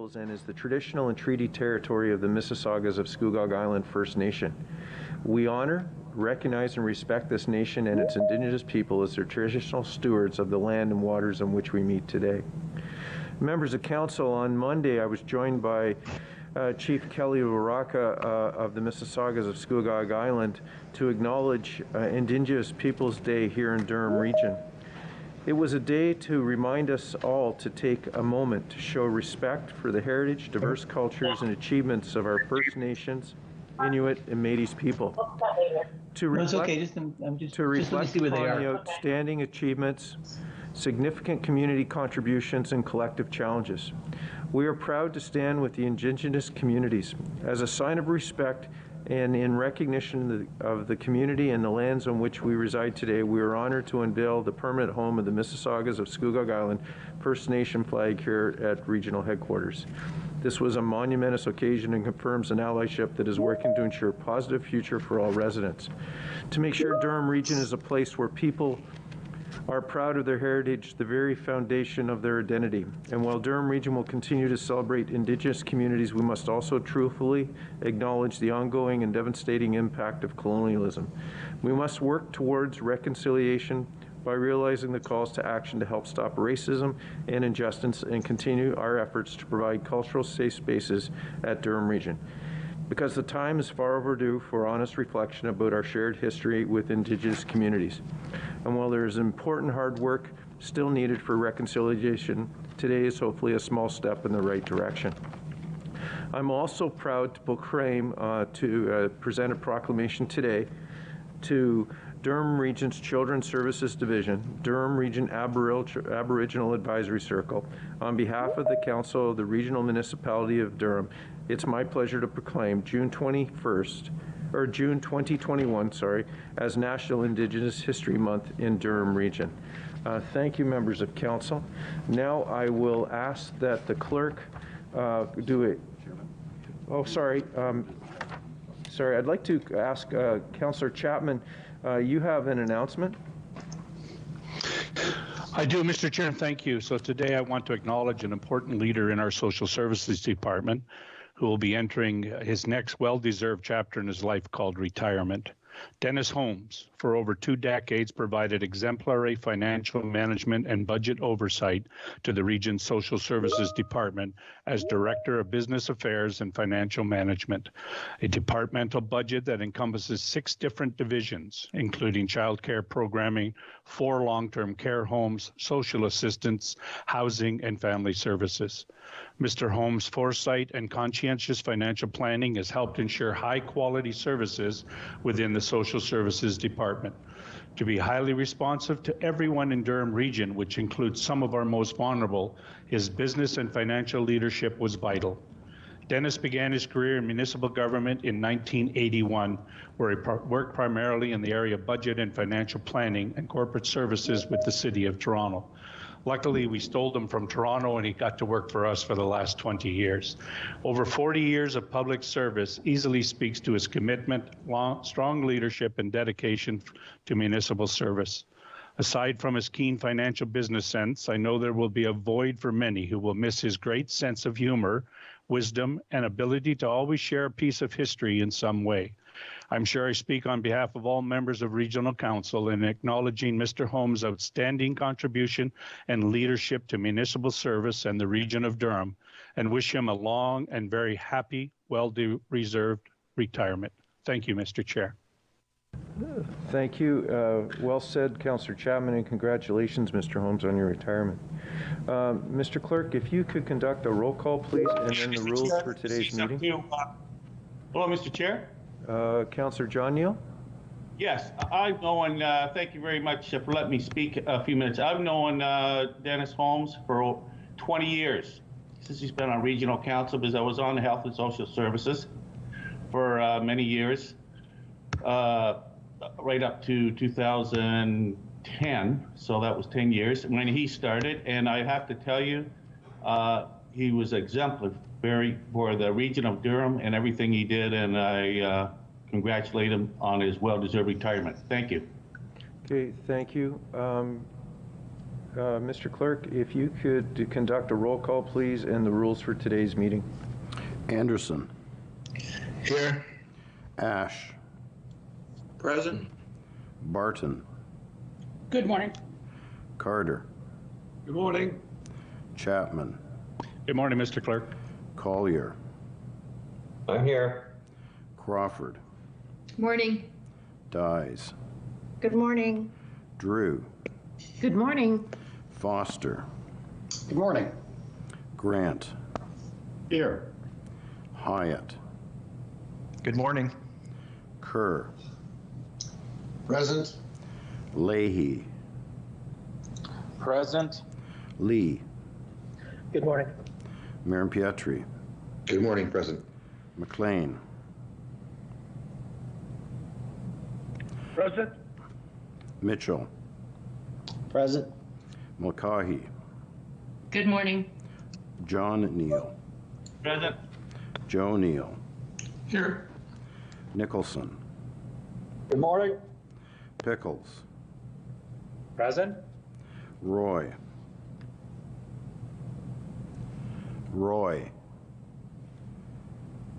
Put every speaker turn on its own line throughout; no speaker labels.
peoples and is the traditional and treaty territory of the Mississaugas of Scugog Island First Nation. We honor, recognize, and respect this nation and its Indigenous people as their traditional stewards of the land and waters on which we meet today. Members of Council, on Monday I was joined by Chief Kelly Waraka of the Mississaugas of Scugog Island to acknowledge Indigenous Peoples Day here in Durham Region. It was a day to remind us all to take a moment to show respect for the heritage, diverse cultures, and achievements of our First Nations, Inuit, and Métis people. To reflect, on the outstanding achievements, significant community contributions, and collective challenges. We are proud to stand with the Indigenous communities. As a sign of respect and in recognition of the community and the lands on which we reside today, we are honored to unveil the permanent home of the Mississaugas of Scugog Island First Nation flag here at regional headquarters. This was a monumentous occasion and confirms an allyship that is working to ensure a positive future for all residents. To make sure Durham Region is a place where people are proud of their heritage, the very foundation of their identity. And while Durham Region will continue to celebrate Indigenous communities, we must also truthfully acknowledge the ongoing and devastating impact of colonialism. We must work towards reconciliation by realizing the calls to action to help stop racism and injustice and continue our efforts to provide cultural safe spaces at Durham Region. Because the time is far overdue for honest reflection about our shared history with Indigenous communities. And while there is important hard work still needed for reconciliation, today is hopefully a small step in the right direction. I'm also proud to proclaim to present a proclamation today to Durham Region's Children's Services Division, Durham Region Aboriginal Advisory Circle, on behalf of the Council of the Regional Municipality of Durham. It's my pleasure to proclaim June 2021, as National Indigenous History Month in Durham Region. Thank you, members of Council. Now I will ask that the clerk do it. Oh, sorry. I'd like to ask Councillor Chapman, you have an announcement?
I do, Mr. Chair, thank you. So today I want to acknowledge an important leader in our Social Services Department who will be entering his next well-deserved chapter in his life called retirement. Dennis Holmes, for over 2 decades, provided exemplary financial management and budget oversight to the region's Social Services Department as Director of Business Affairs and Financial Management, a departmental budget that encompasses 6 different divisions, including child care programming, 4 long-term care homes, social assistance, housing, and family services. Mr. Holmes' foresight and conscientious financial planning has helped ensure high-quality services within the Social Services Department. To be highly responsive to everyone in Durham Region, which includes some of our most vulnerable, his business and financial leadership was vital. Dennis began his career in municipal government in 1981, where he worked primarily in the area of budget and financial planning and corporate services with the City of Toronto. Luckily, we stole him from Toronto and he got to work for us for the last 20 years. Over 40 years of public service easily speaks to his commitment, strong leadership, and dedication to municipal service. Aside from his keen financial business sense, I know there will be a void for many who will miss his great sense of humor, wisdom, and ability to always share a piece of history in some way. I'm sure I speak on behalf of all members of Regional Council in acknowledging Mr. Holmes' outstanding contribution and leadership to municipal service and the region of Durham, and wish him a long and very happy, well-deserved retirement. Thank you, Mr. Chair.
Thank you. Well said, Councillor Chapman, and congratulations, Mr. Holmes, on your retirement. Mr. Clerk, if you could conduct a roll call, please, and then the rules for today's meeting.
Hello, Mr. Chair.
Councillor John Neal?
Yes, I've known, thank you very much for letting me speak a few minutes. I've known Dennis Holmes for 20 years, since he's been on Regional Council, because I was on Health and Social Services for many years, right up to 2010, so that was 10 years when he started, and I have to tell you, he was exemplary for the region of Durham and everything he did, and I congratulate him on his well-deserved retirement. Thank you.
Okay, thank you. Mr. Clerk, if you could conduct a roll call, please, and the rules for today's meeting.
Anderson.
Here.
Ash.
Present.
Barton.
Good morning.
Carter.
Good morning.
Chapman.
Good morning, Mr. Clerk.
Collier.
I'm here.
Crawford.
Morning.
Dyes.
Good morning.
Drew.
Good morning.
Foster.
Good morning.
Grant.
Here.
Hyatt.
Good morning.
Kerr.
Present.
Leahy.
Present.
Lee.
Good morning.
Marin-Pietri.
Good morning, Present.
McLean.
Present.
Mitchell.
Present.
Mulcahy.
Good morning.
John Neal.
Present.
Joe Neal.
Here.
Nicholson.
Good morning.
Pickles.
Present.
Roy. Roy.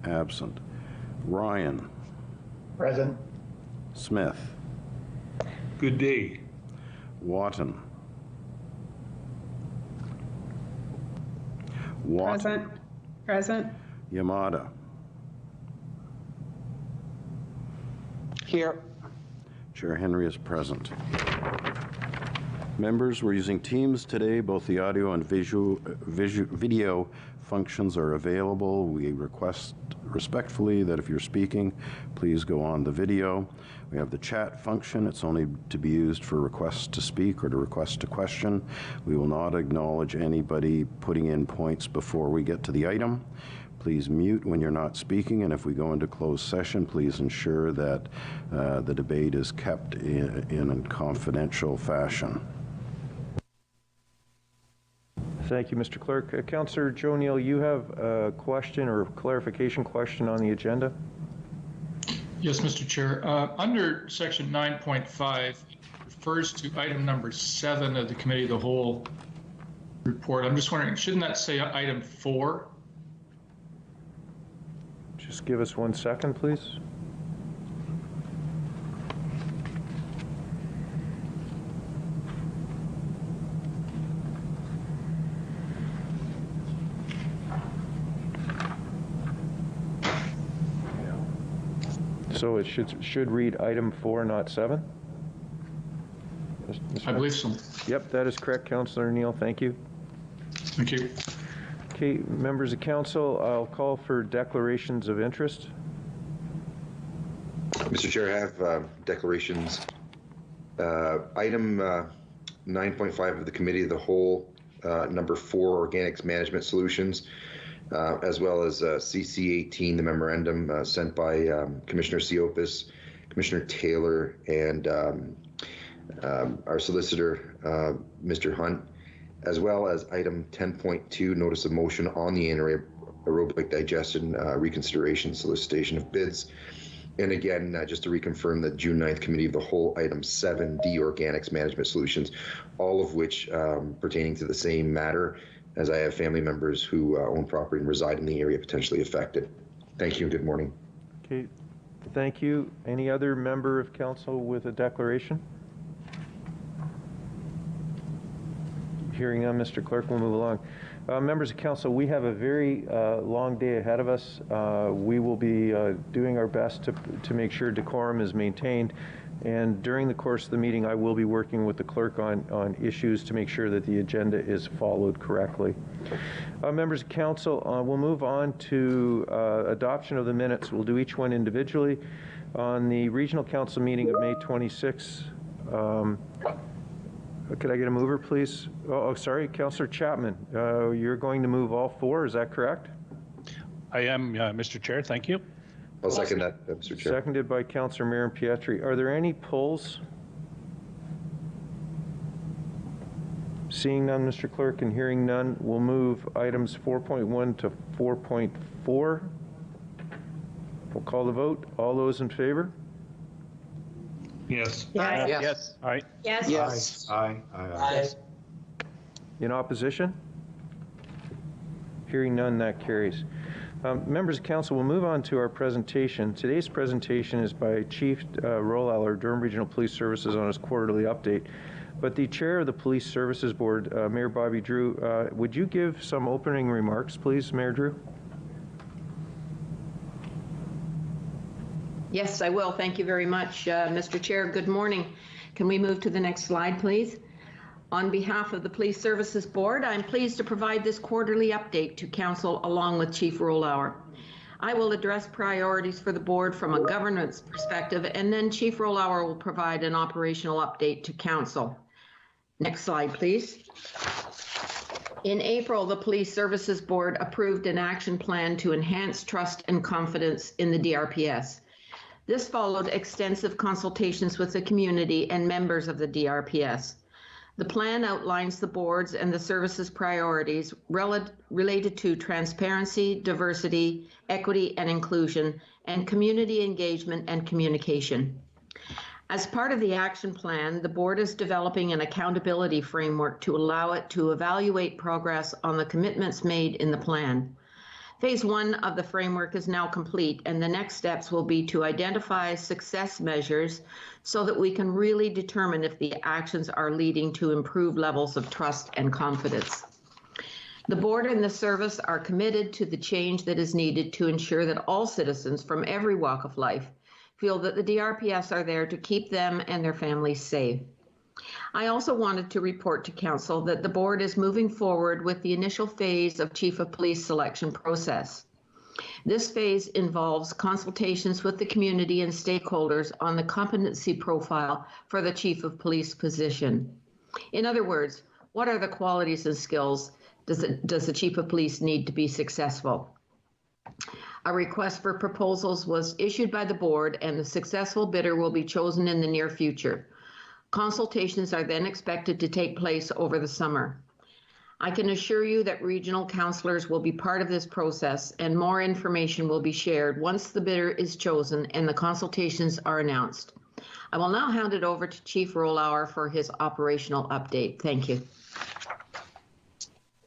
Absent. Ryan.
Present.
Smith.
Good day.
Watton. Watton.
Present.
Yamada.
Here.
Chair Henry is present. Members, we're using Teams today. Both the audio and video functions are available. We request respectfully that if you're speaking, please go on the video. We have the chat function. It's only to be used for requests to speak or to request a question. We will not acknowledge anybody putting in points before we get to the item. Please mute when you're not speaking, and if we go into closed session, please ensure that the debate is kept in a confidential fashion.
Thank you, Mr. Clerk. Councillor Joe Neal, you have a question or clarification question on the agenda?
Yes, Mr. Chair. Under section 9.5, it refers to item number 7 of the Committee of the Whole report. I'm just wondering, shouldn't that say item 4?
Just give us 1 second, please. So it should read item 4, not 7?
I believe so.
Yep, that is correct, Councillor Neal. Thank you.
Thank you.
Okay, members of council, I'll call for declarations of interest.
Mr. Chair, I have declarations. Item 9.5 of the Committee of the Whole, number 4, Organics Management Solutions, as well as CC 18, the memorandum sent by Commissioner Siopis, Commissioner Taylor, and our solicitor, Mr. Hunt, as well as item 10.2, notice of motion on the anaerobic digestion reconsideration solicitation of bids. And again, just to reconfirm the June 9th Committee of the Whole, item 7D, Organics Management Solutions, all of which pertaining to the same matter, as I have family members who own property and reside in the area potentially affected. Thank you and good morning.
Okay, thank you. Any other member of council with a declaration? Hearing none, Mr. Clerk, we'll move along. Members of council, we have a very long day ahead of us. We will be doing our best to make sure decorum is maintained. And during the course of the meeting, I will be working with the clerk on issues to make sure that the agenda is followed correctly. Members of council, we'll move on to adoption of the minutes. We'll do each one individually. On the regional council meeting of May 26, could I get a mover, please? Oh, sorry, Councillor Chapman. You're going to move all 4, is that correct?
I am, Mr. Chair. Thank you.
I'll second that, Mr. Chair.
Seconded by Councillor Marin-Pietri. Are there any polls? Seeing none, Mr. Clerk, and hearing none, we'll move items 4.1 to 4.4. We'll call the vote. All those in favor?
Yes.
Yes.
Yes.
Aye.
Yes.
Yes.
Aye. Aye. Aye.
In opposition? Hearing none, that carries. Members of council, we'll move on to our presentation. Today's presentation is by Chief Rohlauer, Durham Regional Police Services, on his quarterly update. But the chair of the Police Services Board, Mayor Bobby Drew, would you give some opening remarks, please, Mayor Drew?
Yes, I will. Thank you very much, Mr. Chair. Good morning. Can we move to the next slide, please? On behalf of the Police Services Board, I'm pleased to provide this quarterly update to Council along with Chief Rohlauer. I will address priorities for the board from a governance perspective, and then Chief Rohlauer will provide an operational update to Council. Next slide, please. In April, the Police Services Board approved an action plan to enhance trust and confidence in the DRPS. This followed extensive consultations with the community and members of the DRPS. The plan outlines the board's and the service's priorities related to transparency, diversity, equity and inclusion, and community engagement and communication. As part of the action plan, the board is developing an accountability framework to allow it to evaluate progress on the commitments made in the plan. Phase 1 of the framework is now complete, and the next steps will be to identify success measures so that we can really determine if the actions are leading to improved levels of trust and confidence. The board and the service are committed to the change that is needed to ensure that all citizens from every walk of life feel that the DRPS are there to keep them and their families safe. I also wanted to report to Council that the board is moving forward with the initial phase of Chief of Police selection process. This phase involves consultations with the community and stakeholders on the competency profile for the Chief of Police position. In other words, what are the qualities and skills does the Chief of Police need to be successful? A request for proposals was issued by the board, and the successful bidder will be chosen in the near future. Consultations are then expected to take place over the summer. I can assure you that regional councillors will be part of this process, and more information will be shared once the bidder is chosen and the consultations are announced. I will now hand it over to Chief Rohlauer for his operational update. Thank you.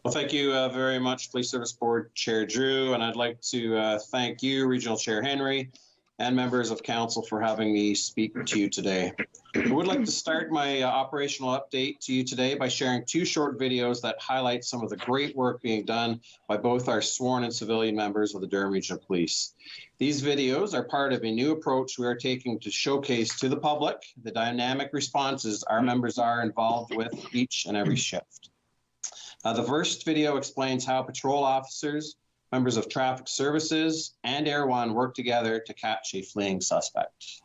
Well, thank you very much, Police Service Board Chair Drew, and I'd like to thank you, Regional Chair Henry, and members of council for having me speak to you today. I would like to start my operational update to you today by sharing 2 short videos that highlight some of the great work being done by both our sworn and civilian members of the Durham Regional Police. These videos are part of a new approach we are taking to showcase to the public the dynamic responses our members are involved with each and every shift. The first video explains how patrol officers, members of traffic services, and Air One work together to catch a fleeing suspect.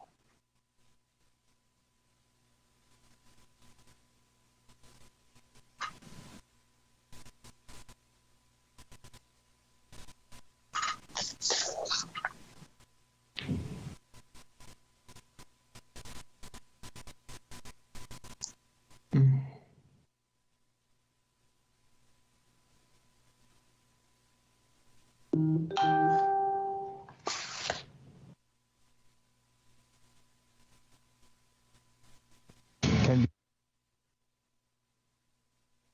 Can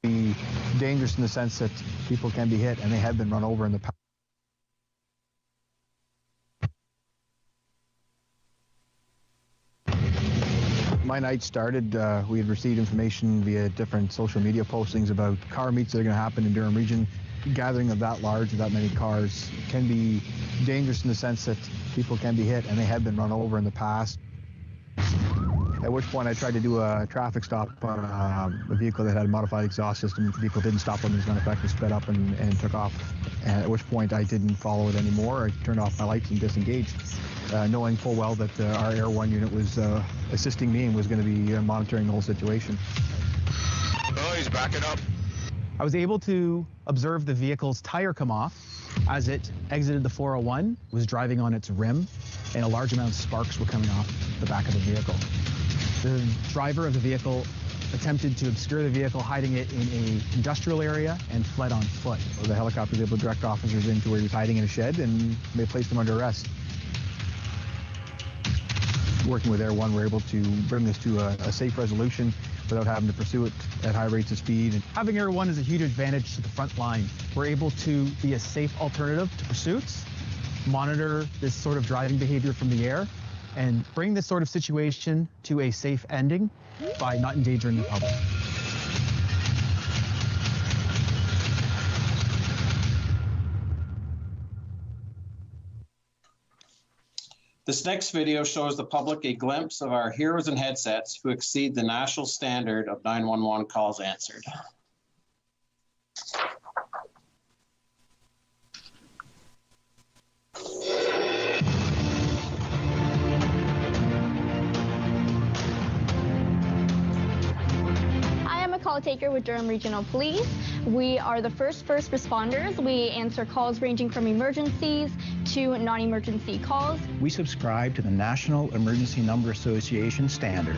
be dangerous in the sense that people can be hit, and they have been run over in the past. My night started, we had received information via different social media postings about car meets that are going to happen in Durham Region. Gathering of that large, of that many cars, can be dangerous in the sense that people can be hit, and they have been run over in the past. At which point I tried to do a traffic stop on a vehicle that had a modified exhaust system. The vehicle didn't stop when it was going to effect, sped up and took off. And at which point I didn't follow it anymore. I turned off my lights and disengaged, knowing full well that our Air One unit was assisting me and was going to be monitoring the whole situation.
Oh, he's backing up.
I was able to observe the vehicle's tire come off as it exited the 401, was driving on its rim, and a large amount of sparks were coming off the back of the vehicle. The driver of the vehicle attempted to obscure the vehicle, hiding it in an industrial area, and fled on foot. So the helicopter was able to direct officers into where he was hiding in a shed, and they placed him under arrest. working with Air One, we're able to bring this to a safe resolution without having to pursue it at high rates of speed. And having Air One is a huge advantage to the front line. We're able to be a safe alternative to pursuits, monitor this sort of driving behavior from the air, and bring this sort of situation to a safe ending by not endangering the public.
This next video shows the public a glimpse of our heroes in headsets who exceed the national standard of 911 calls answered.
Call taker with Durham Regional Police. We are the first responders. We answer calls ranging from emergencies to non-emergency calls.
We subscribe to the National Emergency Number Association standard,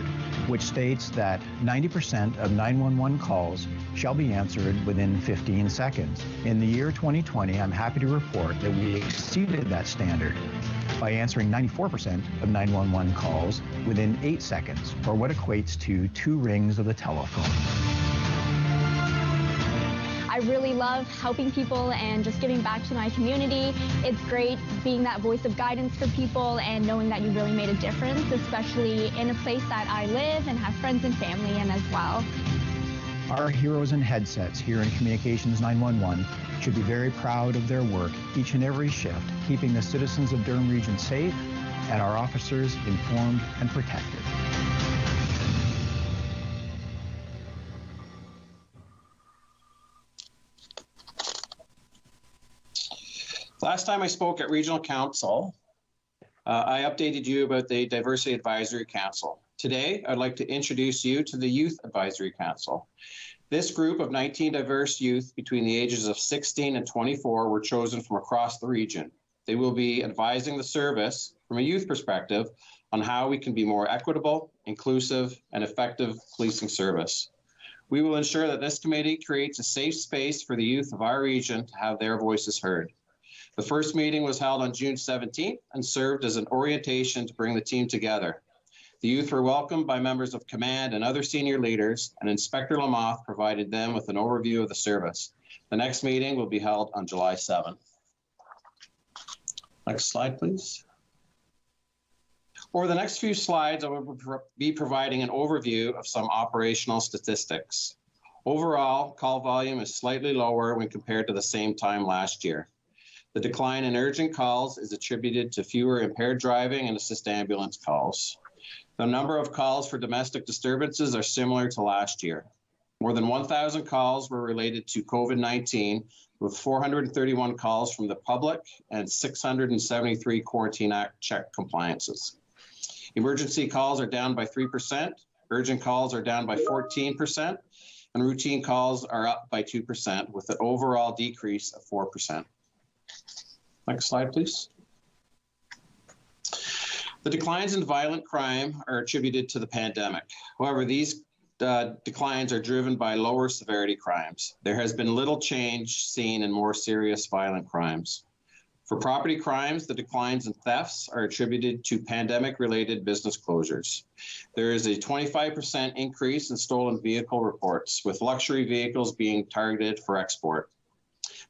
which states that 90% of 911 calls shall be answered within 15 seconds. In the year 2020, I'm happy to report that we exceeded that standard by answering 94% of 911 calls within 8 seconds, or what equates to 2 rings of the telephone.
I really love helping people and just giving back to my community. It's great being that voice of guidance for people and knowing that you really made a difference, especially in a place that I live and have friends and family in as well.
Our heroes in headsets here in Communications 911 should be very proud of their work each and every shift, keeping the citizens of Durham Region safe and our officers informed and protected.
Last time I spoke at Regional Council, I updated you about the Diversity Advisory Council. Today, I'd like to introduce you to the Youth Advisory Council. This group of 19 diverse youth between the ages of 16 and 24 were chosen from across the region. They will be advising the service from a youth perspective on how we can be more equitable, inclusive, and effective policing service. We will ensure that this committee creates a safe space for the youth of our region to have their voices heard. The first meeting was held on June 17th and served as an orientation to bring the team together. The youth were welcomed by members of command and other senior leaders, and Inspector Lamoth provided them with an overview of the service. The next meeting will be held on July 7th. Next slide, please. Over the next few slides, I will be providing an overview of some operational statistics. Overall, call volume is slightly lower when compared to the same time last year. The decline in urgent calls is attributed to fewer impaired driving and assist ambulance calls. The number of calls for domestic disturbances are similar to last year. More than 1,000 calls were related to COVID-19, with 431 calls from the public and 673 Quarantine Act check compliances. Emergency calls are down by 3%, urgent calls are down by 14%, and routine calls are up by 2%, with an overall decrease of 4%. Next slide, please. The declines in violent crime are attributed to the pandemic. However, these declines are driven by lower severity crimes. There has been little change seen in more serious violent crimes. For property crimes, the declines in thefts are attributed to pandemic-related business closures. There is a 25% increase in stolen vehicle reports, with luxury vehicles being targeted for export.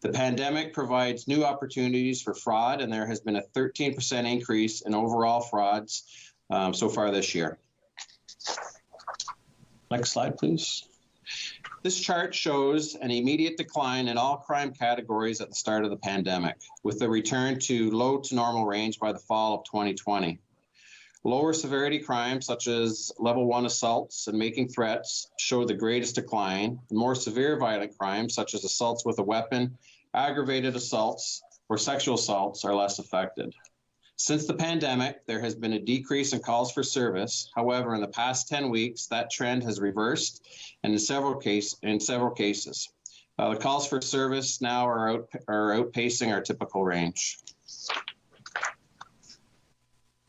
The pandemic provides new opportunities for fraud, and there has been a 13% increase in overall frauds so far this year. Next slide, please. This chart shows an immediate decline in all crime categories at the start of the pandemic, with a return to low to normal range by the fall of 2020. Lower severity crimes such as level 1 assaults and making threats show the greatest decline. More severe violent crimes such as assaults with a weapon, aggravated assaults, or sexual assaults are less affected. Since the pandemic, there has been a decrease in calls for service. However, in the past 10 weeks, that trend has reversed, and in several cases, the calls for service now are outpacing our typical range.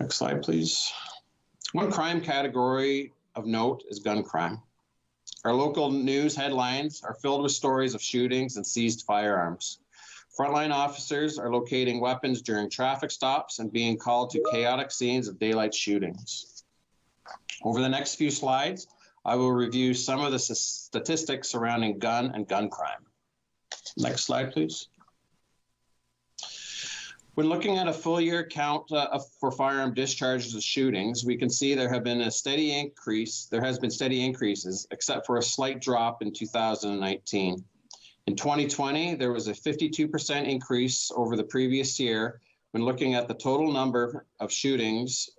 Next slide, please. One crime category of note is gun crime. Our local news headlines are filled with stories of shootings and seized firearms. Frontline officers are locating weapons during traffic stops and being called to chaotic scenes of daylight shootings. Over the next few slides, I will review some of the statistics surrounding gun and gun crime. Next slide, please. When looking at a full year count for firearm discharges and shootings, we can see there has been steady increases, except for a slight drop in 2019. In 2020, there was a 52% increase over the previous year when looking at the total number of shootings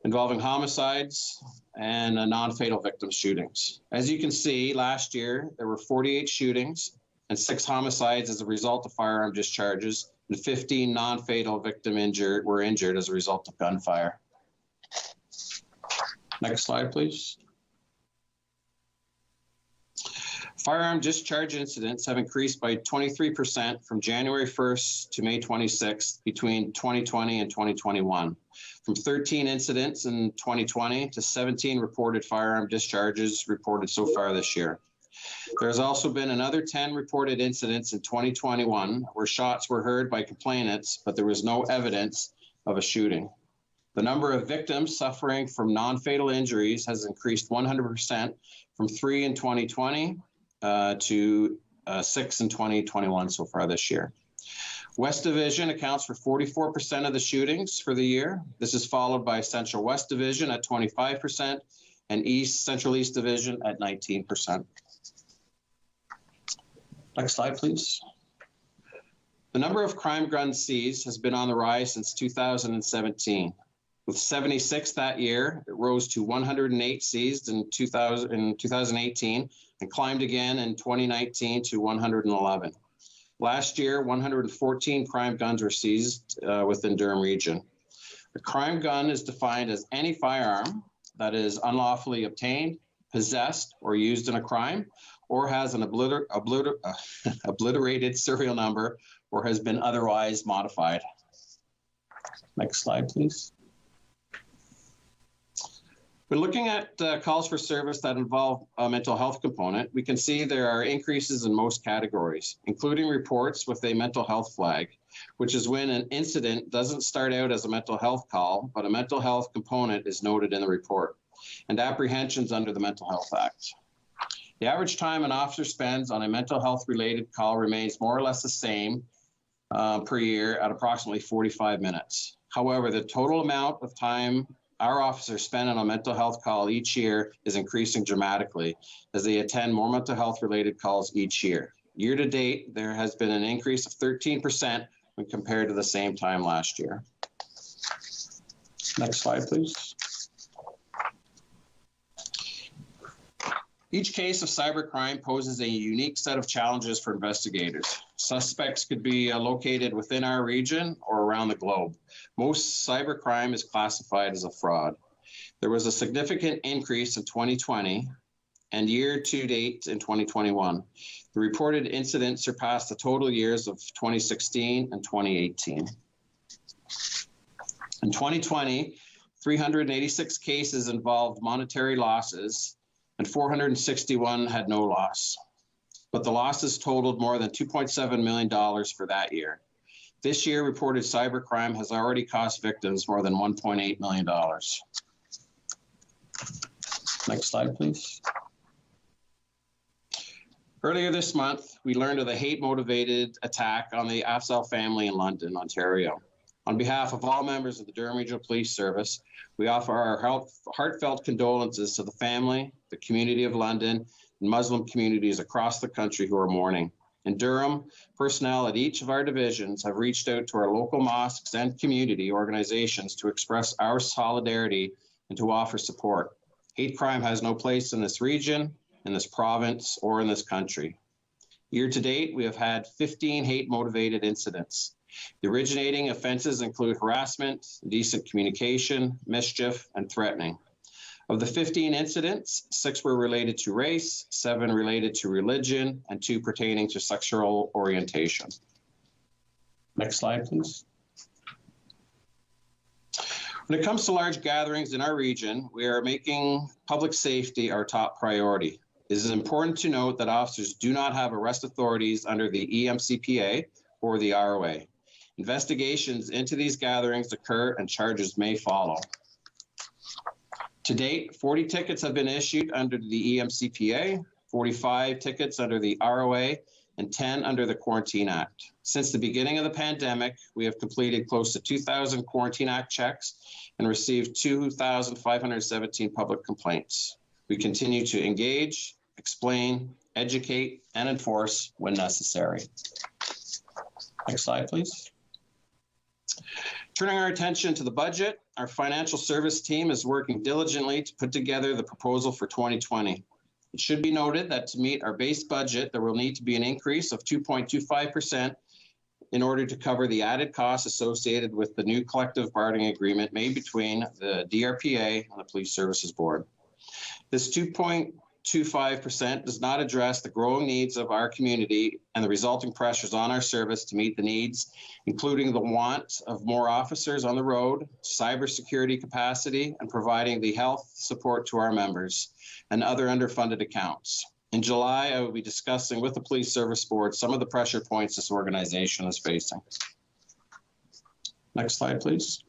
involving homicides and non-fatal victim shootings. As you can see, last year, there were 48 shootings and 6 homicides as a result of firearm discharges, and 15 non-fatal victims were injured as a result of gunfire. Next slide, please. Firearm discharge incidents have increased by 23% from January 1st to May 26th between 2020 and 2021. From 13 incidents in 2020 to 17 reported firearm discharges reported so far this year. There's also been another 10 reported incidents in 2021 where shots were heard by complainants, but there was no evidence of a shooting. The number of victims suffering from non-fatal injuries has increased 100% from 3 in 2020 to 6 in 2021 so far this year. West Division accounts for 44% of the shootings for the year. This is followed by Central West Division at 25% and Central East Division at 19%. Next slide, please. The number of crime guns seized has been on the rise since 2017. With 76 that year, it rose to 108 seized in 2018 and climbed again in 2019 to 111. Last year, 114 crime guns were seized within Durham region. A crime gun is defined as any firearm that is unlawfully obtained, possessed, or used in a crime, or has an obliterated serial number, or has been otherwise modified. Next slide, please. When looking at calls for service that involve a mental health component, we can see there are increases in most categories, including reports with a mental health flag, which is when an incident doesn't start out as a mental health call, but a mental health component is noted in the report, and apprehensions under the Mental Health Act. The average time an officer spends on a mental health related call remains more or less the same per year at approximately 45 minutes. However, the total amount of time our officers spend on a mental health call each year is increasing dramatically as they attend more mental health related calls each year. Year to date, there has been an increase of 13% when compared to the same time last year. Next slide, please. Each case of cybercrime poses a unique set of challenges for investigators. Suspects could be located within our region or around the globe. Most cybercrime is classified as a fraud. There was a significant increase in 2020 and year to date in 2021. The reported incidents surpassed the total years of 2016 and 2018. In 2020, 386 cases involved monetary losses and 461 had no loss. But the losses totaled more than $2.7 million for that year. This year, reported cybercrime has already cost victims more than $1.8 million. Next slide, please. Earlier this month, we learned of the hate-motivated attack on the Afzaal family in London, Ontario. On behalf of all members of the Durham Regional Police Service, we offer our heartfelt condolences to the family, the community of London, and Muslim communities across the country who are mourning. In Durham, personnel at each of our divisions have reached out to our local mosques and community organizations to express our solidarity and to offer support. Hate crime has no place in this region, in this province, or in this country. Year to date, we have had 15 hate-motivated incidents. The originating offenses include harassment, indecent communication, mischief, and threatening. Of the 15 incidents, 6 were related to race, 7 related to religion, and 2 pertaining to sexual orientation. Next slide, please. When it comes to large gatherings in our region, we are making public safety our top priority. It is important to note that officers do not have arrest authorities under the EMCPA or the ROA. Investigations into these gatherings occur and charges may follow. To date, 40 tickets have been issued under the EMCPA, 45 tickets under the ROA, and 10 under the Quarantine Act. Since the beginning of the pandemic, we have completed close to 2,000 Quarantine Act checks and received 2,517 public complaints. We continue to engage, explain, educate, and enforce when necessary. Next slide, please. Turning our attention to the budget, our financial service team is working diligently to put together the proposal for 2020. It should be noted that to meet our base budget, there will need to be an increase of 2.25% in order to cover the added costs associated with the new collective bargaining agreement made between the DRPA and the Police Services Board. This 2.25% does not address the growing needs of our community and the resulting pressures on our service to meet the needs, including the want of more officers on the road, cybersecurity capacity, and providing the health support to our members, and other underfunded accounts. In July, I will be discussing with the Police Service Board some of the pressure points this organization is facing. Next slide, please.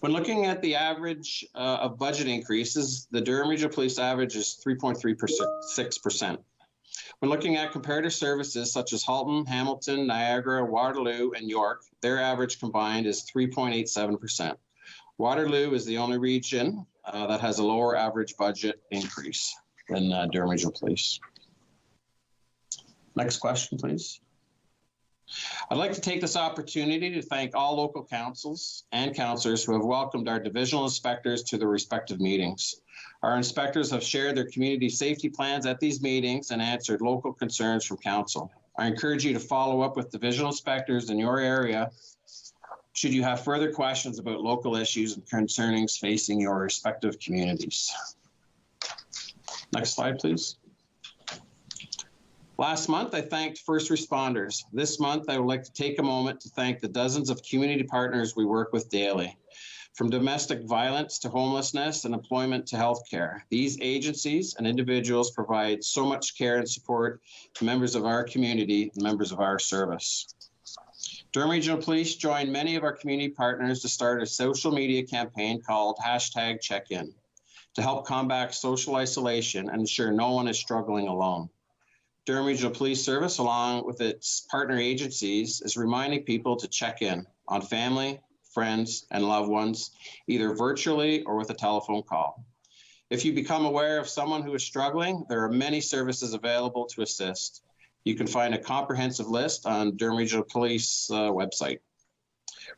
When looking at the average of budget increases, the Durham Regional Police average is 3.36%. When looking at comparative services such as Halton, Hamilton, Niagara, Waterloo, and York, their average combined is 3.87%. Waterloo is the only region that has a lower average budget increase than Durham Regional Police. Next question, please. I'd like to take this opportunity to thank all local councils and councillors who have welcomed our divisional inspectors to their respective meetings. Our inspectors have shared their community safety plans at these meetings and answered local concerns from council. I encourage you to follow up with divisional inspectors in your area should you have further questions about local issues and concernings facing your respective communities. Next slide, please. Last month, I thanked first responders. This month, I would like to take a moment to thank the dozens of community partners we work with daily. From domestic violence to homelessness and employment to healthcare, these agencies and individuals provide so much care and support to members of our community and members of our service. Durham Regional Police joined many of our community partners to start a social media campaign called #CheckIn to help combat social isolation and ensure no one is struggling alone. Durham Regional Police Service, along with its partner agencies, is reminding people to check in on family, friends, and loved ones, either virtually or with a telephone call. If you become aware of someone who is struggling, there are many services available to assist. You can find a comprehensive list on Durham Regional Police website.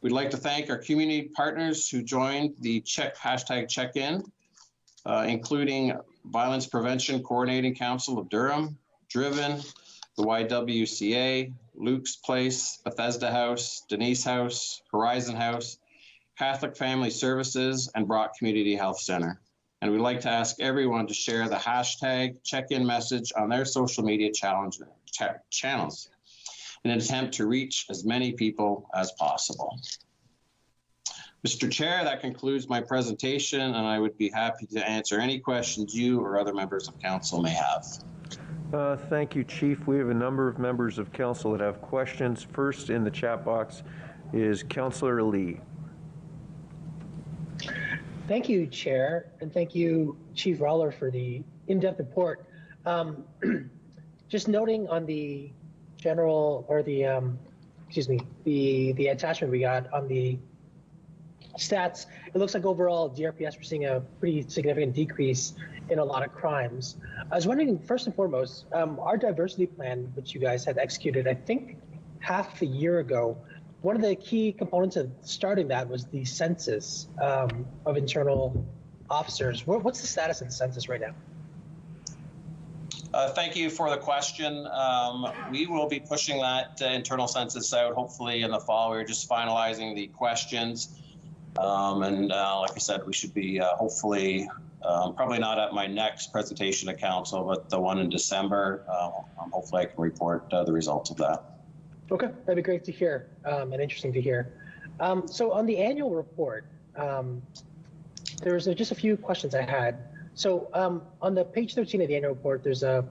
We'd like to thank our community partners who joined the #CheckIn, including Violence Prevention Coordinating Council of Durham, Driven, the YWCA, Luke's Place, Bethesda House, Denise House, Horizon House, Catholic Family Services, and Brock Community Health Center. And we'd like to ask everyone to share the #CheckIn message on their social media channels in an attempt to reach as many people as possible. Mr. Chair, that concludes my presentation, and I would be happy to answer any questions you or other members of council may have.
Thank you, Chief. We have a number of members of council that have questions. First in the chat box is Councillor Lee.
Thank you, Chair, and thank you, Chief Rowler, for the in-depth report. Just noting on the general, or the attachment we got on the stats, it looks like overall DRPS we're seeing a pretty significant decrease in a lot of crimes. I was wondering, first and foremost, our diversity plan, which you guys had executed, I think half a year ago, one of the key components of starting that was the census of internal officers. What's the status of the census right now?
Thank you for the question. We will be pushing that internal census out hopefully in the fall. We're just finalizing the questions. Like I said, we should be hopefully, probably not at my next presentation to council, but the one in December. Hopefully I can report the results of that.
Okay, that'd be great to hear and interesting to hear. So on the annual report, there's just a few questions I had. So on the page 13 of the annual report, there's a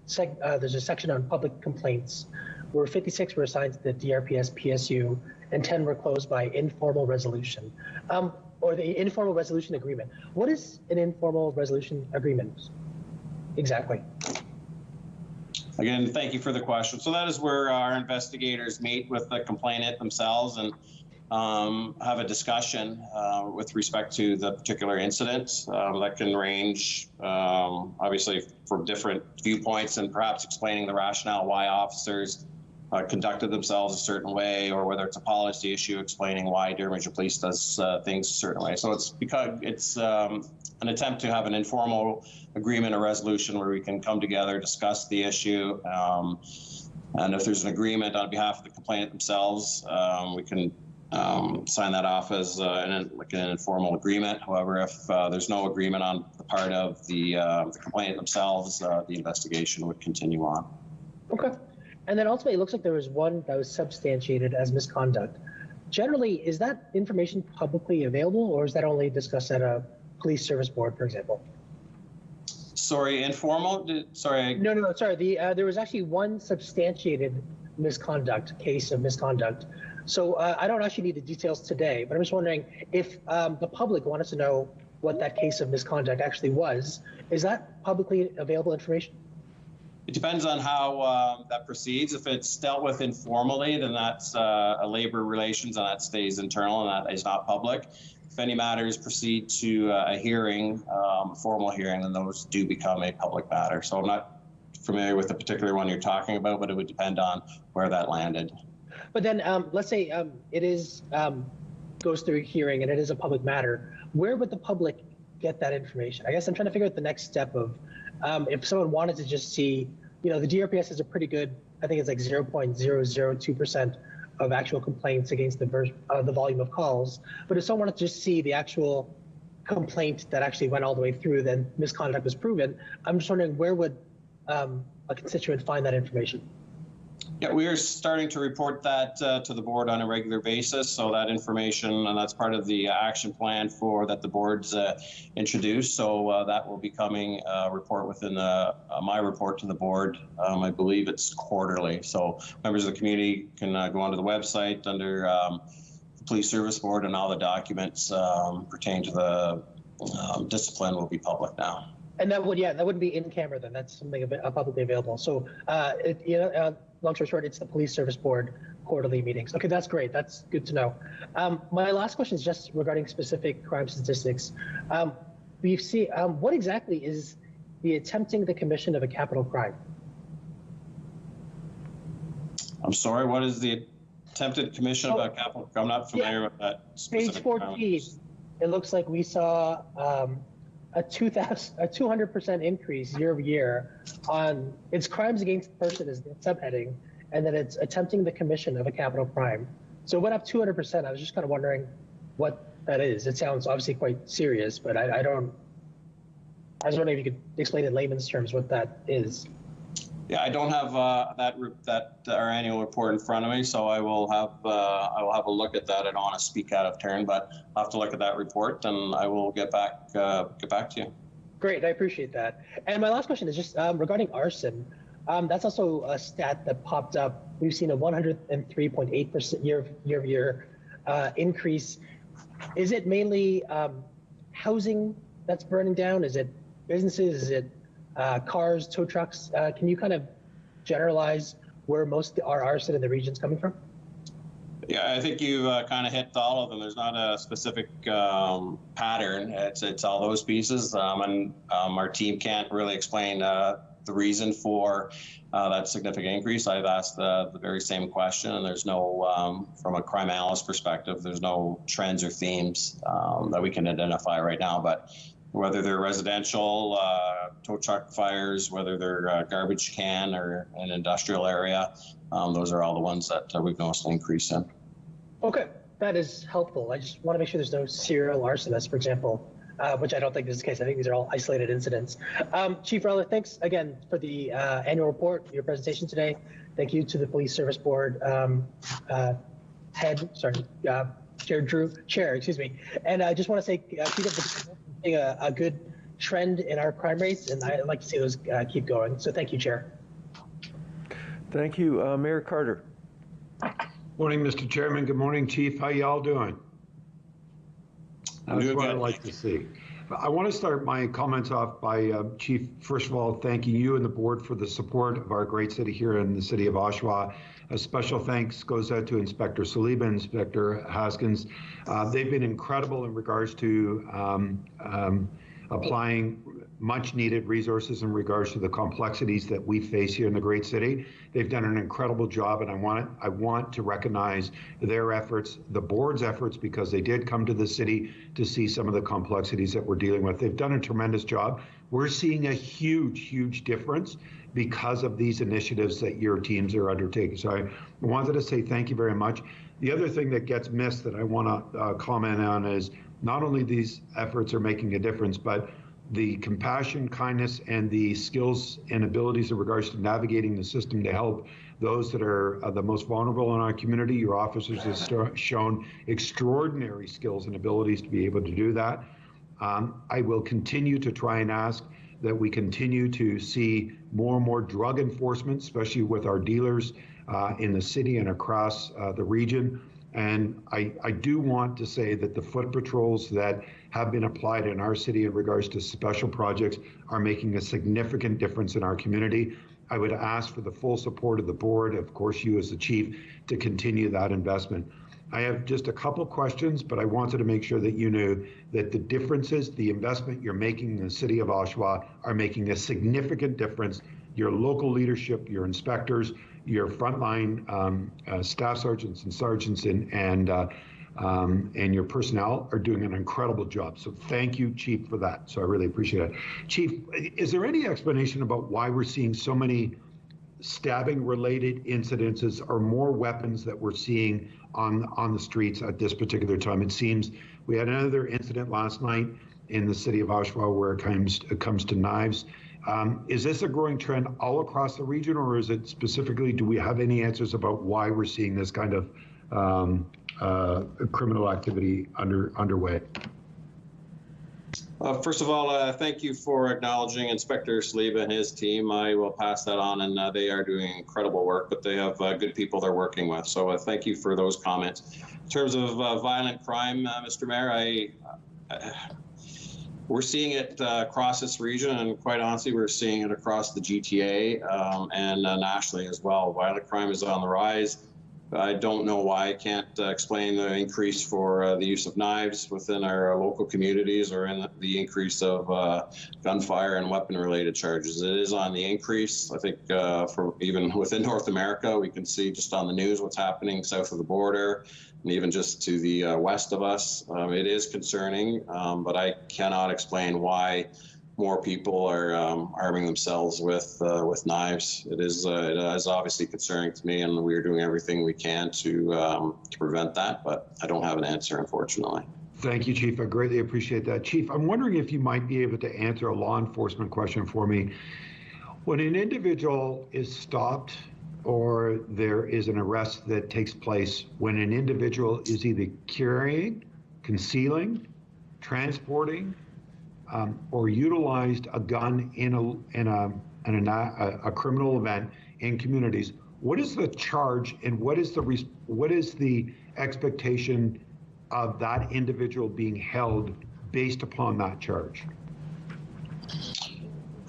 section on public complaints where 56 were assigned to the DRPS PSU and 10 were closed by informal resolution. or the informal resolution agreement. What is an informal resolution agreement exactly?
Again, thank you for the question. So that is where our investigators meet with the complainant themselves and have a discussion with respect to the particular incident. That can range, obviously, from different viewpoints and perhaps explaining the rationale why officers conducted themselves a certain way, or whether it's a policy issue explaining why Durham Regional Police does things a certain way. So it's because it's an attempt to have an informal agreement or resolution where we can come together, discuss the issue, and if there's an agreement on behalf of the complainant themselves, we can sign that off as like an informal agreement. However, if there's no agreement on the part of the complainant themselves, the investigation would continue on.
Okay. And then ultimately, it looks like there was one that was substantiated as misconduct. Generally, is that information publicly available, or is that only discussed at a police service board, for example?
Sorry, informal? Sorry.
No, sorry. There was actually one substantiated case of misconduct. So I don't actually need the details today, but I'm just wondering if the public wanted to know what that case of misconduct actually was. Is that publicly available information?
It depends on how that proceeds. If it's dealt with informally, then that's a labor relations, and that stays internal, and that is not public. If any matters proceed to a hearing, a formal hearing, then those do become a public matter. So I'm not familiar with the particular one you're talking about, but it would depend on where that landed.
But then let's say it is goes through a hearing and it is a public matter. Where would the public get that information? I guess I'm trying to figure out the next step of if someone wanted to just see, the DRPS is a pretty good, I think it's like 0.002% of actual complaints against the volume of calls. But if someone wanted to just see the actual complaint that actually went all the way through, then misconduct was proven, I'm just wondering where would a constituent find that information?
Yeah, we are starting to report that to the board on a regular basis. So that information, and that's part of the action plan that the board's introduced. So that will be coming a report within my report to the board. I believe it's quarterly. So members of the community can go onto the website under the Police Service Board, and all the documents pertaining to the discipline will be public now.
And that wouldn't be in camera then. That's something publicly available. So long story short, it's the Police Service Board quarterly meetings. Okay, that's great. That's good to know. My last question is just regarding specific crime statistics. We've seen what exactly is the attempting the commission of a capital crime?
I'm sorry, what is the attempted commission of a capital crime? I'm not familiar with that specific
Page 14, it looks like we saw a 200% increase year over year on its crimes against person is the subheading, and then it's attempting the commission of a capital crime. So it went up 200%. I was just kind of wondering what that is. It sounds obviously quite serious, but I was wondering if you could explain in layman's terms what that is.
Yeah, I don't have our annual report in front of me, so I will have a look at that. I don't want to speak out of turn, but I'll have to look at that report, and I will get back to you.
Great, I appreciate that. And my last question is just regarding arson. That's also a stat that popped up. We've seen a 103.8% year-over-year increase. Is it mainly housing that's burning down? Is it businesses? Is it cars, tow trucks? Can you kind of generalize where most of our arson in the region is coming from?
Yeah, I think you kind of hit all of them. There's not a specific pattern. It's all those pieces, and our team can't really explain the reason for that significant increase. I've asked the very same question, and there's no, from a crime analyst perspective, there's no trends or themes that we can identify right now. But whether they're residential, tow truck fires, whether they're garbage can or an industrial area, those are all the ones that we've noticed an increase in.
Okay, that is helpful. I just want to make sure there's no serial arsonists, for example, which I don't think is the case. I think these are all isolated incidents. Chief Rowler, thanks again for the annual report, your presentation today. Thank you to the Police Service Board Chair, excuse me. And I just want to say, keep up a good trend in our crime rates, and I'd like to see those keep going. So thank you, Chair.
Thank you. Mayor Carter.
Morning, Mr. Chairman. Good morning, Chief. How y'all doing?
I'm doing
what
good.
I like to see. I want to start my comments off by, Chief, first of all, thanking you and the board for the support of our great city here in the city of Oshawa. A special thanks goes out to Inspector Saliba, Inspector Haskins. They've been incredible in regards to applying much needed resources in regards to the complexities that we face here in the great city. They've done an incredible job, and I want to recognize their efforts, the board's efforts, because they did come to the city to see some of the complexities that we're dealing with. They've done a tremendous job. We're seeing a huge difference because of these initiatives that your teams are undertaking. So I wanted to say thank you very much. The other thing that gets missed that I want to comment on is not only these efforts are making a difference, but the compassion, kindness, and the skills and abilities in regards to navigating the system to help those that are the most vulnerable in our community. Your officers have shown extraordinary skills and abilities to be able to do that. I will continue to try and ask that we continue to see more and more drug enforcement, especially with our dealers in the city and across the region. And I do want to say that the foot patrols that have been applied in our city in regards to special projects are making a significant difference in our community. I would ask for the full support of the board, of course, you as the chief, to continue that investment. I have just a couple questions, but I wanted to make sure that you knew that the differences, the investment you're making in the city of Oshawa are making a significant difference. Your local leadership, your inspectors, your frontline staff sergeants and sergeants and your personnel are doing an incredible job. So thank you, Chief, for that. So I really appreciate it. Chief, is there any explanation about why we're seeing so many stabbing-related incidences or more weapons that we're seeing on the streets at this particular time? It seems we had another incident last night in the city of Oshawa where it comes to knives. Is this a growing trend all across the region, or is it specifically, do we have any answers about why we're seeing this kind of criminal activity underway?
First of all, thank you for acknowledging Inspector Saliba and his team. I will pass that on, and they are doing incredible work, but they have good people they're working with. So thank you for those comments. In terms of violent crime, Mr. Mayor, we're seeing it across this region, and quite honestly, we're seeing it across the GTA and nationally as well. Violent crime is on the rise. I don't know why I can't explain the increase for the use of knives within our local communities, or in the increase of gunfire and weapon-related charges. It is on the increase. I think for even within North America, we can see just on the news what's happening south of the border, and even just to the west of us. It is concerning, but I cannot explain why more people are arming themselves with knives. It is obviously concerning to me, and we're doing everything we can to prevent that, but I don't have an answer, unfortunately.
Thank you, Chief. I greatly appreciate that. Chief, I'm wondering if you might be able to answer a law enforcement question for me. When an individual is stopped or there is an arrest that takes place, when an individual is either carrying, concealing, transporting, or utilized a gun in a criminal event in communities, what is the charge and what is the expectation of that individual being held based upon that charge?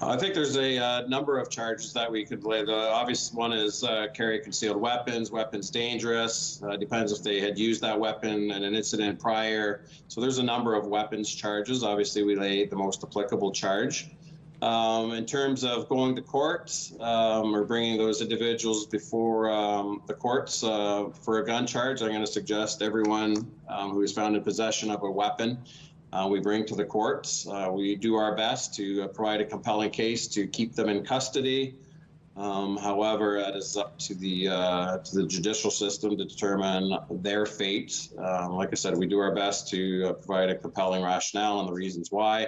I think there's a number of charges that we could lay. The obvious one is carry concealed weapons dangerous. Depends if they had used that weapon in an incident prior. So there's a number of weapons charges. Obviously, we lay the most applicable charge. In terms of going to court or bringing those individuals before the courts for a gun charge, I'm going to suggest everyone who is found in possession of a weapon we bring to the courts. We do our best to provide a compelling case to keep them in custody. However, it is up to the judicial system to determine their fate. Like I said, we do our best to provide a compelling rationale and the reasons why.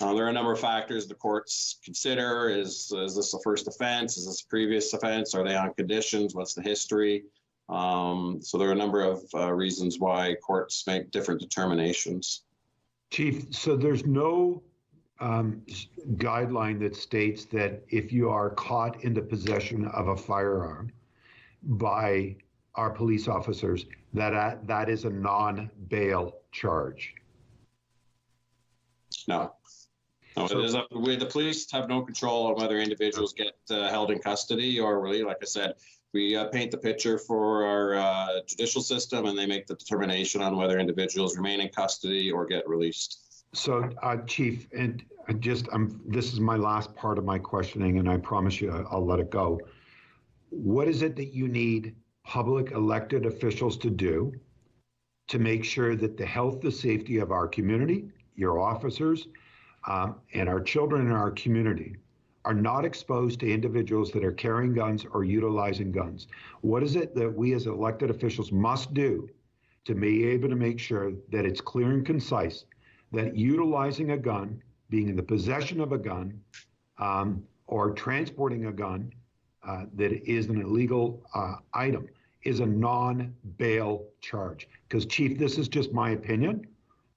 There are a number of factors the courts consider. Is this a first offense? Is this a previous offense? Are they on conditions? What's the history? So there are a number of reasons why courts make different determinations.
Chief, so there's no guideline that states that if you are caught in the possession of a firearm by our police officers, that is a non-bail charge.
No. No,
So-
it is up, the police have no control on whether individuals get held in custody or really, like I said, we paint the picture for our judicial system and they make the determination on whether individuals remain in custody or get released.
So, Chief, and this is my last part of my questioning, and I promise you I'll let it go. What is it that you need public elected officials to do to make sure that the health and safety of our community, your officers, and our children in our community are not exposed to individuals that are carrying guns or utilizing guns? What is it that we as elected officials must do to be able to make sure that it's clear and concise that utilizing a gun, being in the possession of a gun, or transporting a gun that is an illegal item is a non-bail charge? Because, Chief, this is just my opinion.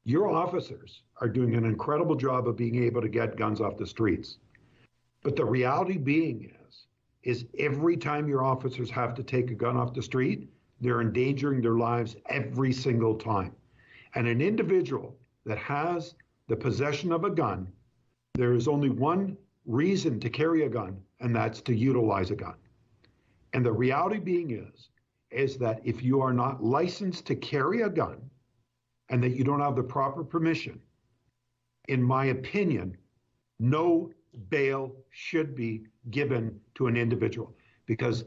Your officers are doing an incredible job of being able to get guns off the streets. But the reality being is every time your officers have to take a gun off the street, they're endangering their lives every single time. And an individual that has the possession of a gun, there is only one reason to carry a gun, and that's to utilize a gun. And the reality being is that if you are not licensed to carry a gun and that you don't have the proper permission, in my opinion, no bail should be given to an individual, because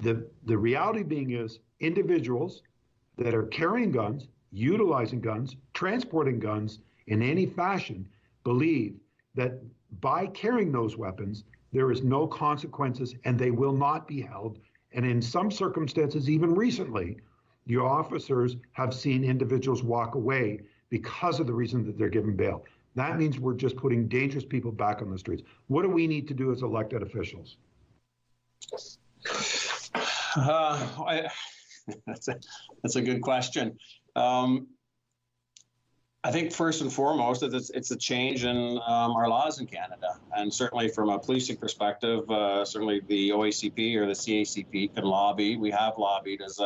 the reality being is individuals that are carrying guns, utilizing guns, transporting guns in any fashion believe that by carrying those weapons, there is no consequences and they will not be held. And in some circumstances, even recently, your officers have seen individuals walk away because of the reason that they're given bail. That means we're just putting dangerous people back on the streets. What do we need to do as elected officials?
That's a good question. I think first and foremost, it's a change in our laws in Canada. And certainly from a policing perspective, certainly the OACP or the CACP can lobby. We have lobbied as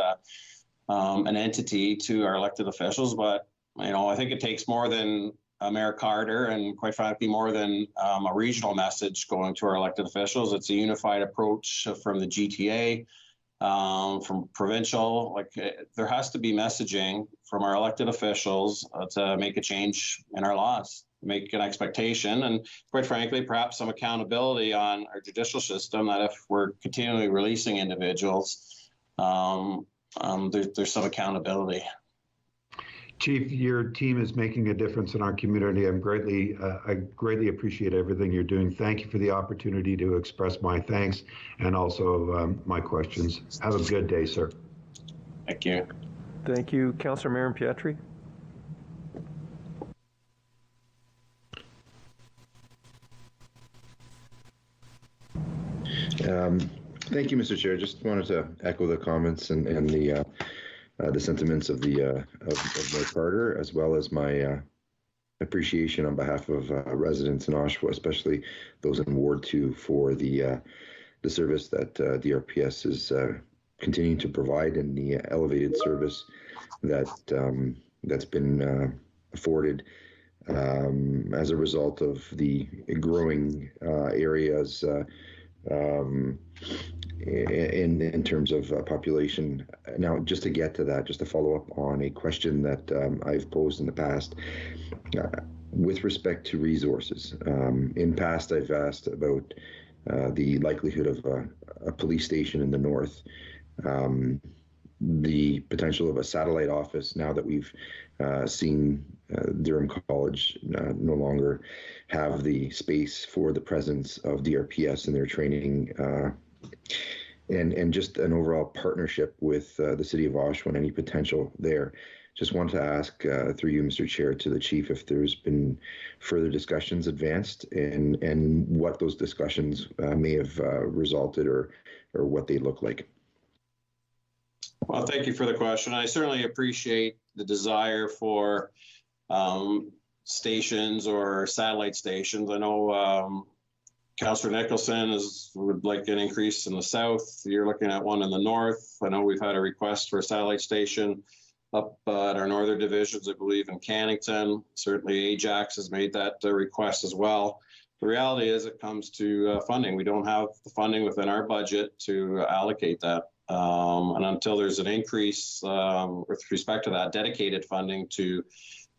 an entity to our elected officials, but I think it takes more than Mayor Carter and quite frankly, more than a regional message going to our elected officials. It's a unified approach from the GTA, from provincial. There has to be messaging from our elected officials to make a change in our laws, make an expectation, and quite frankly, perhaps some accountability on our judicial system that if we're continually releasing individuals, there's some accountability.
Chief, your team is making a difference in our community. I greatly appreciate everything you're doing. Thank you for the opportunity to express my thanks and also my questions. Have a good day, sir.
Thank you.
Thank you. Councillor Marin Pietri.
Thank you, Mr. Chair. Just wanted to echo the comments and the sentiments of Mayor Carter, as well as my appreciation on behalf of residents in Oshawa, especially those in Ward 2, for the service that DRPS is continuing to provide and the elevated service that's been afforded as a result of the growing areas in terms of population. Now, just to get to that, just to follow up on a question that I've posed in the past, with respect to resources. In past, I've asked about the likelihood of a police station in the north, the potential of a satellite office now that we've seen Durham College no longer have the space for the presence of DRPS in their training, and just an overall partnership with the City of Oshawa and any potential there. Just wanted to ask through you, Mr. Chair, to the Chief if there's been further discussions advanced and what those discussions may have resulted or what they look like.
Well, thank you for the question. I certainly appreciate the desire for stations or satellite stations. I know Councillor Nicholson would like an increase in the south. You're looking at one in the north. I know we've had a request for a satellite station up at our northern divisions, I believe in Cannington. Certainly Ajax has made that request as well. The reality is it comes to funding. We don't have the funding within our budget to allocate that. And until there's an increase with respect to that dedicated funding to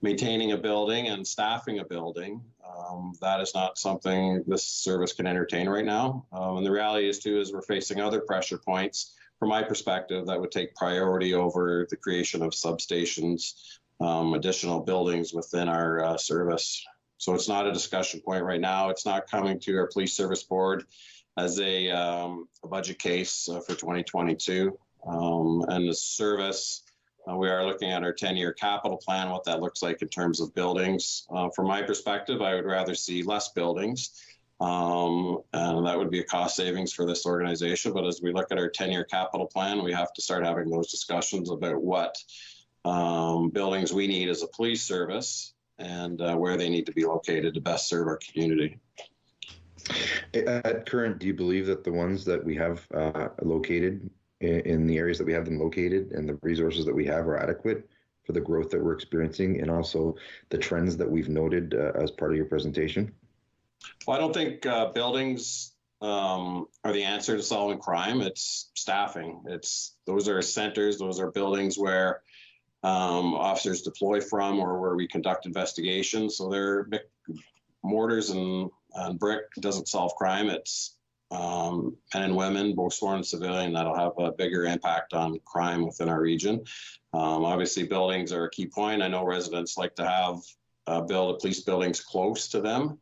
maintaining a building and staffing a building, that is not something this service can entertain right now. And the reality is too, is we're facing other pressure points from my perspective that would take priority over the creation of substations, additional buildings within our service. So it's not a discussion point right now. It's not coming to our police service board as a budget case for 2022. And the service, we are looking at our 10-year capital plan, what that looks like in terms of buildings. From my perspective, I would rather see less buildings, and that would be a cost savings for this organization. But as we look at our 10-year capital plan, we have to start having those discussions about what buildings we need as a police service and where they need to be located to best serve our community.
At current, do you believe that the ones that we have located in the areas that we have them located and the resources that we have are adequate for the growth that we're experiencing and also the trends that we've noted as part of your presentation?
Well, I don't think buildings are the answer to solving crime. It's staffing. Those are centers, those are buildings where officers deploy from or where we conduct investigations. So they're mortars and brick doesn't solve crime. It's men and women, both sworn and civilian, that'll have a bigger impact on crime within our region. Obviously, buildings are a key point. I know residents like to have police buildings close to them.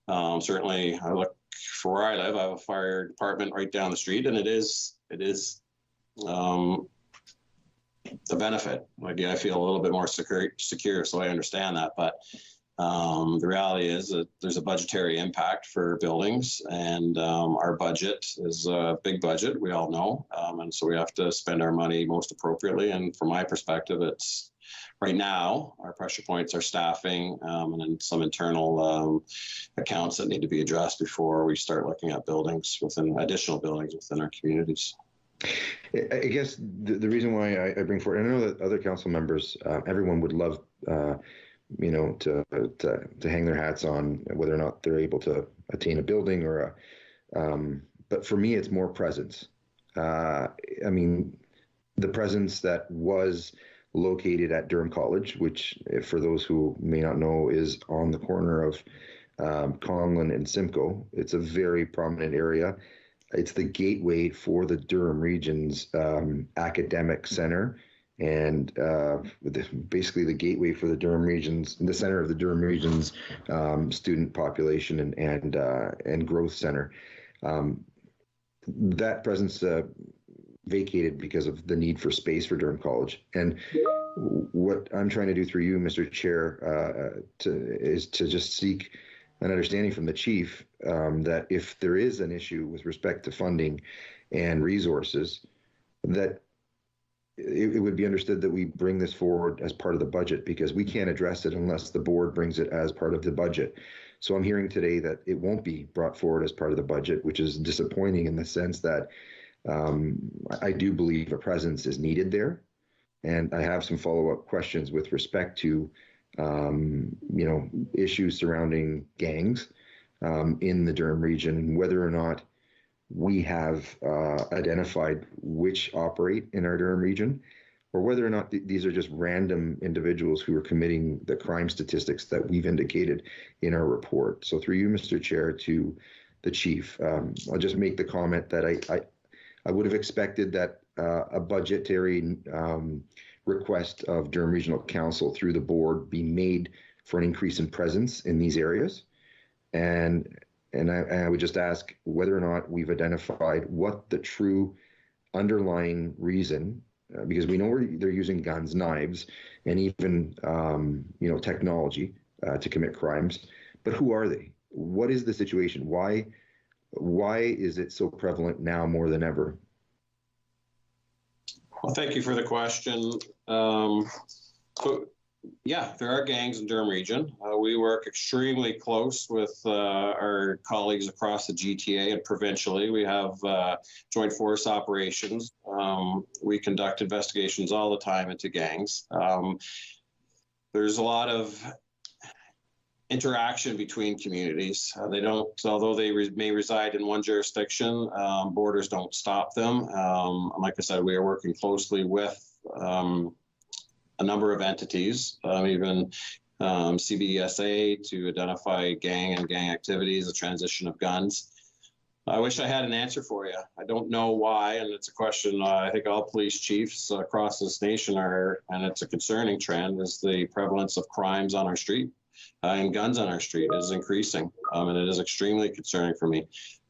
Certainly, I look for where I live. I have a fire department right down the street, and it is a benefit. Like, I feel a little bit more secure, so I understand that. But the reality is that there's a budgetary impact for buildings, and our budget is a big budget, we all know, and so we have to spend our money most appropriately. And from my perspective, it's right now our pressure points are staffing and then some internal accounts that need to be addressed before we start looking at additional buildings within our communities.
I guess the reason why I bring forward, I know that other council members, everyone would love to hang their hats on whether or not they're able to attain a building or but for me, it's more presence. I mean, the presence that was located at Durham College, which for those who may not know is on the corner of Conlin and Simcoe. It's a very prominent area. It's the gateway for the Durham region's academic center. And basically the gateway for the Durham region's, the center of the Durham region's student population and growth center. That presence vacated because of the need for space for Durham College. And what I'm trying to do through you, Mr. Chair, is to just seek an understanding from the chief that if there is an issue with respect to funding and resources, that it would be understood that we bring this forward as part of the budget, because we can't address it unless the board brings it as part of the budget. So I'm hearing today that it won't be brought forward as part of the budget, which is disappointing in the sense that I do believe a presence is needed there. And I have some follow-up questions with respect to, issues surrounding gangs in the Durham region, and whether or not we have identified which operate in our Durham region, or whether or not these are just random individuals who are committing the crime statistics that we've indicated in our report. So through you, Mr. Chair, to the chief, I'll just make the comment that I would have expected that a budgetary request of Durham Regional Council through the board be made for an increase in presence in these areas. And I would just ask whether or not we've identified what the true underlying reason, because we know they're using guns, knives, and even technology to commit crimes. But who are they? What is the situation? Why is it so prevalent now more than ever?
Well, thank you for the question. Yeah, there are gangs in Durham region. We work extremely close with our colleagues across the GTA and provincially. We have joint force operations. We conduct investigations all the time into gangs. There's a lot of interaction between communities. They don't, although they may reside in one jurisdiction, borders don't stop them. Like I said, we are working closely with a number of entities, even CBSA, to identify gang and gang activities, the transition of guns. I wish I had an answer for you. I don't know why, and it's a question I think all police chiefs across this nation are, and it's a concerning trend, is the prevalence of crimes on our street and guns on our street is increasing, and it is extremely concerning for me.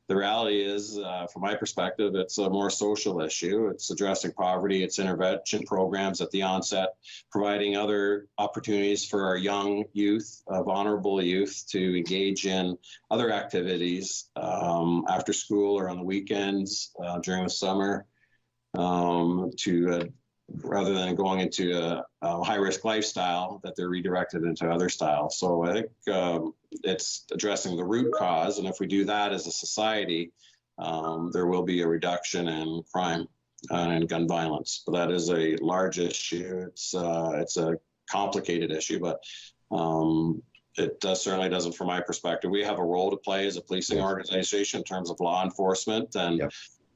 The reality is, from my perspective, it's a more social issue. It's addressing poverty, it's intervention programs at the onset, providing other opportunities for our young youth, vulnerable youth, to engage in other activities after school or on the weekends during the summer, rather than going into a high-risk lifestyle, that they're redirected into other styles. So I think it's addressing the root cause, and if we do that as a society, there will be a reduction in crime and gun violence. But that is a large issue. It's a complicated issue, but it certainly doesn't, from my perspective. We have a role to play as a policing organization in terms of law enforcement and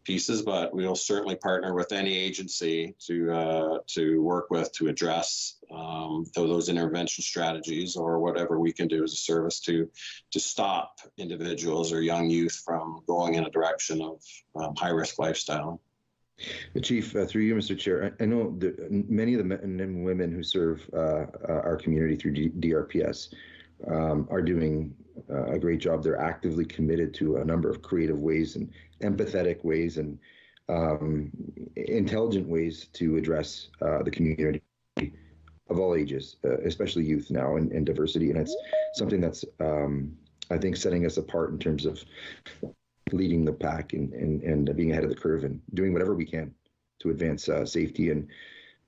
pieces, but we'll certainly partner with any agency to work with to address those intervention strategies, or whatever we can do as a service to stop individuals or young youth from going in a direction of high-risk lifestyle.
Chief, through you, Mr. Chair, I know that many of the men and women who serve our community through DRPS are doing a great job. They're actively committed to a number of creative ways and empathetic ways and intelligent ways to address the community of all ages, especially youth now, and diversity. And it's something that's, I think, setting us apart in terms of leading the pack and being ahead of the curve and doing whatever we can to advance safety in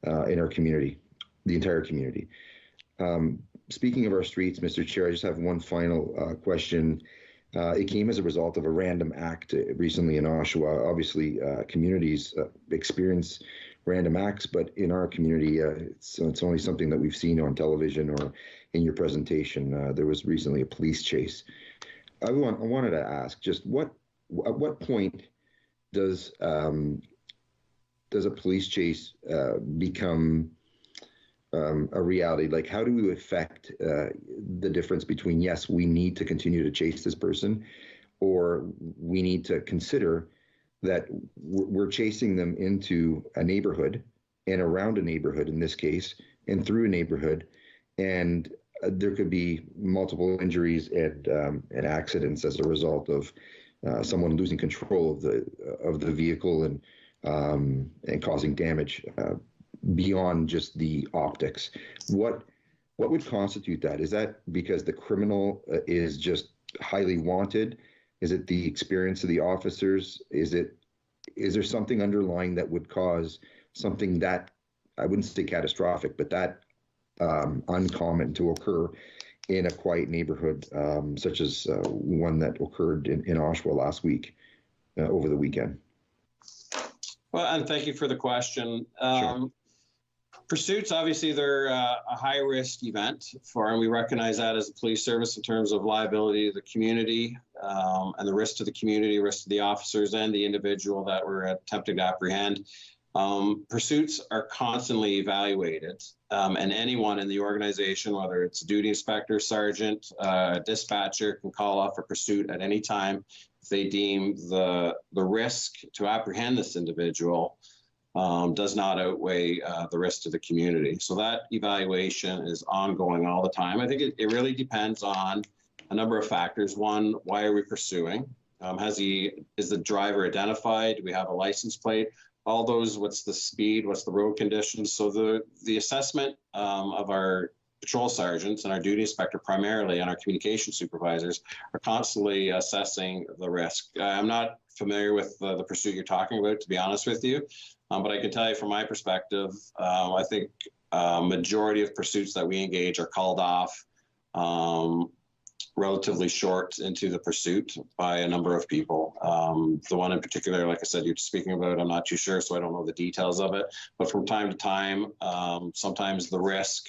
our community, the entire community. Speaking of our streets, Mr. Chair, I just have one final question. It came as a result of a random act recently in Oshawa. Obviously, communities experience random acts, but in our community, it's only something that we've seen on television or in your presentation. There was recently a police chase. I wanted to ask, just at what point does a police chase become a reality? Like, how do we affect the difference between, yes, we need to continue to chase this person, or we need to consider that we're chasing them into a neighborhood and around a neighborhood in this case, and through a neighborhood, and there could be multiple injuries and accidents as a result of someone losing control of the vehicle and causing damage beyond just the optics. What would constitute that? Is that because the criminal is just highly wanted? Is it the experience of the officers? Is there something underlying that would cause something that, I wouldn't say catastrophic, but that uncommon to occur in a quiet neighborhood, such as one that occurred in Oshawa last week, over the weekend?
Well, and thank you for the question.
Sure.
Pursuits, obviously, they're a high-risk event and we recognize that as a police service in terms of liability to the community and the risk to the community, risk to the officers and the individual that we're attempting to apprehend. Pursuits are constantly evaluated, and anyone in the organization, whether it's a duty inspector, sergeant, dispatcher, can call off a pursuit at any time if they deem the risk to apprehend this individual does not outweigh the risk to the community. So that evaluation is ongoing all the time. I think it really depends on a number of factors. One, why are we pursuing? Is the driver identified? Do we have a license plate? All those, what's the speed, what's the road conditions? So the assessment of our patrol sergeants and our duty inspector primarily and our communication supervisors are constantly assessing the risk. I'm not familiar with the pursuit you're talking about, to be honest with you. But I can tell you from my perspective, I think majority of pursuits that we engage are called off relatively short into the pursuit by a number of people. The one in particular, like I said, you're speaking about, I'm not too sure, so I don't know the details of it. But from time to time, sometimes the risk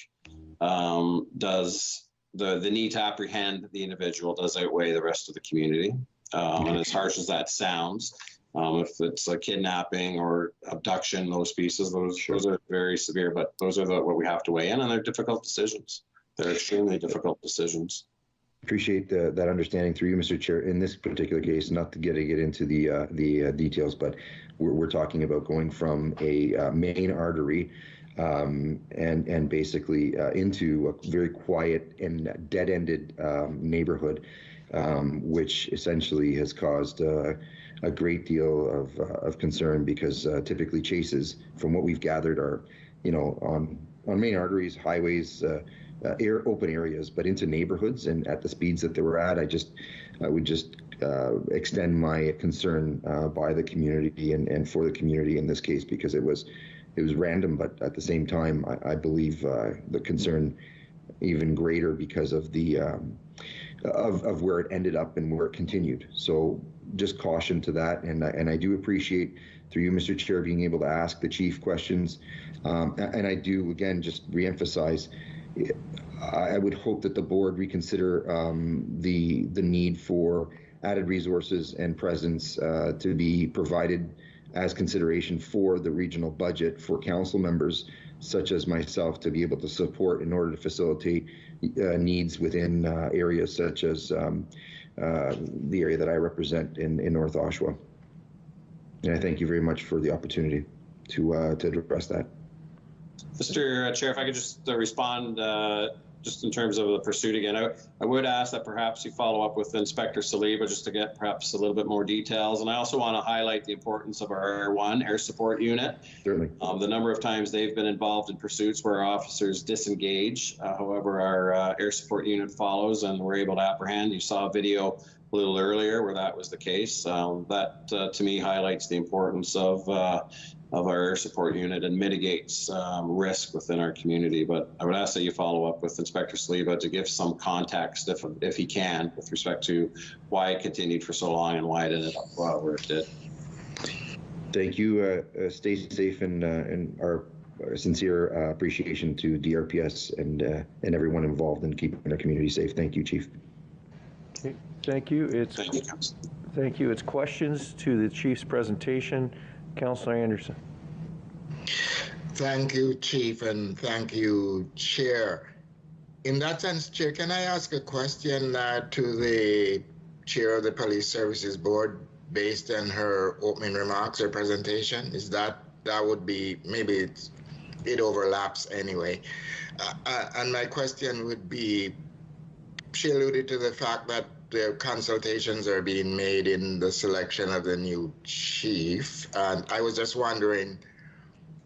does, the need to apprehend the individual does outweigh the rest of the community. And as harsh as that sounds, if it's a kidnapping or abduction, those pieces, those are very severe, but those are what we have to weigh in, and they're difficult decisions. They're extremely difficult decisions.
Appreciate that understanding through you, Mr. Chair. In this particular case, not to get into the details, but we're talking about going from a main artery and basically into a very quiet and dead-ended neighborhood, which essentially has caused a great deal of concern because typically chases, from what we've gathered, are on main arteries, highways, open areas, but into neighborhoods and at the speeds that they were at. I would just extend my concern by the community and for the community in this case, because it was random, but at the same time, I believe the concern even greater because of the of where it ended up and where it continued. So just caution to that, and I do appreciate, through you, Mr. Chair, being able to ask the chief questions, and I do again just reemphasize, I would hope that the board reconsider the need for added resources and presence to be provided as consideration for the regional budget for council members such as myself to be able to support in order to facilitate needs within areas such as the area that I represent in North Oshawa. And I thank you very much for the opportunity to address that.
Mr. Chair, if I could just respond just in terms of the pursuit again, I would ask that perhaps you follow up with Inspector Saliba just to get perhaps a little bit more details. And I also want to highlight the importance of our Air Air Support Unit.
Certainly.
The number of times they've been involved in pursuits where our officers disengage. However, our Air Support Unit follows and we're able to apprehend. You saw a video a little earlier where that was the case. That to me highlights the importance of our Air Support Unit and mitigates risk within our community. But I would ask that you follow up with Inspector Saliba to give some context, if he can, with respect to why it continued for so long and why it ended up where it did.
Thank you. Stay safe, and our sincere appreciation to DRPS and everyone involved in keeping our community safe. Thank you, Chief.
Okay. Thank you. Thank you. It's questions to the Chief's presentation. Councillor Anderson.
Thank you, Chief, and thank you, Chair. In that sense, Chair, can I ask a question to the Chair of the Police Services Board based on her opening remarks or presentation? Is that would be, maybe it overlaps anyway. And my question would be, she alluded to the fact that the consultations are being made in the selection of the new chief. And I was just wondering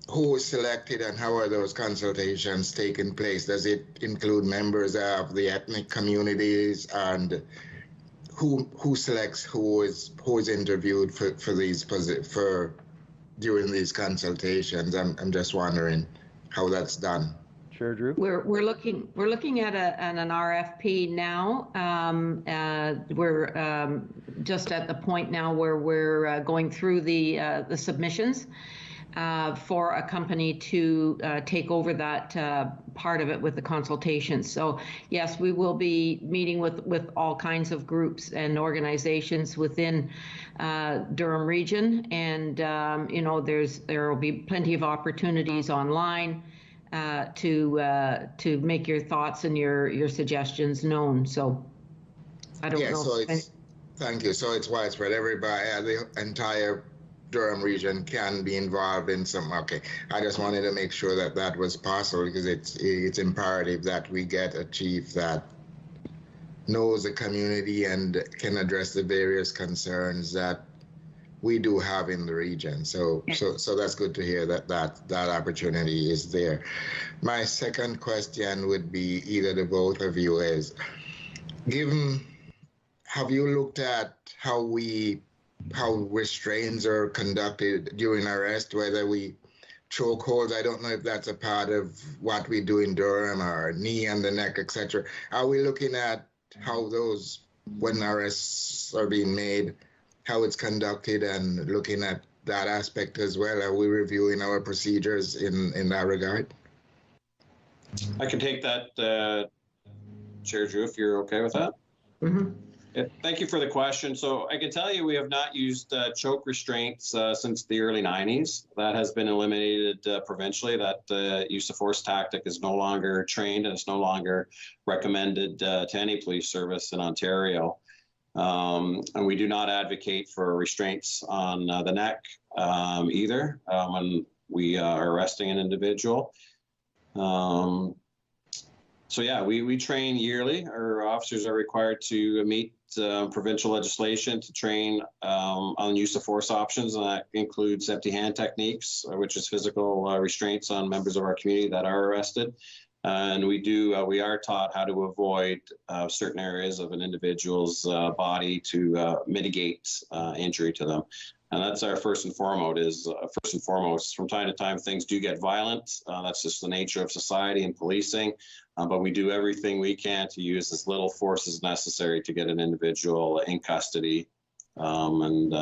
who was selected and how are those consultations taking place? Does it include members of the ethnic communities, and who selects who is interviewed for during these consultations? I'm just wondering how that's done.
Sure, Drew.
We're looking at an RFP now. We're just at the point now where we're going through the submissions for a company to take over that part of it with the consultations. So yes, we will be meeting with all kinds of groups and organizations within Durham region, and there will be plenty of opportunities online to make your thoughts and your suggestions known. So I don't know.
So thank you. So it's widespread. Everybody, the entire Durham region can be involved in some. Okay, I just wanted to make sure that that was possible, because it's imperative that we get a chief that knows the community and can address the various concerns that we do have in the region. So that's good to hear that opportunity is there. My second question would be either to both of you is, have you looked at how restraints are conducted during arrest, whether we chokeholds. I don't know if that's a part of what we do in Durham, or knee on the neck, etc. Are we looking at how those, when arrests are being made, how it's conducted, and looking at that aspect as well? Are we reviewing our procedures in that regard?
I can take that, Chair Drew, if you're okay with that. Yeah, thank you for the question. So I can tell you we have not used choke restraints since the early 90s. That has been eliminated provincially. That use of force tactic is no longer trained, and it's no longer recommended to any police service in Ontario. And we do not advocate for restraints on the neck either when we are arresting an individual. So yeah, we train yearly. Our officers are required to meet provincial legislation to train on use of force options, and that includes empty hand techniques, which is physical restraints on members of our community that are arrested. And we are taught how to avoid certain areas of an individual's body to mitigate injury to them. And that's our first and foremost. From time to time, things do get violent. That's just the nature of society and policing. But we do everything we can to use as little force as necessary to get an individual in custody and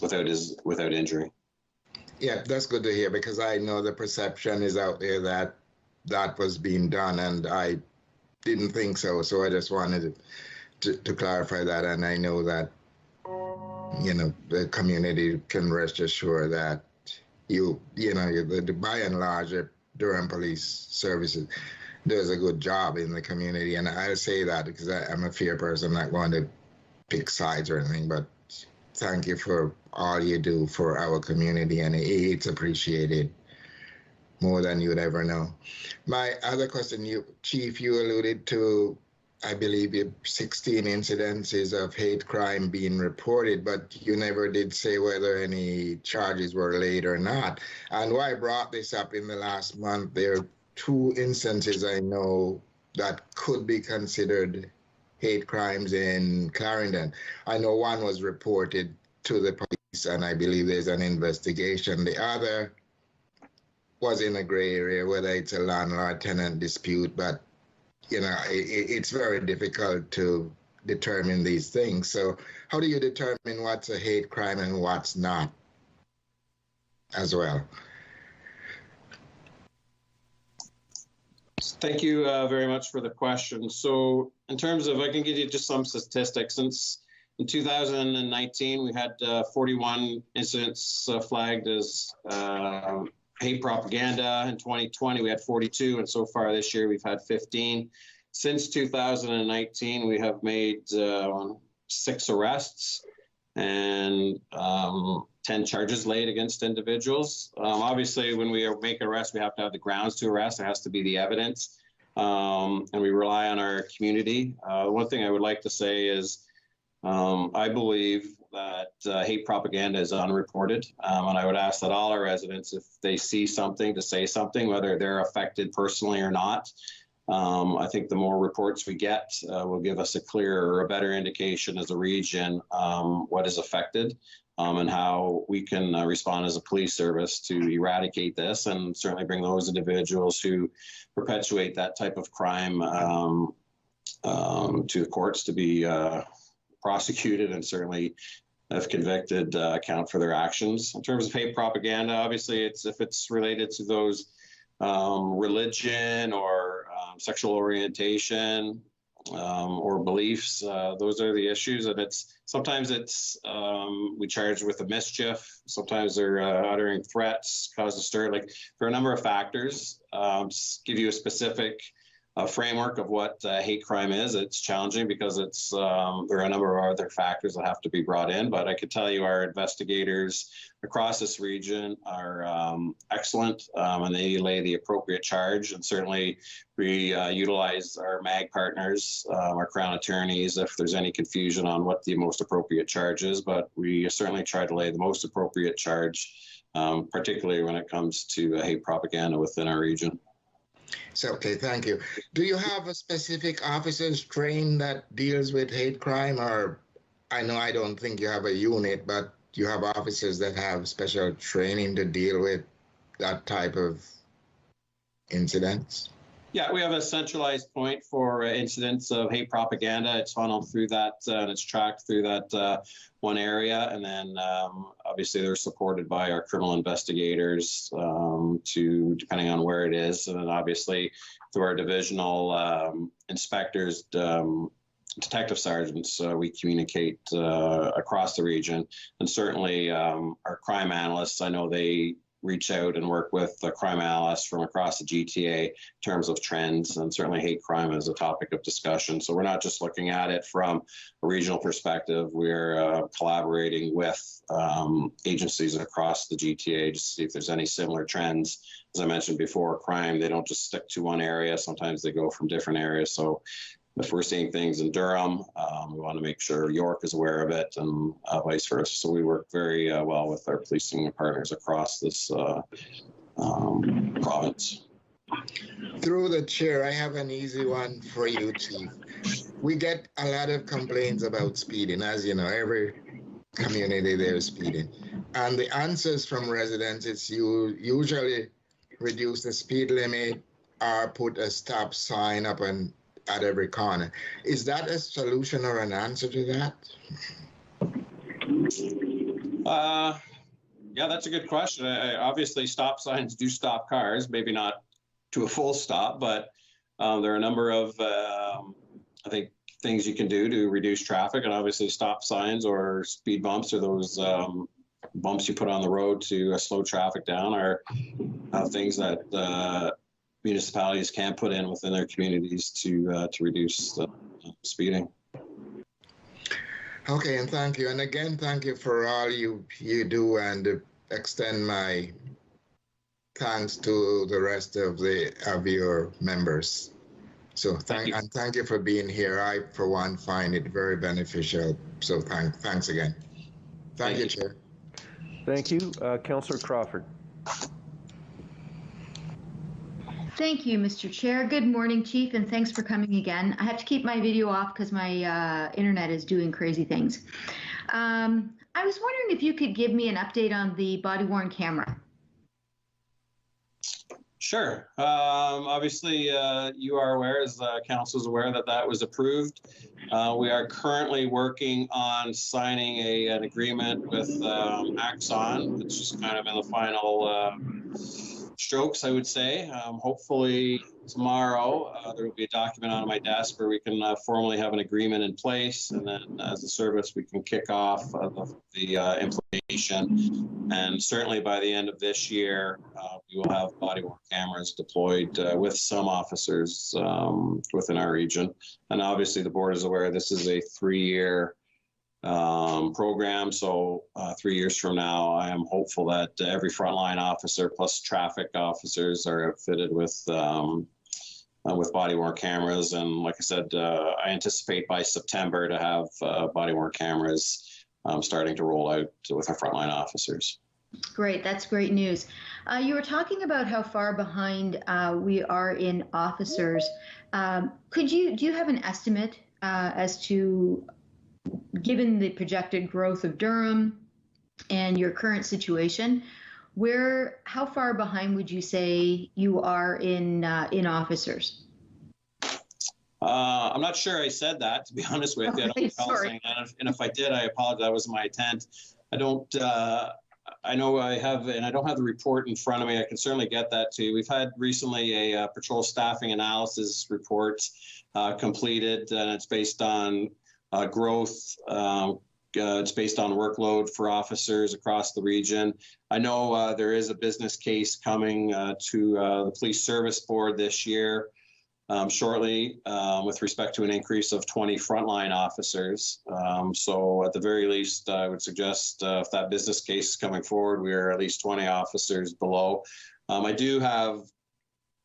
without injury.
Yeah, that's good to hear, because I know the perception is out there that that was being done, and I didn't think so. So I just wanted to clarify that, and I know that, you know, the community can rest assured that by and large, Durham Police Services does a good job in the community. And I say that because I'm a fair person, not going to pick sides or anything, but thank you for all you do for our community, and it's appreciated more than you'd ever know. My other question, Chief, you alluded to, I believe, 16 incidences of hate crime being reported, but you never did say whether any charges were laid or not. And why I brought this up in the last month, there are 2 instances I know that could be considered hate crimes in Clarendon. I know one was reported to the police, and I believe there's an investigation. The other was in a gray area, whether it's a landlord-tenant dispute, but it's very difficult to determine these things. So how do you determine what's a hate crime and what's not as well?
Thank you very much for the question. So in terms of, I can give you just some statistics. Since in 2019, we had 41 incidents flagged as hate propaganda. In 2020, we had 42, and so far this year, we've had 15. Since 2019, we have made 6 arrests and 10 charges laid against individuals. Obviously, when we make an arrest, we have to have the grounds to arrest. There has to be the evidence, and we rely on our community. One thing I would like to say is I believe that hate propaganda is unreported, and I would ask that all our residents, if they see something, to say something, whether they're affected personally or not. I think the more reports we get will give us a clearer or a better indication as a region what is affected and how we can respond as a police service to eradicate this, and certainly bring those individuals who perpetuate that type of crime to the courts to be prosecuted, and certainly, if convicted, account for their actions. In terms of hate propaganda, obviously, if it's related to those religion or sexual orientation or beliefs, those are the issues. And sometimes we charge with a mischief. Sometimes they're uttering threats, cause a stir. Like, there are a number of factors. Give you a specific framework of what hate crime is. It's challenging because there are a number of other factors that have to be brought in. But I can tell you our investigators across this region are excellent, and they lay the appropriate charge. And certainly we utilize our MAG partners, our Crown attorneys, if there's any confusion on what the most appropriate charge is. But we certainly try to lay the most appropriate charge, particularly when it comes to hate propaganda within our region.
So, okay, thank you. Do you have a specific officers trained that deals with hate crime? Or I know I don't think you have a unit, but you have officers that have special training to deal with that type of incidents?
Yeah, we have a centralized point for incidents of hate propaganda. It's funneled through that and it's tracked through that one area. And then obviously they're supported by our criminal investigators to depending on where it is. And then obviously through our divisional inspectors, detective sergeants, we communicate across the region. And certainly our crime analysts, I know they reach out and work with crime analysts from across the GTA in terms of trends, and certainly hate crime is a topic of discussion. So we're not just looking at it from a regional perspective, we're collaborating with agencies across the GTA to see if there's any similar trends. As I mentioned before, crime, they don't just stick to one area, sometimes they go from different areas. So if we're seeing things in Durham, we want to make sure York is aware of it and vice versa. So we work very well with our policing partners across this province.
Through the chair, I have an easy one for you, Chief. We get a lot of complaints about speeding. As you know, every community there is speeding. And the answers from residents is you usually reduce the speed limit or put a stop sign up at every corner. Is that a solution or an answer to that?
Yeah, that's a good question. Obviously, stop signs do stop cars, maybe not to a full stop, but there are a number of, I think, things you can do to reduce traffic. And obviously, stop signs or speed bumps or those bumps you put on the road to slow traffic down are things that municipalities can put in within their communities to reduce speeding.
Okay, and thank you. And again, thank you for all you do, and extend my thanks to the rest of your members. So thank you for being here. I, for one, find it very beneficial. So thanks again. Thank you, Chair.
Thank you. Councillor Crawford.
Thank you, Mr. Chair. Good morning, Chief, and thanks for coming again. I have to keep my video off because my internet is doing crazy things. I was wondering if you could give me an update on the body-worn camera.
Sure. Obviously, you are aware, as council is aware, that that was approved. We are currently working on signing an agreement with Axon, which is kind of in the final strokes, I would say. Hopefully tomorrow there will be a document on my desk where we can formally have an agreement in place, and then as a service we can kick off the implementation. And certainly by the end of this year we will have body-worn cameras deployed with some officers within our region. And obviously the board is aware this is a 3-year program. So 3 years from now, I am hopeful that every frontline officer plus traffic officers are outfitted with body-worn cameras. And like I said, I anticipate by September to have body-worn cameras starting to roll out with our frontline officers.
Great, that's great news. You were talking about how far behind we are in officers. Do you have an estimate as to, given the projected growth of Durham and your current situation, how far behind would you say you are in officers?
I'm not sure I said that, to be honest with you.
Okay, sorry.
And if I did, I apologize. That wasn't my intent. I know I have, and I don't have the report in front of me. I can certainly get that to you. We've had recently a patrol staffing analysis report completed, and it's based on growth. It's based on workload for officers across the region. I know there is a business case coming to the Police Service Board this year shortly with respect to an increase of 20 frontline officers. So at the very least, I would suggest if that business case is coming forward, we are at least 20 officers below. I do have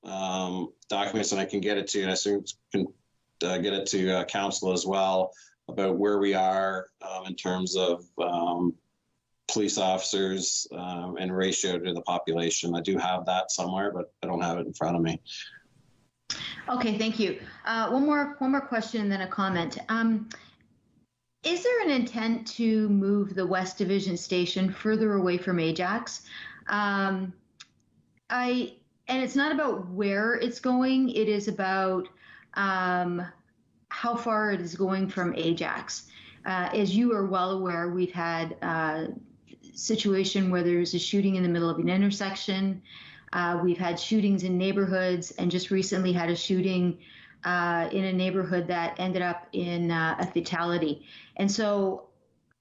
documents, and I can get it to you, and I assume can get it to council as well, about where we are in terms of police officers in ratio to the population. I do have that somewhere, but I don't have it in front of me.
Okay, thank you. One more question and then a comment. Is there an intent to move the West Division station further away from Ajax? and it's not about where it's going. It is about how far it is going from Ajax. As you are well aware, we've had a situation where there's a shooting in the middle of an intersection. We've had shootings in neighborhoods, and just recently had a shooting in a neighborhood that ended up in a fatality. And so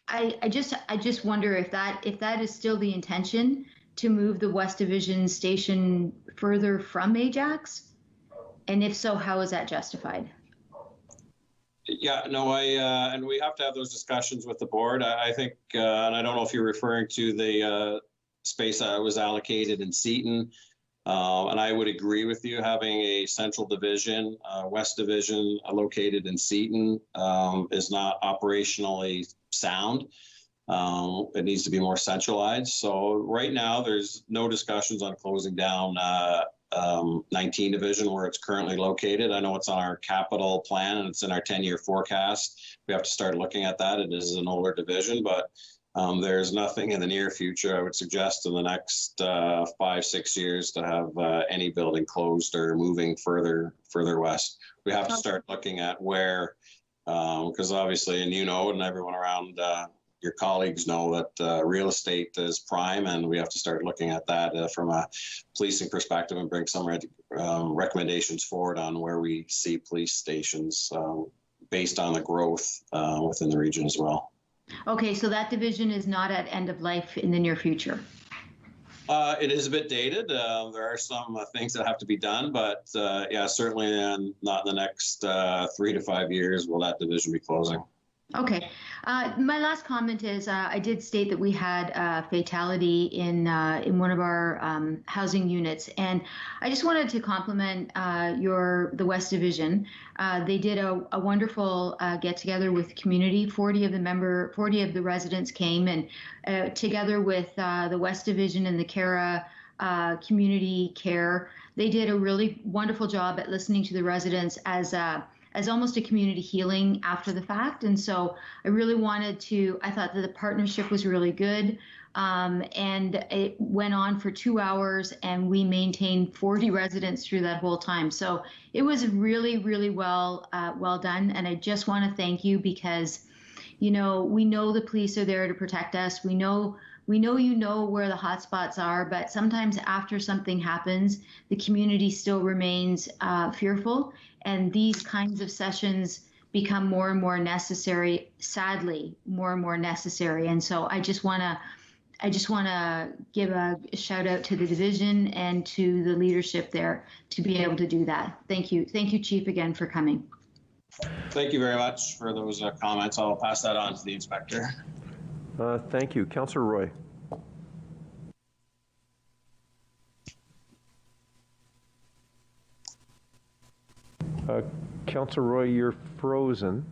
I just wonder if that is still the intention, to move the West Division station further from Ajax, and if so, how is that justified?
Yeah, no, and we have to have those discussions with the board. I think, and I don't know if you're referring to the space that was allocated in Seaton, and I would agree with you, having a central division, West Division located in Seaton is not operationally sound. It needs to be more centralized. So right now, there's no discussions on closing down 19 Division where it's currently located. I know it's on our capital plan and it's in our 10-year forecast. We have to start looking at that. It is an older division, but there's nothing in the near future, I would suggest, in the next 5-6 years to have any building closed or moving further west. We have to start looking at where, because obviously, and you know, and everyone around your colleagues know that real estate is prime, and we have to start looking at that from a policing perspective and bring some recommendations forward on where we see police stations based on the growth within the region as well.
Okay, so that division is not at end of life in the near future.
It is a bit dated. There are some things that have to be done, but yeah, certainly not in the next 3 to 5 years will that division be closing.
Okay. My last comment is I did state that we had a fatality in one of our housing units, and I just wanted to compliment the West Division. They did a wonderful get together with the community. 40 of the residents came, and together with the West Division and the CARA community care, they did a really wonderful job at listening to the residents as almost a community healing after the fact. And so I really I thought that the partnership was really good. And it went on for 2 hours, and we maintained 40 residents through that whole time. So it was really, really well done. And I just want to thank you because, we know the police are there to protect us. We know you know where the hot spots are, but sometimes after something happens, the community still remains fearful. And these kinds of sessions become more and more necessary, sadly, more and more necessary. And so I just want to give a shout out to the division and to the leadership there to be able to do that. Thank you. Thank you, Chief, again for coming.
Thank you very much for those comments. I'll pass that on to the inspector.
Thank you. Councillor Roy. Councillor Roy, you're frozen.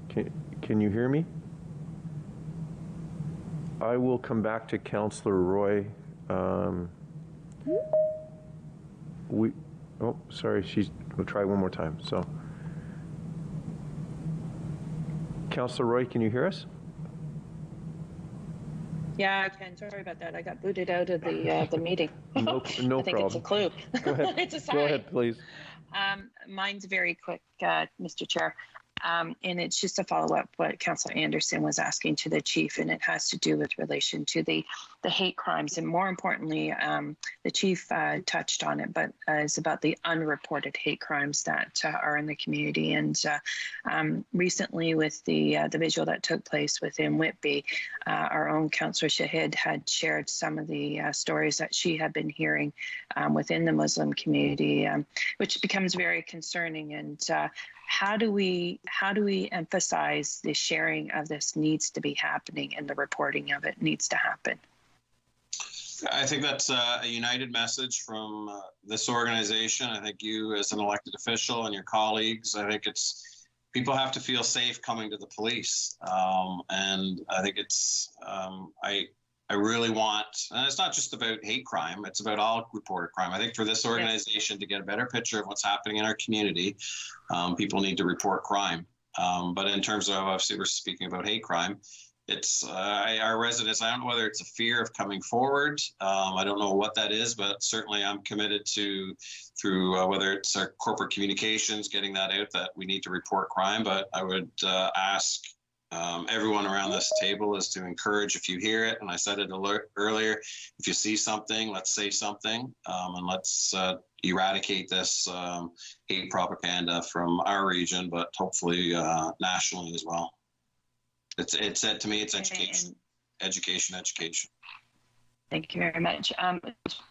Can you hear me? I will come back to Councillor Roy. Sorry, we'll try one more time. So, Councillor Roy, can you hear us?
Yeah, I can. Sorry about that. I got booted out of the meeting.
No
I think
problem.
it's a clue.
Go ahead.
It's a sign.
Go ahead, please.
Mine's very quick, Mr. Chair. And it's just a follow-up what Councillor Anderson was asking to the chief, and it has to do with relation to the hate crimes. And more importantly, the chief touched on it, but it's about the unreported hate crimes that are in the community. And recently with the visual that took place within Whitby, our own Councillor Shahid had shared some of the stories that she had been hearing within the Muslim community, which becomes very concerning. And how do we emphasize the sharing of this needs to be happening and the reporting of it needs to happen?
I think that's a united message from this organization. I think you as an elected official and your colleagues, I think people have to feel safe coming to the police. And I think I really want, and it's not just about hate crime, it's about all reported crime. I think for this organization to get a better picture of what's happening in our community, people need to report crime. But in terms of, obviously we're speaking about hate crime, it's our residents. I don't know whether it's a fear of coming forward. I don't know what that is, but certainly I'm committed to, through whether it's our corporate communications, getting that out that we need to report crime. But I would ask everyone around this table is to encourage, if you hear it, and I said it earlier, if you see something, let's say something, and let's eradicate this hate propaganda from our region, but hopefully nationally as well. It's to me, it's education, education.
Thank you very much.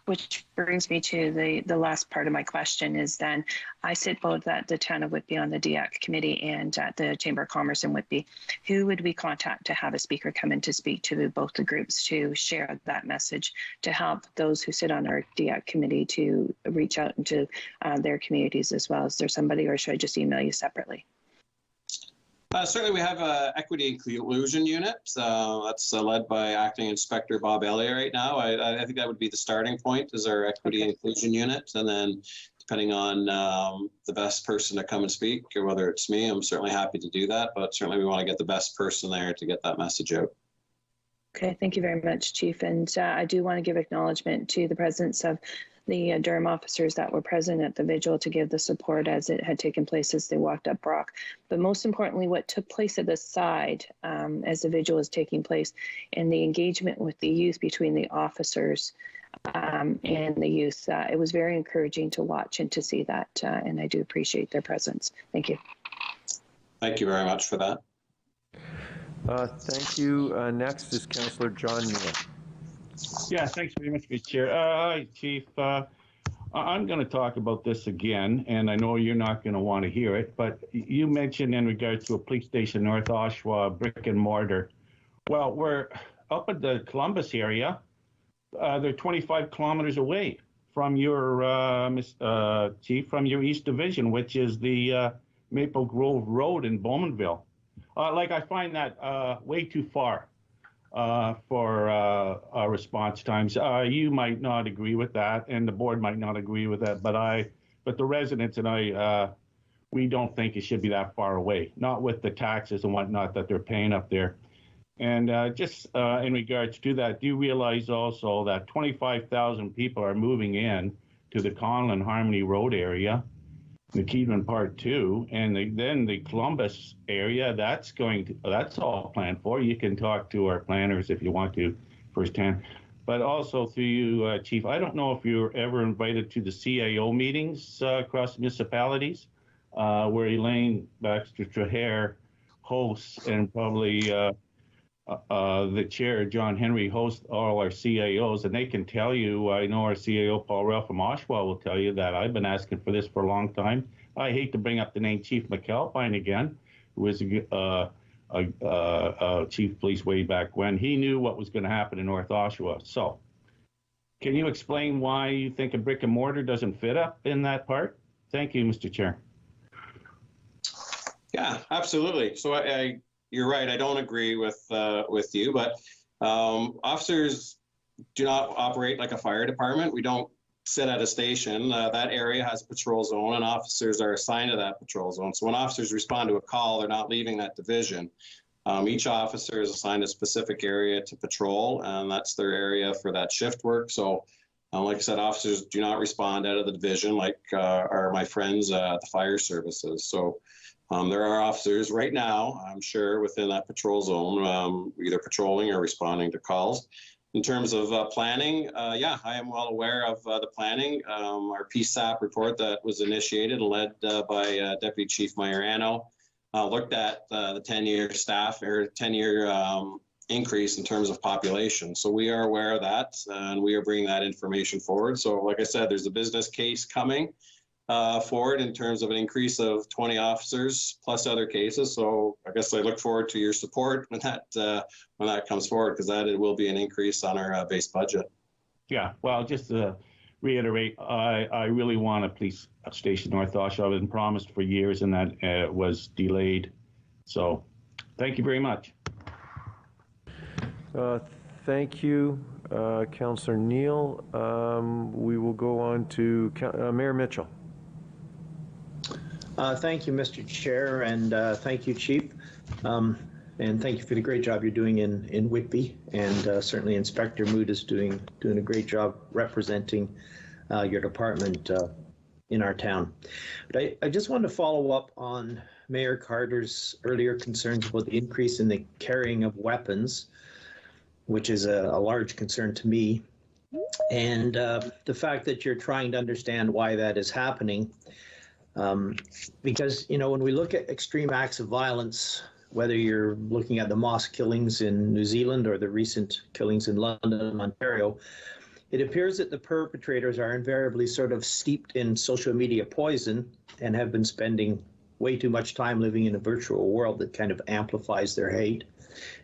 Which brings me to the last part of my question is then, I sit both at the town of Whitby on the DIAC committee and at the Chamber of Commerce in Whitby. Who would we contact to have a speaker come in to speak to both the groups to share that message, to help those who sit on our DIAC committee to reach out into their communities as well? Is there somebody, or should I just email you separately?
Certainly, we have an equity inclusion unit that's led by Acting Inspector Bob Elliott right now. I think that would be the starting point, is our equity inclusion unit. And then depending on the best person to come and speak, or whether it's me, I'm certainly happy to do that. But certainly we want to get the best person there to get that message out. Okay, thank you very much, Chief. And I do want to give acknowledgement to the presence of the Durham officers that were present at the vigil to give the support as it had taken place as they walked up Brock. But most importantly, what took place at the side as the vigil was taking place, and the engagement with the youth between the officers and the youth. It was very encouraging to watch and to see that, and I do appreciate their presence. Thank you. Thank you very much for that.
Thank you. Next is Councillor John Neal.
Yeah, thanks very much, Mr. Chair. Hi, Chief. I'm going to talk about this again, and I know you're not going to want to hear it, but you mentioned in regards to a police station, North Oshawa, brick and mortar. Well, we're up at the Columbus area. They're 25 kilometers away from your, Chief, from your East Division, which is the Maple Grove Road in Bowmanville. I find that way too far for response times. You might not agree with that, and the board might not agree with that, but the residents and I, we don't think it should be that far away, not with the taxes and whatnot that they're paying up there. And just in regards to that, do you realize also that 25,000 people are moving in to the Conlin Harmony Road area, the Keedman Part 2, and then the Columbus area, that's all planned for. You can talk to our planners if you want to firsthand. But also through you, Chief, I don't know if you were ever invited to the CAO meetings across municipalities, where Elaine Baxter-Trahere hosts, and probably the chair, John Henry, hosts all our CAOs, and they can tell you, I know our CAO, Paul Ralph from Oshawa, will tell you that I've been asking for this for a long time. I hate to bring up the name Chief McAlpine again, who was chief police way back when. He knew what was going to happen in North Oshawa. So can you explain why you think a brick and mortar doesn't fit up in that part? Thank you, Mr. Chair.
Yeah, absolutely. So you're right. I don't agree with you, but officers do not operate like a fire department. We don't sit at a station. That area has a patrol zone, and officers are assigned to that patrol zone. So when officers respond to a call, they're not leaving that division. Each officer is assigned a specific area to patrol, and that's their area for that shift work. So like I said, officers do not respond out of the division like are my friends at the fire services. So there are officers right now, I'm sure, within that patrol zone, either patrolling or responding to calls. In terms of planning, yeah, I am well aware of the planning. Our PSAP report that was initiated and led by Deputy Chief Majorano looked at the 10-year staff or 10-year increase in terms of population. So we are aware of that, and we are bringing that information forward. So like I said, there's a business case coming forward in terms of an increase of 20 officers plus other cases. So I guess I look forward to your support when that comes forward, because it will be an increase on our base budget.
Yeah, well, just to reiterate, I really want a police station North Oshawa. I've been promised for years, and that was delayed. So thank you very much.
Thank you, Councillor Neal. We will go on to Mayor Mitchell.
Thank you, Mr. Chair, and thank you, Chief. And thank you for the great job you're doing in Whitby. And certainly Inspector Mood is doing a great job representing your department in our town. But I just wanted to follow up on Mayor Carter's earlier concerns about the increase in the carrying of weapons, which is a large concern to me, and the fact that you're trying to understand why that is happening. Because, you know, when we look at extreme acts of violence, whether you're looking at the mosque killings in New Zealand or the recent killings in London, Ontario, it appears that the perpetrators are invariably sort of steeped in social media poison and have been spending way too much time living in a virtual world that kind of amplifies their hate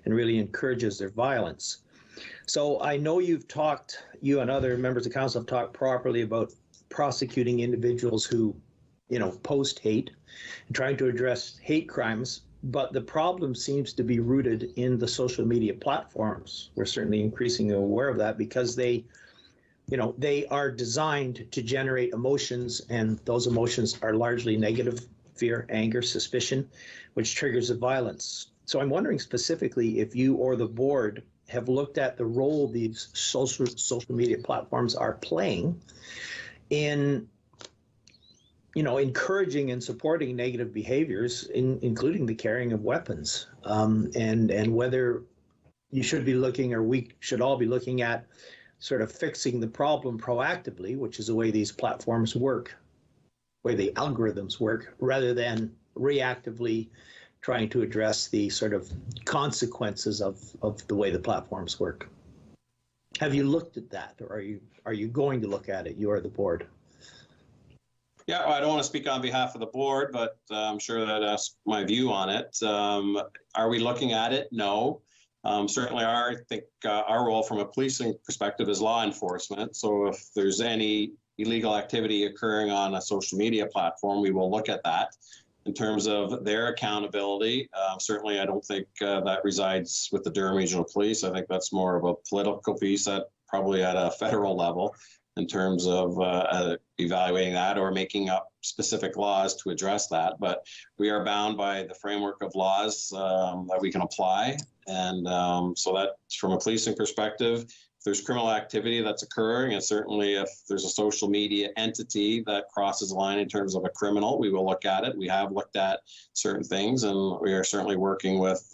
and really encourages their violence. So I know you and other members of council have talked properly about prosecuting individuals who, you know, post hate and trying to address hate crimes, but the problem seems to be rooted in the social media platforms. We're certainly increasingly aware of that because they are designed to generate emotions, and those emotions are largely negative: fear, anger, suspicion, which triggers the violence. So I'm wondering specifically if you or the board have looked at the role these social media platforms are playing in, you know, encouraging and supporting negative behaviors, including the carrying of weapons, and whether you should be looking, or we should all be looking at, sort of fixing the problem proactively, which is the way these platforms work, way the algorithms work, rather than reactively trying to address the sort of consequences of the way the platforms work. Have you looked at that, or are you going to look at it, you or the board?
Yeah, well, I don't want to speak on behalf of the board, but I'm sure that that's my view on it. Are we looking at it? No. Certainly, I think our role from a policing perspective is law enforcement. So if there's any illegal activity occurring on a social media platform, we will look at that. In terms of their accountability, certainly I don't think that resides with the Durham Regional Police. I think that's more of a political piece at probably at a federal level in terms of evaluating that or making up specific laws to address that. But we are bound by the framework of laws that we can apply. And so that from a policing perspective, if there's criminal activity that's occurring, and certainly if there's a social media entity that crosses the line in terms of a criminal, we will look at it. We have looked at certain things, and we are certainly working with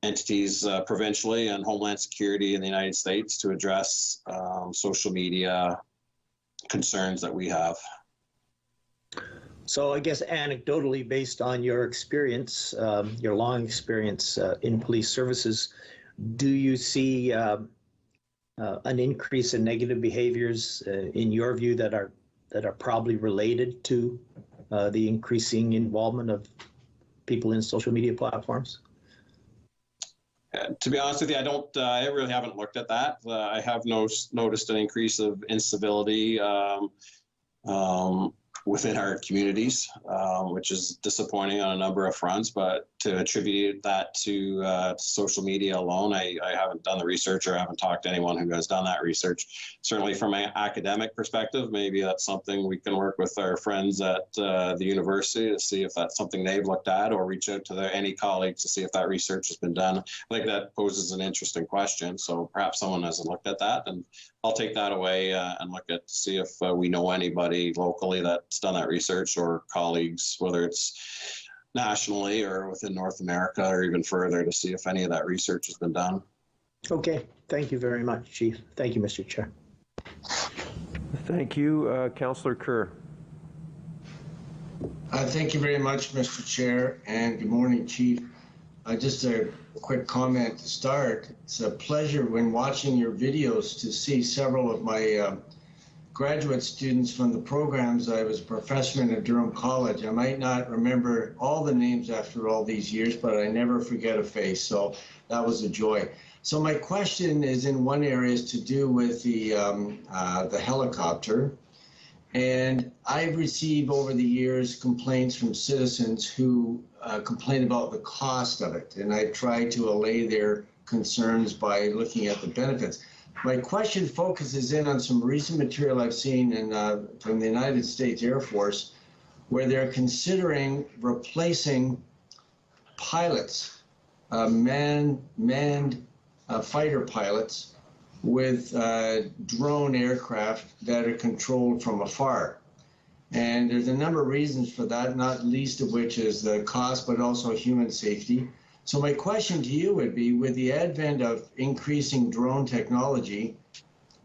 entities provincially and Homeland Security in the United States to address social media concerns that we have.
So I guess anecdotally, based on your experience, your long experience in police services, do you see an increase in negative behaviors in your view that are probably related to the increasing involvement of people in social media platforms?
To be honest with you, I really haven't looked at that. I have noticed an increase of incivility within our communities, which is disappointing on a number of fronts, but to attribute that to social media alone, I haven't done the research, or I haven't talked to anyone who has done that research. Certainly from an academic perspective, maybe that's something we can work with our friends at the university to see if that's something they've looked at, or reach out to any colleagues to see if that research has been done. I think that poses an interesting question, so perhaps someone hasn't looked at that, and I'll take that away and look at to see if we know anybody locally that's done that research, or colleagues, whether it's nationally or within North America or even further, to see if any of that research has been done.
Okay, thank you very much, Chief. Thank you, Mr. Chair.
Thank you, Councillor Kerr.
Thank you very much, Mr. Chair, and good morning, Chief. Just a quick comment to start. It's a pleasure when watching your videos to see several of my graduate students from the programs. I was a professor at Durham College. I might not remember all the names after all these years, but I never forget a face, so that was a joy. So my question is in one area is to do with the helicopter. And I've received over the years complaints from citizens who complain about the cost of it. And I try to allay their concerns by looking at the benefits. My question focuses in on some recent material I've seen from the United States Air Force, where they're considering replacing pilots, manned fighter pilots with drone aircraft that are controlled from afar. And there's a number of reasons for that, not least of which is the cost, but also human safety. So my question to you would be, with the advent of increasing drone technology,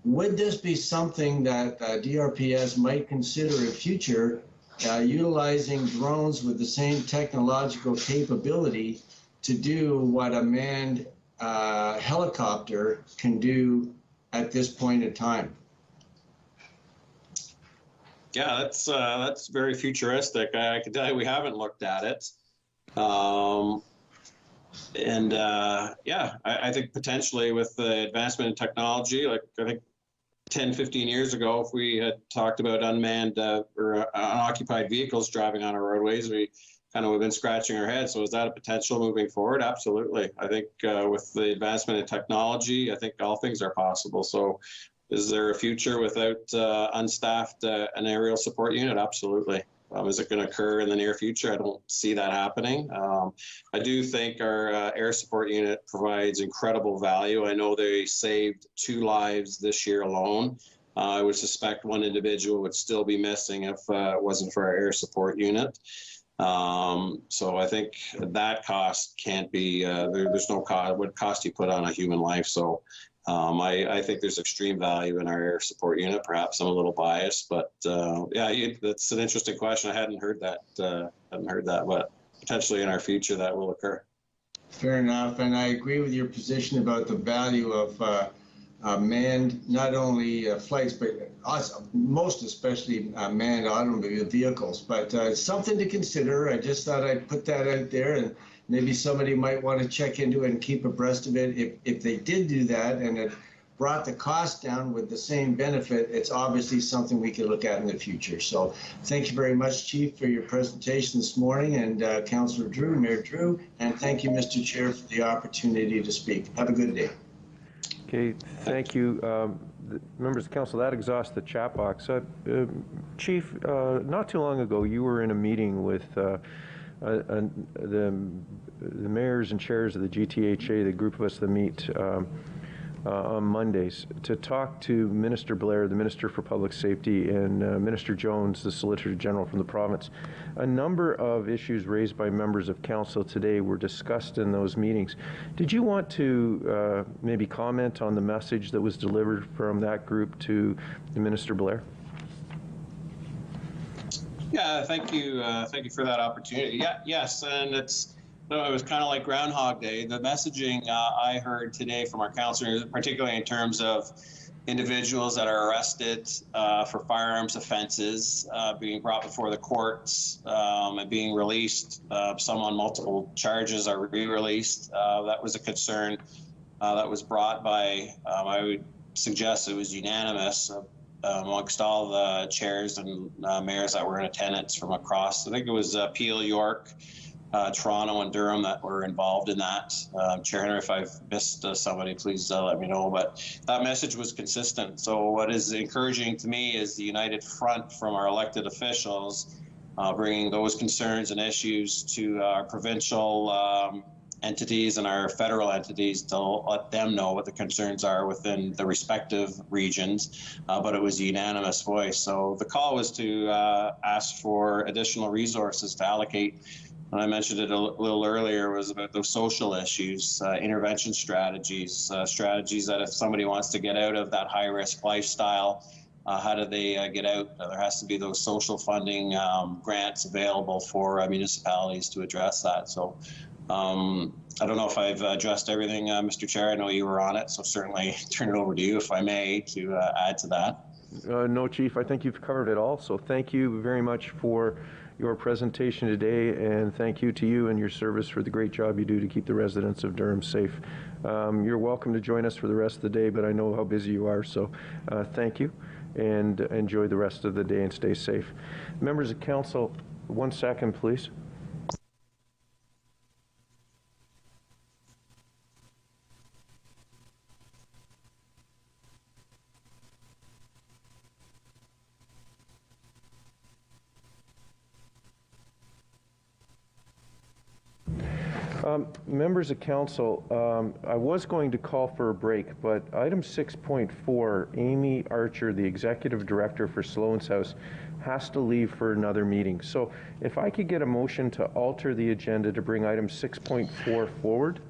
would this be something that DRPS might consider in future, utilizing drones with the same technological capability to do what a manned helicopter can do at this point in time?
Yeah, that's very futuristic. I can tell you we haven't looked at it. I think potentially with the advancement in technology, like I think 10, 15 years ago, if we had talked about unmanned or unoccupied vehicles driving on our roadways, we kind of would have been scratching our heads. So is that a potential moving forward? Absolutely. I think with the advancement in technology, I think all things are possible. So is there a future without unstaffed an aerial support unit? Absolutely. Is it going to occur in the near future? I don't see that happening. I do think our air support unit provides incredible value. I know they saved 2 lives this year alone. I would suspect 1 individual would still be missing if it wasn't for our air support unit. So I think that cost can't be, there's no cost, what cost you put on a human life. So I think there's extreme value in our air support unit. Perhaps I'm a little biased, but that's an interesting question. I hadn't heard that, but potentially in our future that will occur.
Fair enough, and I agree with your position about the value of manned, not only flights, but most especially manned automobile vehicles. But it's something to consider. I just thought I'd put that out there, and maybe somebody might want to check into it and keep abreast of it. If they did do that and it brought the cost down with the same benefit, it's obviously something we could look at in the future. So thank you very much, Chief, for your presentation this morning, and Councillor Drew, Mayor Drew, and thank you, Mr. Chair, for the opportunity to speak. Have a good day.
Okay, thank you. Members of council, that exhausts the chat box. Chief, not too long ago, you were in a meeting with the mayors and chairs of the GTHA, the group of us that meet on Mondays, to talk to Minister Blair, the Minister for Public Safety, and Minister Jones, the Solicitor General from the province. A number of issues raised by members of council today were discussed in those meetings. Did you want to maybe comment on the message that was delivered from that group to the Minister Blair?
Yeah, thank you for that opportunity. Yes, and it was kind of like Groundhog Day. The messaging I heard today from our councillors, particularly in terms of individuals that are arrested for firearms offenses, being brought before the courts and being released, some on multiple charges are re-released. That was a concern that was brought by, I would suggest it was unanimous, amongst all the chairs and mayors that were in attendance from across. I think it was Peel, York, Toronto, and Durham that were involved in that. Chair Henry, if I've missed somebody, please let me know. But that message was consistent. So what is encouraging to me is the united front from our elected officials, bringing those concerns and issues to our provincial entities and our federal entities to let them know what the concerns are within the respective regions, but it was a unanimous voice. So the call was to ask for additional resources to allocate. And I mentioned it a little earlier, was about those social issues, intervention strategies, strategies that if somebody wants to get out of that high-risk lifestyle, how do they get out? There has to be those social funding grants available for municipalities to address that. So I don't know if I've addressed everything, Mr. Chair. I know you were on it, so certainly turn it over to you, if I may, to add to that.
No, Chief, I think you've covered it all. So thank you very much for your presentation today, and thank you to you and your service for the great job you do to keep the residents of Durham safe. You're welcome to join us for the rest of the day, but I know how busy you are, so thank you, and enjoy the rest of the day and stay safe. Members of council, 1 second, please. Members of council, I was going to call for a break, but item 6.4, Amy Archer, the executive director for Sloan's House, has to leave for another meeting. So if I could get a motion to alter the agenda to bring item 6.4 forward.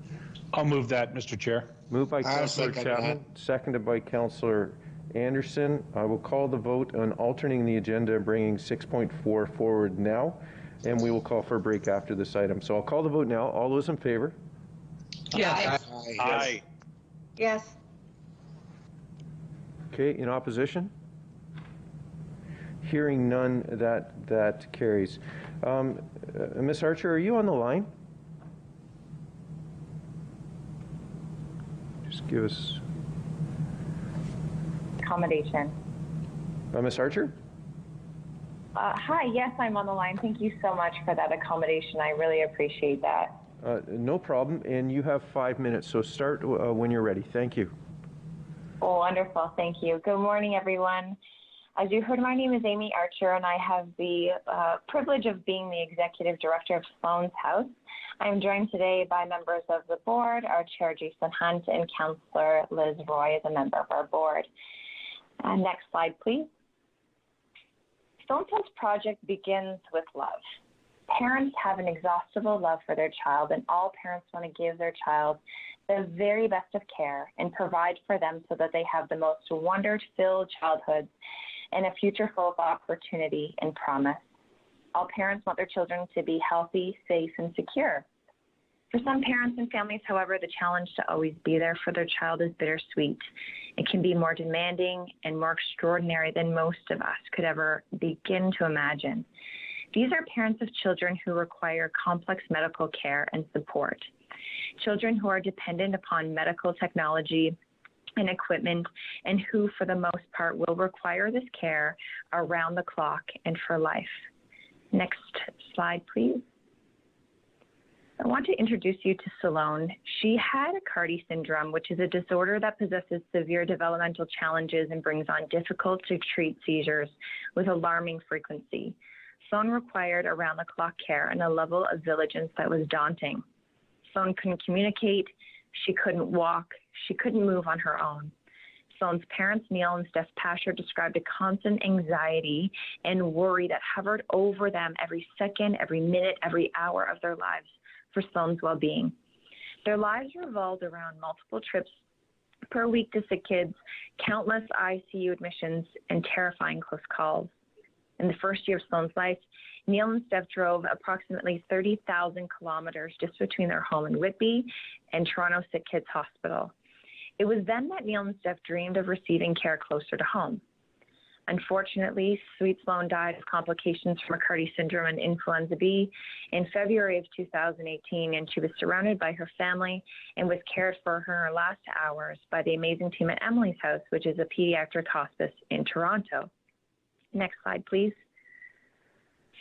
I'll move that, Mr. Chair.
Moved by Councillor Chapman, seconded by Councillor Anderson. I will call the vote on altering the agenda and bringing 6.4 forward now, and we will call for a break after this item. So I'll call the vote now. All those in favor?
Yes.
Aye.
Yes.
Okay, in opposition? Hearing none, that carries. Ms. Archer, are you on the line? Just give us...
Accommodation.
Ms. Archer?
Hi, yes, I'm on the line. Thank you so much for that accommodation. I really appreciate that.
No problem, and you have 5 minutes, so start when you're ready. Thank you.
Oh, wonderful. Thank you. Good morning, everyone. As you heard, my name is Amy Archer, and I have the privilege of being the executive director of Sloan's House. I'm joined today by members of the board, our chair, Jason Hunt, and Councillor Liz Roy as a member of our board. Next slide, please. Sloan's House project begins with love. Parents have an inexhaustible love for their child, and all parents want to give their child the very best of care and provide for them so that they have the most wonder-filled childhoods and a future full of opportunity and promise. All parents want their children to be healthy, safe, and secure. For some parents and families, however, the challenge to always be there for their child is bittersweet. It can be more demanding and more extraordinary than most of us could ever begin to imagine. These are parents of children who require complex medical care and support. Children who are dependent upon medical technology and equipment, and who, for the most part, will require this care around the clock and for life. Next slide, please. I want to introduce you to Salone. She had Aicardi syndrome, which is a disorder that possesses severe developmental challenges and brings on difficult to treat seizures with alarming frequency. Sloan required around-the-clock care and a level of vigilance that was daunting. Sloan couldn't communicate, she couldn't walk, she couldn't move on her own. Sloan's parents, Neil and Steph Pasher, described a constant anxiety and worry that hovered over them every second, every minute, every hour of their lives for Sloan's well-being. Their lives revolved around multiple trips per week to sick kids, countless ICU admissions, and terrifying close calls. In the first year of Sloan's life, Neil and Steph drove approximately 30,000 kilometers just between their home in Whitby and Toronto Sick Kids Hospital. It was then that Neil and Steph dreamed of receiving care closer to home. Unfortunately, sweet Sloan died of complications from Aicardi syndrome and influenza B in February of 2018, and she was surrounded by her family and was cared for her last hours by the amazing team at Emily's House, which is a pediatric hospice in Toronto. Next slide, please.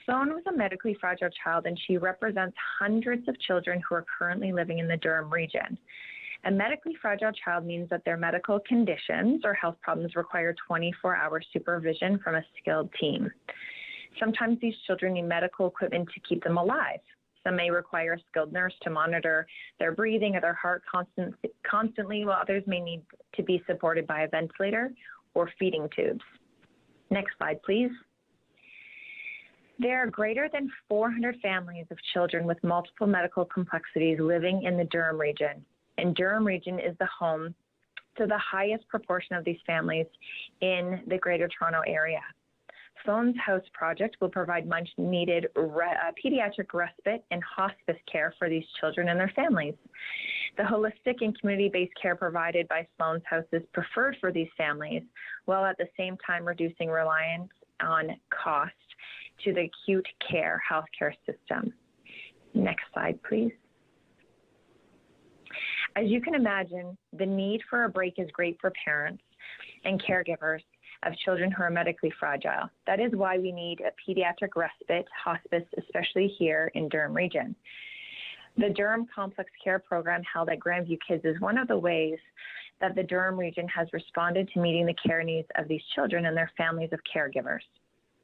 Sloan was a medically fragile child, and she represents hundreds of children who are currently living in the Durham region. A medically fragile child means that their medical conditions or health problems require 24-hour supervision from a skilled team. Sometimes these children need medical equipment to keep them alive. Some may require a skilled nurse to monitor their breathing or their heart constantly, while others may need to be supported by a ventilator or feeding tubes. Next slide, please. There are greater than 400 families of children with multiple medical complexities living in the Durham region, and Durham region is the home to the highest proportion of these families in the Greater Toronto area. Sloan's House project will provide much-needed pediatric respite and hospice care for these children and their families. The holistic and community-based care provided by Sloan's House is preferred for these families, while at the same time reducing reliance on cost to the acute care healthcare system. Next slide, please. As you can imagine, the need for a break is great for parents and caregivers of children who are medically fragile. That is why we need a pediatric respite hospice, especially here in Durham region. The Durham Complex Care Program held at Grandview Kids is one of the ways that the Durham region has responded to meeting the care needs of these children and their families of caregivers.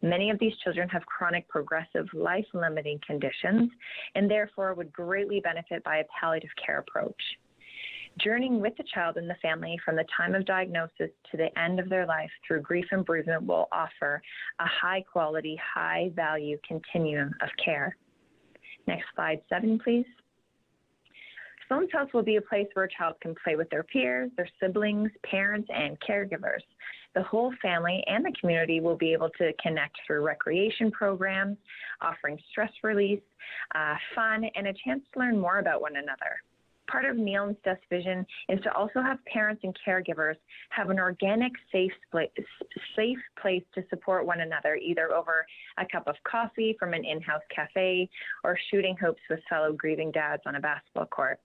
Many of these children have chronic progressive life-limiting conditions and therefore would greatly benefit by a palliative care approach. Journeying with the child and the family from the time of diagnosis to the end of their life through grief and bereavement will offer a high-quality, high-value continuum of care. Next slide 7, please. Sloan's House will be a place where a child can play with their peers, their siblings, parents, and caregivers. The whole family and the community will be able to connect through recreation programs, offering stress release, fun, and a chance to learn more about one another. Part of Neil and Steph's vision is to also have parents and caregivers have an organic, safe place to support one another, either over a cup of coffee from an in-house cafe or shooting hoops with fellow grieving dads on a basketball court.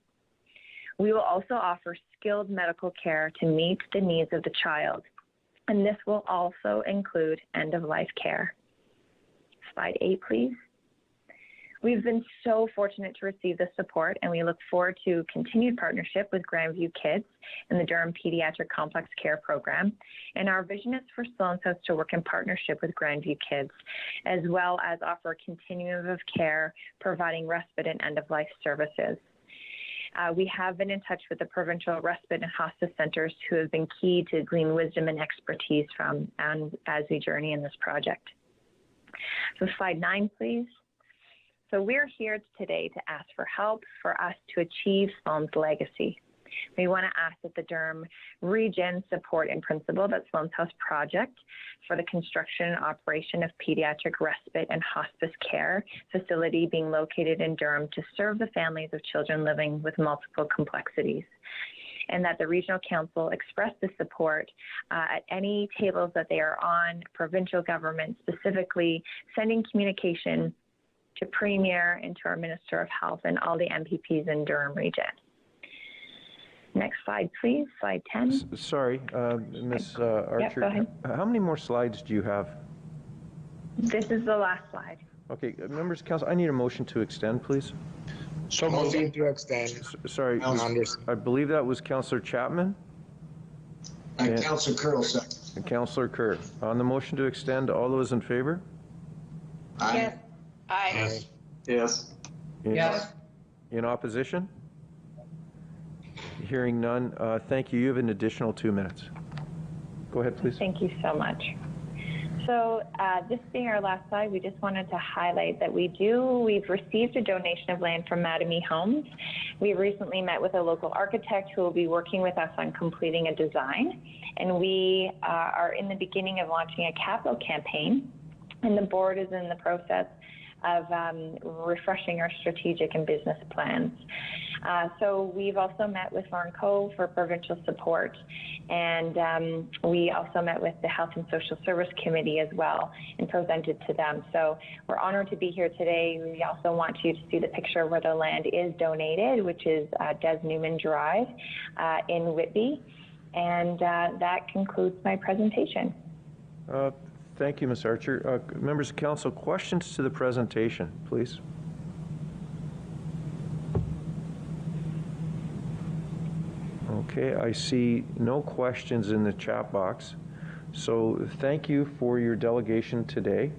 We will also offer skilled medical care to meet the needs of the child, and this will also include end-of-life care. Slide 8, please. We've been so fortunate to receive this support, and we look forward to continued partnership with Grandview Kids and the Durham Pediatric Complex Care Program. And our vision is for Sloan's House to work in partnership with Grandview Kids, as well as offer a continuum of care, providing respite and end-of-life services. We have been in touch with the provincial respite and hospice centers who have been key to glean wisdom and expertise from as we journey in this project. So slide 9, please. So we're here today to ask for help for us to achieve Sloan's legacy. We want to ask that the Durham region support in principle that Sloan's House project for the construction and operation of pediatric respite and hospice care facility being located in Durham to serve the families of children living with multiple complexities. And that the regional council express the support at any tables that they are on, provincial government specifically, sending communication to Premier and to our Minister of Health and all the MPPs in Durham region. Next slide, please. Slide 10.
Sorry, Ms. Archer.
Yep, go ahead.
How many more slides do you have?
This is the last slide.
Okay, members of council, I need a motion to extend, please.
So
motion to extend.
Sorry, I believe that was Councillor Chapman.
Councillor Kerr, second.
And Councillor Kerr. On the motion to extend, all those in favor?
Aye.
Yes. Aye.
Yes. Yes.
Yes. In opposition? Hearing none, thank you. You have an additional 2 minutes. Go ahead, please.
Thank you so much. So this being our last slide, we just wanted to highlight that we've received a donation of land from Mattamy Homes. We recently met with a local architect who will be working with us on completing a design. And we are in the beginning of launching a capital campaign, and the board is in the process of refreshing our strategic and business plans. So we've also met with Lauren Cove for provincial support, and we also met with the Health and Social Service Committee as well and presented to them. So we're honored to be here today. We also want you to see the picture where the land is donated, which is Des Newman Drive in Whitby. And that concludes my presentation.
Thank you, Ms. Archer. Members of council, questions to the presentation, please. Okay, I see no questions in the chat box. So thank you for your delegation today.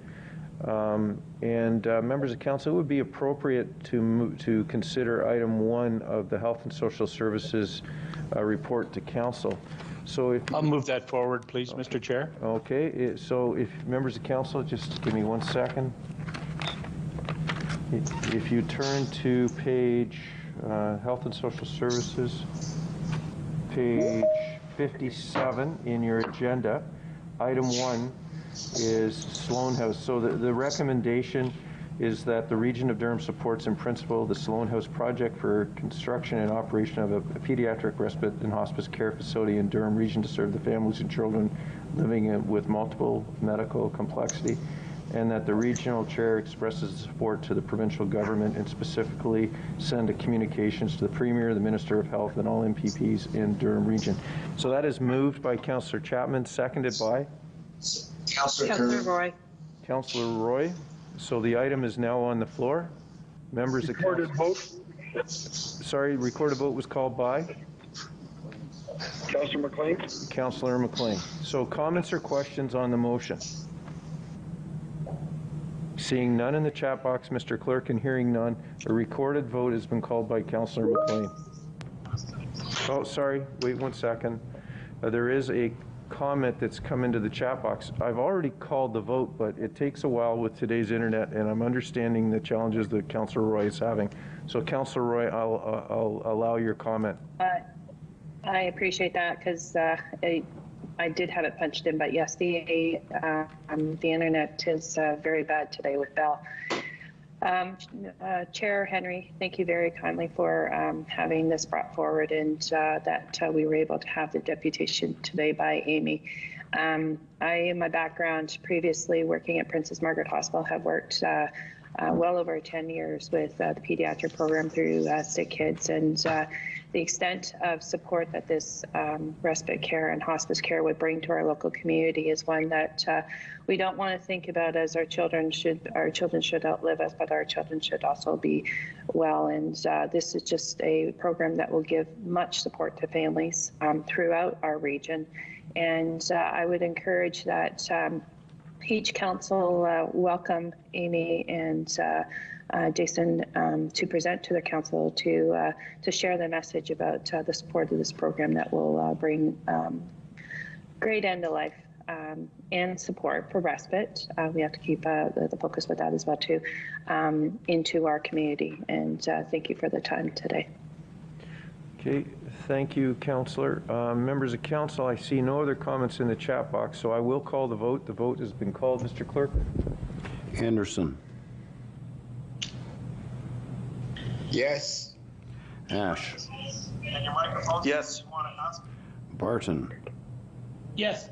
Members of council, it would be appropriate to consider item 1 of the Health and Social Services report to council. So I'll
move that forward, please, Mr. Chair.
Okay, so if members of council, just give me 1 second. If you turn to page Health and Social Services, page 57 in your agenda, item 1 is Sloan House. So the recommendation is that the Region of Durham supports in principle the Sloan House project for construction and operation of a pediatric respite and hospice care facility in Durham Region to serve the families and children living with multiple medical complexity, and that the regional chair expresses support to the provincial government and specifically send a communications to the Premier, the Minister of Health, and all MPPs in Durham Region. So that is moved by Councillor Chapman, seconded by?
Councillor
Roy.
Councillor Roy. So the item is now on the floor. Members of council.
Recorded vote.
Sorry, recorded vote was called by?
Councillor McLean.
Councillor McLean. So comments or questions on the motion? Seeing none in the chat box, Mr. Clerk, and hearing none, a recorded vote has been called by Councillor McLean. Oh, sorry, wait 1 second. There is a comment that's come into the chat box. I've already called the vote, but it takes a while with today's internet, and I'm understanding the challenges that Councillor Roy is having. So, Councillor Roy, I'll allow your comment.
I appreciate that, because I did have it punched in, but yes, the internet is very bad today with Bell. Chair Henry, thank you very kindly for having this brought forward, and that we were able to have the deputation today by Amy. In my background, previously working at Princess Margaret Hospital, have worked well over 10 years with the pediatric program through Sick Kids, and the extent of support that this respite care and hospice care would bring to our local community is one that we don't want to think about as our children should outlive us, but our children should also be well. And this is just a program that will give much support to families throughout our region. And I would encourage that each council welcome Amy and Jason to present to the council to share the message about the support of this program that will bring great end of life and support for respite. We have to keep the focus with that as well too, into our community. And thank you for the time today.
Okay, thank you, Councillor. Members of Council, I see no other comments in the chat box, so I will call the vote. The vote has been called, Mr. Clerk.
Anderson.
Yes.
Ash.
Yes.
Barton.
Yes.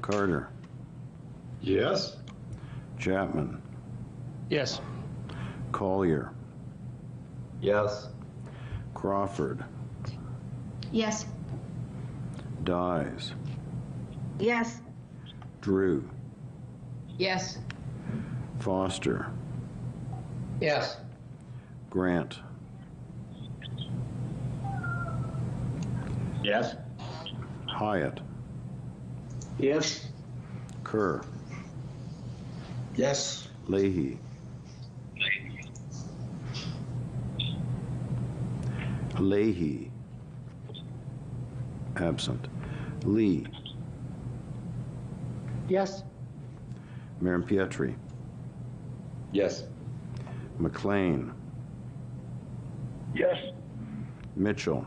Carter.
Yes.
Chapman.
Yes.
Collier.
Yes.
Crawford.
Yes.
Dyes.
Yes.
Drew.
Yes.
Foster.
Yes.
Grant.
Yes.
Hyatt.
Yes.
Kerr.
Yes.
Leahy. Leahy. Absent. Lee.
Yes.
Mayor Pietri.
Yes.
McLean.
Yes.
Mitchell.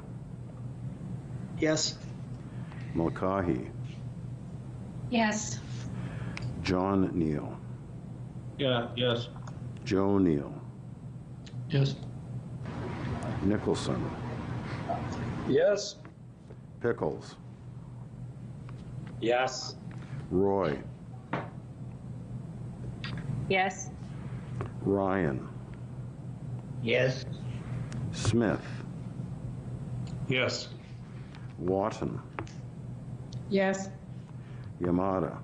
Yes.
Mulcahy.
Yes.
John Neal.
Yeah. Yes.
Joe Neal.
Yes.
Nicholson.
Yes.
Pickles.
Yes.
Roy.
Yes.
Ryan.
Yes.
Smith.
Yes.
Watton.
Yes.
Yamada.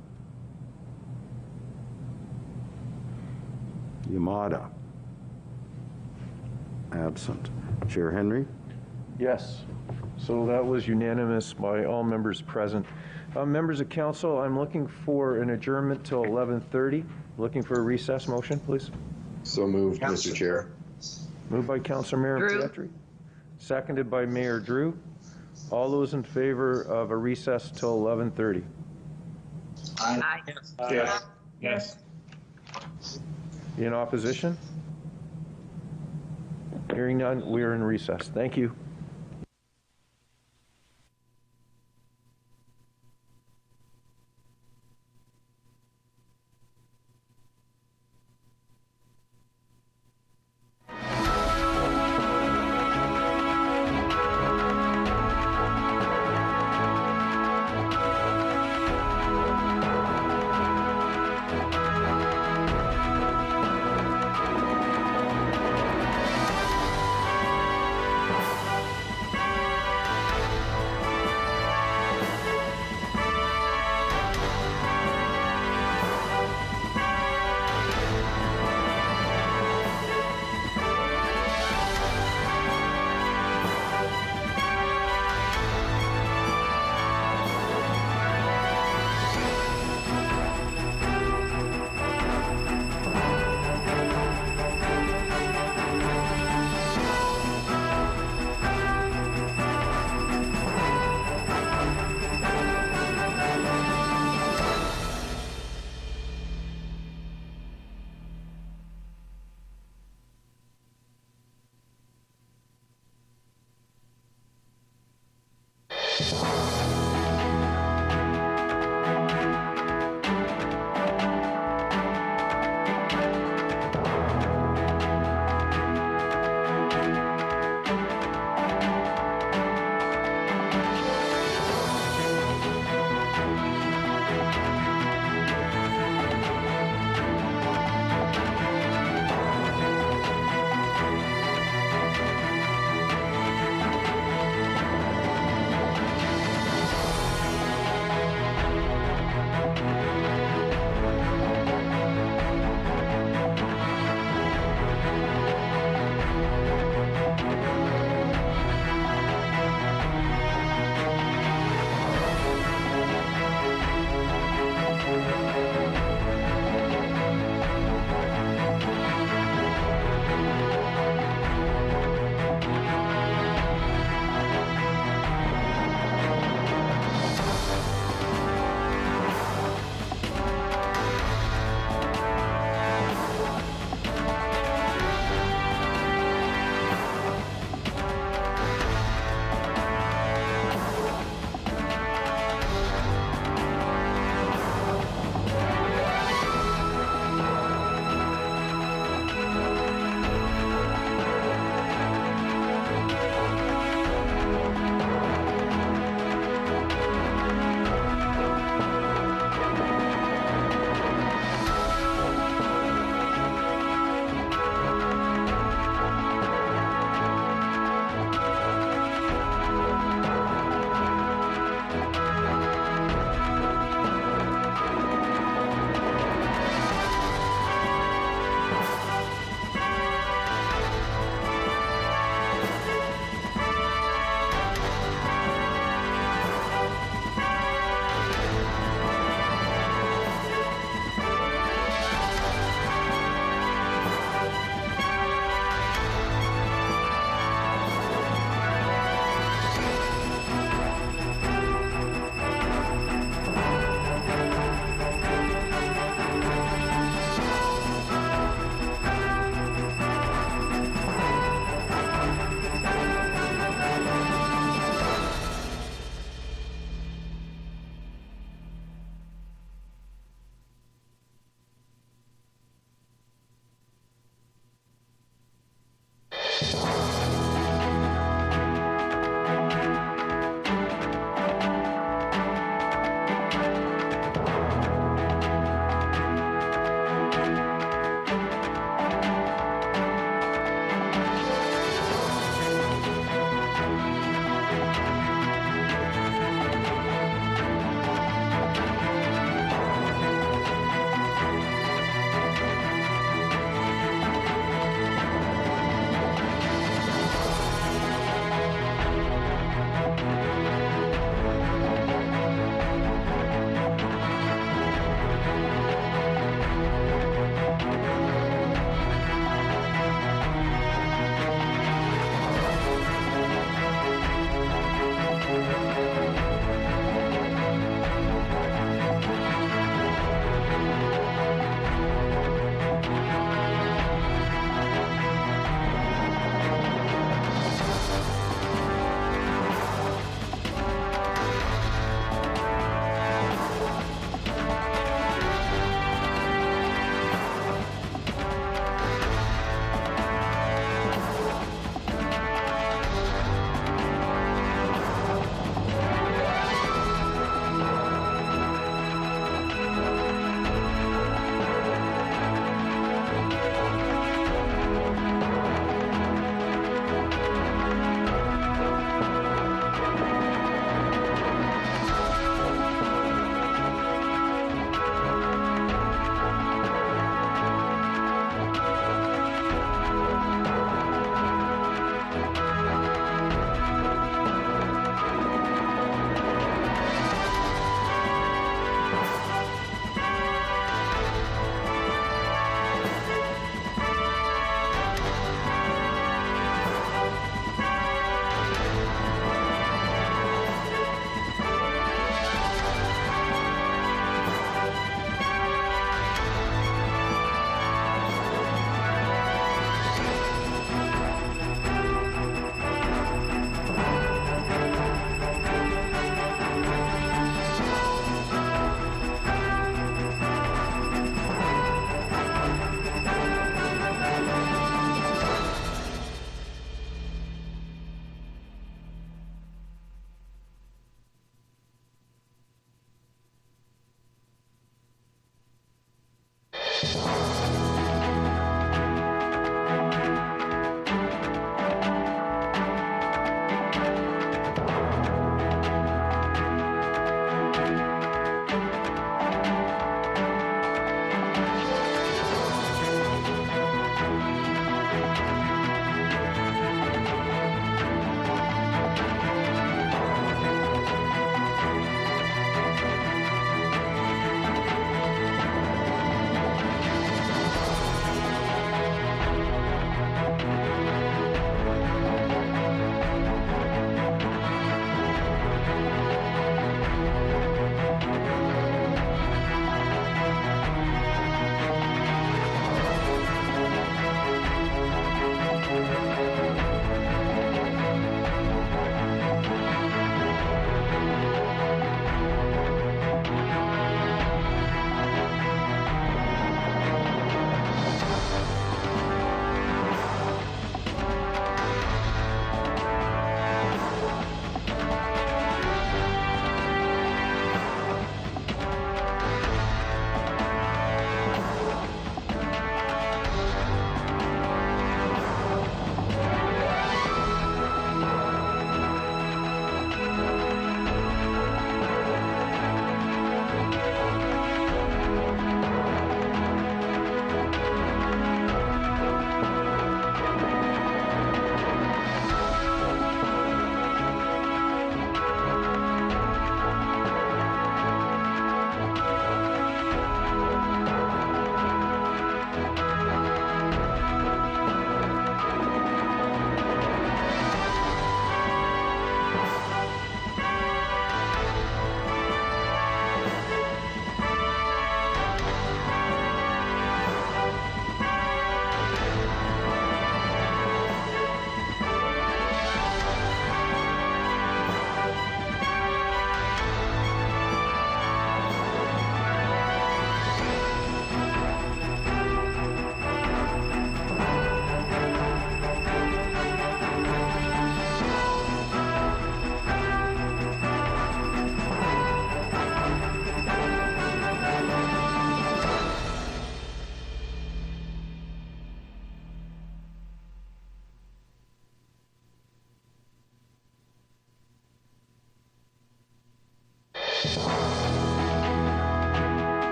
Absent. Chair Henry?
Yes. So that was unanimous by all members present. Members of council, I'm looking for an adjournment till 11:30. Looking for a recess motion, please.
So moved, Mr. Chair.
Moved by Councillor Mayor
Drew.
Pietri. Seconded by Mayor Drew. All those in favor of a recess till 11:30?
Aye.
Yes. Yes.
In opposition? Hearing none, we are in recess. Thank you.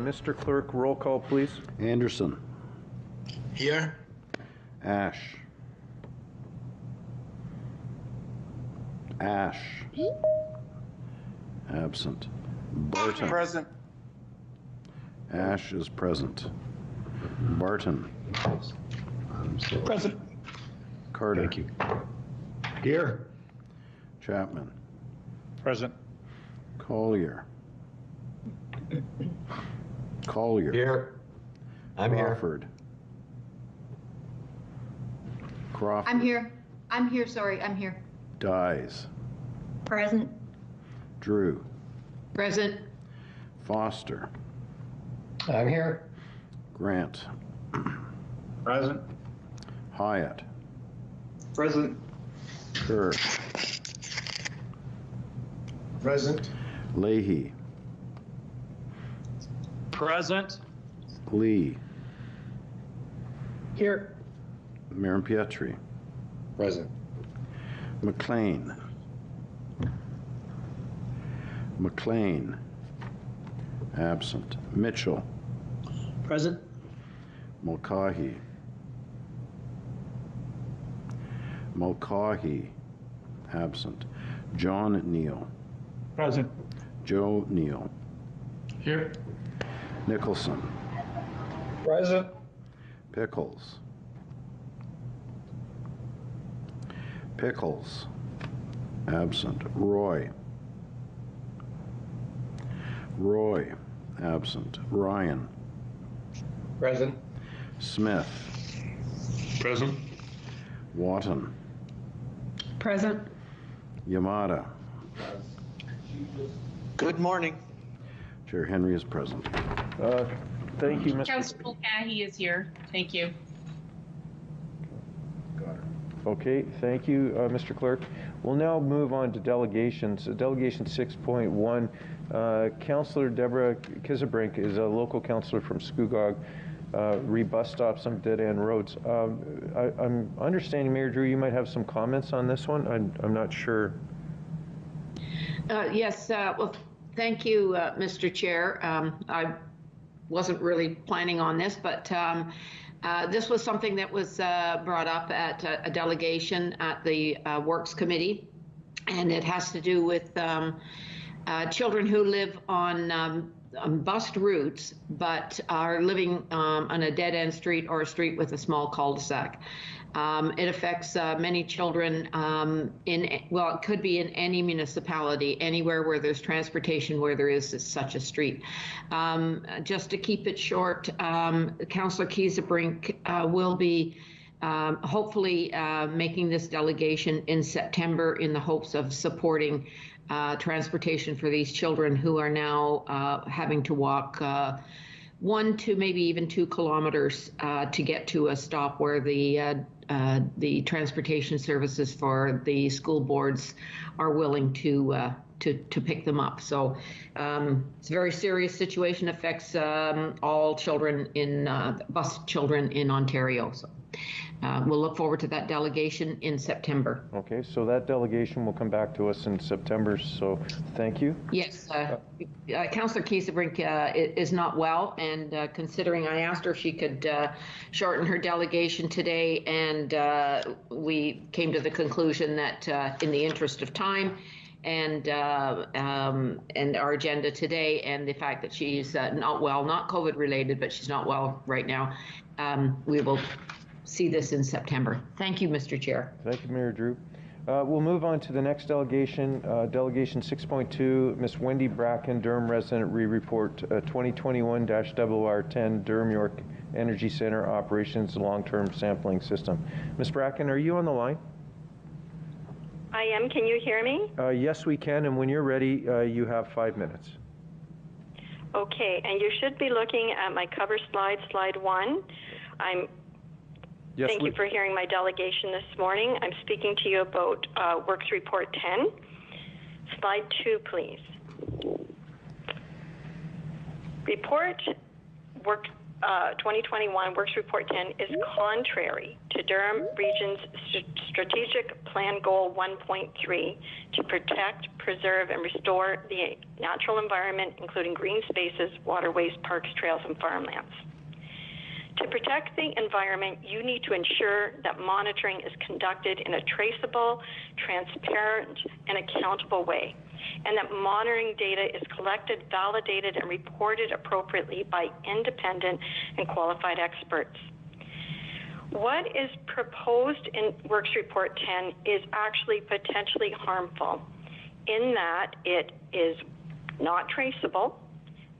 Mr. Clerk, roll call, please.
Anderson.
Here.
Ash. Ash. Absent. Barton.
Present.
Ash is present. Barton.
Present.
Carter.
Thank you. Here.
Chapman.
Present.
Collier. Collier.
Here. I'm
Crawford. Crawford.
I'm here. I'm here, sorry, I'm here.
Dyes.
Present.
Drew.
Present.
Foster.
I'm here.
Grant.
Present.
Hyatt.
Present.
Kerr.
Present.
Leahy.
Present.
Lee.
Here.
Mayor Pietri.
Present.
McLean. McLean. Absent. Mitchell.
Present.
Mulcahy. Mulcahy. Absent. John Neal.
Present.
Joe Neal.
Here.
Nicholson.
Present.
Pickles. Pickles. Absent. Roy. Roy. Absent. Ryan.
Present.
Smith.
Present.
Watton.
Present.
Yamada.
Good morning.
Chair Henry is present.
Thank you, Mr.
Councillor Mulcahy is here. Thank you.
Okay, thank you, Mr. Clerk. We'll now move on to delegations. Delegation 6.1, Councillor Deborah Kizabrink is a local councillor from Scugog, re-bus stops on dead-end roads. I'm understanding, Mayor Drew, you might have some comments on this one. I'm not sure.
Yes, well, thank you, Mr. Chair. I wasn't really planning on this, but this was something that was brought up at a delegation at the Works Committee, and it has to do with children who live on bus routes but are living on a dead-end street or a street with a small cul-de-sac. It affects many children well, it could be in any municipality, anywhere where there's transportation, where there is such a street. Just to keep it short, Councillor Kizabrink will be hopefully making this delegation in September in the hopes of supporting transportation for these children who are now having to walk 1 to maybe even 2 kilometers to get to a stop where the transportation services for the school boards are willing to pick them up. So it's a very serious situation, affects all children bus children in Ontario. So we'll look forward to that delegation in September.
Okay, so that delegation will come back to us in September, so thank you.
Yes, Councillor Kizabrink is not well, and considering I asked her if she could shorten her delegation today, and we came to the conclusion that in the interest of time and our agenda today, and the fact that she's not well, not COVID related, but she's not well right now, we will see this in September. Thank you, Mr. Chair.
Thank you, Mayor Drew. We'll move on to the next delegation, Delegation 6.2, Ms. Wendy Bracken, Durham resident, re-report 2021-00R10, Durham York Energy Center Operations Long-Term Sampling System. Ms. Bracken, are you on the line?
I am. Can you hear me?
Yes, we can, and when you're ready, you have 5 minutes.
Okay, and you should be looking at my cover slide, slide 1. Thank you for hearing my delegation this morning. I'm speaking to you about Works Report 10. Slide 2, please. Report 2021 Works Report 10 is contrary to Durham Region's Strategic Plan Goal 1.3 to protect, preserve, and restore the natural environment, including green spaces, waterways, parks, trails, and farmlands. To protect the environment, you need to ensure that monitoring is conducted in a traceable, transparent, and accountable way, and that monitoring data is collected, validated, and reported appropriately by independent and qualified experts. What is proposed in Works Report 10 is actually potentially harmful in that it is not traceable.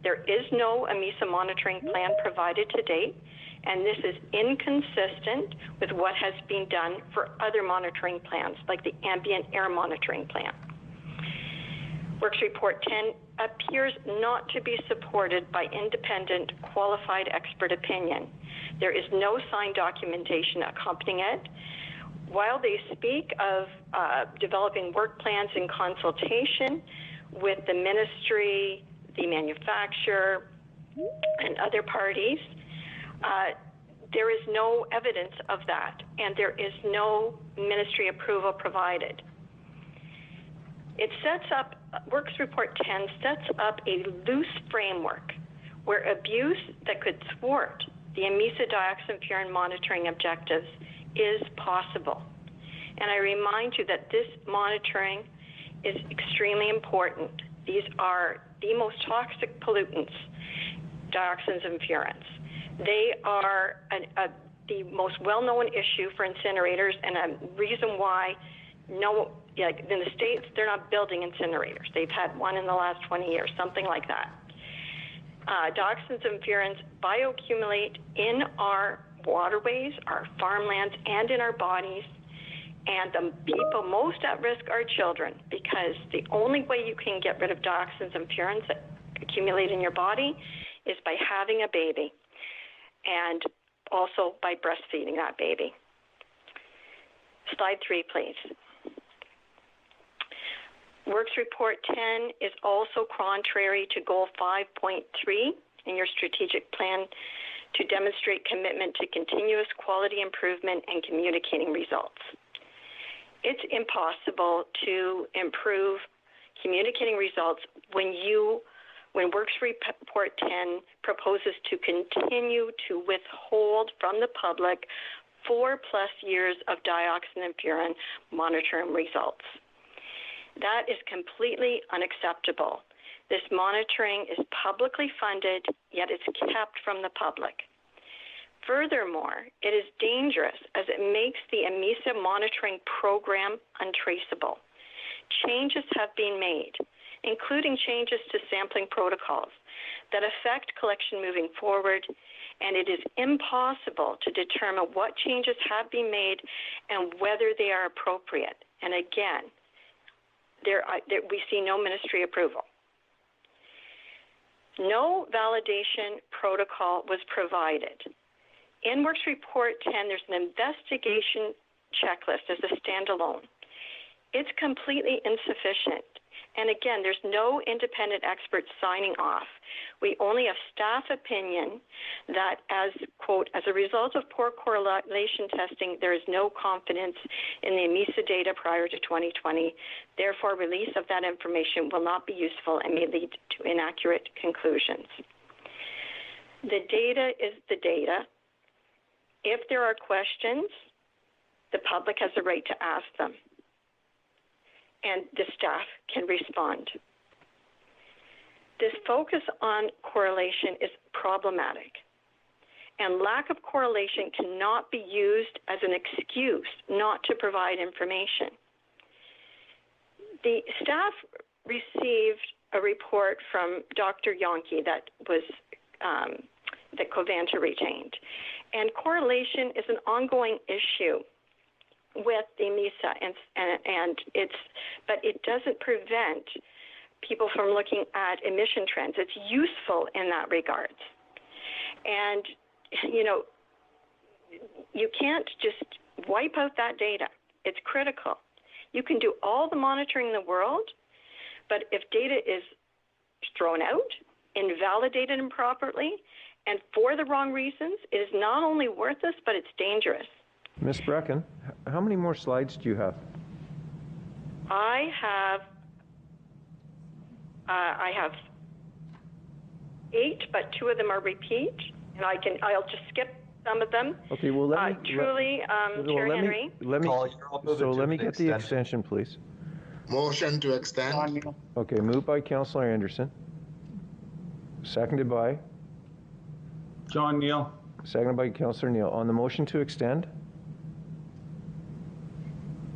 There is no AMISA monitoring plan provided to date, and this is inconsistent with what has been done for other monitoring plans, like the ambient air monitoring plan. Works Report 10 appears not to be supported by independent, qualified expert opinion. There is no signed documentation accompanying it. While they speak of developing work plans in consultation with the ministry, the manufacturer, and other parties. There is no evidence of that, and there is no ministry approval provided. It sets up, Works Report 10 sets up a loose framework where abuse that could thwart the AMISA dioxin-furan monitoring objectives is possible. And I remind you that this monitoring is extremely important. These are the most toxic pollutants, dioxins and furans. They are the most well-known issue for incinerators, and a reason why in the States, they're not building incinerators. They've had one in the last 20 years, something like that. Dioxins and furans bioaccumulate in our waterways, our farmlands, and in our bodies. And the people most at risk are children, because the only way you can get rid of dioxins and furans that accumulate in your body is by having a baby, and also by breastfeeding that baby. Slide 3, please. Works Report 10 is also contrary to Goal 5.3 in your strategic plan to demonstrate commitment to continuous quality improvement and communicating results. It's impossible to improve communicating results when Works Report 10 proposes to continue to withhold from the public 4+ years of dioxin and furan monitoring results. That is completely unacceptable. This monitoring is publicly funded, yet it's kept from the public. Furthermore, it is dangerous as it makes the AMISA monitoring program untraceable. Changes have been made, including changes to sampling protocols that affect collection moving forward, and it is impossible to determine what changes have been made and whether they are appropriate. And again, we see no ministry approval. No validation protocol was provided. In Works Report 10, there's an investigation checklist as a standalone. It's completely insufficient. And again, there's no independent expert signing off. We only have staff opinion that quote, as a result of poor correlation testing, there is no confidence in the AMISA data prior to 2020. Therefore, release of that information will not be useful and may lead to inaccurate conclusions. The data is the data. If there are questions, the public has a right to ask them, and the staff can respond. This focus on correlation is problematic, and lack of correlation cannot be used as an excuse not to provide information. The staff received a report from Dr. Yonke that Covanta retained, and correlation is an ongoing issue with the AMISA, but it doesn't prevent people from looking at emission trends. It's useful in that regard. And, you can't just wipe out that data. It's critical. You can do all the monitoring in the world, but if data is thrown out, invalidated improperly, and for the wrong reasons, it is not only worthless, but it's dangerous.
Ms. Brecken, how many more slides do you have?
I have 8, but 2 of them are repeat, and I'll just skip some of them.
Okay, well, let me...
Chair Henry.
Let me get the extension, please.
Motion to extend.
Okay, moved by Councillor Anderson. Seconded by?
John Neal.
Seconded by Councillor Neal. On the motion to extend?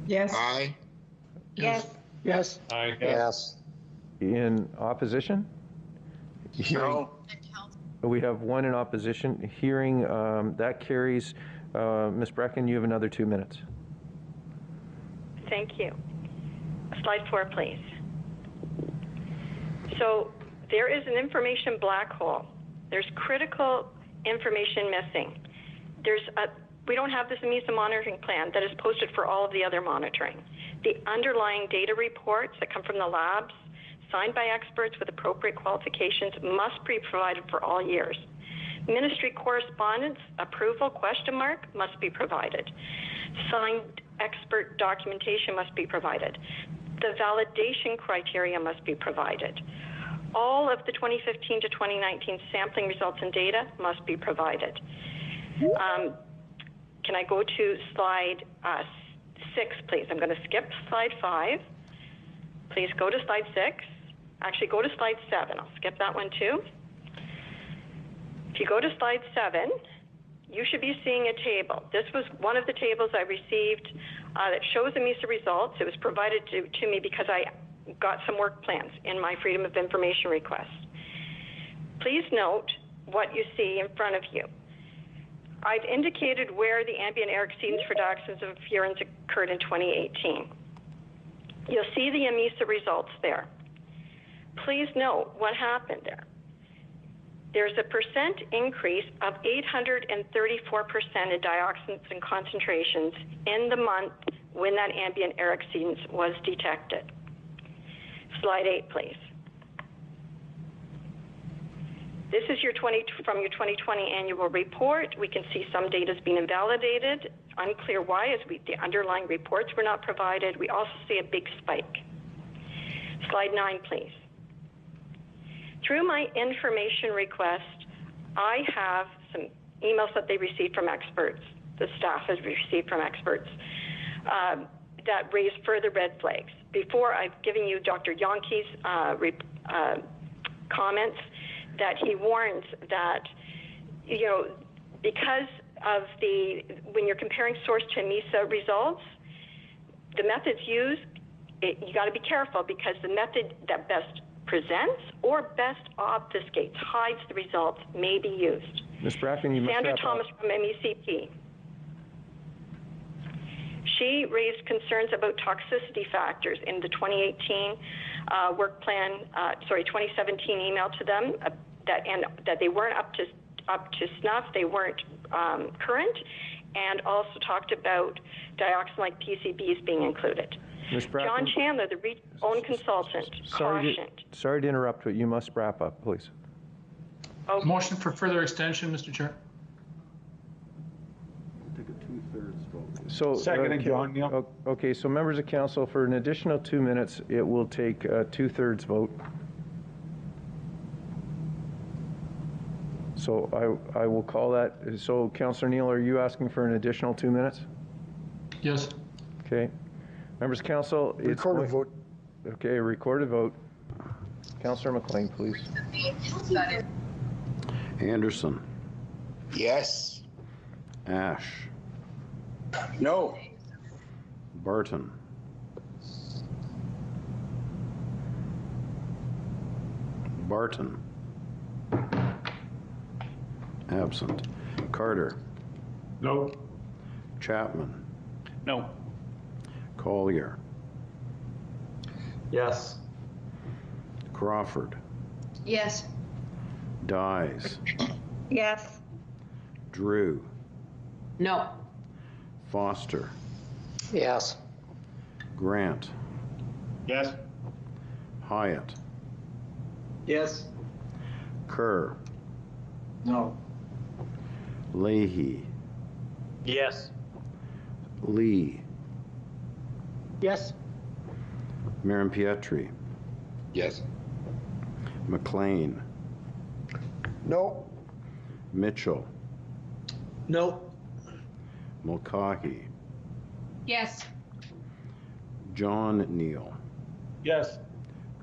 Yes.
Aye.
Yes. Yes. Aye.
Yes.
In opposition?
No.
We have 1 in opposition. Hearing that carries. Ms. Brecken, you have another 2 minutes.
Thank you. Slide 4, please. So there is an information black hole. There's critical information missing. We don't have this AMISA monitoring plan that is posted for all of the other monitoring. The underlying data reports that come from the labs signed by experts with appropriate qualifications must be provided for all years. Ministry correspondence approval ? Must be provided. Signed expert documentation must be provided. The validation criteria must be provided. All of the 2015 to 2019 sampling results and data must be provided. Can I go to slide 6, please? I'm going to skip slide 5. Please go to slide 6. Actually, go to slide 7. I'll skip that one too. If you go to slide 7, you should be seeing a table. This was one of the tables I received that shows the MISA results. It was provided to me because I got some work plans in my Freedom of Information request. Please note what you see in front of you. I've indicated where the ambient air exceedance for dioxins of furans occurred in 2018. You'll see the AMISA results there. Please note what happened there. There's a percent increase of 834% in dioxins and concentrations in the month when that ambient air exceedance was detected. Slide 8, please. This is from your 2020 annual report. We can see some data is being invalidated. Unclear why, as the underlying reports were not provided. We also see a big spike. Slide 9, please. Through my information request, I have some emails that they received from experts, the staff has received from experts, that raise further red flags. Before, I've given you Dr. Yonke's comments that he warns that, because of when you're comparing source to MISA results, the methods used, you got to be careful because the method that best presents or best obfuscates, hides the results, may be used.
Ms. Bracken, you must
Sandra
wrap
Thomas
up.
from MECP. She raised concerns about toxicity factors in the 2018 work plan, 2017 email to them, that they weren't up to snuff, they weren't current, and also talked about dioxin like PCBs being included.
Ms. Bracken,
John Chandler, the own consultant, cautioned.
Sorry to interrupt, but you must wrap up, please.
Okay.
Motion for further extension, Mr. Chair.
Take a 2/3 vote.
So,
Second, John Neal.
Okay, so members of council, for an additional 2 minutes, it will take a 2/3 vote. So I will call that. So, Councillor Neal, are you asking for an additional 2 minutes?
Yes.
Okay. Members of council, it's
Recorded vote.
Okay, recorded vote. Councillor McLean, please.
Anderson.
Yes.
Ash.
No.
Barton. Barton. Absent. Carter.
No.
Chapman.
No.
Collier.
Yes.
Crawford.
Yes.
Dyes.
Yes.
Drew.
No.
Foster.
Yes.
Grant.
Yes.
Hyatt.
Yes.
Kerr.
No.
Leahy.
Yes.
Lee.
Yes.
Marin Pietri.
Yes.
McLean.
No.
Mitchell.
No.
Mulcahy.
Yes.
John Neal.
Yes.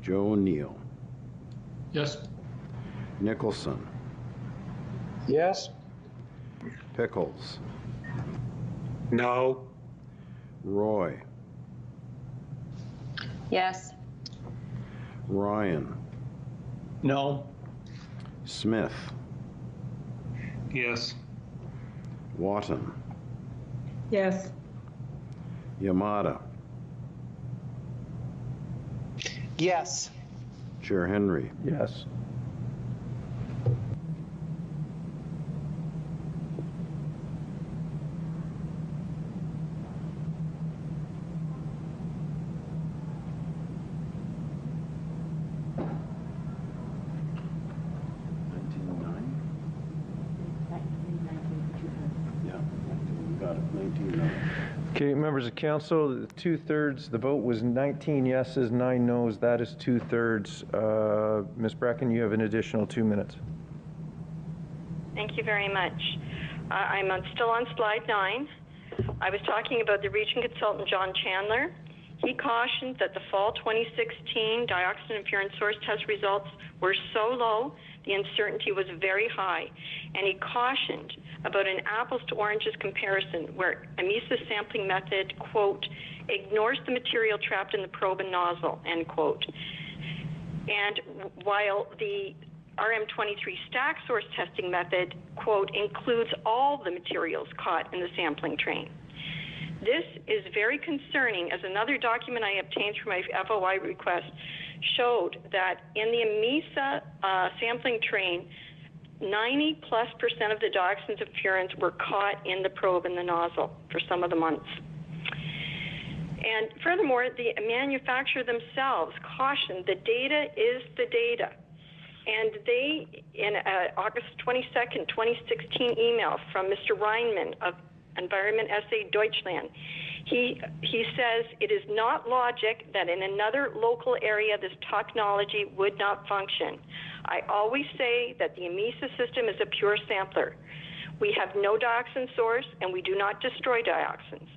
Joe Neal.
Yes.
Nicholson.
Yes.
Pickles.
No.
Roy.
Yes.
Ryan.
No.
Smith.
Yes.
Watton.
Yes.
Yamada.
Yes.
Chair Henry.
Yes. Okay, members of council, two-thirds, the vote was 19 yeses, 9 noes. That is two-thirds. Ms. Brecken, you have an additional 2 minutes.
Thank you very much. Still on slide 9. I was talking about the region consultant, John Chandler. He cautioned that the fall 2016 dioxin and furan source test results were so low, the uncertainty was very high. And he cautioned about an apples to oranges comparison where EMISA sampling method, quote, ignores the material trapped in the probe and nozzle, end quote. And while the RM23 stack source testing method, quote, includes all the materials caught in the sampling train. This is very concerning, as another document I obtained through my FOI request showed that in the EMISA sampling train, 90+% of the dioxins and furans were caught in the probe and the nozzle for some of the months. And furthermore, the manufacturer themselves cautioned the data is the data. And they, in August 22nd, 2016 email from Mr. Reinman of Environment SA Deutschland, he says it is not logic that in another local area this technology would not function. I always say that the EMISA system is a pure sampler. We have no dioxin source and we do not destroy dioxins.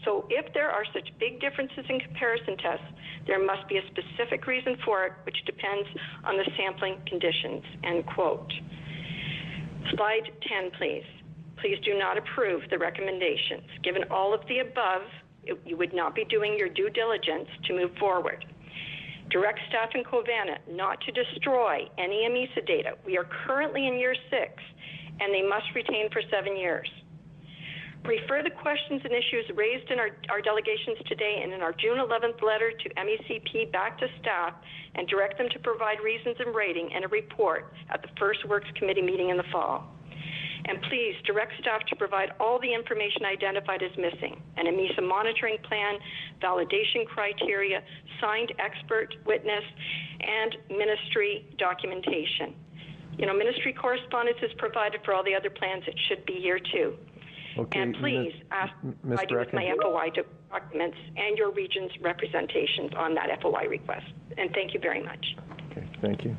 So if there are such big differences in comparison tests, there must be a specific reason for it, which depends on the sampling conditions, end quote. Slide 10, please. Please do not approve the recommendations. Given all of the above, you would not be doing your due diligence to move forward. Direct staff in Covanta not to destroy any EMISA data. We are currently in year 6, and they must retain for 7 years. Refer the questions and issues raised in our delegations today and in our June 11th letter to MECP back to staff and direct them to provide reasons and rating and a report at the first Works Committee meeting in the fall. And please direct staff to provide all the information identified as missing, an EMISA monitoring plan, validation criteria, signed expert witness, and ministry documentation. You know, ministry correspondence is provided for all the other plans. It should be here too.
Okay,
and please ask I do with my FOI documents and your region's representations on that FOI request. And thank you very much.
Okay, thank you.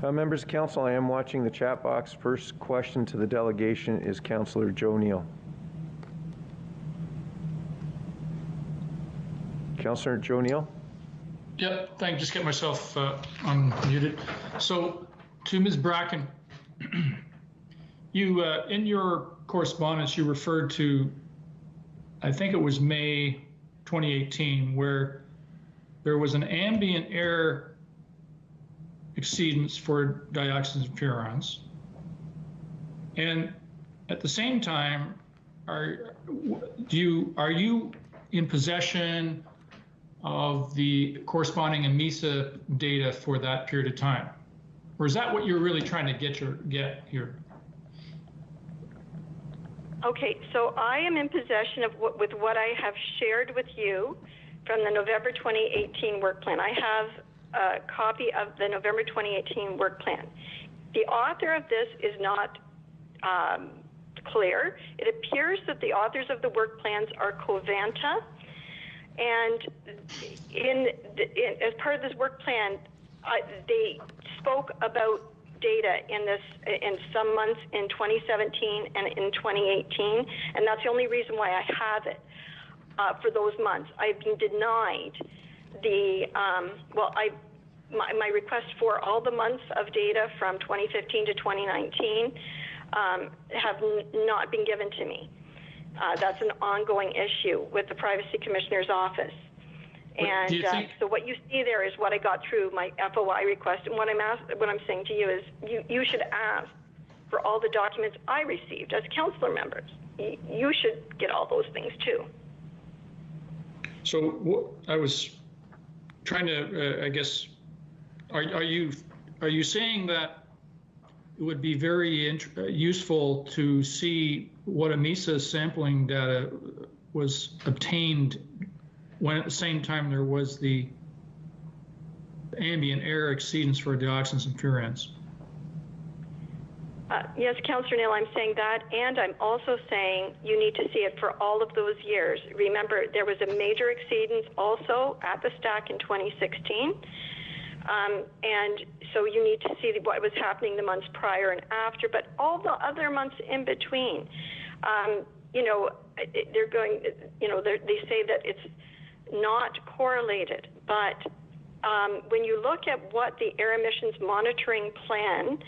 Members of council, I am watching the chat box. First question to the delegation is Councillor Joe Neal. Councillor Joe Neal?
Yep, thank you. Just get myself unmuted. So to Ms. Bracken, you in your correspondence, you referred to, I think it was May 2018, where there was an ambient air exceedance for dioxins and furans. And at the same time, are you in possession of the corresponding EMISA data for that period of time? Or is that what you're really trying to get here?
Okay, so I am in possession of what I have shared with you from the November 2018 work plan. I have a copy of the November 2018 work plan. The author of this is not clear. It appears that the authors of the work plans are Covanta, and as part of this work plan, they spoke about data in some months in 2017 and in 2018, and that's the only reason why I have it for those months. I've been denied the my request for all the months of data from 2015 to 2019 have not been given to me. That's an ongoing issue with the Privacy Commissioner's office. And so what you see there is what I got through my FOI request. And what I'm saying to you is you should ask for all the documents I received as councillor members. You should get all those things too.
So I was trying to, I guess, are you saying that it would be very useful to see what EMISA sampling data was obtained when at the same time there was the ambient air exceedance for dioxins and furans?
Yes, Councillor Neal, I'm saying that, and I'm also saying you need to see it for all of those years. Remember, there was a major exceedance also at the stack in 2016, and so you need to see what was happening the months prior and after, but all the other months in between. They're going, they say that it's not correlated, but when you look at what the air emissions monitoring plan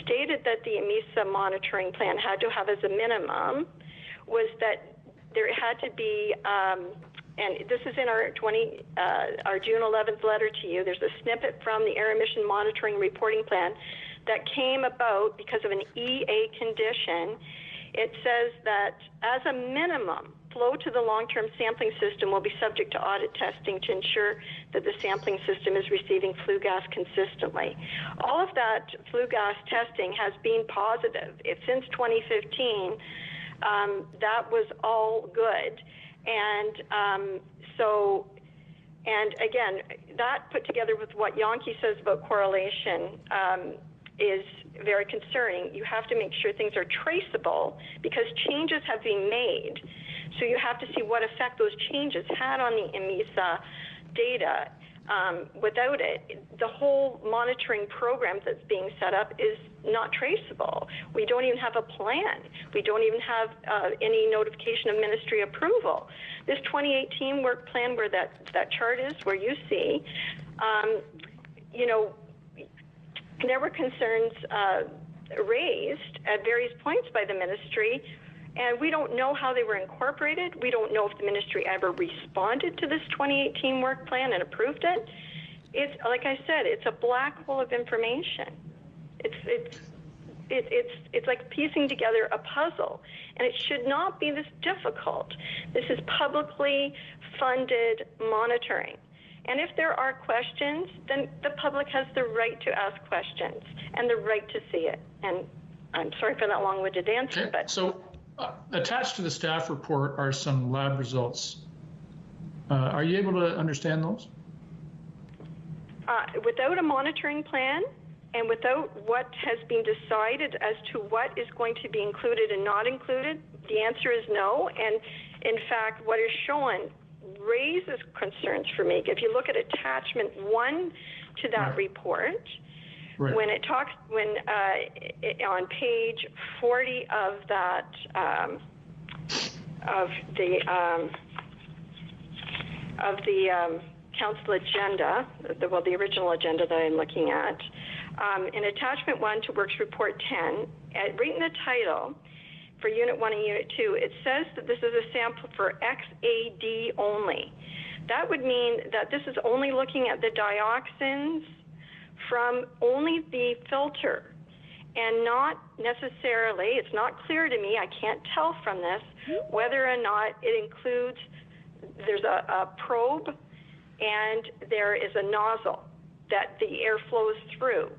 stated that the EMISA monitoring plan had to have as a minimum, was that there had to be, and this is in our June 11th letter to you, there's a snippet from the air emission monitoring reporting plan that came about because of an EA condition. It says that as a minimum, flow to the long-term sampling system will be subject to audit testing to ensure that the sampling system is receiving flue gas consistently. All of that flue gas testing has been positive. Since 2015, that was all good. And and again, that put together with what Yankee says about correlation is very concerning. You have to make sure things are traceable because changes have been made. So you have to see what effect those changes had on the EMISA data. Without it, the whole monitoring program that's being set up is not traceable. We don't even have a plan. We don't even have any notification of ministry approval. This 2018 work plan where that chart is, where you see, there were concerns raised at various points by the ministry, and we don't know how they were incorporated. We don't know if the ministry ever responded to this 2018 work plan and approved it. It's, like I said, it's a black hole of information. It's like piecing together a puzzle, and it should not be this difficult. This is publicly funded monitoring. And if there are questions, then the public has the right to ask questions and the right to see it. And I'm sorry for that long-winded answer,
okay.
but...
So attached to the staff report are some lab results. Are you able to understand those?
Without a monitoring plan and without what has been decided as to what is going to be included and not included, the answer is no. And in fact, what is shown raises concerns for me. If you look at attachment 1 to that report, when it talks, on page 40 of that, of the council agenda, the original agenda that I'm looking at, in attachment 1 to Works Report 10, right in the title, for Unit 1 and Unit 2, it says that this is a sample for XAD only. That would mean that this is only looking at the dioxins from only the filter and not necessarily, it's not clear to me, I can't tell from this, whether or not it includes, there's a probe and there is a nozzle that the air flows through.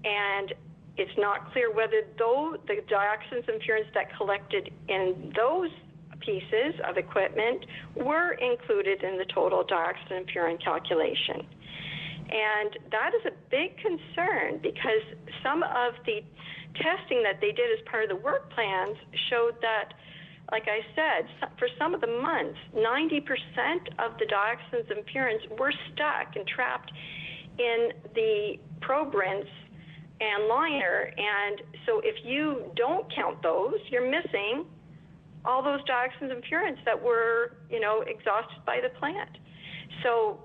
And it's not clear whether the dioxins and furans that collected in those pieces of equipment were included in the total dioxin and furan calculation. And that is a big concern because some of the testing that they did as part of the work plans showed that, like I said, for some of the months, 90% of the dioxins and furans were stuck and trapped in the probe rinse and liner. And so if you don't count those, you're missing all those dioxins and furans that were, exhausted by the plant. So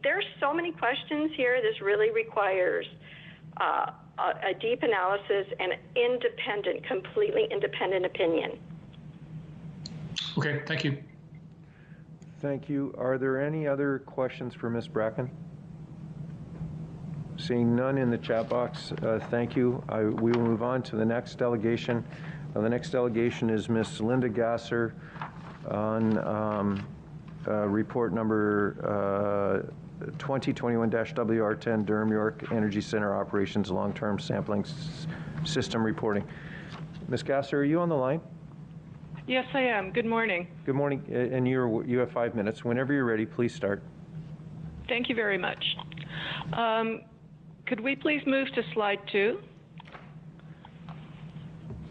there's so many questions here. This really requires a deep analysis and independent, completely independent opinion.
Okay, thank you.
Thank you. Are there any other questions for Ms. Bracken? Seeing none in the chat box, thank you. We will move on to the next delegation. The next delegation is Ms. Linda Gasser on report number 2021-WR10 Durham York Energy Center Operations Long-Term Sampling System Reporting. Ms. Gasser, are you on the line?
Yes, I am. Good morning.
Good morning, and you have 5 minutes. Whenever you're ready, please start.
Thank you very much. Could we please move to slide 2?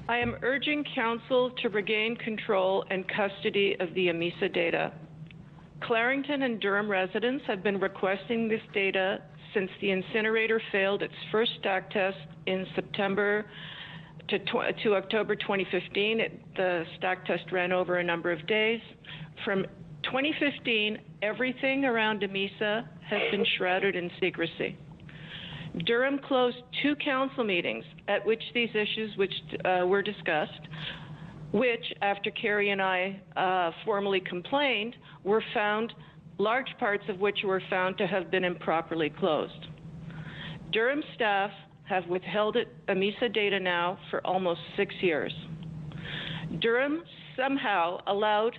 I am urging Council to regain control and custody of the AMISA data. Clarington and Durham residents have been requesting this data since the incinerator failed its first stack test in September to October 2015. The stack test ran over a number of days. From 2015, everything around AMISA has been shrouded in secrecy. Durham closed 2 council meetings at which these issues were discussed, which, after Carrie and I formally complained, were found, large parts of which were found to have been improperly closed. Durham staff have withheld AMISA data now for almost 6 years. Durham somehow allowed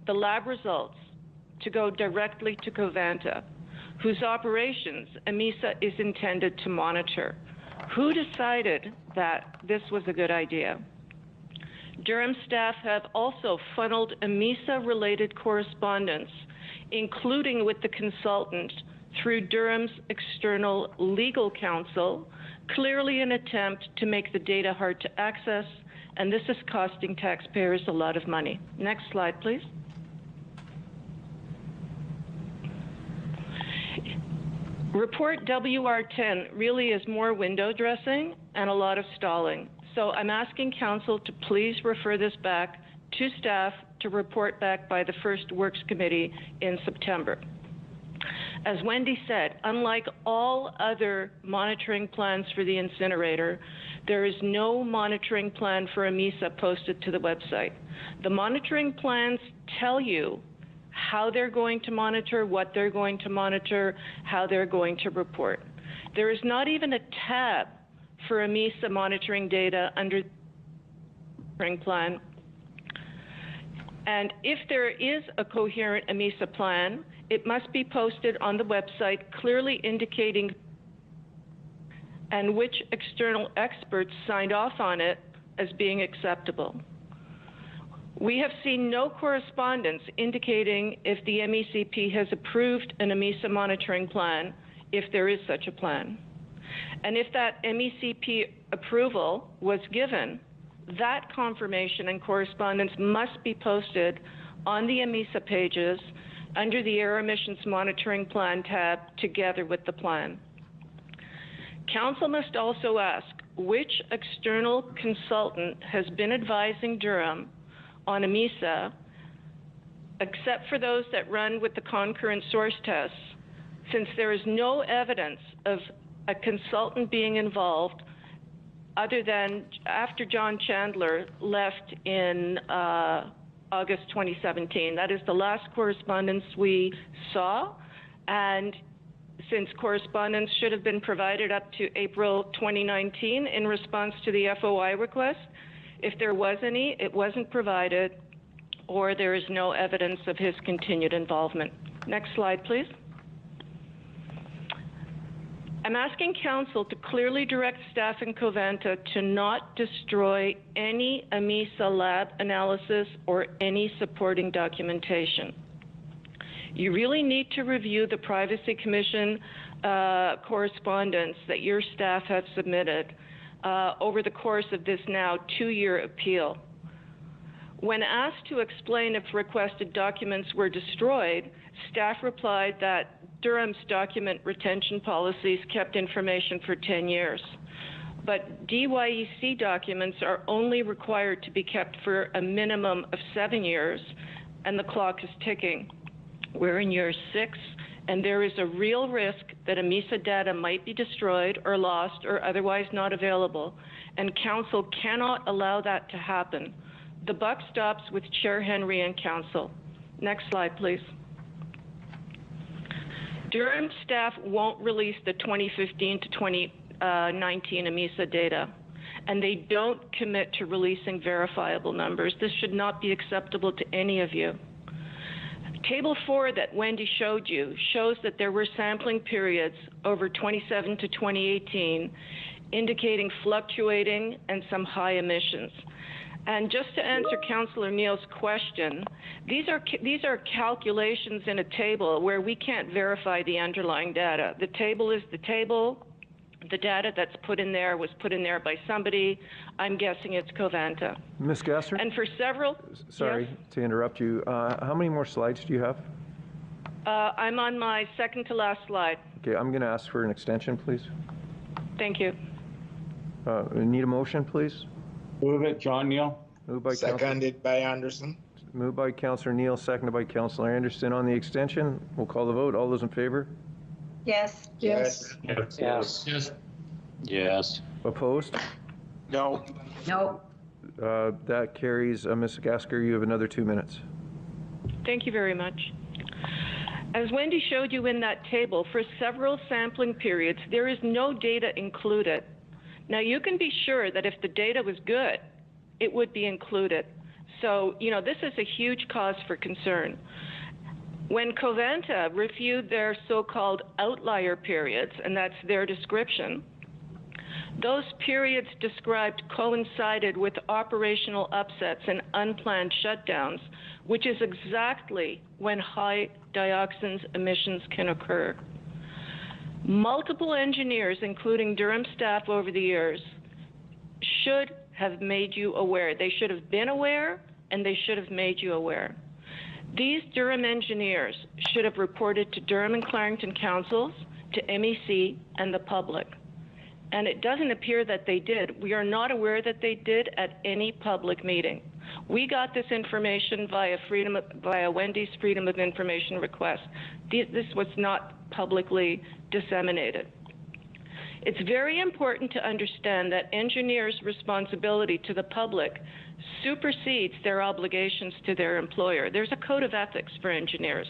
the lab results to go directly to Covanta, whose operations AMISA is intended to monitor. Who decided that this was a good idea? Durham staff have also funneled AMISA-related correspondence, including with the consultant, through Durham's external legal counsel, clearly an attempt to make the data hard to access, and this is costing taxpayers a lot of money. Next slide, please. Report WR10 really is more window dressing and a lot of stalling. So I'm asking Council to please refer this back to staff to report back by the first Works Committee in September. As Wendy said, unlike all other monitoring plans for the incinerator, there is no monitoring plan for AMISA posted to the website. The monitoring plans tell you how they're going to monitor, what they're going to monitor, how they're going to report. There is not even a tab for AMISA monitoring data under the monitoring plan. And if there is a coherent AMISA plan, it must be posted on the website clearly indicating and which external experts signed off on it as being acceptable. We have seen no correspondence indicating if the MECP has approved an AMISA monitoring plan, if there is such a plan. And if that MECP approval was given, that confirmation and correspondence must be posted on the AMISA pages under the Air Emissions Monitoring Plan tab together with the plan. Council must also ask which external consultant has been advising Durham on AMISA, except for those that run with the concurrent source tests, since there is no evidence of a consultant being involved other than after John Chandler left in August 2017. That is the last correspondence we saw, and since correspondence should have been provided up to April 2019 in response to the FOI request, if there was any, it wasn't provided, or there is no evidence of his continued involvement. Next slide, please. I'm asking Council to clearly direct staff in Covanta to not destroy any AMISA lab analysis or any supporting documentation. You really need to review the Privacy Commission correspondence that your staff have submitted over the course of this now 2-year appeal. When asked to explain if requested documents were destroyed, staff replied that Durham's document retention policies kept information for 10 years. But DYEC documents are only required to be kept for a minimum of 7 years, and the clock is ticking. We're in year 6, and there is a real risk that AMISA data might be destroyed or lost or otherwise not available, and Council cannot allow that to happen. The buck stops with Chair Henry and Council. Next slide, please. Durham staff won't release the 2015 to 2019 AMISA data, and they don't commit to releasing verifiable numbers. This should not be acceptable to any of you. Table 4 that Wendy showed you shows that there were sampling periods over 2017 to 2018 indicating fluctuating and some high emissions. And just to answer Councillor Neal's question, these are calculations in a table where we can't verify the underlying data. The table is the table. The data that's put in there was put in there by somebody. I'm guessing it's Covanta.
Ms. Gasser?
And for several...
Sorry
Yes?
to interrupt you. How many more slides do you have?
I'm on my second to last slide.
Okay, I'm going to ask for an extension, please.
Thank you.
Need a motion, please?
Move it, John Neal.
Moved by
Seconded by Anderson.
Moved by Councillor Neal, seconded by Councillor Anderson. On the extension, we'll call the vote. All those in favor?
Yes.
Yes.
Yes. Yes.
Yes.
Opposed?
No.
No.
That carries. Ms. Gasker, you have another 2 minutes.
Thank you very much. As Wendy showed you in that table, for several sampling periods, there is no data included. Now, you can be sure that if the data was good, it would be included. So, this is a huge cause for concern. When Covanta reviewed their so-called outlier periods, and that's their description, those periods described coincided with operational upsets and unplanned shutdowns, which is exactly when high dioxins emissions can occur. Multiple engineers, including Durham staff over the years, should have made you aware. They should have been aware, and they should have made you aware. These Durham engineers should have reported to Durham and Clarington councils, to MEC, and the public. And it doesn't appear that they did. We are not aware that they did at any public meeting. We got this information via Wendy's Freedom of Information request. This was not publicly disseminated. It's very important to understand that engineers' responsibility to the public supersedes their obligations to their employer. There's a code of ethics for engineers.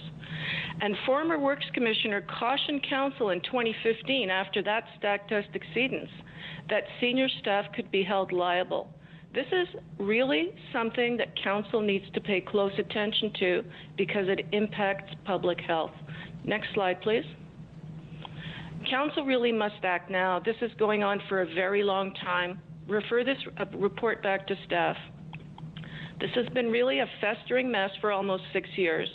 And former Works Commissioner cautioned Council in 2015, after that stack test exceedance, that senior staff could be held liable. This is really something that Council needs to pay close attention to because it impacts public health. Next slide, please. Council really must act now. This is going on for a very long time. Refer this report back to staff. This has been really a festering mess for almost 6 years.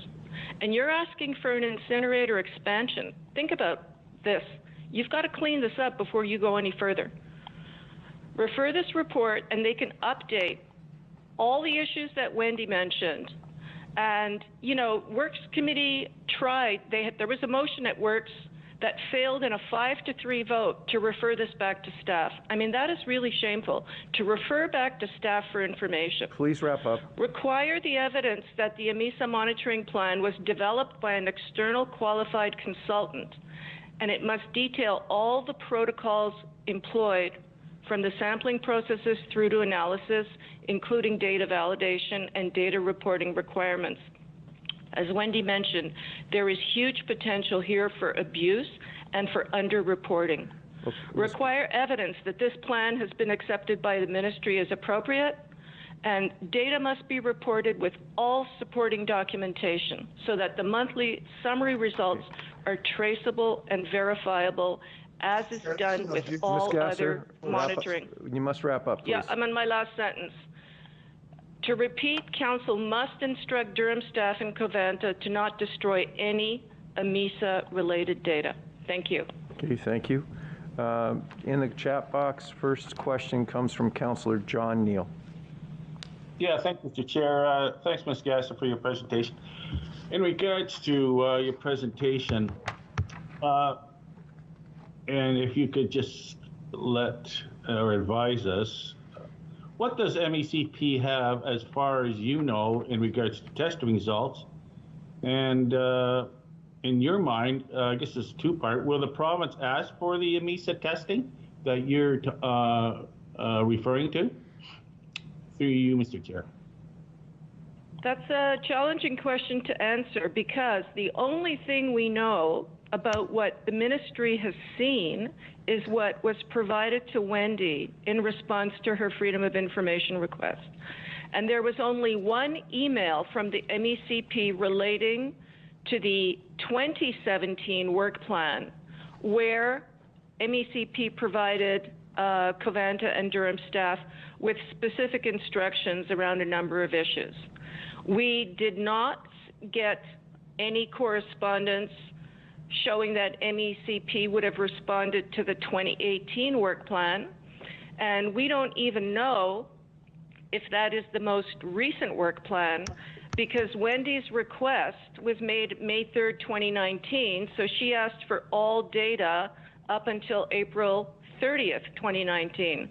And you're asking for an incinerator expansion. Think about this. You've got to clean this up before you go any further. Refer this report, and they can update all the issues that Wendy mentioned. And, Works Committee tried. There was a motion at Works that failed in a 5-3 vote to refer this back to staff. I mean, that is really shameful, to refer back to staff for information.
Please wrap up.
Require the evidence that the AMISA monitoring plan was developed by an external qualified consultant, and it must detail all the protocols employed from the sampling processes through to analysis, including data validation and data reporting requirements. As Wendy mentioned, there is huge potential here for abuse and for underreporting. Require evidence that this plan has been accepted by the ministry as appropriate, and data must be reported with all supporting documentation so that the monthly summary results are traceable and verifiable, as is done with all other monitoring.
You must wrap up, please.
Yeah, I'm on my last sentence. To repeat, Council must instruct Durham staff and Covanta to not destroy any AMISA-related data. Thank you.
Okay, thank you. In the chat box, first question comes from Councillor John Neal.
Yeah, thank you, Mr. Chair. Thanks, Ms. Gasser, for your presentation. In regards to your presentation, and if you could just let or advise us, what does MECP have, as far as you know, in regards to testing results? And in your mind, I guess it's two-part, will the province ask for the AMISA testing that you're referring to? Through you, Mr. Chair.
That's a challenging question to answer because the only thing we know about what the ministry has seen is what was provided to Wendy in response to her Freedom of Information request. And there was only one email from the MECP relating to the 2017 work plan where MECP provided Covanta and Durham staff with specific instructions around a number of issues. We did not get any correspondence showing that MECP would have responded to the 2018 work plan. And we don't even know if that is the most recent work plan, because Wendy's request was made May 3rd, 2019, so she asked for all data up until April 30th, 2019.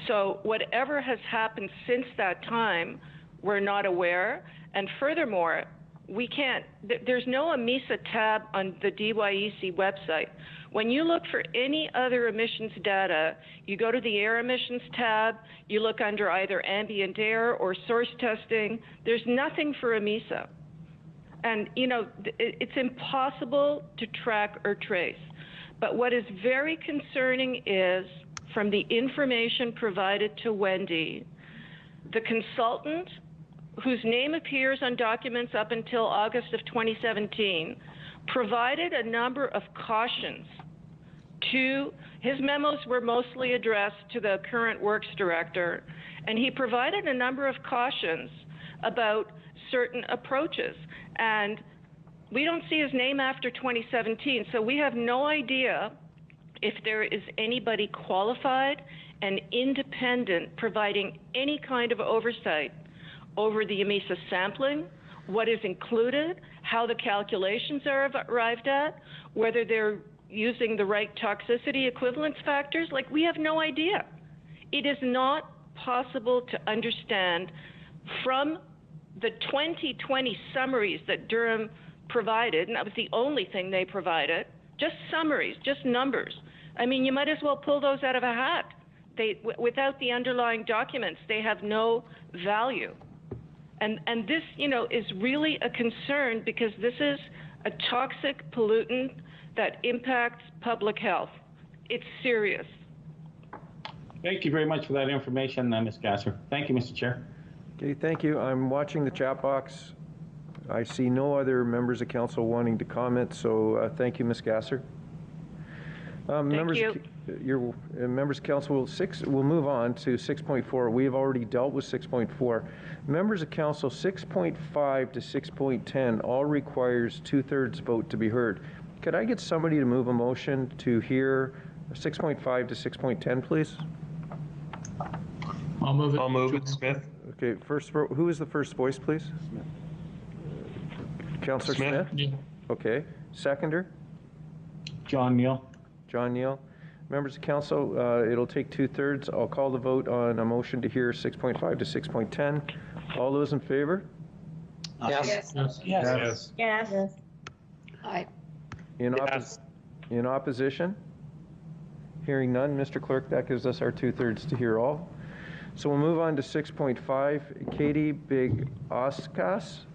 So whatever has happened since that time, we're not aware. And furthermore, there's no AMISA tab on the DYEC website. When you look for any other emissions data, you go to the air emissions tab, you look under either ambient air or source testing. There's nothing for AMISA. And, it's impossible to track or trace. But what is very concerning is, from the information provided to Wendy, the consultant, whose name appears on documents up until August of 2017, provided a number of cautions his memos were mostly addressed to the current works director, and he provided a number of cautions about certain approaches. And we don't see his name after 2017, so we have no idea if there is anybody qualified and independent providing any kind of oversight over the AMISA sampling, what is included, how the calculations are arrived at, whether they're using the right toxicity equivalence factors. Like, we have no idea. It is not possible to understand from the 2020 summaries that Durham provided, and that was the only thing they provided, just summaries, just numbers. I mean, you might as well pull those out of a hat. Without the underlying documents, they have no value. And this, is really a concern, because this is a toxic pollutant that impacts public health. It's serious.
Thank you very much for that information, Ms. Gasser. Thank you, Mr. Chair.
Okay, thank you. I'm watching the chat box. I see no other members of council wanting to comment, so thank you, Ms. Gasser. Members of council, we'll move on to 6.4. We have already dealt with 6.4. Members of council, 6.5 to 6.10 all requires 2/3 vote to be heard. Could I get somebody to move a motion to hear 6.5 to 6.10, please?
I'll move it.
I'll move it, Smith.
Okay, who is the first voice, please? Councillor Smith?
Yeah.
Okay. Seconder?
John Neal.
John Neal. Members of council, it'll take 2/3. I'll call the vote on a motion to hear 6.5 to 6.10. All those in favor?
Yes.
Yes.
Yes.
Yes.
Aye.
In opposition? Hearing none, Mr. Clerk, that gives us our 2/3 to hear all. So we'll move on to 6.5. Katie Big Oskas,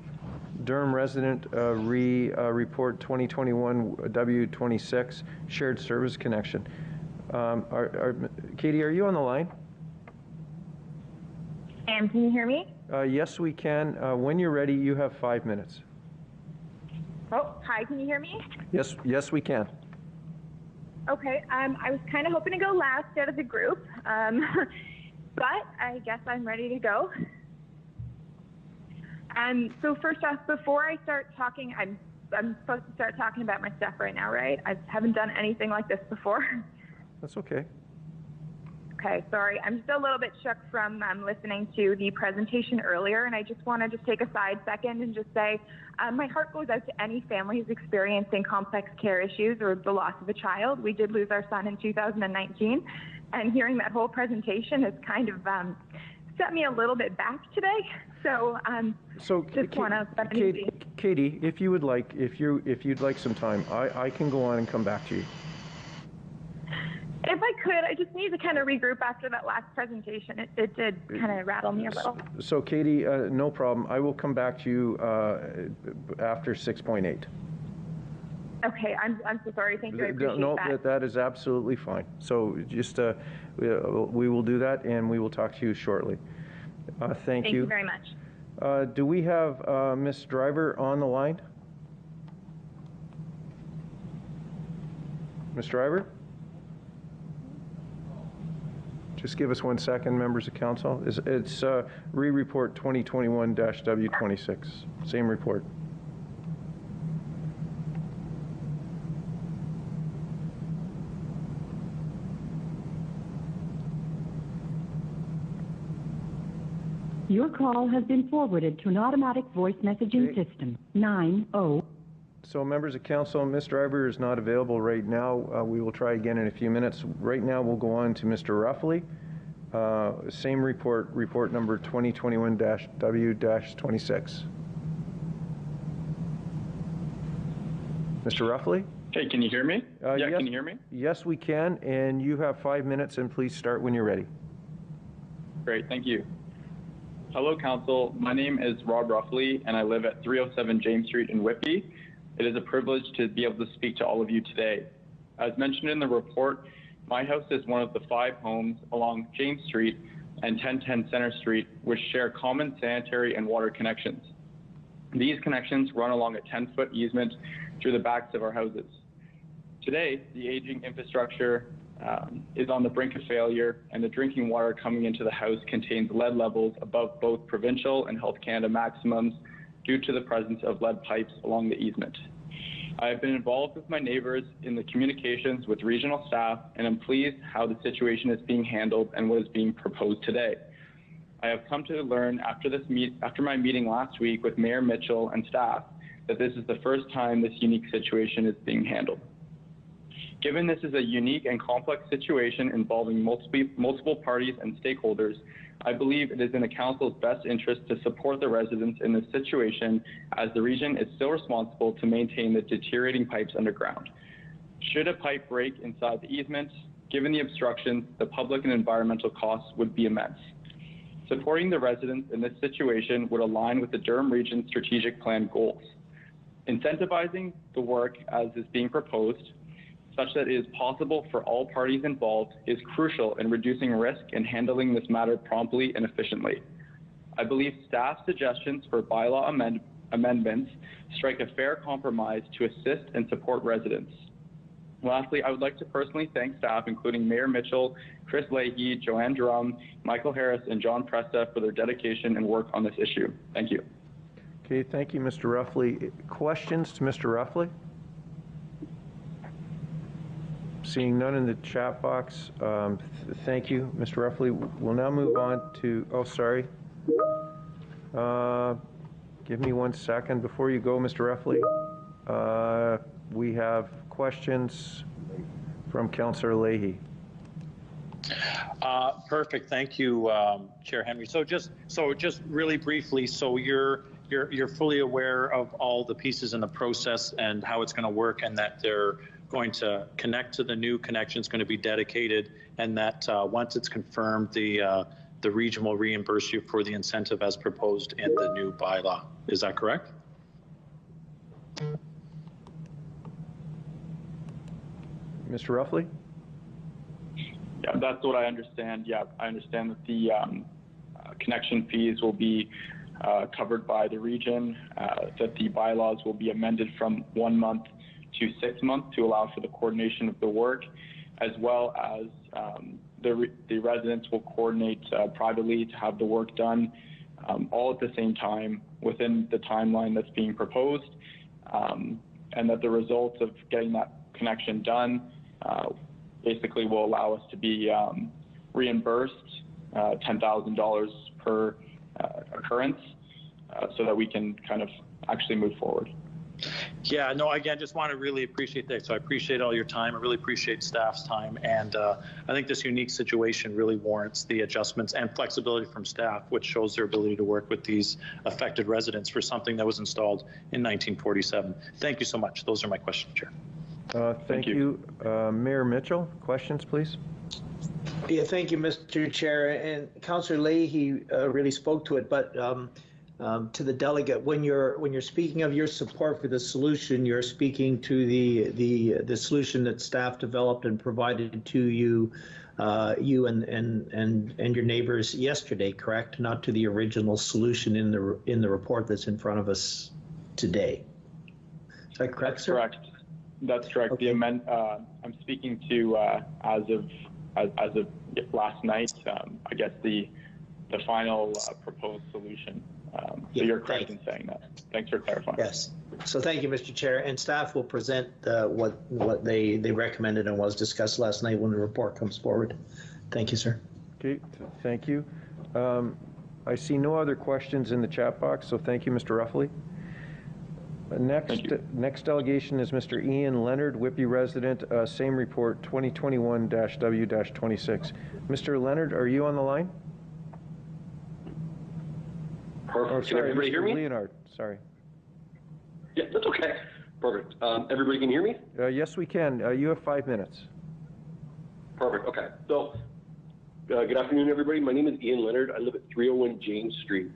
Durham resident, report 2021 W26 shared service connection. Katie, are you on the line?
And can you hear me?
Yes, we can. When you're ready, you have 5 minutes.
Oh, hi, can you hear me?
Yes, we can.
Okay, I was kind of hoping to go last out of the group, but I guess I'm ready to go. So first off, before I start talking, I'm supposed to start talking about my stuff right now, right? I haven't done anything like this before.
That's okay.
Okay, sorry. I'm just a little bit shook from listening to the presentation earlier, and I just want to take a side second and just say my heart goes out to any families experiencing complex care issues or the loss of a child. We did lose our son in 2019, and hearing that whole presentation has kind of set me a little bit back today. So just want to
Katie, if you would like, if you'd like some time, I can go on and come back to you.
If I could, I just need to kind of regroup after that last presentation. It did kind of rattle me a little.
So Katie, no problem. I will come back to you after 6.8.
Okay, I'm so sorry. Thank you. I appreciate that.
That is absolutely fine. So just we will do that, and we will talk to you shortly. Thank you.
Thank you very much.
Do we have Ms. Driver on the line? Ms. Driver? Just give us 1 second, members of council. It's re-report 2021-W26. Same report.
Your call has been forwarded to an automatic voice messaging system. 9-0.
So members of council, Mr. Ivory is not available right now. We will try again in a few minutes. Right now we'll go on to Mr. Ruffley. Same report number 2021-W-26. Mr. Ruffley?
Hey, can you hear me?
Yes,
can you hear me?
Yes, we can, and you have 5 minutes, and please start when you're ready.
Great, thank you. Hello, Council. My name is Rob Ruffley, and I live at 307 James Street in Whitby. It is a privilege to be able to speak to all of you today. As mentioned in the report, my house is one of the 5 homes along James Street and 1010 Center Street, which share common sanitary and water connections. These connections run along a 10-foot easement through the backs of our houses. Today, the aging infrastructure is on the brink of failure, and the drinking water coming into the house contains lead levels above both provincial and Health Canada maximums due to the presence of lead pipes along the easement. I have been involved with my neighbors in the communications with regional staff, and I'm pleased how the situation is being handled and what is being proposed today. I have come to learn after my meeting last week with Mayor Mitchell and staff that this is the first time this unique situation is being handled. Given this is a unique and complex situation involving multiple parties and stakeholders, I believe it is in the Council's best interest to support the residents in this situation, as the region is still responsible to maintain the deteriorating pipes underground. Should a pipe break inside the easement, given the obstructions, the public and environmental costs would be immense. Supporting the residents in this situation would align with the Durham Region Strategic Plan goals. Incentivizing the work as is being proposed, such that it is possible for all parties involved, is crucial in reducing risk and handling this matter promptly and efficiently. I believe staff suggestions for bylaw amendments strike a fair compromise to assist and support residents. Lastly, I would like to personally thank staff, including Mayor Mitchell, Chris Leahy, Joanne Durham, Michael Harris, and John Presta for their dedication and work on this issue. Thank you.
Okay, thank you, Mr. Ruffley. Questions to Mr. Ruffley? Seeing none in the chat box, thank you, Mr. Ruffley. We'll now move on to, oh, sorry. Give me 1 second. Before you go, Mr. Ruffley, we have questions from Councillor Leahy.
Perfect. Thank you, Chair Henry. So just really briefly, so you're fully aware of all the pieces in the process and how it's going to work, and that they're going to connect to the new connection is going to be dedicated, and that once it's confirmed, the region will reimburse you for the incentive as proposed in the new bylaw. Is that correct?
Mr. Ruffley?
Yeah, that's what I understand. Yeah, I understand that the connection fees will be covered by the region, that the bylaws will be amended from 1 month to 6 months to allow for the coordination of the work, as well as the residents will coordinate privately to have the work done all at the same time within the timeline that's being proposed, and that the results of getting that connection done basically will allow us to be reimbursed $10,000 per occurrence so that we can kind of actually move forward.
Yeah, no, again, just want to really appreciate that. So I appreciate all your time. I really appreciate staff's time. And I think this unique situation really warrants the adjustments and flexibility from staff, which shows their ability to work with these affected residents for something that was installed in 1947. Thank you so much. Those are my questions, Chair.
Thank you. Mayor Mitchell, questions, please.
Yeah, thank you, Mr. Chair. And Councillor Leahy really spoke to it, but to the delegate, when you're speaking of your support for the solution, you're speaking to the solution that staff developed and provided to you, you and your neighbors yesterday, correct? Not to the original solution in the report that's in front of us today. Is that correct,
That's
sir?
correct. That's correct. Okay. I'm speaking to as of last night. I guess the final proposed solution. So yeah, you're correct in saying that. Thanks for clarifying.
Yes. So thank you, Mr. Chair. And staff will present what they recommended and was discussed last night when the report comes forward. Thank you, sir.
Okay. Thank you. I see no other questions in the chat box, so thank you, Mr. Ruffley. Next delegation is Mr. Ian Leonard, Whitby resident, same report, 2021-W-26. Mr. Leonard, are you on the line?
Perfect.
Sorry,
Can everybody
Mr.
hear me?
Leonard, sorry.
Yeah, that's okay. Perfect. Everybody can hear me?
Yes, we can. You have 5 minutes.
Perfect. Okay. So, good afternoon, everybody. My name is Ian Leonard. I live at 301 James Street.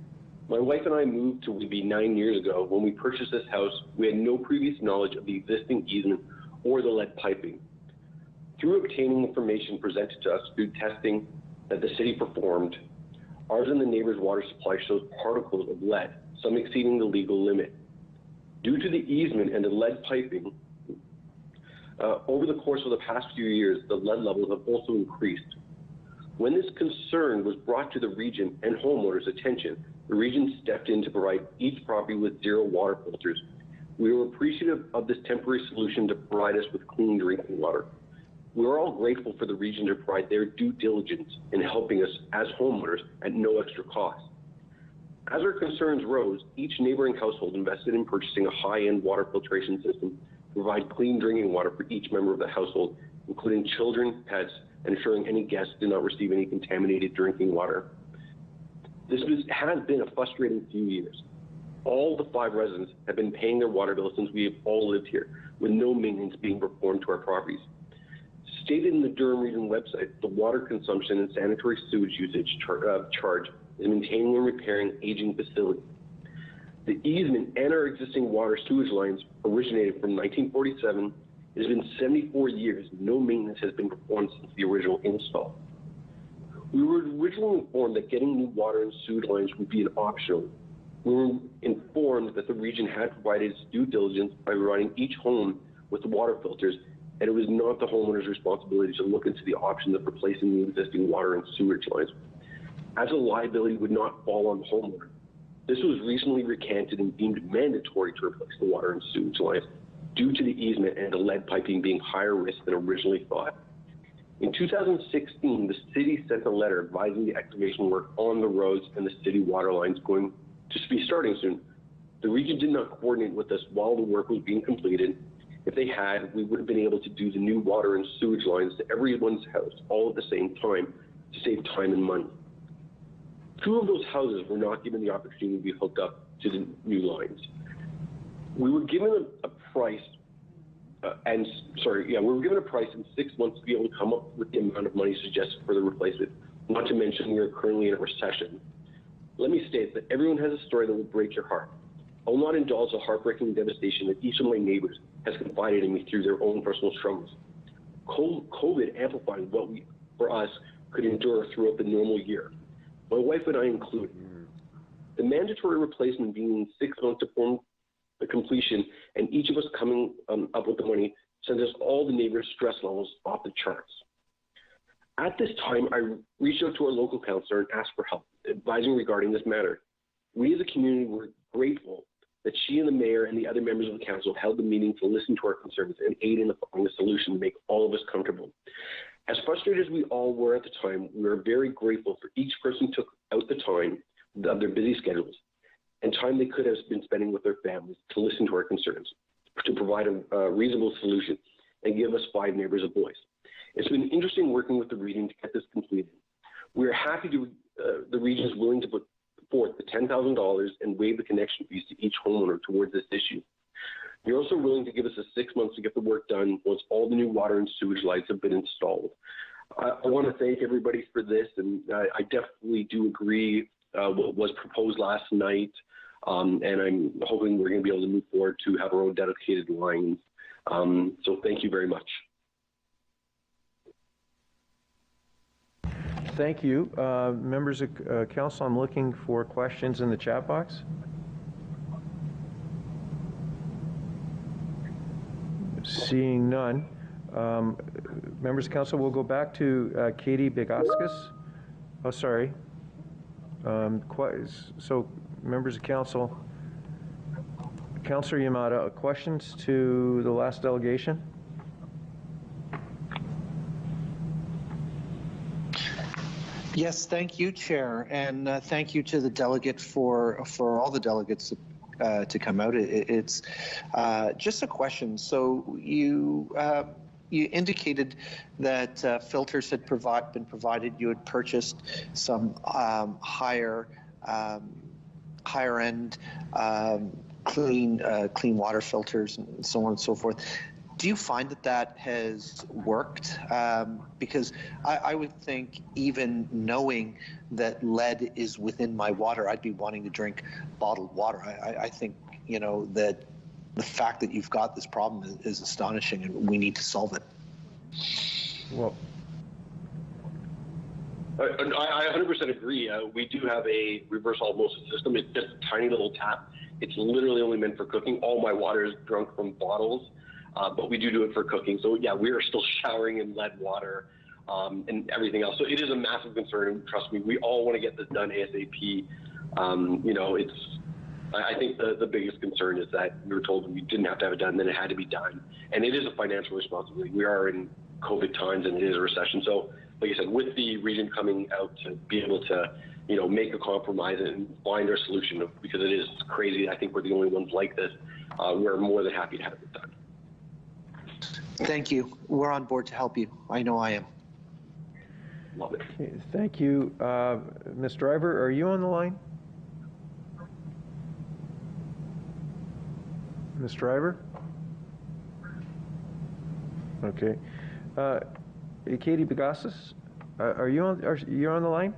My wife and I moved to Whitby 9 years ago. When we purchased this house, we had no previous knowledge of the existing easement or the lead piping. Through obtaining information presented to us through testing that the city performed, ours and the neighbor's water supply shows particles of lead, some exceeding the legal limit. Due to the easement and the lead piping, over the course of the past few years, the lead levels have also increased. When this concern was brought to the region and homeowners' attention, the region stepped in to provide each property with 0 water filters. We were appreciative of this temporary solution to provide us with clean drinking water. We are all grateful for the region to provide their due diligence in helping us as homeowners at no extra cost. As our concerns rose, each neighboring household invested in purchasing a high-end water filtration system to provide clean drinking water for each member of the household, including children, pets, and ensuring any guests do not receive any contaminated drinking water. This has been a frustrating few years. All the 5 residents have been paying their water bill since we have all lived here, with no maintenance being performed to our properties. Stated in the Durham Region website, the water consumption and sanitary sewage usage charge is maintaining and repairing aging facilities. The easement and our existing water sewage lines originated from 1947. It has been 74 years. No maintenance has been performed since the original install. We were originally informed that getting new water and sewage lines would be an optional. We were informed that the region had provided its due diligence by providing each home with the water filters, and it was not the homeowner's responsibility to look into the option of replacing the existing water and sewage lines, as a liability would not fall on the homeowner. This was recently recanted and deemed mandatory to replace the water and sewage lines due to the easement and the lead piping being higher risk than originally thought. In 2016, the city sent a letter advising the excavation work on the roads and the city water lines going to be starting soon. The region did not coordinate with us while the work was being completed. If they had, we would have been able to do the new water and sewage lines to everyone's house all at the same time to save time and money. 2 of those houses were not given the opportunity to be hooked up to the new lines. We were given a price, we were given a price in 6 months to be able to come up with the amount of money suggested for the replacement, not to mention we are currently in a recession. Let me state that everyone has a story that will break your heart. I will not indulge the heartbreaking devastation that each of my neighbors has confided in me through their own personal struggles. COVID amplifying what we, for us, could endure throughout the normal year. My wife and I included. The mandatory replacement being in 6 months to form the completion, and each of us coming up with the money sends us all the neighbors' stress levels off the charts. At this time, I reached out to our local councillor and asked for help, advising regarding this matter. We as a community were grateful that she and the mayor and the other members of the council held the meeting to listen to our concerns and aid in finding a solution to make all of us comfortable. As frustrated as we all were at the time, we are very grateful for each person who took out the time of their busy schedules and time they could have been spending with their families to listen to our concerns, to provide a reasonable solution, and give us 5 neighbors a voice. It's been interesting working with the region to get this completed. We are happy to the region is willing to put forth the $10,000 and waive the connection fees to each homeowner towards this issue. You're also willing to give us 6 months to get the work done once all the new water and sewage lines have been installed. I want to thank everybody for this, and I definitely do agree what was proposed last night, and I'm hoping we're going to be able to move forward to have our own dedicated lines. So thank you very much.
Thank you. Members of council, I'm looking for questions in the chat box. Seeing none. Members of council, we'll go back to Katie Bigauskas. Oh, sorry. So, members of council, Councillor Yamada, questions to the last delegation?
Yes, thank you, Chair, and thank you to the delegate for all the delegates to come out. It's just a question. So you indicated that filters had been provided. You had purchased some higher end clean water filters and so on and so forth. Do you find that has worked? Because I would think, even knowing that lead is within my water, I'd be wanting to drink bottled water. I think, that the fact that you've got this problem is astonishing, and we need to solve it.
Well,
I 100% agree. We do have a reverse osmosis system. It's just a tiny little tap. It's literally only meant for cooking. All my water is drunk from bottles. But we do it for cooking. So yeah, we are still showering in lead water and everything else. So it is a massive concern. And trust me, we all want to get this done ASAP. I think the biggest concern is that we were told we didn't have to have it done, then it had to be done. And it is a financial responsibility. We are in COVID times and it is a recession. So like I said, with the region coming out to be able to, make a compromise and find our solution, because it is crazy. I think we're the only ones like this. We're more than happy to have it done.
Thank you. We're on board to help you. I know I am.
Love it.
Okay, thank you. Ms. Driver, are you on the line? Ms. Driver? Okay. Katie Begassis, are you on the line?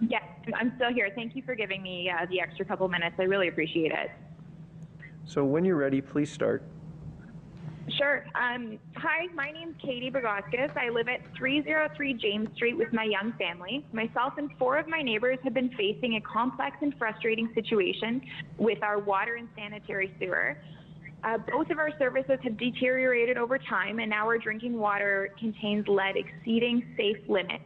Yes, I'm still here. Thank you for giving me the extra couple minutes. I really appreciate it.
So when you're ready, please start.
Sure. Hi, my name's Katie Begassis. I live at 303 James Street with my young family. Myself and 4 of my neighbors have been facing a complex and frustrating situation with our water and sanitary sewer. Both of our services have deteriorated over time, and now our drinking water contains lead exceeding safe limits.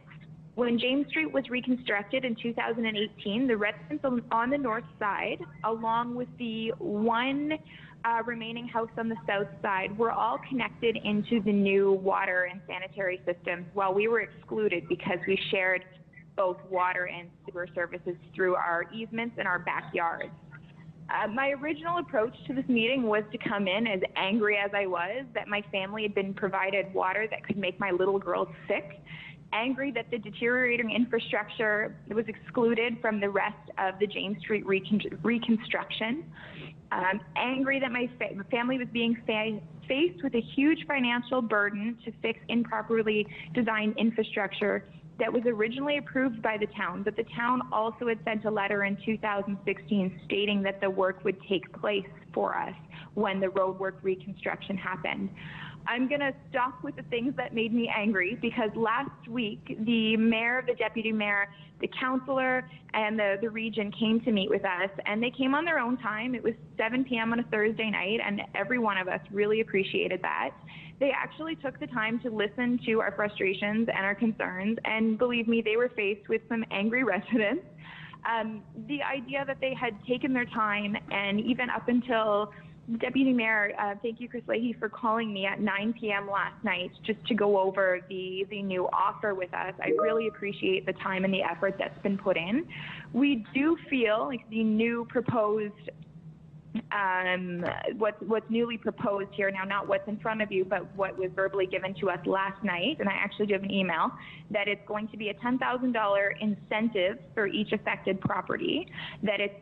When James Street was reconstructed in 2018, the residents on the north side, along with the one remaining house on the south side, were all connected into the new water and sanitary systems, while we were excluded because we shared both water and sewer services through our easements and our backyards. My original approach to this meeting was to come in as angry as I was that my family had been provided water that could make my little girls sick, angry that the deteriorating infrastructure was excluded from the rest of the James Street reconstruction, angry that my family was being faced with a huge financial burden to fix improperly designed infrastructure that was originally approved by the town, but the town also had sent a letter in 2016 stating that the work would take place for us when the roadwork reconstruction happened. I'm going to stop with the things that made me angry, because last week the mayor, the deputy mayor, the councillor, and the region came to meet with us, and they came on their own time. It was 7 p.m. on a Thursday night, and every one of us really appreciated that. They actually took the time to listen to our frustrations and our concerns, and believe me, they were faced with some angry residents. The idea that they had taken their time, and even up until Deputy Mayor, thank you, Chris Leahy, for calling me at 9 p.m. last night just to go over the new offer with us. I really appreciate the time and the effort that's been put in. We do feel like the new proposed, what's newly proposed here now, not what's in front of you, but what was verbally given to us last night, and I actually do have an email, that it's going to be a $10,000 incentive for each affected property, that it's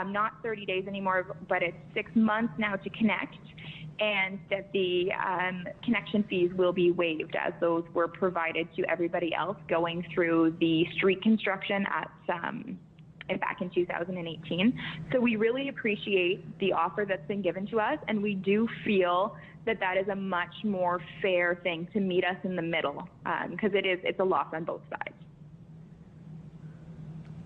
not 30 days anymore, but it's 6 months now to connect, and that the connection fees will be waived, as those were provided to everybody else going through the street construction back in 2018. So we really appreciate the offer that's been given to us, and we do feel that that is a much more fair thing to meet us in the middle, because it's a loss on both sides.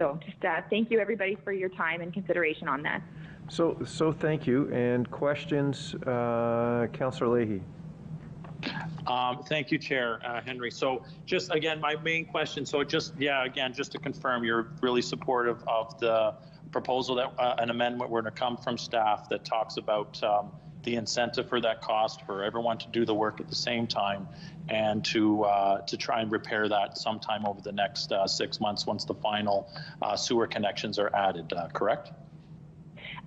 So just thank you, everybody, for your time and consideration on that.
So thank you. And questions, Councillor Leahy?
Thank you, Chair Henry. So just again, my main question, so just to confirm, you're really supportive of the proposal that an amendment were to come from staff that talks about the incentive for that cost for everyone to do the work at the same time, and to try and repair that sometime over the next 6 months once the final sewer connections are added, correct?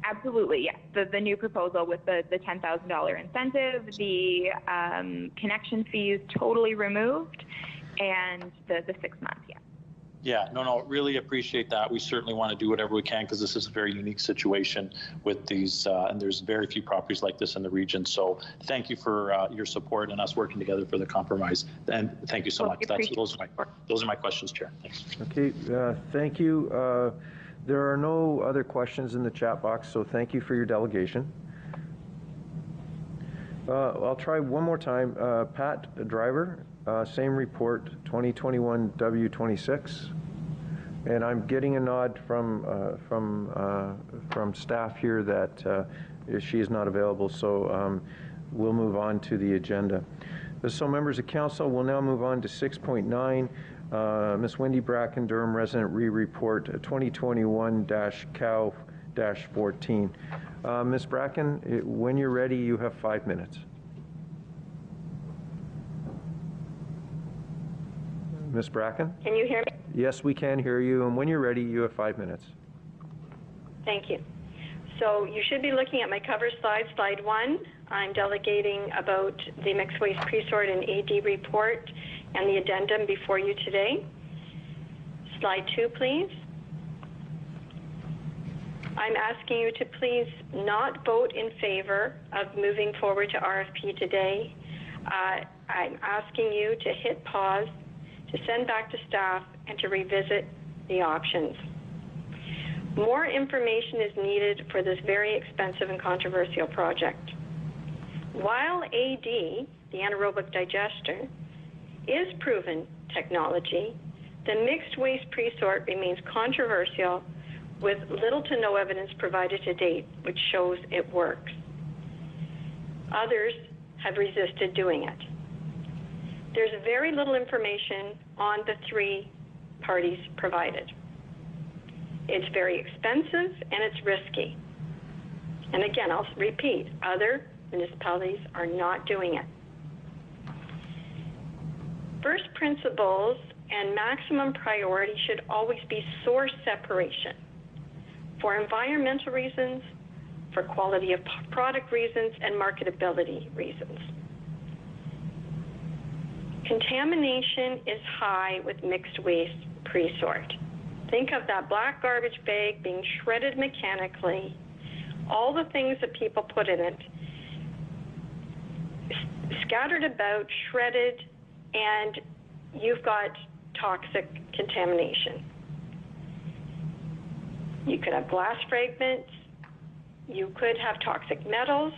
Absolutely, yes. The new proposal with the $10,000 incentive, the connection fees totally removed, and the 6 months, yeah.
Yeah, no, really appreciate that. We certainly want to do whatever we can because this is a very unique situation with these, and there's very few properties like this in the region. So thank you for your support and us working together for the compromise. And thank you so much. Those are my questions, Chair. Thanks.
Okay, thank you. There are no other questions in the chat box, so thank you for your delegation. I'll try one more time. Pat Driver, same report, 2021 W26, and I'm getting a nod from staff here that she is not available. So we'll move on to the agenda. So members of council, we'll now move on to 6.9. Ms. Wendy Bracken, Durham resident re-report 2021-COW-14. Ms. Bracken, when you're ready, you have 5 minutes. Ms. Bracken?
Can you hear me?
Yes, we can hear you. And when you're ready, you have 5 minutes.
Thank you. So you should be looking at my cover slide, slide 1. I'm delegating about the mixed waste pre-sort and AD report and the addendum before you today. Slide 2, please. I'm asking you to please not vote in favor of moving forward to RFP today. I'm asking you to hit pause, to send back to staff, and to revisit the options. More information is needed for this very expensive and controversial project. While AD, the anaerobic digester, is proven technology, the mixed waste pre-sort remains controversial with little to no evidence provided to date which shows it works. Others have resisted doing it. There's very little information on the 3 parties provided. It's very expensive and it's risky. And again, I'll repeat, other municipalities are not doing it. First principles and maximum priority should always be source separation for environmental reasons, for quality of product reasons, and marketability reasons. Contamination is high with mixed waste pre-sort. Think of that black garbage bag being shredded mechanically, all the things that people put in it, scattered about, shredded, and you've got toxic contamination. You could have glass fragments, you could have toxic metals.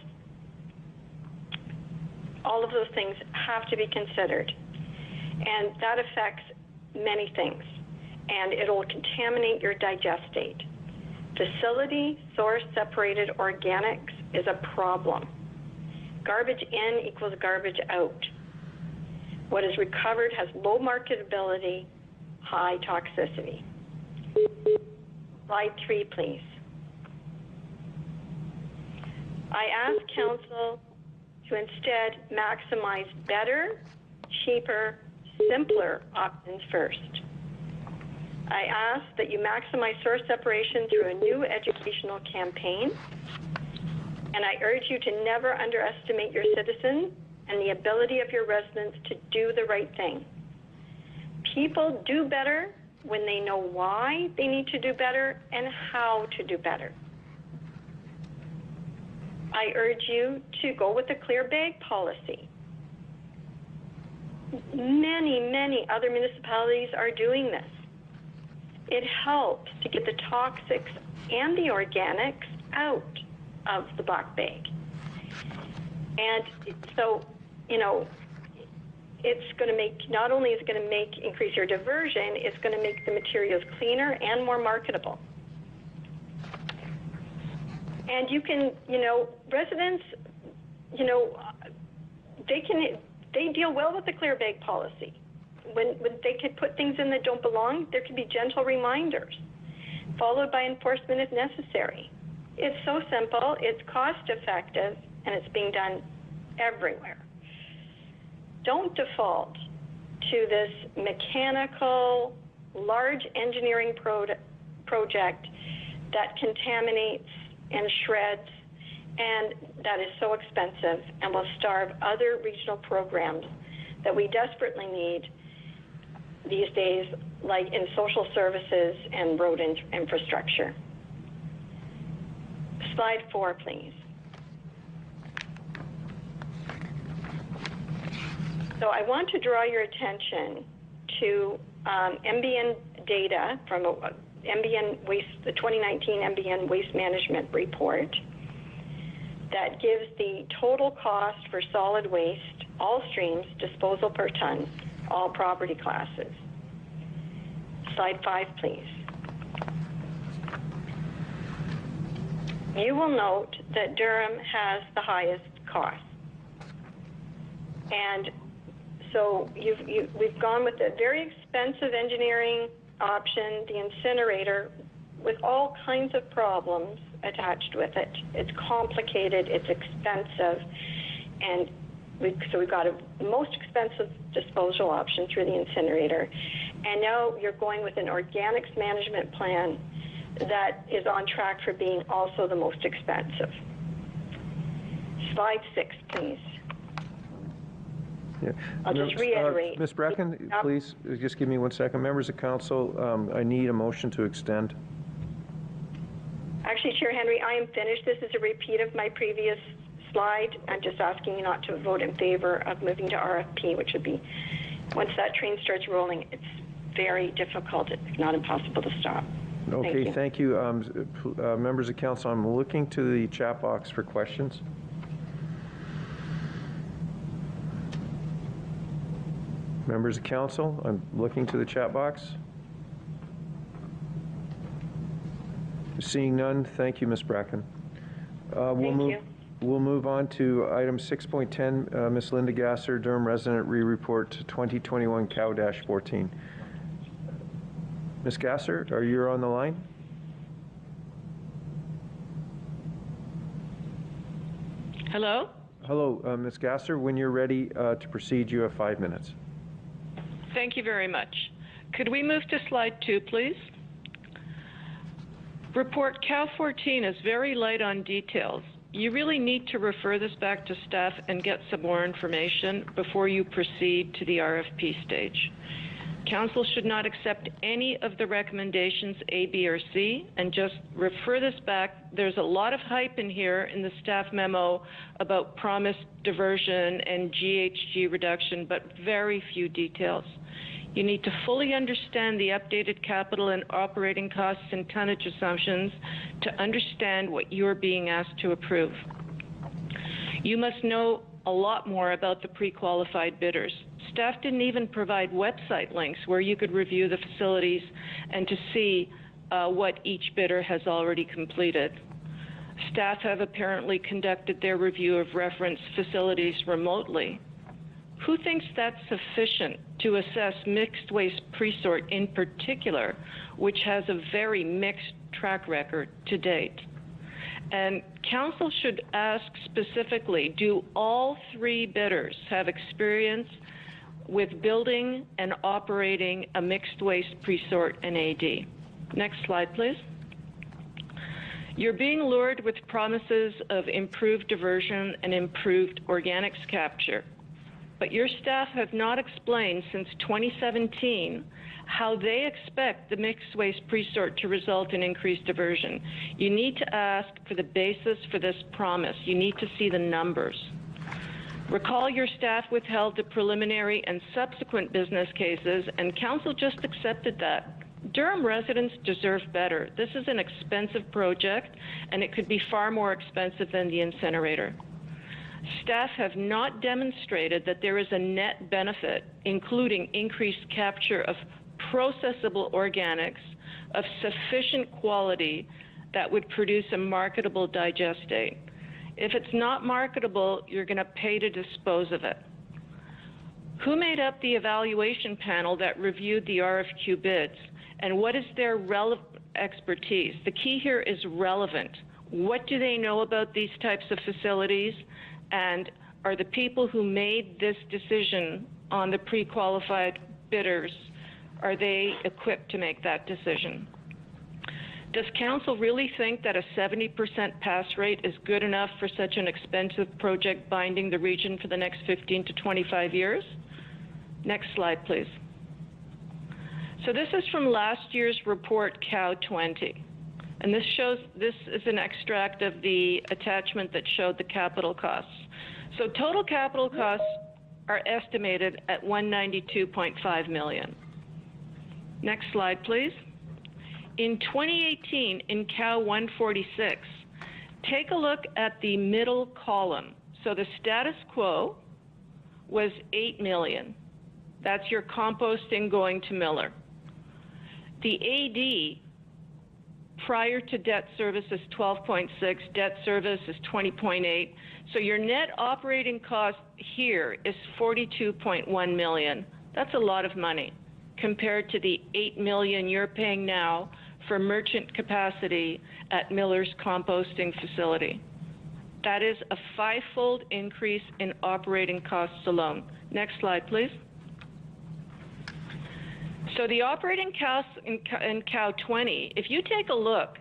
All of those things have to be considered. And that affects many things. And it'll contaminate your digestate. Facility source separated organics is a problem. Garbage in equals garbage out. What is recovered has low marketability, high toxicity. Slide 3, please. I ask Council to instead maximize better, cheaper, simpler options first. I ask that you maximize source separation through a new educational campaign, and I urge you to never underestimate your citizens and the ability of your residents to do the right thing. People do better when they know why they need to do better and how to do better. I urge you to go with a clear bag policy. Many other municipalities are doing this. It helps to get the toxics and the organics out of the black bag. And so, it's going to make, not only is it going to increase your diversion, it's going to make the materials cleaner and more marketable. And you can, residents, they deal well with the clear bag policy. When they could put things in that don't belong, there can be gentle reminders, followed by enforcement if necessary. It's so simple, it's cost effective, and it's being done everywhere. Don't default to this mechanical, large engineering project that contaminates and shreds, and that is so expensive and will starve other regional programs that we desperately need these days, like in social services and road infrastructure. Slide 4, please. So I want to draw your attention to MBN data from MBN waste, the 2019 MBN Waste Management Report that gives the total cost for solid waste, all streams, disposal per ton, all property classes. Slide 5, please. You will note that Durham has the highest cost. And so we've gone with a very expensive engineering option, the incinerator, with all kinds of problems attached with it. It's complicated, it's expensive, and so we've got a most expensive disposal option through the incinerator. And now you're going with an organics management plan that is on track for being also the most expensive. Slide 6, please.
Yeah.
I'll just reiterate.
Ms. Brecken, please, just give me 1 second. Members of council, I need a motion to extend.
Actually, Chair Henry, I am finished. This is a repeat of my previous slide. I'm just asking you not to vote in favor of moving to RFP, which would be, once that train starts rolling, it's very difficult, if not impossible, to stop.
Okay, thank you. Members of council, I'm looking to the chat box for questions. Members of council, I'm looking to the chat box. Seeing none, thank you, Ms. Bracken. We'll move on to item 6.10, Ms. Linda Gasser, Durham resident, re-report 2021 Cow-14. Ms. Gasser, are you on the line?
Hello?
Hello, Ms. Gasser. When you're ready to proceed, you have 5 minutes.
Thank you very much. Could we move to slide 2, please? Report Cow-14 is very light on details. You really need to refer this back to staff and get some more information before you proceed to the RFP stage. Council should not accept any of the recommendations A, B, or C, and just refer this back. There's a lot of hype in here in the staff memo about promised diversion and GHG reduction, but very few details. You need to fully understand the updated capital and operating costs and tonnage assumptions to understand what you're being asked to approve. You must know a lot more about the pre-qualified bidders. Staff didn't even provide website links where you could review the facilities and to see what each bidder has already completed. Staff have apparently conducted their review of reference facilities remotely. Who thinks that's sufficient to assess mixed waste pre-sort in particular, which has a very mixed track record to date? And council should ask specifically, do all 3 bidders have experience with building and operating a mixed waste pre-sort and AD? Next slide, please. You're being lured with promises of improved diversion and improved organics capture. But your staff have not explained since 2017 how they expect the mixed waste pre-sort to result in increased diversion. You need to ask for the basis for this promise. You need to see the numbers. Recall your staff withheld the preliminary and subsequent business cases, and council just accepted that. Durham residents deserve better. This is an expensive project, and it could be far more expensive than the incinerator. Staff have not demonstrated that there is a net benefit, including increased capture of processable organics of sufficient quality that would produce a marketable digestate. If it's not marketable, you're going to pay to dispose of it. Who made up the evaluation panel that reviewed the RFQ bids, and what is their expertise? The key here is relevant. What do they know about these types of facilities? And are the people who made this decision on the pre-qualified bidders, are they equipped to make that decision? Does council really think that a 70% pass rate is good enough for such an expensive project binding the region for the next 15 to 25 years? Next slide, please. So this is from last year's report, COW 20. And this is an extract of the attachment that showed the capital costs. So total capital costs are estimated at $192.5 million. Next slide, please. In 2018, in COW 146, take a look at the middle column. So the status quo was $8 million. That's your composting going to Miller. The AD prior to debt service is 12.6, debt service is 20.8. So your net operating cost here is 42.1 million. That's a lot of money compared to the 8 million you're paying now for merchant capacity at Miller's composting facility. That is a 5-fold increase in operating costs alone. Next slide, please. So the operating costs in COW 20, if you take a look,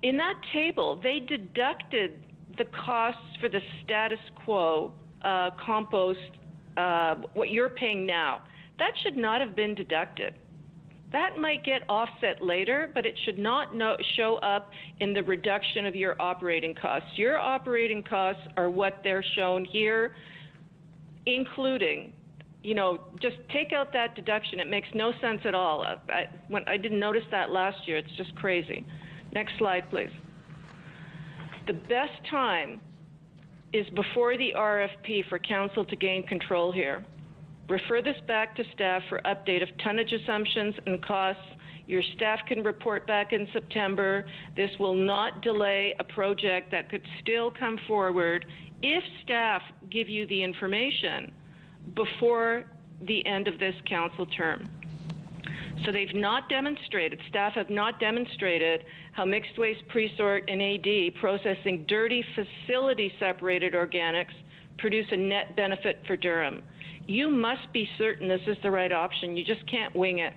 in that table, they deducted the costs for the status quo compost, what you're paying now. That should not have been deducted. That might get offset later, but it should not show up in the reduction of your operating costs. Your operating costs are what they're shown here, including, you know, just take out that deduction. It makes no sense at all. I didn't notice that last year. It's just crazy. Next slide, please. The best time is before the RFP for council to gain control here. Refer this back to staff for update of tonnage assumptions and costs. Your staff can report back in September. This will not delay a project that could still come forward if staff give you the information before the end of this council term. So they've not demonstrated, staff have not demonstrated how mixed waste pre-sort and AD processing dirty facility separated organics produce a net benefit for Durham. You must be certain this is the right option. You just can't wing it.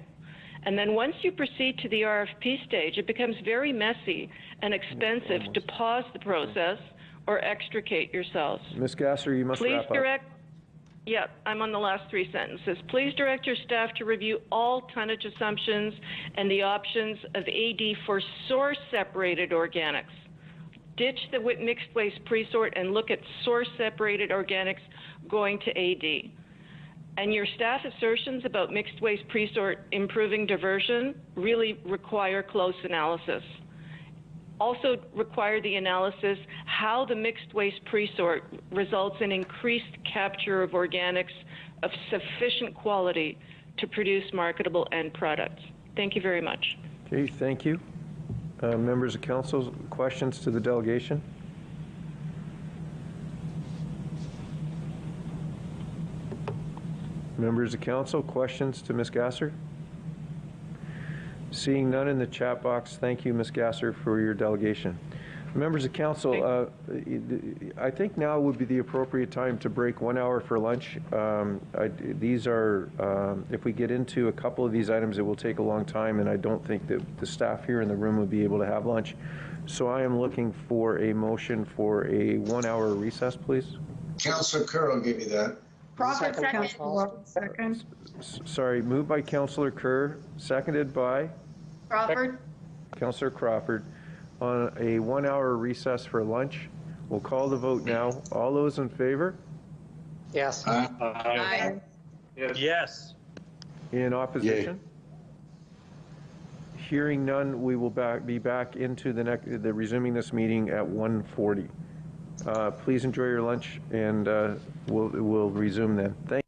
And then once you proceed to the RFP stage, it becomes very messy and expensive to pause the process or extricate yourselves.
Ms. Gasser, you must wrap up.
Yeah, I'm on the last 3 sentences. Please direct your staff to review all tonnage assumptions and the options of AD for source-separated organics. Ditch the mixed waste pre-sort and look at source-separated organics going to AD. And your staff assertions about mixed waste pre-sort improving diversion really require close analysis. Also require the analysis how the mixed waste pre-sort results in increased capture of organics of sufficient quality to produce marketable end products. Thank you very much.
Okay, thank you. Members of council, questions to the delegation? Members of council, questions to Ms. Gasser? Seeing none in the chat box, thank you, Ms. Gasser, for your delegation. Members of council, I think now would be the appropriate time to break 1 hour for lunch. These are, if we get into a couple of these items, it will take a long time, and I don't think that the staff here in the room will be able to have lunch. So I am looking for a motion for a 1 hour recess, please.
Councillor Kerr will give you that.
Crawford, second.
Sorry, moved by Councillor Kerr, seconded by
Crawford.
Councillor Crawford. On a 1 hour recess for lunch. We'll call the vote now. All those in favor?
Yes.
Aye.
Yes.
In opposition? Yay. Hearing none, we will be back into the resuming this meeting at 1:40. Please enjoy your lunch, and we'll resume then. Thank you.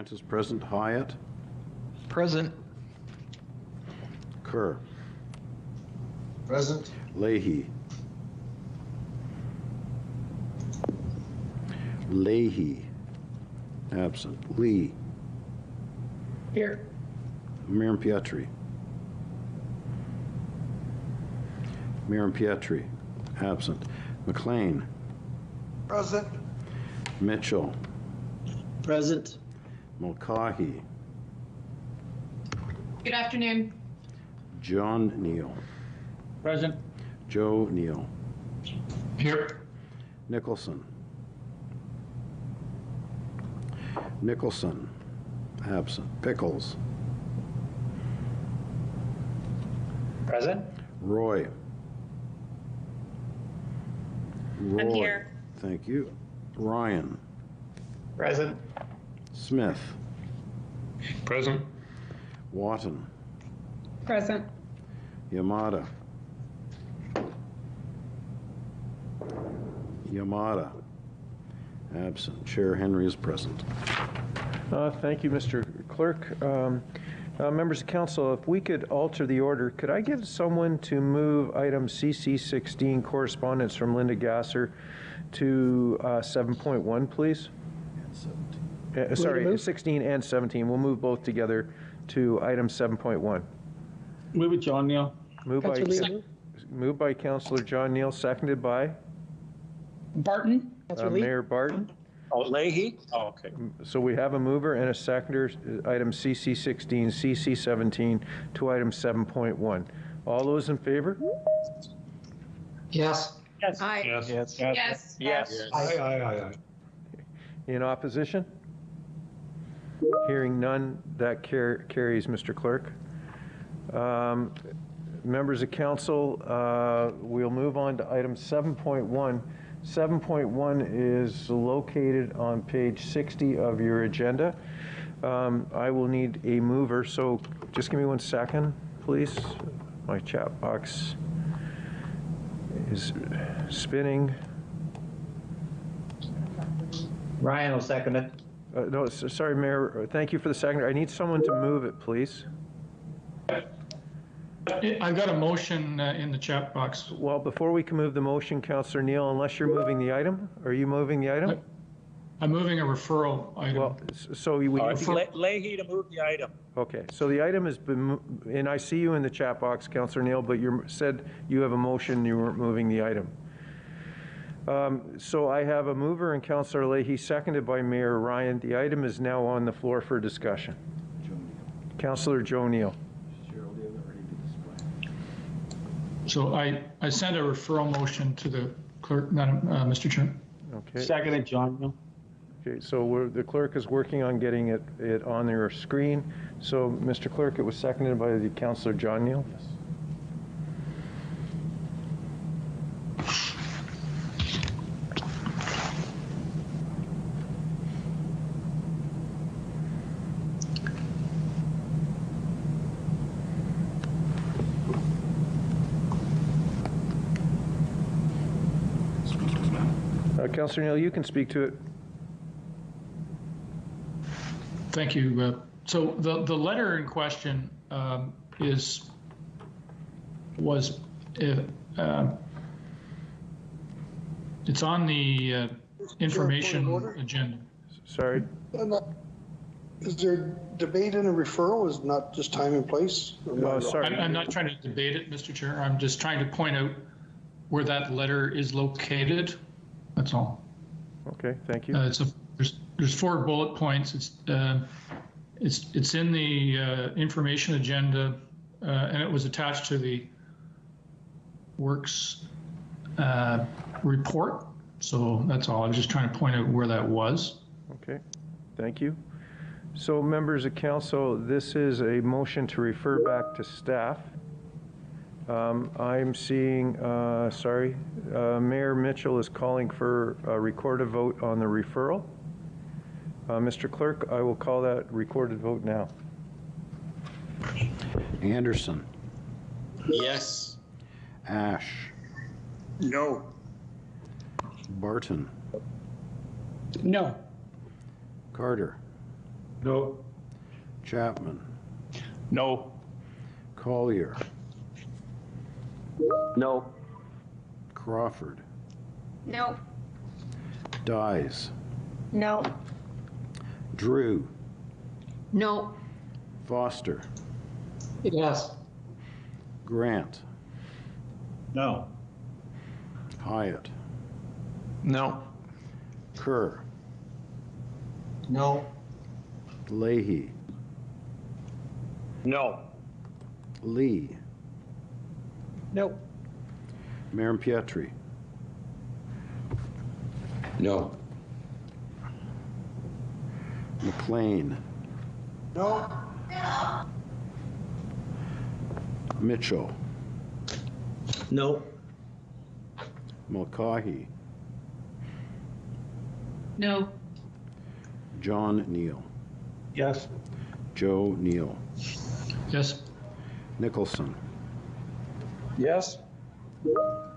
Grant is present. Hyatt.
Present.
Kerr.
Present.
Leahy. Leahy. Absent. Lee.
Here.
Miriam Pietri. Miriam Pietri. Absent. McLean.
Present.
Mitchell.
Present.
Mulcahy.
Good afternoon.
John Neal.
Present.
Joe Neal.
Here.
Nicholson. Nicholson. Absent. Pickles.
Present.
Roy. Roy.
I'm here.
Thank you. Ryan.
Present.
Smith.
Present.
Watton.
Present.
Yamada. Yamada. Absent. Chair Henry is present.
Thank you, Mr. Clerk. Members of council, if we could alter the order, could I get someone to move item CC16, correspondence from Linda Gasser, to 7.1, please? Sorry, 16 and 17. We'll move both together to item 7.1.
Move it, John Neal.
Moved by Councillor John Neal, seconded by
Barton.
Mayor Barton.
Oh, Leahy? Oh, okay.
So we have a mover and a seconder, item CC16, CC17 to item 7.1. All those in favor?
Yes.
Yes.
Aye.
Yes.
Yes.
Yes.
Yes. Aye.
In opposition? Hearing none, that carries, Mr. Clerk. Members of council, we'll move on to item 7.1. 7.1 is located on page 60 of your agenda. I will need a mover, so just give me 1 second, please. My chat box is spinning.
Ryan will second it.
No, sorry, Mayor. Thank you for the second. I need someone to move it, please.
I've got a motion in the chat box.
Well, before we can move the motion, Councillor Neal, unless you're moving the item, are you moving the item?
I'm moving a referral item.
Well, so we need to get...
Leahy to move the item.
Okay, so the item has been, and I see you in the chat box, Councillor Neal, but you said you have a motion, you weren't moving the item. So I have a mover and Councillor Leahy, seconded by Mayor Ryan. The item is now on the floor for discussion. Councillor Joe Neal.
So I sent a referral motion to the clerk, Mr. Chair.
Okay.
Seconded, John Neal.
Okay, so the clerk is working on getting it on their screen. So, Mr. Clerk, it was seconded by the Councillor John Neal. Yes. Councillor Neal, you can speak to it.
Thank you. So the letter in question it's on the information agenda.
Sorry.
Is there debate in a referral? Is not just time and place?
Sorry.
I'm not trying to debate it, Mr. Chair. I'm just trying to point out where that letter is located. That's all.
Okay, thank you.
There's 4 bullet points. It's in the information agenda, and it was attached to the works report. So that's all. I was just trying to point out where that was.
Okay, thank you. So members of council, this is a motion to refer back to staff. I'm seeing, Mayor Mitchell is calling for a recorded vote on the referral. Mr. Clerk, I will call that recorded vote now.
Anderson.
Yes.
Ash.
No.
Barton.
No.
Carter.
No. Chapman.
No.
Collier.
No.
Crawford.
No.
Dyes.
No.
Drew.
No.
Foster.
Yes.
Grant.
No.
Hyatt.
No.
Kerr.
No.
Leahy.
No.
Lee.
No.
Mayor Pietri.
No.
McLean.
No.
Mitchell.
No.
Mulcahy.
No.
John Neal.
Yes.
Joe Neal.
Yes.
Nicholson.
Yes.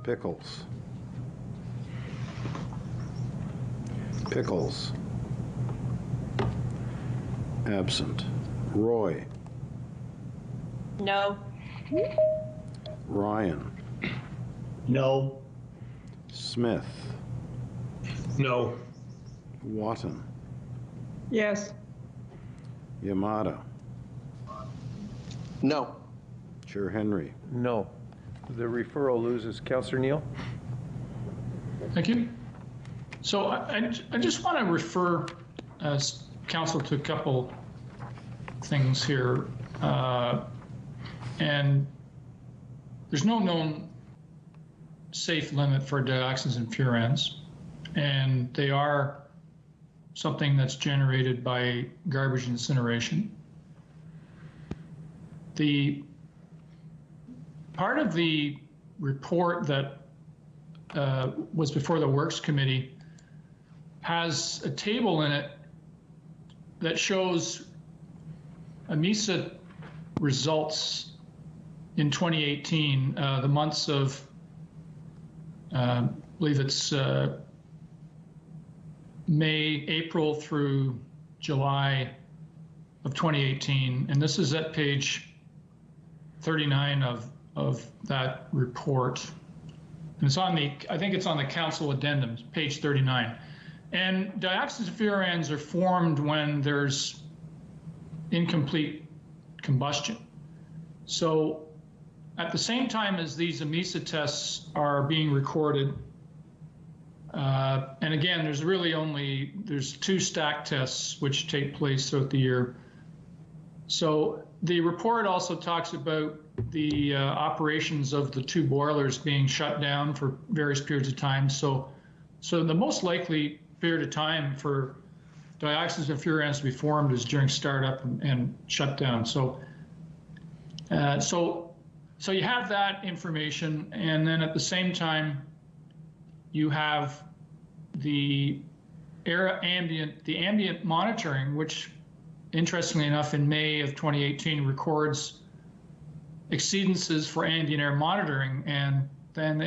Pickles. Pickles. Absent. Roy.
No.
Ryan.
No.
Smith.
No.
Watton.
Yes.
Yamada.
No.
Chair Henry.
No. The referral loses. Councillor Neal?
Thank you. So I just want to refer council to a couple things here. And there's no known safe limit for dioxins and furans, and they are something that's generated by garbage incineration. The part of the report that was before the Works Committee has a table in it that shows AMISA results in 2018, the months of, I believe it's May, April through July of 2018. And this is at page 39 of that report. And it's on the, I think it's on the council addendums, page 39. And dioxins and furans are formed when there's incomplete combustion. So at the same time as these AMISA tests are being recorded, and again, there's really only, there's 2 stack tests which take place throughout the year. So the report also talks about the operations of the 2 boilers being shut down for various periods of time. So the most likely period of time for dioxins and furans to be formed is during startup and shutdown. So you have that information, and then at the same time, you have the ambient monitoring, which, interestingly enough, in May of 2018 records exceedances for ambient air monitoring, and then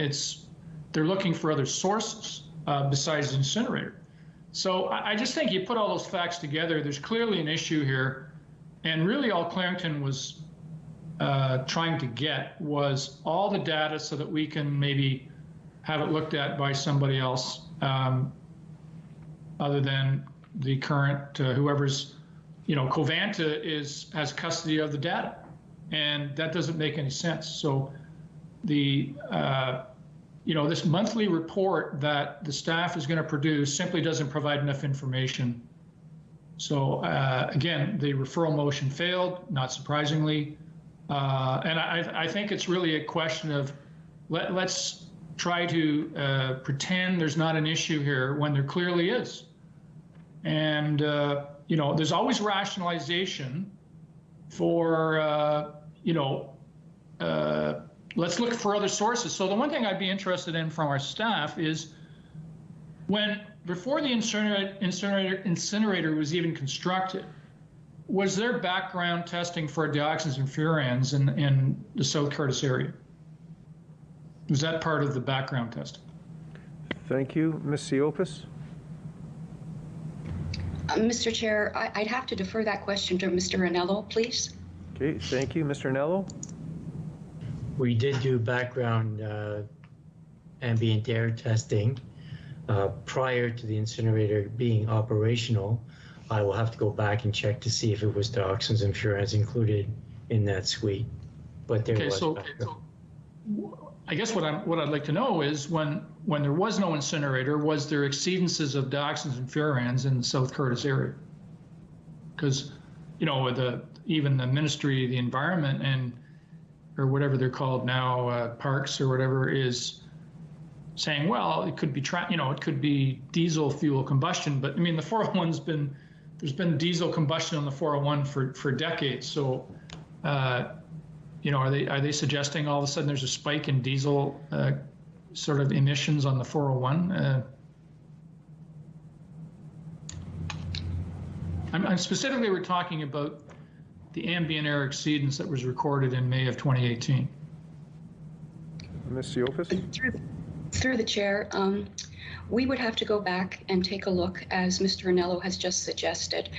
they're looking for other sources besides the incinerator. So I just think you put all those facts together, there's clearly an issue here, and really all Clarington was trying to get was all the data so that we can maybe have it looked at by somebody else other than the current, whoever's, Covanta has custody of the data, and that doesn't make any sense. So the, this monthly report that the staff is going to produce simply doesn't provide enough information. So again, the referral motion failed, not surprisingly. And I think it's really a question of let's try to pretend there's not an issue here when there clearly is. And, there's always rationalization for, let's look for other sources. So the one thing I'd be interested in from our staff is before the incinerator was even constructed, was there background testing for dioxins and furans in the South Curtis area? Was that part of the background testing?
Thank you. Ms. Siopis?
Mr. Chair, I'd have to defer that question to Mr. Ranello, please.
Okay, thank you. Mr. Nello?
We did do background ambient air testing prior to the incinerator being operational. I will have to go back and check to see if it was dioxins and furans included in that suite. But there was.
So I guess what I'd like to know is when there was no incinerator, was there exceedances of dioxins and furans in the South Curtis area? Because, you know, even the Ministry of the Environment or whatever they're called now, parks or whatever, is saying, well, it could be it could be diesel fuel combustion. But I mean, the 401's there's been diesel combustion on the 401 for decades. So, you know, are they suggesting all of a sudden there's a spike in diesel sort of emissions on the 401? I'm specifically, we're talking about the ambient air exceedance that was recorded in May of 2018.
Ms. Siofis?
Through the chair, we would have to go back and take a look, as Mr. Ranello has just suggested.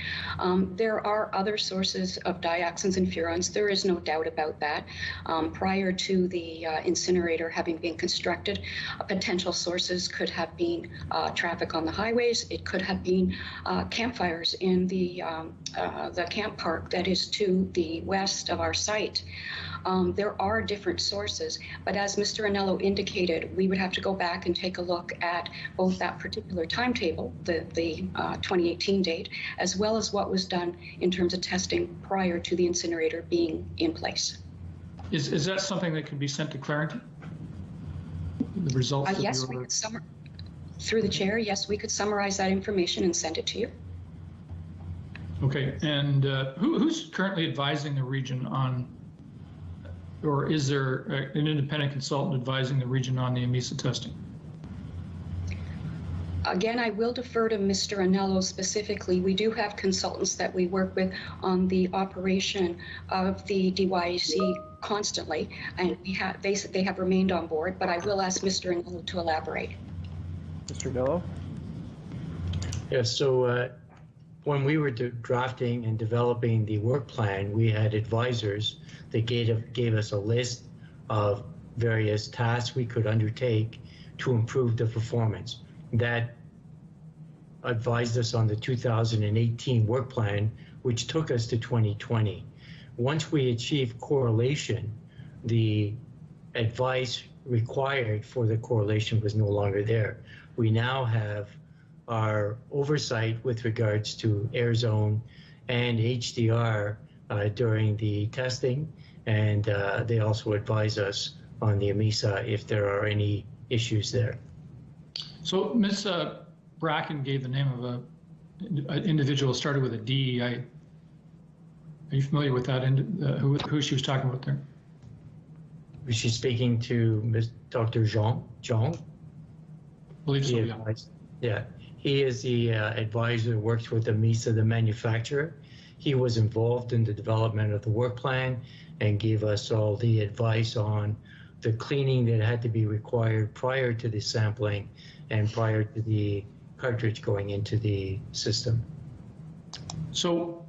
There are other sources of dioxins and furans. There is no doubt about that. Prior to the incinerator having been constructed, potential sources could have been traffic on the highways. It could have been campfires in the camp park that is to the west of our site. There are different sources, but as Mr. Ranello indicated, we would have to go back and take a look at both that particular timetable, the 2018 date, as well as what was done in terms of testing prior to the incinerator being in place.
Is that something that can be sent to Clarington? The results?
Yes, we could through the chair, yes, we could summarize that information and send it to you.
Okay, and who's currently advising the region on, or is there an independent consultant advising the region on the AMISA testing?
Again, I will defer to Mr. Ranello specifically. We do have consultants that we work with on the operation of the DYAC constantly, and they have remained on board, but I will ask Mr. Ranello to elaborate.
Mr. Ranello?
Yes, so when we were drafting and developing the work plan, we had advisors that gave us a list of various tasks we could undertake to improve the performance. That advised us on the 2018 work plan, which took us to 2020. Once we achieved correlation, the advice required for the correlation was no longer there. We now have our oversight with regards to air zone and HDR during the testing, and they also advise us on the AMISA if there are any issues there.
So Ms. Bracken gave the name of an individual started with a D. Are you familiar with that? Who she was talking about there?
Was she speaking to Dr. Jean?
I believe so, yeah.
Yeah, he is the advisor who works with AMISA, the manufacturer. He was involved in the development of the work plan and gave us all the advice on the cleaning that had to be required prior to the sampling and prior to the cartridge going into the system.
So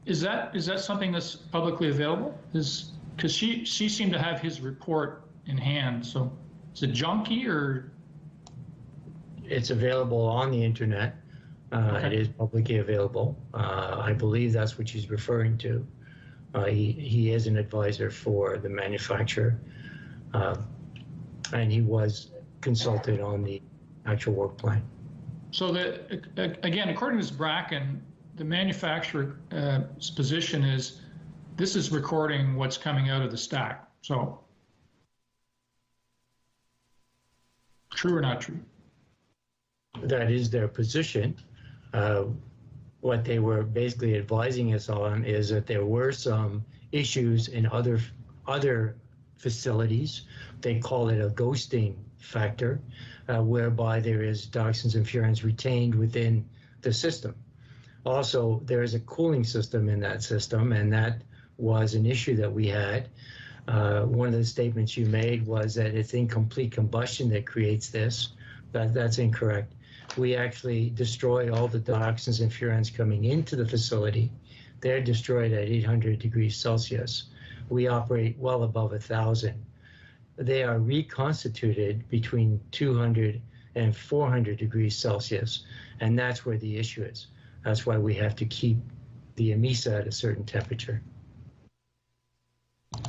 is that something that's publicly available? Because she seemed to have his report in hand. So is it junky or?
It's available on the internet. Okay. It is publicly available. I believe that's what she's referring to. He is an advisor for the manufacturer, and he was consulted on the actual work plan.
So again, according to Ms. Bracken, the manufacturer's position is this is recording what's coming out of the stack. So true or not true?
That is their position. What they were basically advising us on is that there were some issues in other facilities. They call it a ghosting factor, whereby there is dioxins and furans retained within the system. Also, there is a cooling system in that system, and that was an issue that we had. One of the statements you made was that it's incomplete combustion that creates this. That's incorrect. we actually destroy all the dioxins and furans coming into the facility. They're destroyed at 800 degrees Celsius. We operate well above 1,000. They are reconstituted between 200 and 400 degrees Celsius, and that's where the issue is. That's why we have to keep the AMISA at a certain temperature.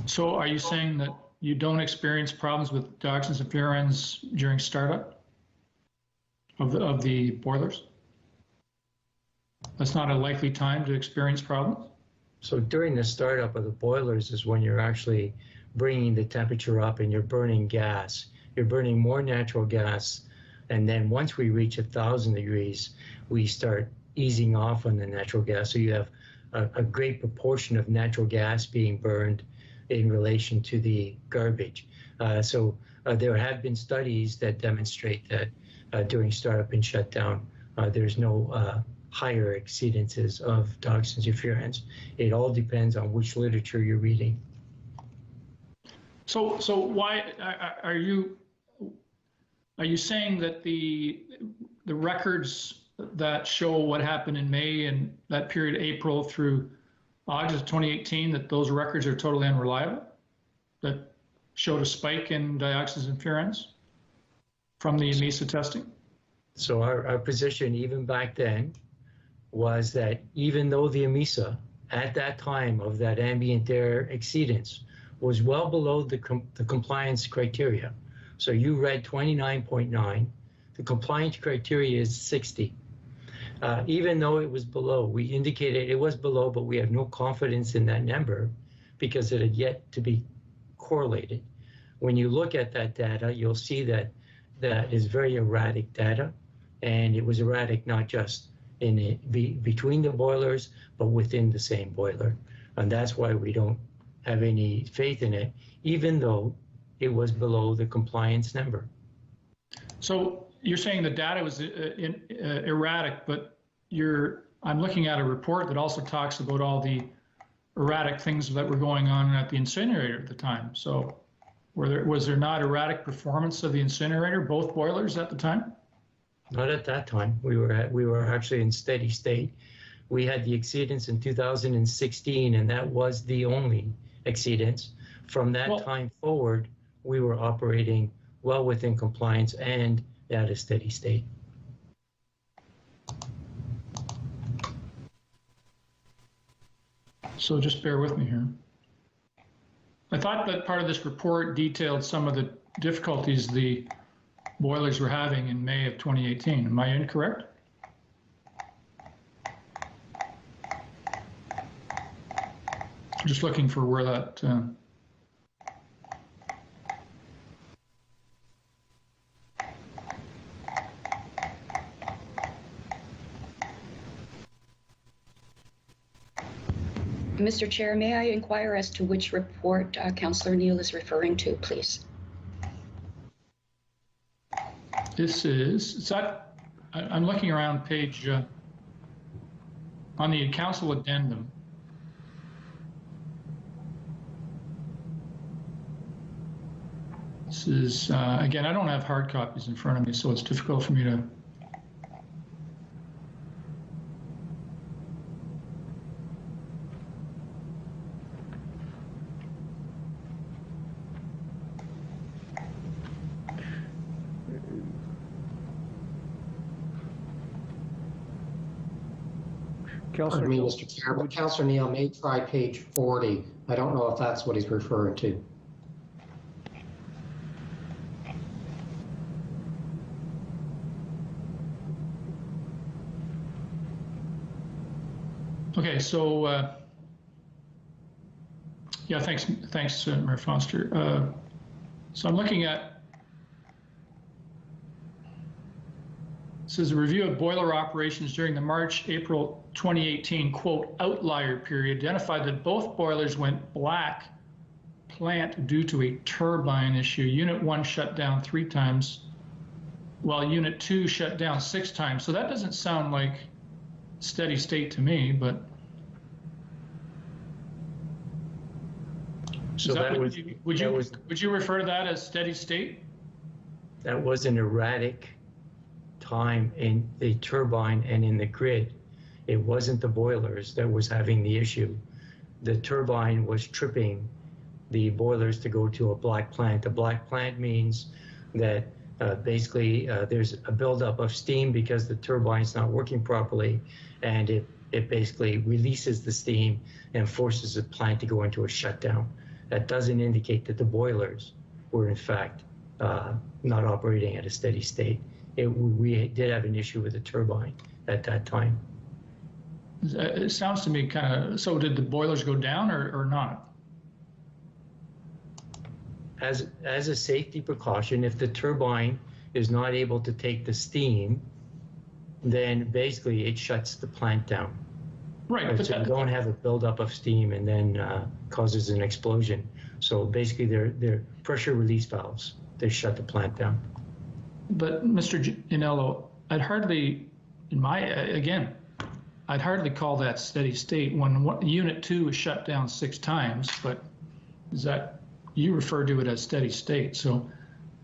So are you saying that you don't experience problems with dioxins and furans during startup of the boilers? That's not a likely time to experience problems?
So during the startup of the boilers is when you're actually bringing the temperature up and you're burning gas. You're burning more natural gas. And then once we reach 1,000 degrees, we start easing off on the natural gas. So you have a great proportion of natural gas being burned in relation to the garbage. There have been studies that demonstrate that during startup and shutdown, there's no higher exceedances of dioxins and furans. It all depends on which literature you're reading.
So why are you saying that the records that show what happened in May and that period, April through August of 2018, that those records are totally unreliable, that showed a spike in dioxins and furans from the AMISA testing?
So our position even back then was that even though the AMISA at that time of that ambient air exceedance was well below the compliance criteria. So you read 29.9, the compliance criteria is 60. Even though it was below, we indicated it was below, but we have no confidence in that number because it had yet to be correlated. When you look at that data, you'll see that that is very erratic data, and it was erratic not just in between the boilers, but within the same boiler. And that's why we don't have any faith in it, even though it was below the compliance number.
So you're saying the data was erratic, but I'm looking at a report that also talks about all the erratic things that were going on at the incinerator at the time. So was there not erratic performance of the incinerator, both boilers at the time?
Not at that time. We were actually in steady state. We had the exceedance in 2016, and that was the only exceedance. From that time forward, we were operating well within compliance and at a steady state.
So just bear with me here. I thought that part of this report detailed some of the difficulties the boilers were having in May of 2018. Am I incorrect? Just looking for where that...
Mr. Chair, may I inquire as to which report Councillor Neal is referring to, please?
This is, I'm looking around page, on the council addendum. This is, again, I don't have hard copies in front of me, so it's difficult for me to.
Pardon me, Mr. Chair, but Councillor Neal may try page 40. I don't know if that's what he's referring to.
Okay, so yeah, thanks, Mayor Foster. So I'm looking at. This is a review of boiler operations during the March-April 2018, quote, outlier period, identified that both boilers went black plant due to a turbine issue. Unit 1 shut down 3 times, while Unit 2 shut down 6 times. So that doesn't sound like steady state to me, but.
So that was,
would you refer to that as steady state?
That was an erratic time in the turbine and in the grid. It wasn't the boilers that was having the issue. The turbine was tripping the boilers to go to a black plant. A black plant means that basically there's a buildup of steam because the turbine's not working properly, and it basically releases the steam and forces the plant to go into a shutdown. That doesn't indicate that the boilers were in fact not operating at a steady state. We did have an issue with the turbine at that time.
It sounds to me kind of, so did the boilers go down or not?
As a safety precaution, if the turbine is not able to take the steam, then basically it shuts the plant down.
Right.
So you don't have a buildup of steam and then causes an explosion. So basically they're pressure release valves. They shut the plant down.
But Mr. Inello, I'd hardly call that steady state when unit 2 is shut down 6 times, but is that, you refer to it as steady state. So,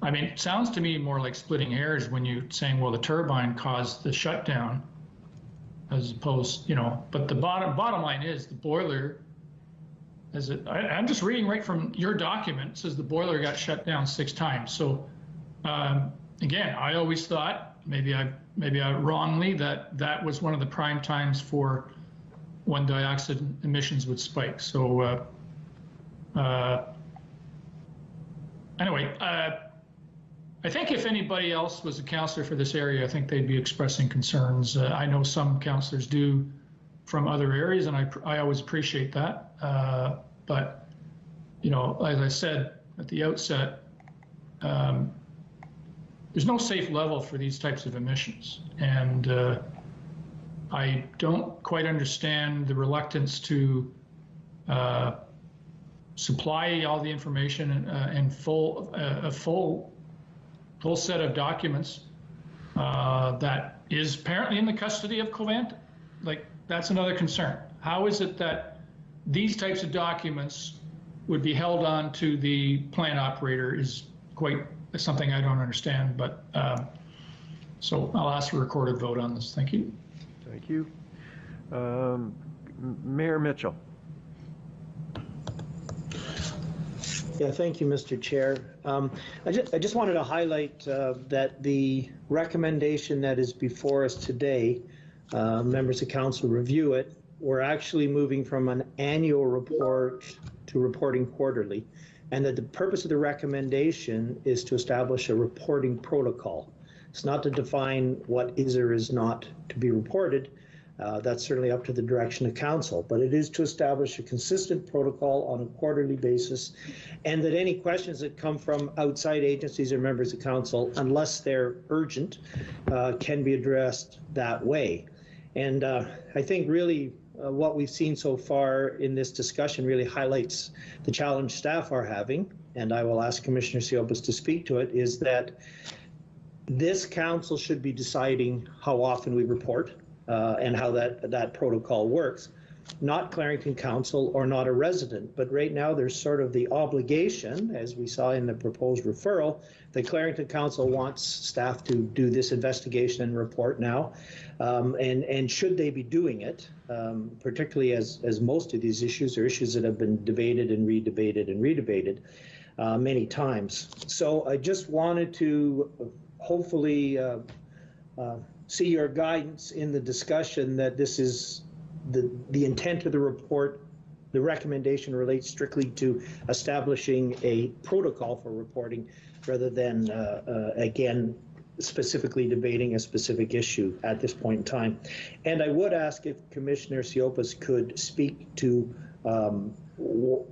I mean, it sounds to me more like splitting hairs when you're saying, well, the turbine caused the shutdown, as opposed, but the bottom line is the boiler, I'm just reading right from your document, it says the boiler got shut down 6 times. So, again, I always thought, maybe I wrongly, that was one of the prime times for when dioxide emissions would spike. So, anyway, I think if anybody else was a councillor for this area, I think they'd be expressing concerns. I know some councillors do from other areas, and I always appreciate that. But, as I said at the outset, there's no safe level for these types of emissions. And I don't quite understand the reluctance to supply all the information and a full set of documents that is apparently in the custody of Covanta. Like, that's another concern. How is it that these types of documents would be held on to the plant operator is quite something I don't understand, but so I'll ask for a recorded vote on this. Thank you.
Thank you. Mayor Mitchell.
Yeah, thank you, Mr. Chair. I just wanted to highlight that the recommendation that is before us today, members of council review it, we're actually moving from an annual report to reporting quarterly, and that the purpose of the recommendation is to establish a reporting protocol. It's not to define what is or is not to be reported. That's certainly up to the direction of council, but it is to establish a consistent protocol on a quarterly basis, and that any questions that come from outside agencies or members of council, unless they're urgent, can be addressed that way. And I think really what we've seen so far in this discussion really highlights the challenge staff are having, and I will ask Commissioner Siopas to speak to it, is that this council should be deciding how often we report and how that protocol works, not Clarington Council or not a resident. But right now there's sort of the obligation, as we saw in the proposed referral, that Clarington Council wants staff to do this investigation and report now. And should they be doing it, particularly as most of these issues are issues that have been debated and redebated and redebated many times. So I just wanted to hopefully see your guidance in the discussion that this is the intent of the report. The recommendation relates strictly to establishing a protocol for reporting rather than, again, specifically debating a specific issue at this point in time. And I would ask if Commissioner Siopas could speak to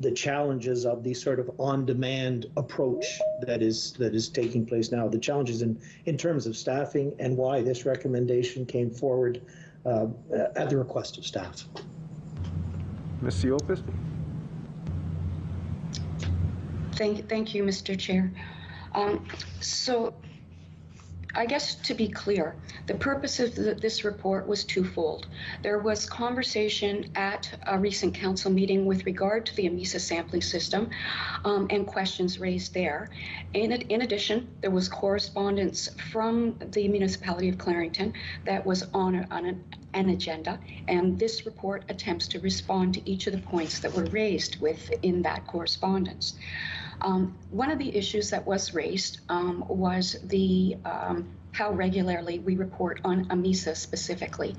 the challenges of the sort of on-demand approach that is taking place now, the challenges in terms of staffing, and why this recommendation came forward at the request of staff.
Ms. Siopas?
Thank you, Mr. Chair. So I guess to be clear, the purpose of this report was twofold. There was conversation at a recent council meeting with regard to the AMISA sampling system and questions raised there. In addition, there was correspondence from the municipality of Clarington that was on an agenda, and this report attempts to respond to each of the points that were raised within that correspondence. One of the issues that was raised was the how regularly we report on AMISA specifically.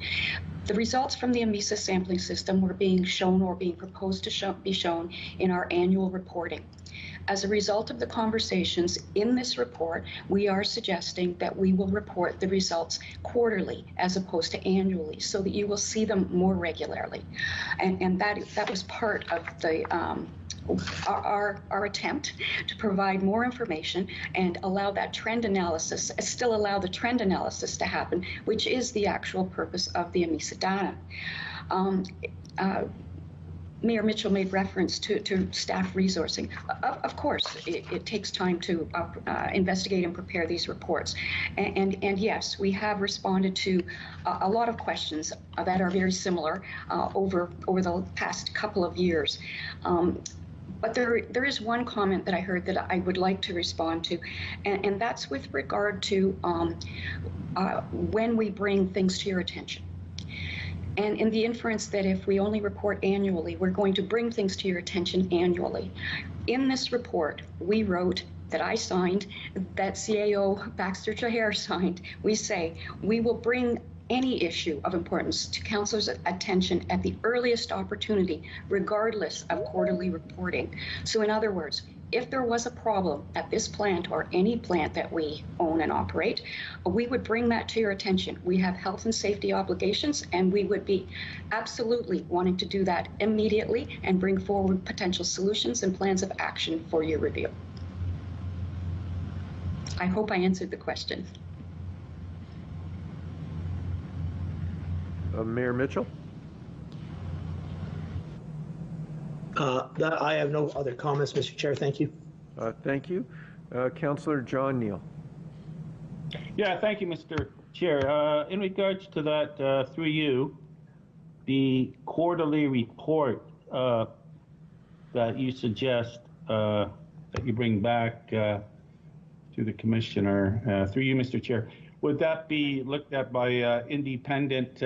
The results from the AMISA sampling system were being shown or being proposed to be shown in our annual reporting. As a result of the conversations in this report, we are suggesting that we will report the results quarterly as opposed to annually, so that you will see them more regularly. And that was part of the our attempt to provide more information and allow that trend analysis, still allow the trend analysis to happen, which is the actual purpose of the AMISA data. Mayor Mitchell made reference to staff resourcing. Of course, it takes time to investigate and prepare these reports. And yes, we have responded to a lot of questions that are very similar over the past couple of years. But there is one comment that I heard that I would like to respond to, and that's with regard to when we bring things to your attention. And in the inference that if we only report annually, we're going to bring things to your attention annually. In this report, we wrote, that I signed, that CAO Baxter Chahar signed, we say, we will bring any issue of importance to council's attention at the earliest opportunity, regardless of quarterly reporting. So in other words, if there was a problem at this plant or any plant that we own and operate, we would bring that to your attention. We have health and safety obligations, and we would be absolutely wanting to do that immediately and bring forward potential solutions and plans of action for your review. I hope I answered the question.
Mayor Mitchell?
I have no other comments, Mr. Chair. Thank you.
Thank you. Councillor John Neal.
Yeah, thank you, Mr. Chair. In regards to that, through you, the quarterly report that you suggest that you bring back to the commissioner, through you, Mr. Chair, would that be looked at by independent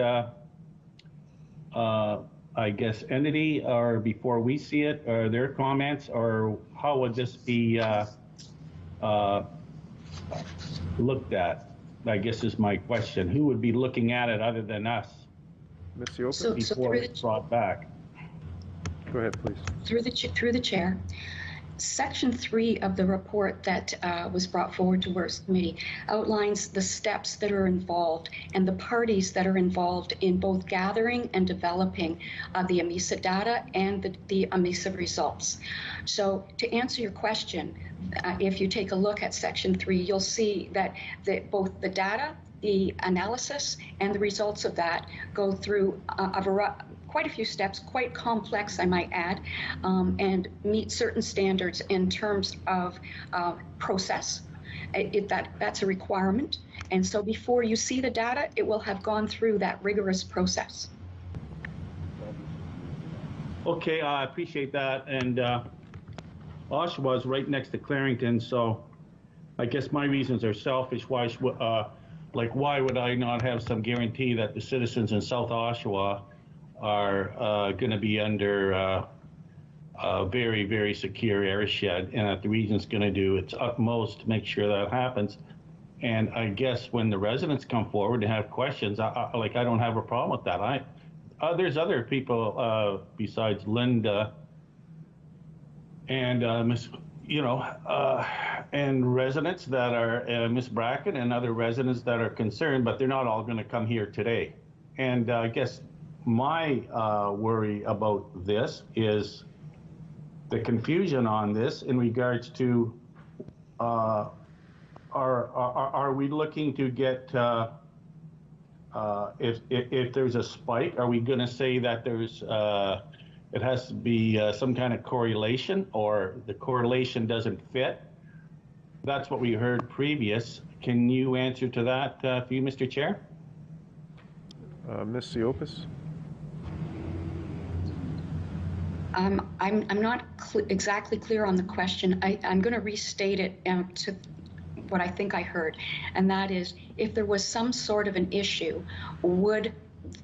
I guess, entity, or before we see it, or their comments, or how would this be looked at? I guess is my question. Who would be looking at it other than us? Before it's brought back.
Go ahead, please.
Through the chair. Section 3 of the report that was brought forward to Works Committee outlines the steps that are involved and the parties that are involved in both gathering and developing the AMISA data and the AMISA results. So to answer your question, if you take a look at Section 3, you'll see that both the data, the analysis, and the results of that go through quite a few steps, quite complex, I might add, and meet certain standards in terms of process. That's a requirement. And so before you see the data, it will have gone through that rigorous process.
Okay, I appreciate that. And Oshawa is right next to Clarington, so I guess my reasons are selfish. Why would I not have some guarantee that the citizens in South Oshawa are going to be under a very, very secure airshed, and that the region's going to do its utmost to make sure that happens. And I guess when the residents come forward and have questions, I don't have a problem with that. There's other people besides Linda and and residents that are Miss Bracken and other residents that are concerned, but they're not all going to come here today. And I guess my worry about this is the confusion on this in regards to are we looking to get if there's a spike, are we going to say that there's it has to be some kind of correlation, or the correlation doesn't fit? That's what we heard previous. Can you answer to that for you, Mr. Chair?
Ms. Siopis?
I'm not exactly clear on the question. I'm going to restate it to what I think I heard, and that is, if there was some sort of an issue, would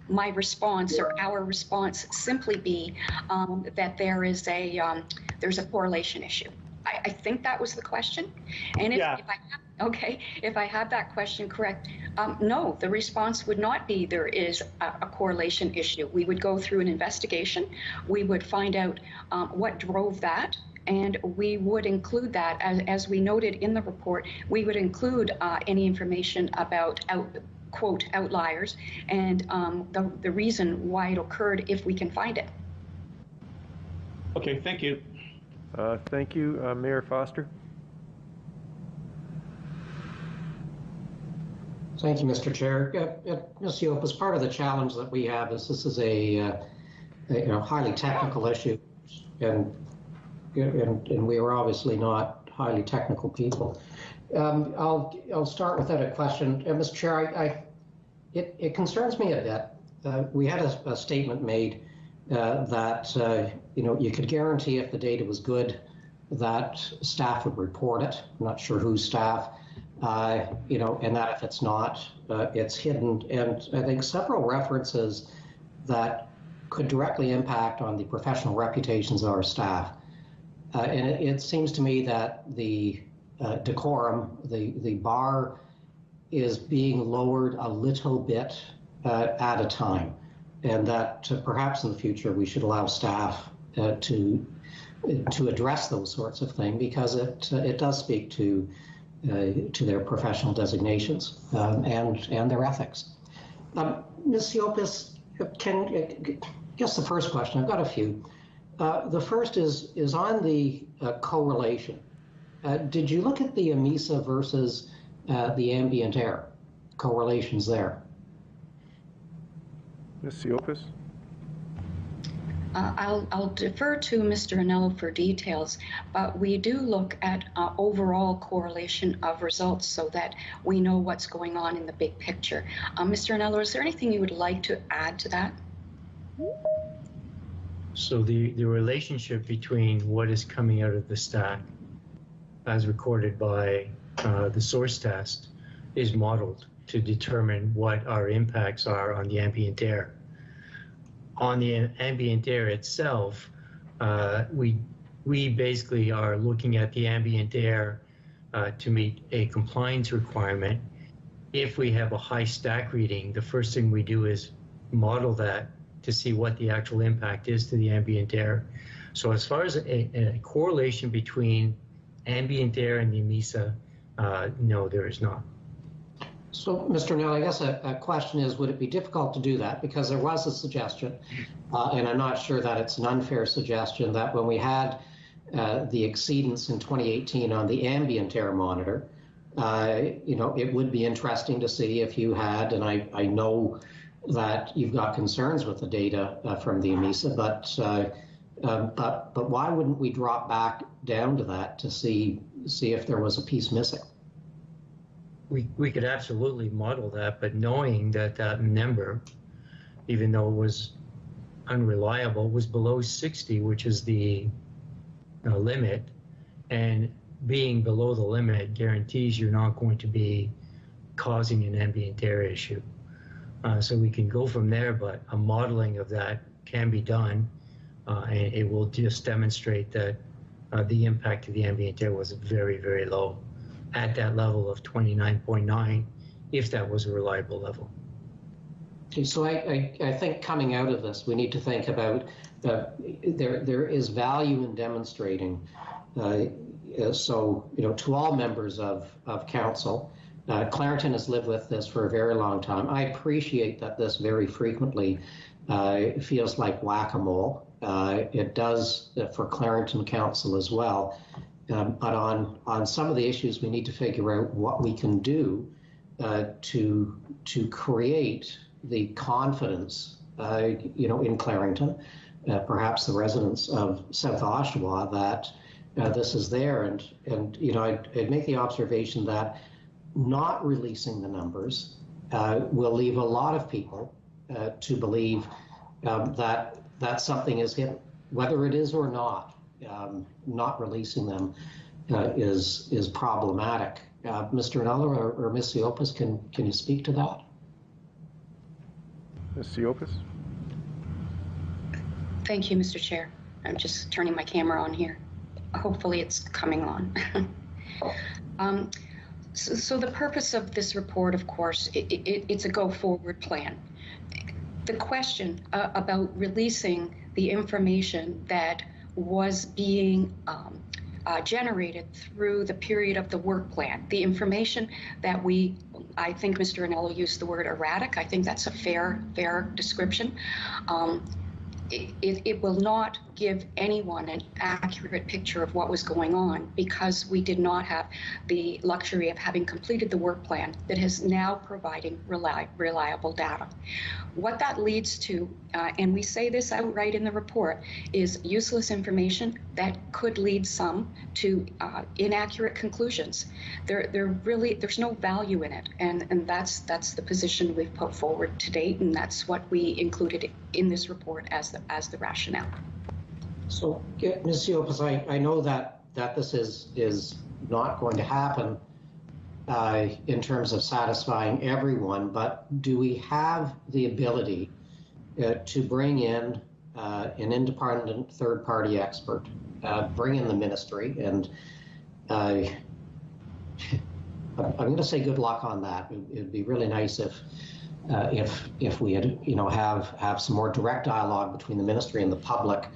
my response or our response simply be that there's a correlation issue? I think that was the question. And if I have that question correct, no, the response would not be there is a correlation issue. We would go through an investigation. We would find out what drove that. And we would include that, as we noted in the report, we would include any information about quote, outliers and the reason why it occurred if we can find it.
Okay, thank you.
Thank you. Mayor Foster?
Thank you, Mr. Chair. Ms. Siopis, part of the challenge that we have is this is a highly technical issue, and we are obviously not highly technical people. I'll start with a question. Mr. Chair, it concerns me a bit. We had a statement made that you could guarantee if the data was good that staff would report it. I'm not sure whose staff, and that if it's not, it's hidden. And I think several references that could directly impact on the professional reputations of our staff. And it seems to me that the decorum, the bar, is being lowered a little bit at a time, and that perhaps in the future we should allow staff to address those sorts of things, because it does speak to their professional designations and their ethics. Ms. Siopis, guess the first question, I've got a few. The first is on the correlation. Did you look at the AMISA versus the ambient air correlations there?
Ms. Siopis?
I'll defer to Mr. Anello for details, but we do look at overall correlation of results so that we know what's going on in the big picture. Mr. Anello, is there anything you would like to add to that?
So the relationship between what is coming out of the stack as recorded by the source test is modeled to determine what our impacts are on the ambient air. On the ambient air itself, we basically are looking at the ambient air to meet a compliance requirement. If we have a high stack reading, the first thing we do is model that to see what the actual impact is to the ambient air. So as far as a correlation between ambient air and the AMISA, no, there is not.
So, Mr. Neal, I guess a question is, would it be difficult to do that? Because there was a suggestion, and I'm not sure that it's an unfair suggestion, that when we had the exceedance in 2018 on the ambient air monitor, it would be interesting to see if you had, and I know that you've got concerns with the data from the AMISA, but why wouldn't we drop back down to that to see if there was a piece missing?
We could absolutely model that, but knowing that that number, even though it was unreliable, was below 60, which is the limit, and being below the limit guarantees you're not going to be causing an ambient air issue. So we can go from there, but a modeling of that can be done, and it will just demonstrate that the impact of the ambient air was very, very low at that level of 29.9, if that was a reliable level.
Okay, so I think coming out of this, we need to think about there is value in demonstrating. So, to all members of council, Clarington has lived with this for a very long time. I appreciate that this very frequently feels like whack-a-mole. It does for Clarington Council as well. But on some of the issues, we need to figure out what we can do to create the confidence, in Clarington, perhaps the residents of South Oshawa, that this is there. And you know, I'd make the observation that not releasing the numbers will leave a lot of people to believe that something is hidden, whether it is or not. Not releasing them is problematic. Mr. Anello or Ms. Siopis, can you speak to that?
Ms. Siopis?
Thank you, Mr. Chair. I'm just turning my camera on here. Hopefully it's coming on. So the purpose of this report, of course, it's a go-forward plan. The question about releasing the information that was being generated through the period of the work plan, the information that I think Mr. Anello used the word erratic. I think that's a fair description. It will not give anyone an accurate picture of what was going on because we did not have the luxury of having completed the work plan that is now providing reliable data. What that leads to, and we say this outright in the report, is useless information that could lead some to inaccurate conclusions. There's no value in it, and that's the position we've put forward to date, and that's what we included in this report as the rationale.
So, Ms. Siopis, I know that this is not going to happen in terms of satisfying everyone, but do we have the ability to bring in an independent third-party expert, bring in the ministry, and I'm going to say good luck on that. It'd be really nice if we had, have some more direct dialogue between the ministry and the public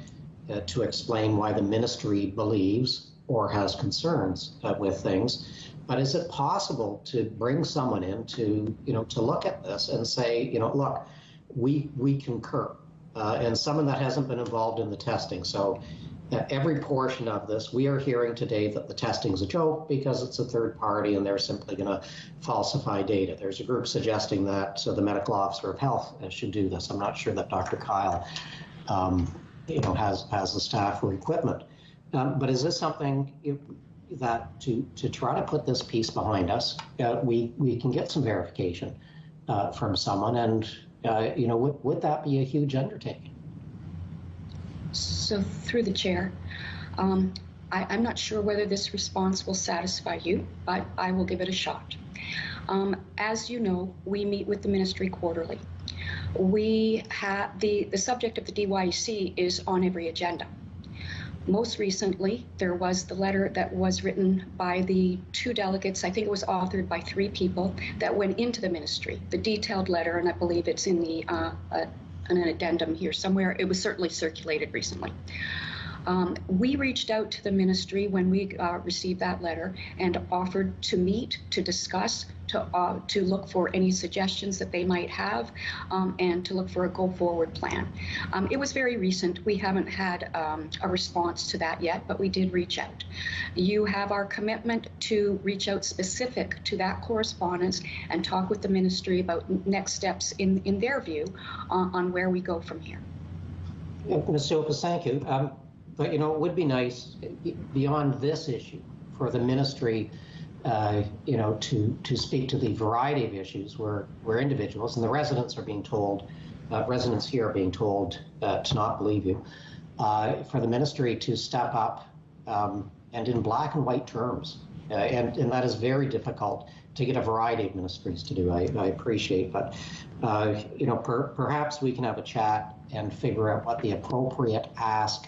to explain why the ministry believes or has concerns with things. But is it possible to bring someone in to look at this and say, look, we concur, and someone that hasn't been involved in the testing. So every portion of this, we are hearing today that the testing is a joke because it's a third party and they're simply going to falsify data. There's a group suggesting that the medical officer of health should do this. I'm not sure that Dr. Kyle has the staff or equipment. But is this something that to try to put this piece behind us, we can get some verification from someone, and would that be a huge undertaking?
So through the chair, I'm not sure whether this response will satisfy you, but I will give it a shot. As you know, we meet with the ministry quarterly. We have the subject of the DYEC is on every agenda. Most recently, there was the letter that was written by the 2 delegates. I think it was authored by 3 people that went into the ministry, the detailed letter, and I believe it's in the an addendum here somewhere. It was certainly circulated recently. We reached out to the ministry when we received that letter and offered to meet, to discuss, to look for any suggestions that they might have, and to look for a go-forward plan. It was very recent. We haven't had a response to that yet, but we did reach out. You have our commitment to reach out specific to that correspondence and talk with the ministry about next steps in their view on where we go from here.
Ms. Siopis, thank you. But, it would be nice, beyond this issue, for the ministry, to speak to the variety of issues where individuals, and the residents are being told, residents here are being told to not believe you, for the ministry to step up and in black and white terms. And that is very difficult to get a variety of ministries to do, I appreciate. But, perhaps we can have a chat and figure out what the appropriate ask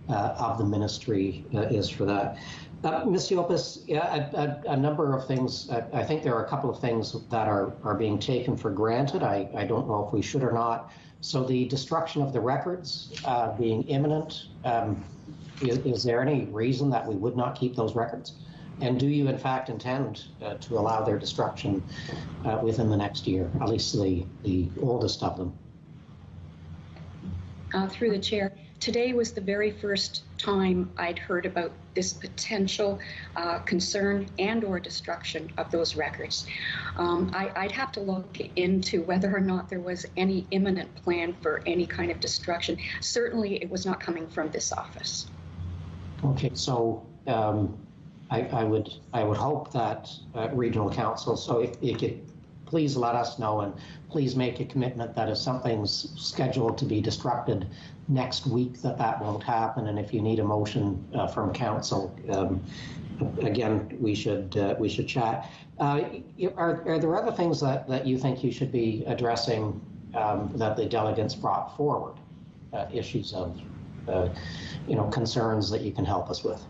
of the ministry is for that. Ms. Siopis, a number of things, I think there are a couple of things that are being taken for granted. I don't know if we should or not. So the destruction of the records being imminent, is there any reason that we would not keep those records? And do you in fact intend to allow their destruction within the next year, at least the oldest of them?
Through the chair, today was the very first time I'd heard about this potential concern and or destruction of those records. I'd have to look into whether or not there was any imminent plan for any kind of destruction. Certainly it was not coming from this office.
Okay, so I would hope that regional council, so if you could please let us know, and please make a commitment that if something's scheduled to be disrupted next week, that won't happen. And if you need a motion from council, again, we should chat. Are there other things that you think you should be addressing that the delegates brought forward? Issues of concerns that you can help us with?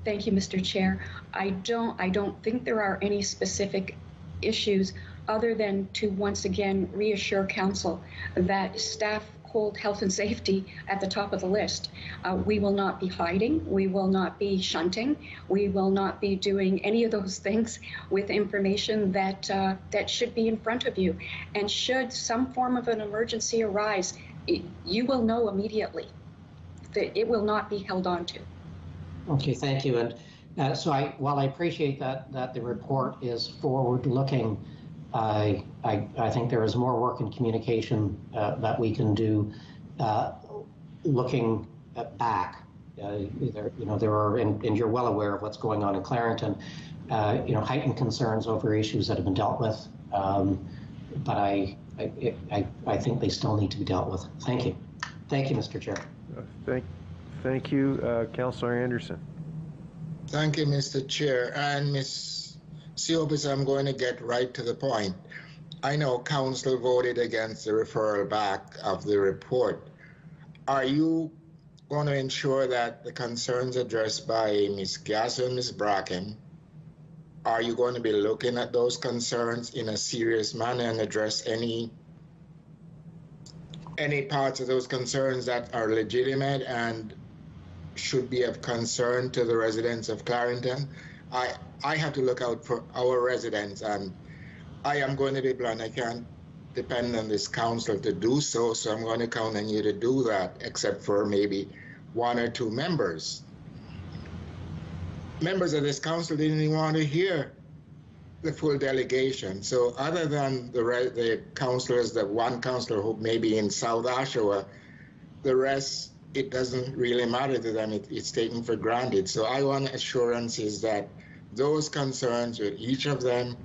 Thank you, Mr. Chair. I don't think there are any specific issues other than to once again reassure council that staff hold health and safety at the top of the list. We will not be hiding. We will not be shunting. We will not be doing any of those things with information that should be in front of you. And should some form of an emergency arise, you will know immediately that it will not be held on to.
Okay, thank you. And while I appreciate that the report is forward-looking, I think there is more work in communication that we can do looking back. There are, and you're well aware of what's going on in Clarington, heightened concerns over issues that have been dealt with, but I think they still need to be dealt with. Thank you. Thank you, Mr. Chair.
Thank you, Councillor Anderson.
Thank you, Mr. Chair. And Ms. Siopis, I'm going to get right to the point. I know Council voted against the referral back of the report. Are you going to ensure that the concerns addressed by Ms. Gasso and Ms. Bracken, are you going to be looking at those concerns in a serious manner and address any parts of those concerns that are legitimate and should be of concern to the residents of Clarington? I have to look out for our residents, and I am going to be blunt. I can't depend on this council to do so, so I'm going to count on you to do that, except for maybe one or two members. Members of this council didn't even want to hear the full delegation. So other than the councillors, the one councillor who may be in South Oshawa, the rest, it doesn't really matter to them. It's taken for granted. So I want assurances that those concerns with each of them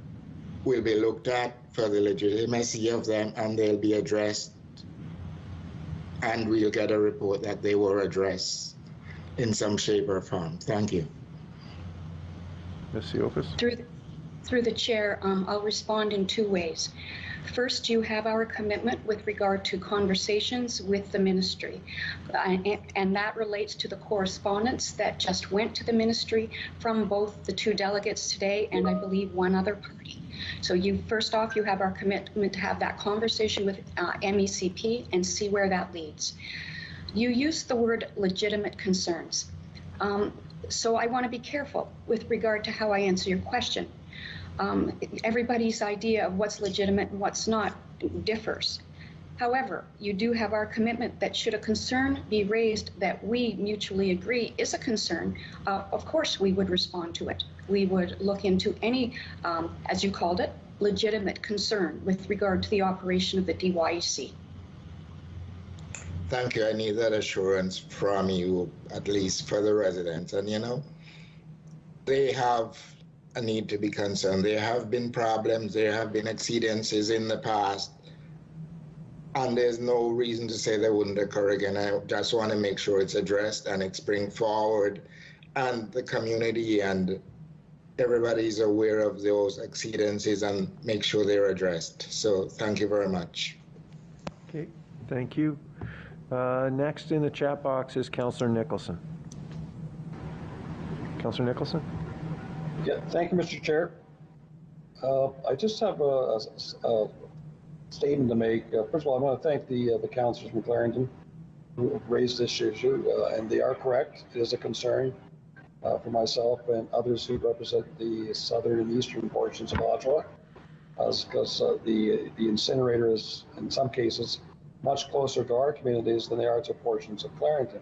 will be looked at for the legitimacy of them, and they'll be addressed, and we'll get a report that they were addressed in some shape or form. Thank you.
Ms. Siopis?
Through the chair, I'll respond in two ways. First, you have our commitment with regard to conversations with the ministry, and that relates to the correspondence that just went to the ministry from both the two delegates today and I believe one other party. So first off, you have our commitment to have that conversation with MECP and see where that leads. You used the word legitimate concerns. So I want to be careful with regard to how I answer your question. Everybody's idea of what's legitimate and what's not differs. However, you do have our commitment that should a concern be raised that we mutually agree is a concern, of course we would respond to it. We would look into any, as you called it, legitimate concern with regard to the operation of the DYEC.
Thank you. I need that assurance from you, at least for the residents. And they have a need to be concerned. There have been problems, there have been exceedances in the past, and there's no reason to say they wouldn't occur again. I just want to make sure it's addressed and it's bring forward, and the community and everybody's aware of those exceedances and make sure they're addressed. So thank you very much.
Okay, thank you. Next in the chat box is Councillor Nicholson. Councillor Nicholson?
Yeah, thank you, Mr. Chair. I just have a statement to make. First of all, I want to thank the councillors from Clarington who have raised this issue, and they are correct. It is a concern for myself and others who represent the southern and eastern portions of Oshawa, because the incinerator is, in some cases, much closer to our communities than they are to portions of Clarington.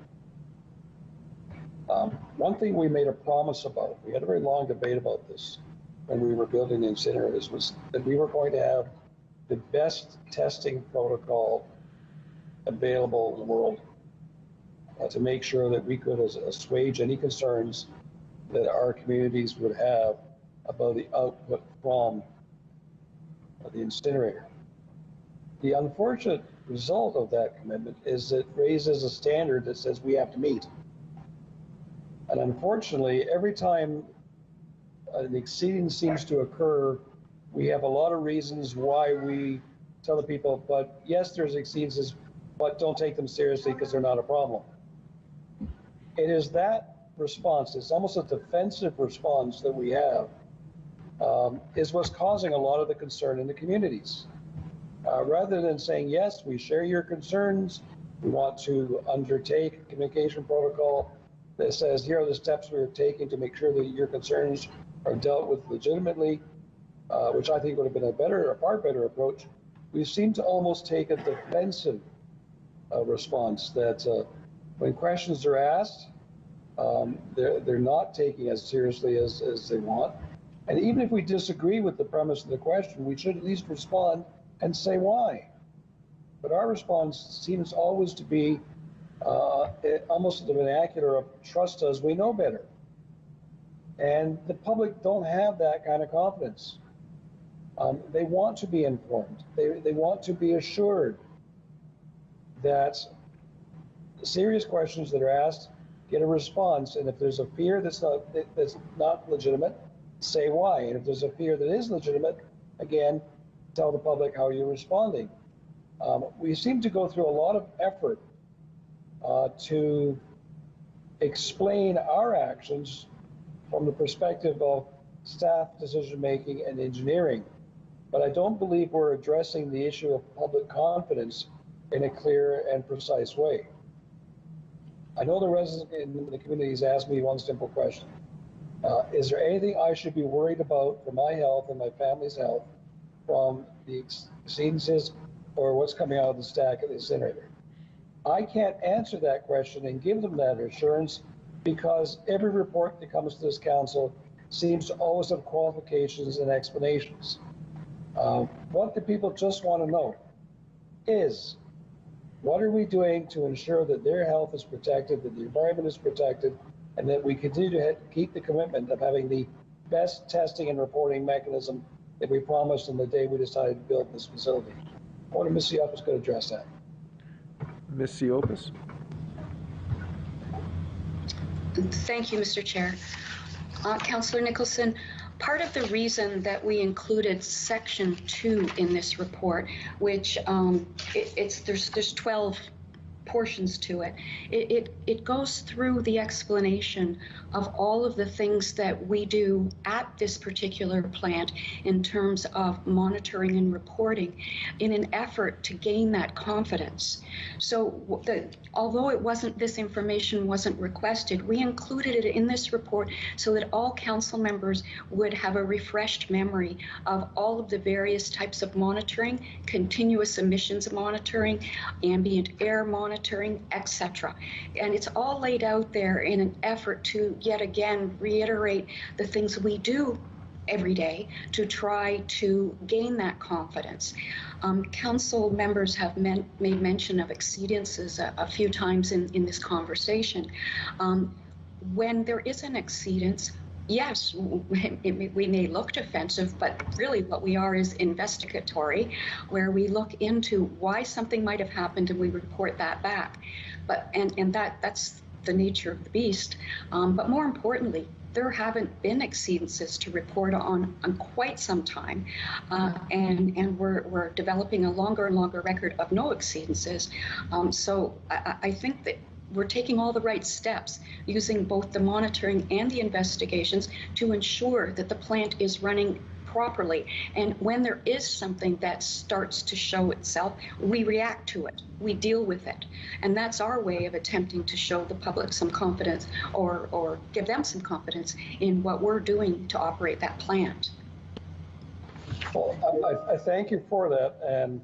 One thing we made a promise about, we had a very long debate about this when we were building the incinerators, was that we were going to have the best testing protocol available in the world to make sure that we could assuage any concerns that our communities would have about the output from the incinerator. The unfortunate result of that commitment is it raises a standard that says we have to meet. And unfortunately, every time an exceeding seems to occur, we have a lot of reasons why we tell the people, but yes, there's exceedances, but don't take them seriously because they're not a problem. It is that response, it's almost a defensive response that we have, is what's causing a lot of the concern in the communities. Rather than saying, yes, we share your concerns, we want to undertake a communication protocol that says, here are the steps we're taking to make sure that your concerns are dealt with legitimately, which I think would have been a far better approach. We seem to almost take a defensive response that when questions are asked, they're not taking as seriously as they want. And even if we disagree with the premise of the question, we should at least respond and say why. But our response seems always to be almost the vernacular of trust us, we know better. And the public don't have that kind of confidence. They want to be informed. They want to be assured that serious questions that are asked get a response. And if there's a fear that's not legitimate, say why. And if there's a fear that is legitimate, again, tell the public how you're responding. We seem to go through a lot of effort to explain our actions from the perspective of staff decision-making and engineering. But I don't believe we're addressing the issue of public confidence in a clear and precise way. I know the residents in the communities asked me one simple question. Is there anything I should be worried about for my health and my family's health from the exceedances or what's coming out of the stack at the incinerator? I can't answer that question and give them that assurance because every report that comes to this council seems to always have qualifications and explanations. What the people just want to know is, what are we doing to ensure that their health is protected, that the environment is protected, and that we continue to keep the commitment of having the best testing and reporting mechanism that we promised on the day we decided to build this facility? I wonder if Ms. Siopis could address that.
Ms. Siopis?
Thank you, Mr. Chair. Councillor Nicholson, part of the reason that we included Section 2 in this report, which there's 12 portions to it. It goes through the explanation of all of the things that we do at this particular plant in terms of monitoring and reporting in an effort to gain that confidence. So although this information wasn't requested, we included it in this report so that all council members would have a refreshed memory of all of the various types of monitoring, continuous emissions monitoring, ambient air monitoring, etc. And it's all laid out there in an effort to yet again reiterate the things we do every day to try to gain that confidence. Council members have made mention of exceedances a few times in this conversation. When there is an exceedance, yes, we may look defensive, but really what we are is investigatory, where we look into why something might have happened and we report that back. And that's the nature of the beast. But more importantly, there haven't been exceedances to report on quite some time, and we're developing a longer and longer record of no exceedances. So I think that we're taking all the right steps using both the monitoring and the investigations to ensure that the plant is running properly. And when there is something that starts to show itself, we react to it, we deal with it. And that's our way of attempting to show the public some confidence or give them some confidence in what we're doing to operate that plant.
Well, I thank you for that. And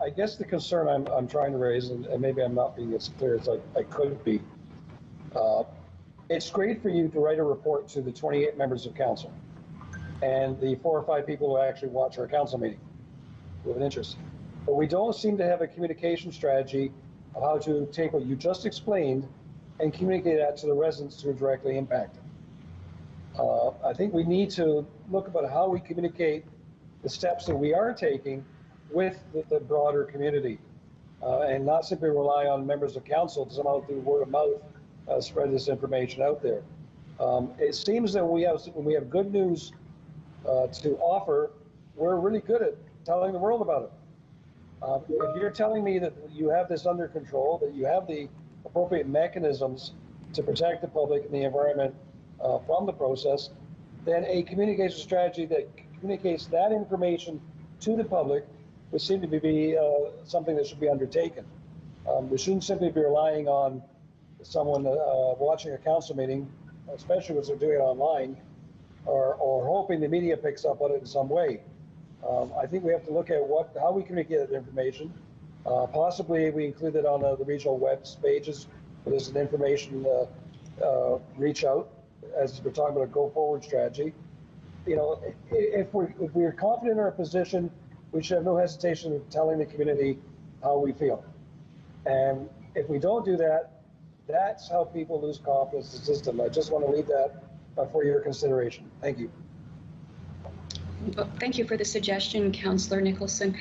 I guess the concern I'm trying to raise, and maybe I'm not being as clear as I could be, it's great for you to write a report to the 28 members of council and the 4 or 5 people who actually watch our council meeting with an interest. But we don't seem to have a communication strategy of how to take what you just explained and communicate that to the residents who are directly impacted. I think we need to look about how we communicate the steps that we are taking with the broader community, and not simply rely on members of council to somehow through word of mouth spread this information out there. It seems that when we have good news to offer, we're really good at telling the world about it. If you're telling me that you have this under control, that you have the appropriate mechanisms to protect the public and the environment from the process, then a communication strategy that communicates that information to the public would seem to be something that should be undertaken. We shouldn't simply be relying on someone watching a council meeting, especially if they're doing it online, or hoping the media picks up on it in some way. I think we have to look at how we communicate that information. Possibly we include it on the regional web pages where there's an information reach out as we're talking about a go-forward strategy. You know, if we're confident in our position, we should have no hesitation in telling the community how we feel. And if we don't do that, that's how people lose confidence in the system. I just want to leave that for your consideration. Thank you.
Thank you for the suggestion, Councillor Nicholson.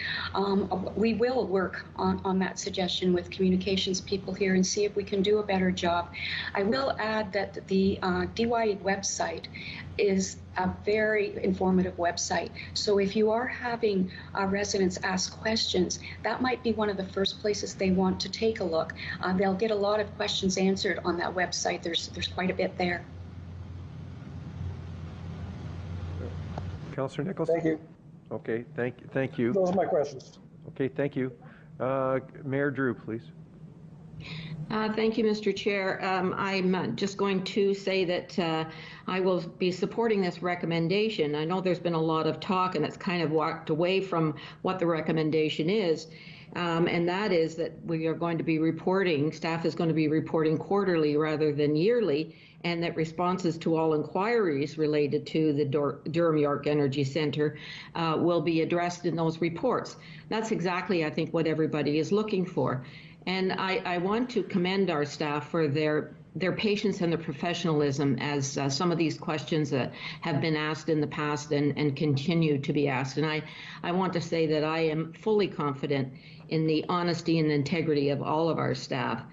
We will work on that suggestion with communications people here and see if we can do a better job. I will add that the DYE website is a very informative website. So if you are having residents ask questions, that might be one of the first places they want to take a look. They'll get a lot of questions answered on that website. There's quite a bit there.
Councillor Nicholson?
Thank you.
Okay, thank you.
Those are my questions.
Okay, thank you. Mayor Drew, please.
Thank you, Mr. Chair. I'm just going to say that I will be supporting this recommendation. I know there's been a lot of talk and it's kind of walked away from what the recommendation is. And that is that we are going to be reporting, staff is going to be reporting quarterly rather than yearly, and that responses to all inquiries related to the Durham York Energy Centre will be addressed in those reports. That's exactly, I think, what everybody is looking for. And I want to commend our staff for their patience and their professionalism as some of these questions have been asked in the past and continue to be asked. And I want to say that I am fully confident in the honesty and integrity of all of our staff,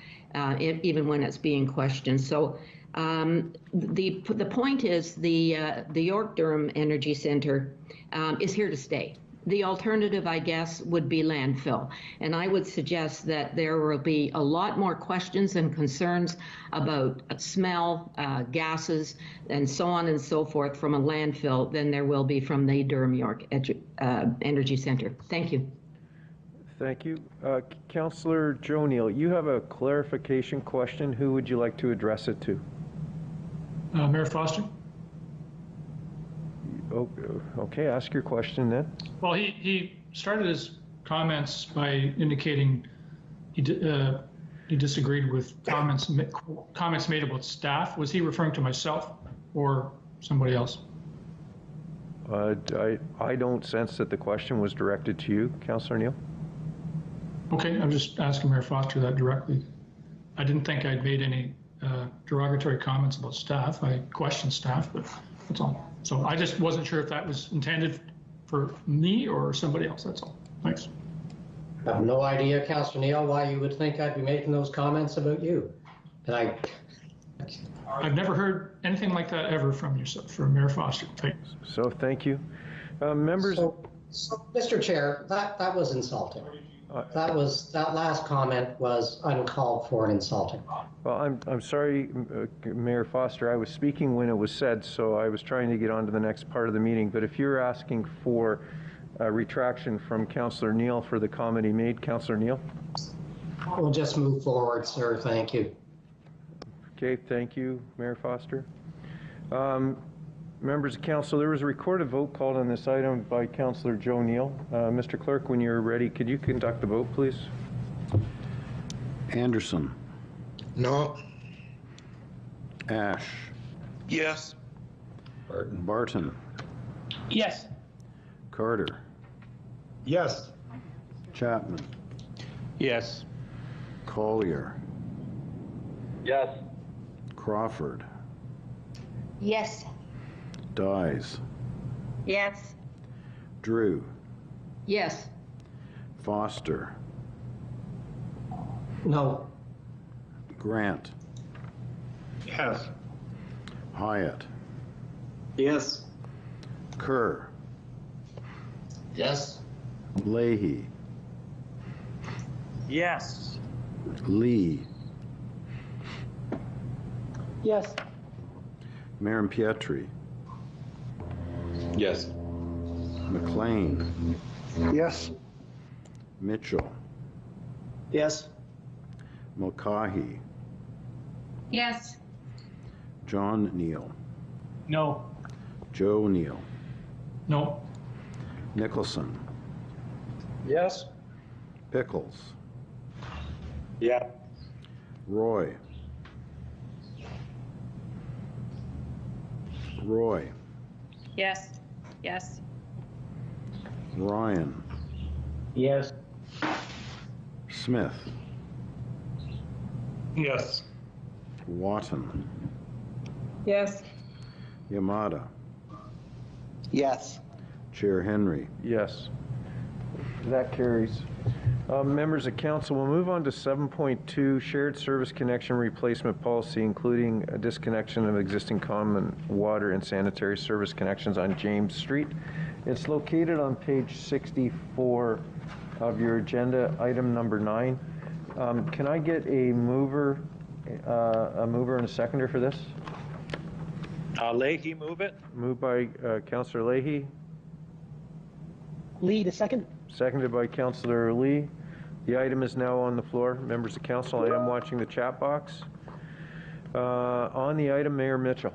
even when it's being questioned. So the point is the York Durham Energy Centre is here to stay. The alternative, I guess, would be landfill. And I would suggest that there will be a lot more questions and concerns about smell, gases, and so on and so forth from a landfill than there will be from the Durham York Energy Centre. Thank you.
Thank you. Councillor Joe Neal, you have a clarification question. Who would you like to address it to?
Mayor Foster.
Okay, ask your question then.
Well, he started his comments by indicating he disagreed with comments made about staff. Was he referring to myself or somebody else?
I don't sense that the question was directed to you, Councillor Neal.
Okay, I'm just asking Mayor Foster that directly. I didn't think I'd made any derogatory comments about staff. I questioned staff, but that's all. So I just wasn't sure if that was intended for me or somebody else, that's all. Thanks.
I have no idea, Councillor Neal, why you would think I'd be making those comments about you. And
I've never heard anything like that ever from yourself, from Mayor Foster. Thanks.
So thank you. Members.
So, Mr. Chair, that was insulting. That last comment was uncalled for and insulting.
Well, I'm sorry, Mayor Foster. I was speaking when it was said, so I was trying to get on to the next part of the meeting. But if you're asking for a retraction from Councillor Neal for the comment he made, Councillor Neal?
We'll just move forward, sir. Thank you.
Okay, thank you, Mayor Foster. Members of Council, there was a recorded vote called on this item by Councillor Joe Neal. Mr. Clerk, when you're ready, could you conduct the vote, please?
Anderson.
No.
Ash.
Yes.
Barton.
Yes.
Carter.
Yes.
Chapman.
Yes.
Collier.
Yes.
Crawford.
Yes.
Dyes.
Yes.
Drew.
Yes.
Foster.
No.
Grant.
Yes.
Hyatt.
Yes.
Kerr.
Yes.
Leahy.
Yes.
Lee.
Yes.
Marin Pietri.
Yes.
McLean.
Yes.
Mitchell.
Yes.
Mulcahy.
Yes.
John Neal.
No.
Joe Neal.
No.
Nicholson.
Yes.
Pickles.
Yeah.
Roy. Roy.
Yes. Yes.
Ryan.
Yes.
Smith.
Yes.
Watton.
Yes.
Yamada.
Yes.
Chair Henry.
Yes. That carries. Members of council, we'll move on to 7.2, shared service connection replacement policy, including a disconnection of existing common water and sanitary service connections on James Street. It's located on page 64 of your agenda, item number 9. Can I get a mover and a seconder for this?
Leahy, move it.
Moved by Councillor Leahy,
Lee, the second.
seconded by Councillor Lee. The item is now on the floor. Members of council, I am watching the chat box. On the item, Mayor Mitchell.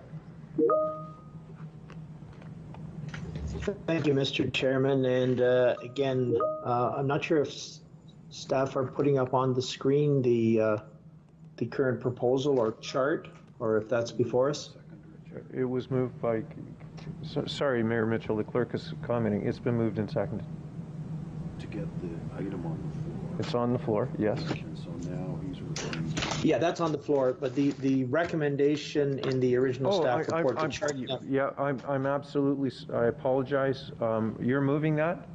Thank you, Mr. Chairman. And again, I'm not sure if staff are putting up on the screen the current proposal or chart, or if that's before us.
It was moved by, sorry, Mayor Mitchell, the clerk is commenting. It's been moved and seconded.
To get the item on the floor.
It's on the floor, yes.
And so now he's referring to...
Yeah, that's on the floor, but the recommendation in the original staff report, the chart.
Yeah, I'm absolutely, I apologize. You're moving that?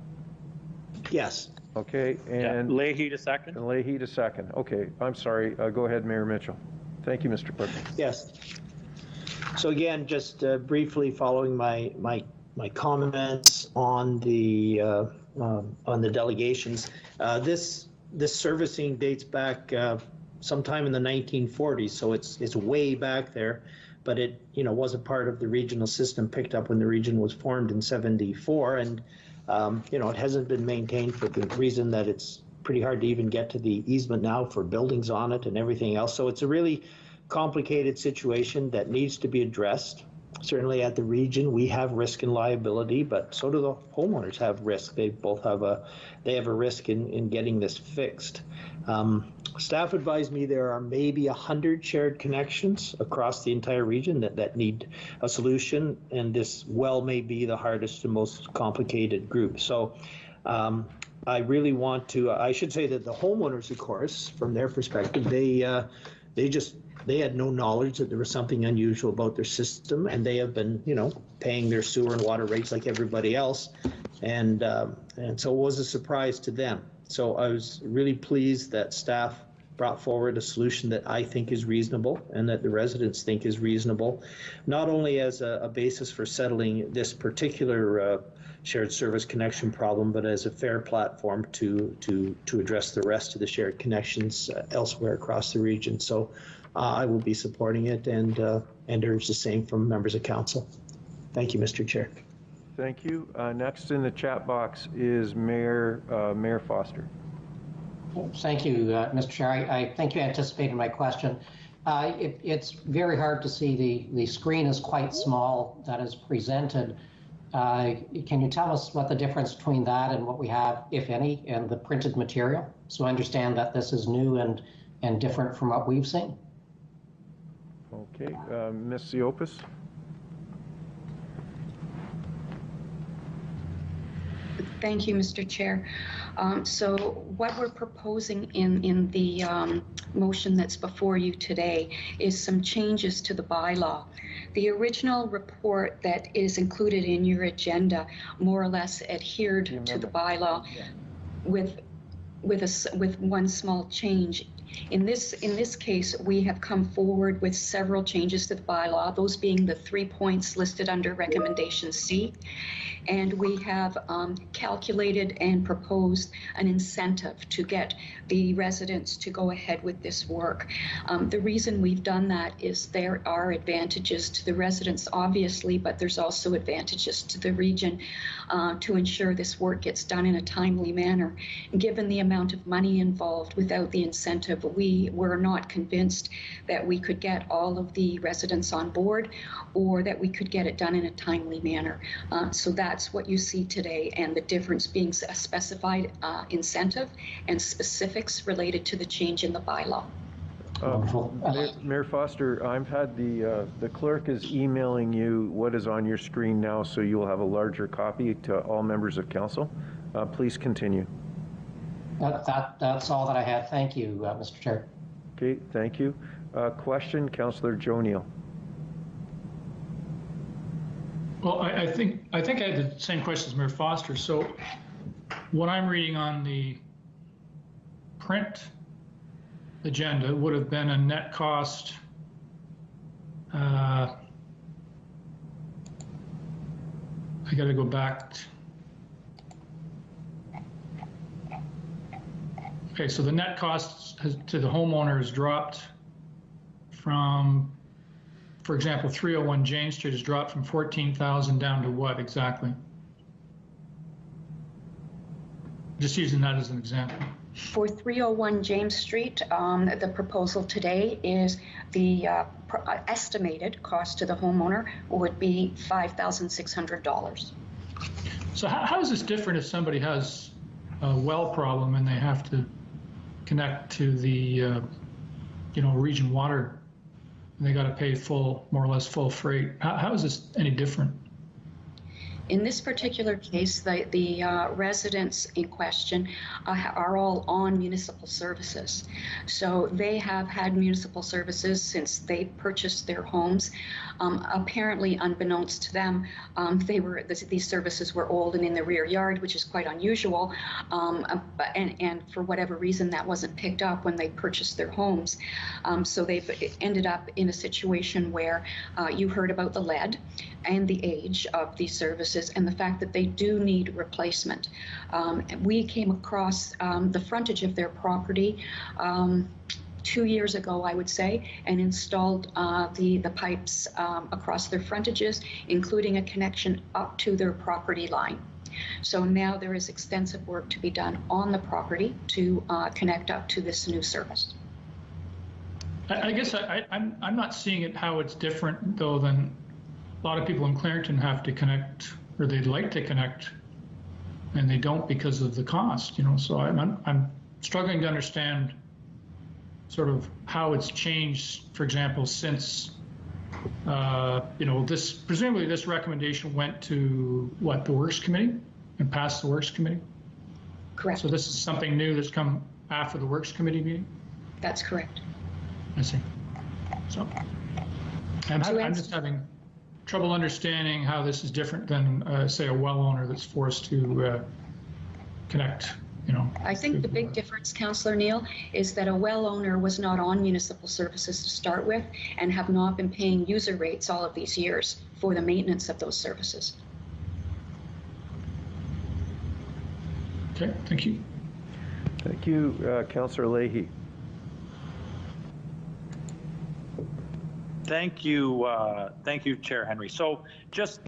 Yes.
Okay, and...
Leahy to second.
And Leahy to second. Okay, I'm sorry. Go ahead, Mayor Mitchell. Thank you, Mr. Clerk.
Yes. So again, just briefly following my comments on the delegations, this servicing dates back sometime in the 1940s, so it's way back there, but it wasn't part of the regional system, picked up when the region was formed in '74, and it hasn't been maintained for the reason that it's pretty hard to even get to the easement now for buildings on it and everything else. So it's a really complicated situation that needs to be addressed. Certainly at the region, we have risk and liability, but so do the homeowners have risk. They both have a risk in getting this fixed. Staff advised me there are maybe 100 shared connections across the entire region that need a solution, and this well may be the hardest and most complicated group. So I really want to, I should say that the homeowners, of course, from their perspective, they had no knowledge that there was something unusual about their system, and they have been, paying their sewer and water rates like everybody else, and so it was a surprise to them. So I was really pleased that staff brought forward a solution that I think is reasonable and that the residents think is reasonable, not only as a basis for settling this particular shared service connection problem, but as a fair platform to address the rest of the shared connections elsewhere across the region. So I will be supporting it and urge the same from members of council. Thank you, Mr. Chair.
Thank you. Next in the chat box is Mayor Foster.
Thank you, Mr. Chair. I think you anticipated my question. It's very hard to see. The screen is quite small that is presented. Can you tell us what the difference between that and what we have, if any, and the printed material? So I understand that this is new and different from what we've seen.
Okay, Ms. Siopis.
Thank you, Mr. Chair. So what we're proposing in the motion that's before you today is some changes to the bylaw. The original report that is included in your agenda more or less adhered to the bylaw with one small change. In this case, we have come forward with several changes to the bylaw, those being the 3 points listed under recommendation C. And we have calculated and proposed an incentive to get the residents to go ahead with this work. The reason we've done that is there are advantages to the residents, obviously, but there's also advantages to the region to ensure this work gets done in a timely manner. Given the amount of money involved, without the incentive, we were not convinced that we could get all of the residents on board or that we could get it done in a timely manner. So that's what you see today, and the difference being a specified incentive and specifics related to the change in the bylaw.
Mayor Foster, I've had the clerk is emailing you what is on your screen now, so you'll have a larger copy to all members of council. Please continue.
That's all that I had. Thank you, Mr. Chair.
Okay, thank you. Question, Councillor Joe Neal.
Well, I think I had the same question as Mayor Foster. So what I'm reading on the print agenda would have been a net cost I got to go back. Okay, so the net cost to the homeowner has dropped from, for example, 301 James Street has dropped from 14,000 down to what exactly? Just using that as an example.
For 301 James Street, the proposal today is the estimated cost to the homeowner would be $5,600.
So how is this different if somebody has a well problem and they have to connect to the, region water, and they got to pay full, more or less full freight? How is this any different?
In this particular case, the residents in question are all on municipal services. So they have had municipal services since they purchased their homes. Apparently, unbeknownst to them, these services were old and in the rear yard, which is quite unusual. And for whatever reason, that wasn't picked up when they purchased their homes. So they've ended up in a situation where you heard about the lead and the age of these services and the fact that they do need replacement. We came across the frontage of their property 2 years ago, I would say, and installed the pipes across their frontages, including a connection up to their property line. So now there is extensive work to be done on the property to connect up to this new service.
I guess I'm not seeing it how it's different, though, than a lot of people in Clarington have to connect, or they'd like to connect, and they don't because of the cost, So I'm struggling to understand sort of how it's changed, for example, since, presumably this recommendation went to, the Works Committee and passed the Works Committee?
Correct.
So this is something new that's come after the Works Committee meeting?
That's correct.
I see. So I'm just having trouble understanding how this is different than, say, a well owner that's forced to connect,
I think the big difference, Councillor Neal, is that a well owner was not on municipal services to start with and have not been paying user rates all of these years for the maintenance of those services.
Okay, thank you.
Thank you, Councillor Leahy.
Thank you, Chair Henry. So just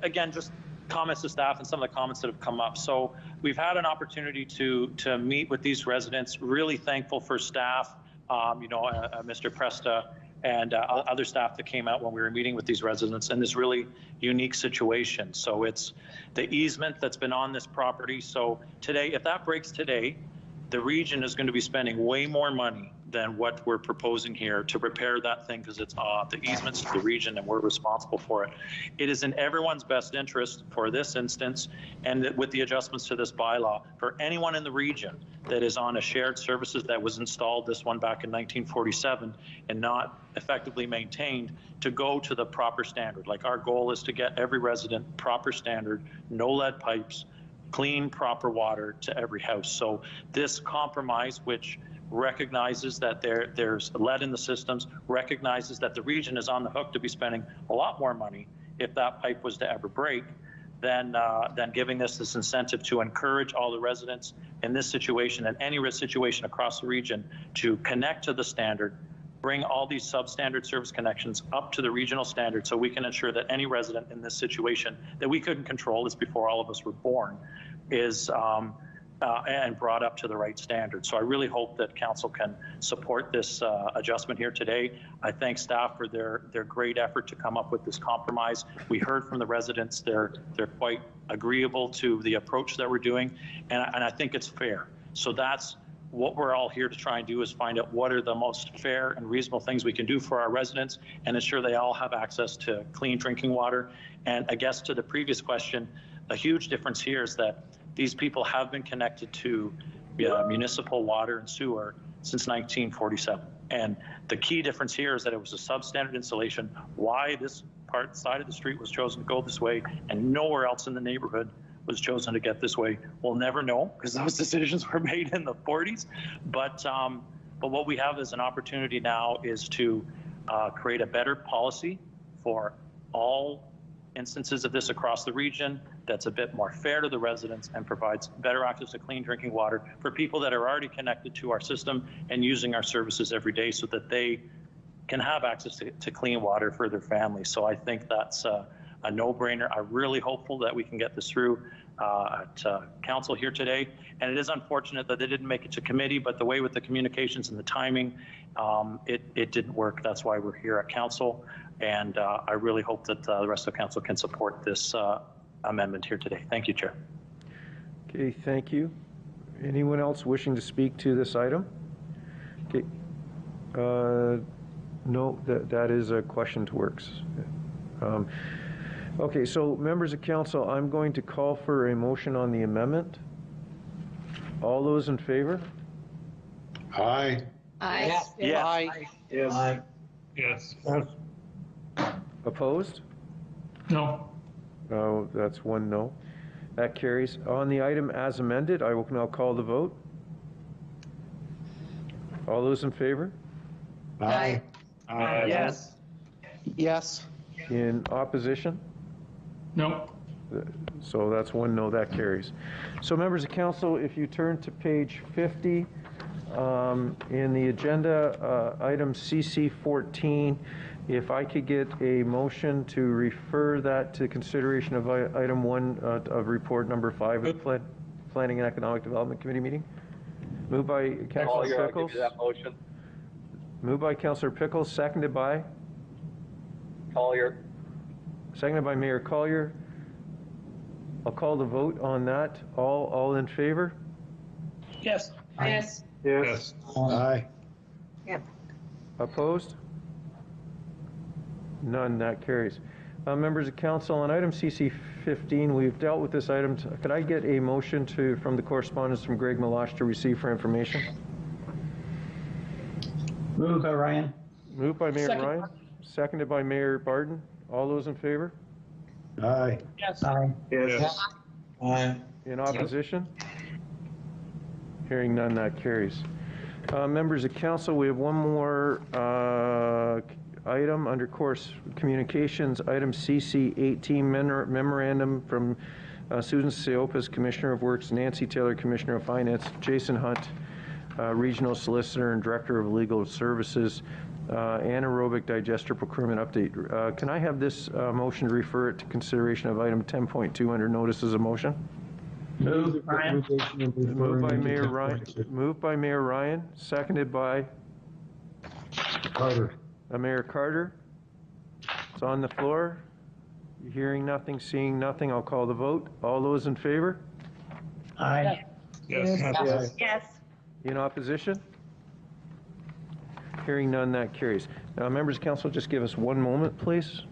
comments to staff and some of the comments that have come up. So we've had an opportunity to meet with these residents. Really thankful for staff, Mr. Presta and other staff that came out when we were meeting with these residents in this really unique situation. So it's the easement that's been on this property. So today, if that breaks today, the region is going to be spending way more money than what we're proposing here to repair that thing, because it's the easements to the region and we're responsible for it. It is in everyone's best interest for this instance, and with the adjustments to this bylaw, for anyone in the region that is on a shared services that was installed, this one back in 1947, and not effectively maintained, to go to the proper standard. Like, our goal is to get every resident proper standard, no lead pipes, clean, proper water to every house. So this compromise, which recognizes that there's lead in the systems, recognizes that the region is on the hook to be spending a lot more money if that pipe was to ever break, then giving this incentive to encourage all the residents in this situation and any situation across the region to connect to the standard, bring all these substandard service connections up to the regional standard, so we can ensure that any resident in this situation that we couldn't control, this before all of us were born, is and brought up to the right standard. So I really hope that council can support this adjustment here today. I thank staff for their great effort to come up with this compromise. We heard from the residents; they're quite agreeable to the approach that we're doing, and I think it's fair. So that's what we're all here to try and do, is find out what are the most fair and reasonable things we can do for our residents and ensure they all have access to clean drinking water. And I guess to the previous question, a huge difference here is that these people have been connected to municipal water and sewer since 1947. And the key difference here is that it was a substandard installation. Why this side of the street was chosen to go this way and nowhere else in the neighborhood was chosen to get this way, we'll never know, because those decisions were made in the 40s. But what we have as an opportunity now is to create a better policy for all instances of this across the region that's a bit more fair to the residents and provides better access to clean drinking water for people that are already connected to our system and using our services every day, so that they can have access to clean water for their families. So I think that's a no-brainer. I'm really hopeful that we can get this through at council here today. And it is unfortunate that they didn't make it to committee, but the way with the communications and the timing, it didn't work. That's why we're here at council. And I really hope that the rest of council can support this amendment here today. Thank you, Chair.
Okay, thank you. Anyone else wishing to speak to this item? Okay. No, that is a question to works. Okay, so members of council, I'm going to call for a motion on the amendment. All those in favor?
Aye.
Aye.
Yes.
Yes.
Aye.
Yes.
Aye.
Yes.
Opposed?
No.
Oh, that's one no. That carries. On the item as amended, I will now call the vote. All those in favor?
Aye.
Yes. Yes.
In opposition?
No.
So that's one no, that carries. So members of council, if you turn to page 50, in the agenda, item CC 14, if I could get a motion to refer that to consideration of item 1 of report number 5 of the Planning and Economic Development Committee meeting. Moved by Councilor Pickles.
I'll give you that motion.
Moved by Councilor Pickles, seconded by?
Collier.
Seconded by Mayor Collier. I'll call the vote on that. All in favor?
Yes. Yes.
Yes.
Aye.
Opposed? None, that carries. Members of council, on item CC 15, we've dealt with this item. Could I get a motion from the correspondence from Greg Meloche to receive for information?
Moved by Ryan.
Moved by Mayor Ryan, seconded by Mayor Barton. All those in favor?
Aye.
Yes.
Aye.
Yes.
Aye.
In opposition? Hearing none, that carries. Members of council, we have one more item under course communications, item CC 18, memorandum from Susan Siopas, Commissioner of Works, Nancy Taylor, Commissioner of Finance, Jason Hunt, Regional Solicitor and Director of Legal Services, anaerobic digester procurement update. Can I have this motion to refer it to consideration of item 10.2 under notices of motion?
Moved by
Mayor Ryan, seconded by
Carter.
Mayor Carter. It's on the floor. Hearing nothing, seeing nothing, I'll call the vote. All those in favor?
Aye.
Yes.
Yes.
Yes.
In opposition? Hearing none, that carries. Now, members of council, just give us one moment, please.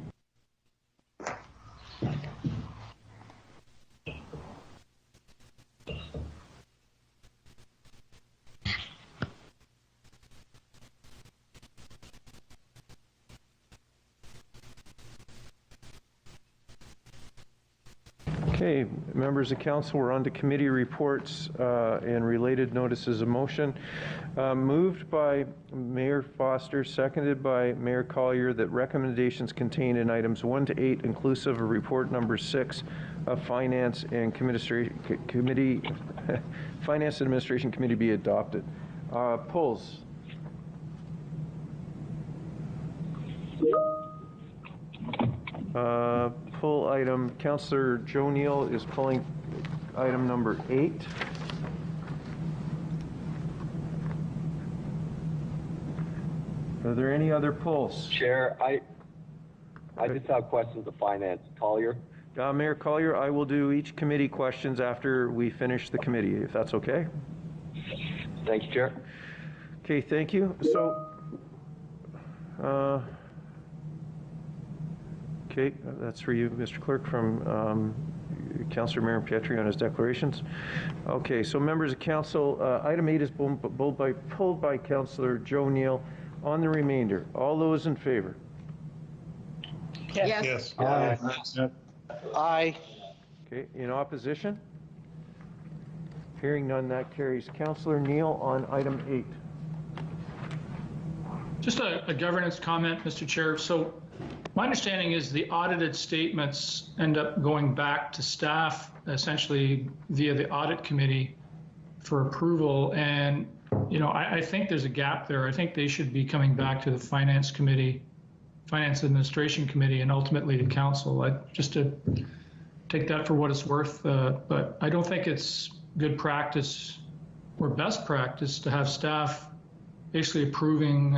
Okay, members of council, we're on to committee reports and related notices of motion. Moved by Mayor Foster, seconded by Mayor Collier, that recommendations contained in items 1 to 8, inclusive of report number 6 of Finance and Committee, Finance and Administration Committee be adopted. Polls. Pull item, Councillor Joe Neal is pulling item number 8. Are there any other pulls?
Chair, I just have questions of finance. Collier?
Mayor Collier, I will do each committee questions after we finish the committee, if that's okay.
Thank you, Chair.
Okay, thank you. So, okay, that's for you, Mr. Clerk, from Councillor Marin Pietri on his declarations. Okay, so members of council, item 8 is pulled by Councillor Joe Neal. On the remainder, all those in favor?
Yes.
Yes.
Aye. Aye.
Okay, in opposition? Hearing none, that carries. Councillor Neal on item 8.
Just a governance comment, Mr. Chair. So my understanding is the audited statements end up going back to staff, essentially via the audit committee for approval. And, you know, I think there's a gap there. I think they should be coming back to the Finance Committee, Finance Administration Committee, and ultimately to Council. Just to take that for what it's worth, but I don't think it's good practice or best practice to have staff basically approving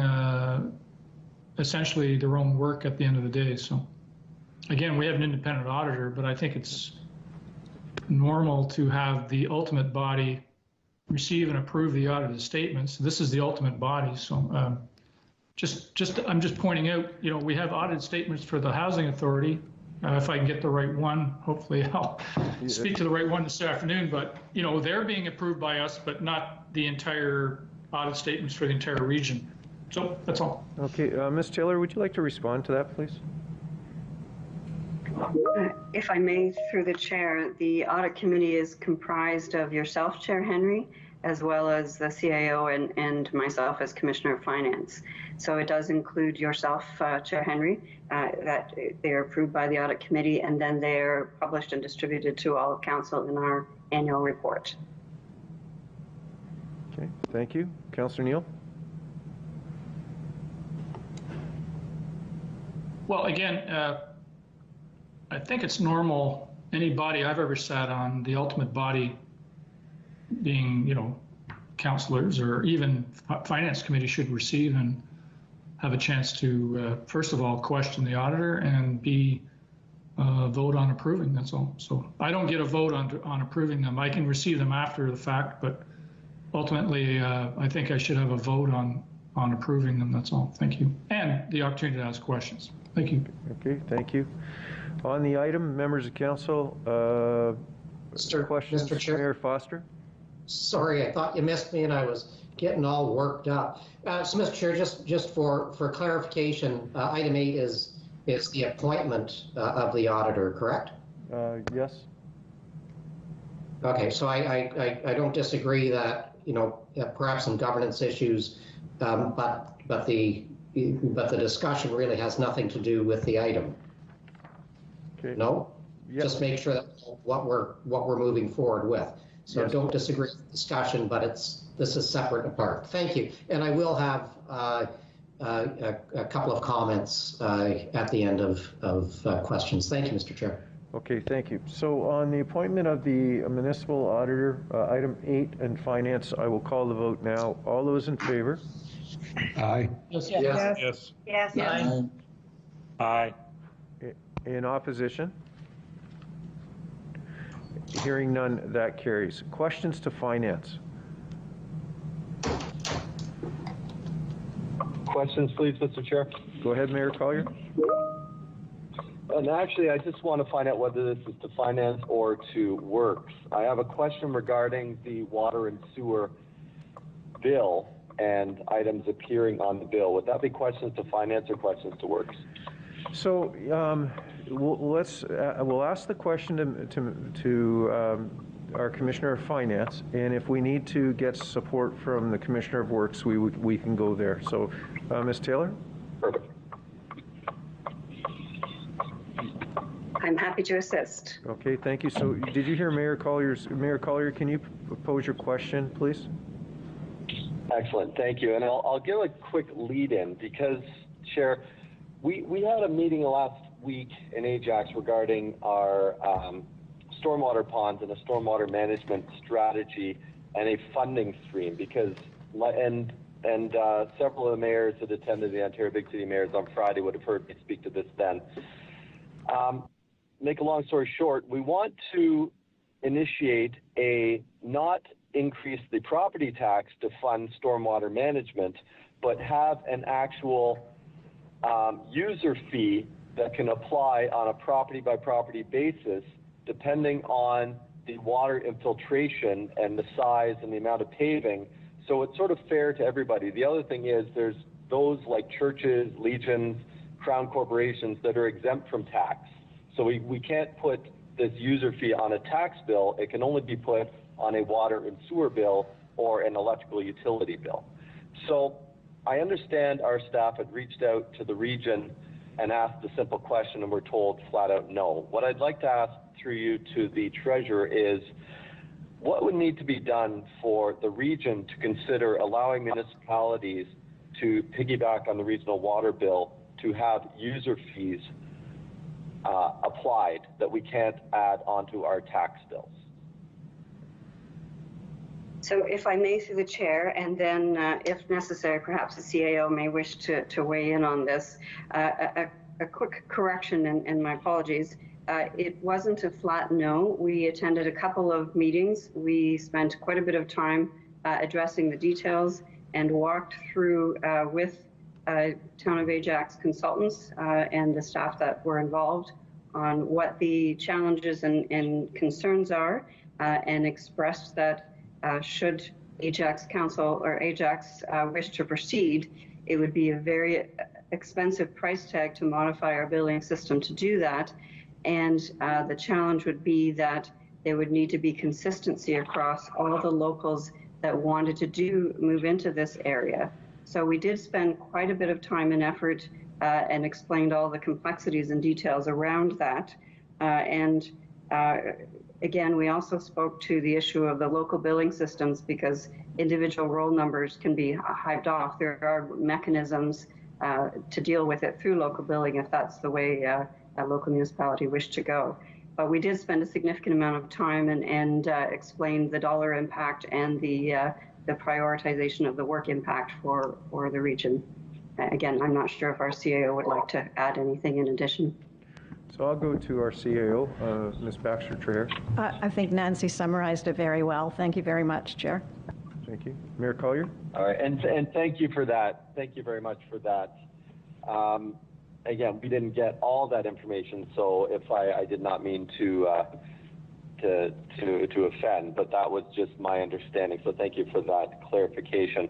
essentially their own work at the end of the day. So again, we have an independent auditor, but I think it's normal to have the ultimate body receive and approve the audited statements. This is the ultimate body. So I'm just pointing out, you know, we have audited statements for the Housing Authority. If I can get the right one, hopefully I'll speak to the right one this afternoon, but you know, they're being approved by us, but not the entire audit statements for the entire region. So that's all.
Okay, Ms. Taylor, would you like to respond to that, please?
If I may, through the chair, the audit committee is comprised of yourself, Chair Henry, as well as the CIO and myself as Commissioner of Finance. So it does include yourself, Chair Henry, that they are approved by the audit committee, and then they're published and distributed to all of council in our annual report.
Okay, thank you. Councillor Neal?
Well, again, I think it's normal, any body I've ever sat on, the ultimate body being, you know, councillors or even Finance Committee should receive and have a chance to, first of all, question the auditor and B, vote on approving, that's all. So I don't get a vote on approving them. I can receive them after the fact, but ultimately, I think I should have a vote on approving them, that's all. Thank you. And the opportunity to ask questions. Thank you.
Okay, thank you. On the item, members of council, questions,
Mr. Chair.
Mayor Foster?
Sorry, I thought you missed me and I was getting all worked up. So, Mr. Chair, just for clarification, item 8 is the appointment of the auditor, correct?
Yes.
Okay, so I don't disagree that, you know, perhaps some governance issues, but the discussion really has nothing to do with the item.
Okay.
No?
Yes.
Just make sure that what we're moving forward with. So
Yes.
don't disagree with the discussion, but this is separate and apart. Thank you. And I will have a couple of comments at the end of questions. Thank you, Mr. Chair.
Okay, thank you. So on the appointment of the municipal auditor, item 8 and finance, I will call the vote now. All those in favor?
Aye.
Yes.
Yes.
Yes.
Yes.
Aye.
In opposition? Hearing none, that carries. Questions to finance?
questions, please, Mr. Chair.
Go ahead, Mayor Collier.
And actually, I just want to find out whether this is to finance or to works. I have a question regarding the water and sewer bill and items appearing on the bill. Would that be questions to finance or questions to works?
So we'll ask the question to our Commissioner of Finance, and if we need to get support from the Commissioner of Works, we can go there. So, Ms. Taylor?
Perfect.
I'm happy to assist.
Okay, thank you. So did you hear Mayor Collier's? Mayor Collier, can you pose your question, please?
Excellent, thank you. And I'll give a quick lead in because, Chair, we had a meeting last week in Ajax regarding our stormwater ponds and a stormwater management strategy and a funding stream because, several of the mayors that attended the Ontario Big City Mayors on Friday would have heard me speak to this then. Make a long story short, we want to initiate not increase the property tax to fund stormwater management, but have an actual user fee that can apply on a property by property basis depending on the water infiltration and the size and the amount of paving. So it's sort of fair to everybody. The other thing is there's those like churches, legions, crown corporations that are exempt from tax. So we can't put this user fee on a tax bill. It can only be put on a water and sewer bill or an electrical utility bill. So I understand our staff had reached out to the region and asked a simple question and were told flat out no. What I'd like to ask through you to the treasurer is what would need to be done for the region to consider allowing municipalities to piggyback on the regional water bill to have user fees applied that we can't add onto our tax bills?
So if I may through the chair, and then if necessary, perhaps the CAO may wish to weigh in on this. A quick correction, and my apologies. It wasn't a flat no. We attended a couple of meetings. We spent quite a bit of time addressing the details and walked through with Town of Ajax consultants and the staff that were involved on what the challenges and concerns are and expressed that should Ajax Council or Ajax wish to proceed, it would be a very expensive price tag to modify our billing system to do that. And the challenge would be that there would need to be consistency across all the locals that wanted to move into this area. So we did spend quite a bit of time and effort and explained all the complexities and details around that. Again, we also spoke to the issue of the local billing systems because individual roll numbers can be hived off. There are mechanisms to deal with it through local billing if that's the way a local municipality wished to go. But we did spend a significant amount of time and explained the dollar impact and the prioritization of the work impact for the region. Again, I'm not sure if our CAO would like to add anything in addition.
So I'll go to our CAO, Ms. Baxter-Traher.
I think Nancy summarized it very well. Thank you very much, Chair.
Thank you. Mayor Collier?
All right, and thank you for that. Thank you very much for that. Again, we didn't get all that information, so if I did not mean to offend, but that was just my understanding. So thank you for that clarification.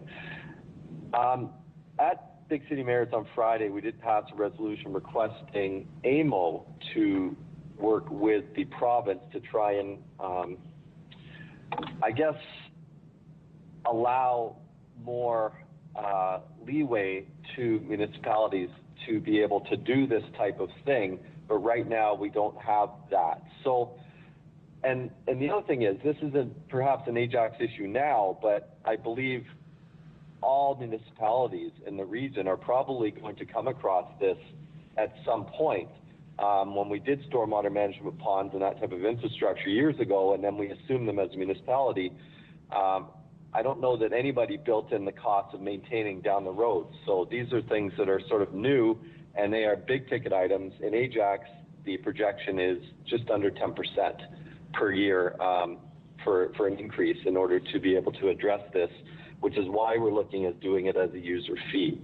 At Big City Mayors on Friday, we did pass a resolution requesting AMO to work with the province to try and, I guess, allow more leeway to municipalities to be able to do this type of thing, but right now we don't have that. So, and the other thing is, this isn't perhaps an Ajax issue now, but I believe all municipalities in the region are probably going to come across this at some point. When we did stormwater management ponds and that type of infrastructure years ago, and then we assumed them as a municipality, I don't know that anybody built in the cost of maintaining down the road. So these are things that are sort of new, and they are big ticket items. In Ajax, the projection is just under 10% per year for an increase in order to be able to address this which is why we're looking at doing it as a user fee.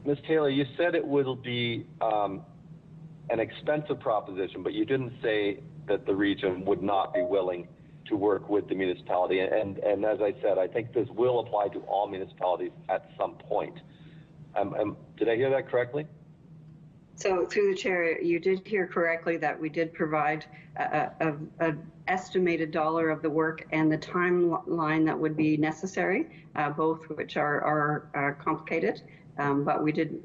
Ms. Taylor, you said it will be an expensive proposition, but you didn't say that the region would not be willing to work with the municipality. And as I said, I think this will apply to all municipalities at some point. Did I hear that correctly?
So through the chair, you did hear correctly that we did provide an estimated dollar of the work and the timeline that would be necessary, both which are complicated. But we did,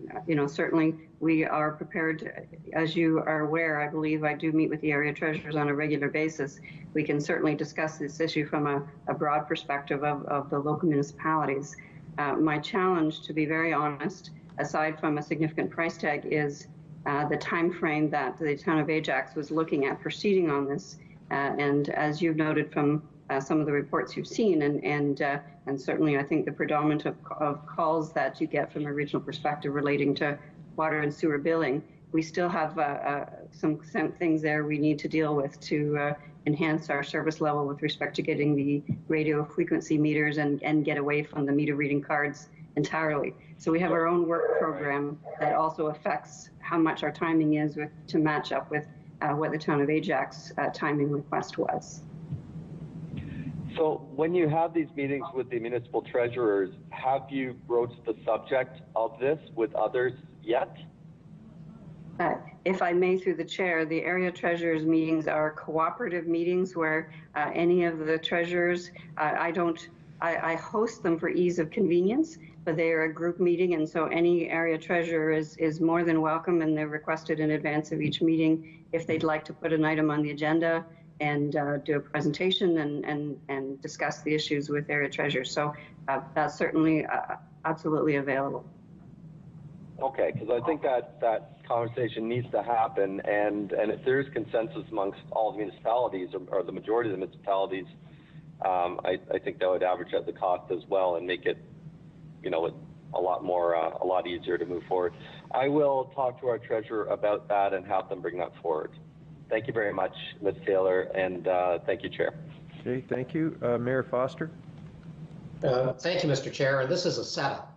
certainly we are prepared, as you are aware, I believe I do meet with the area treasurers on a regular basis. We can certainly discuss this issue from a broad perspective of the local municipalities. My challenge, to be very honest, aside from a significant price tag, is the time frame that the town of Ajax was looking at proceeding on this. And as you've noted from some of the reports you've seen, and certainly I think the predominant of calls that you get from a regional perspective relating to water and sewer billing, we still have some things there we need to deal with to enhance our service level with respect to getting the radio frequency meters and get away from the meter reading cards entirely. So we have our own work program that also affects how much our timing is to match up with what the town of Ajax timing request was.
So when you have these meetings with the municipal treasurers, have you broached the subject of this with others yet?
If I may, through the chair, the area treasurers meetings are cooperative meetings where any of the treasurers, I host them for ease of convenience, but they are a group meeting, and so any area treasurer is more than welcome, and they're requested in advance of each meeting if they'd like to put an item on the agenda and do a presentation and discuss the issues with area treasurers. So that's certainly absolutely available.
Okay, because I think that conversation needs to happen, and if there is consensus amongst all the municipalities or the majority of the municipalities, I think that would average out the cost as well and make it, a lot easier to move forward. I will talk to our treasurer about that and have them bring that forward. Thank you very much, Ms. Taylor, and thank you, Chair.
Okay, thank you. Mayor Foster?
Thank you, Mr. Chair. And this is a setup.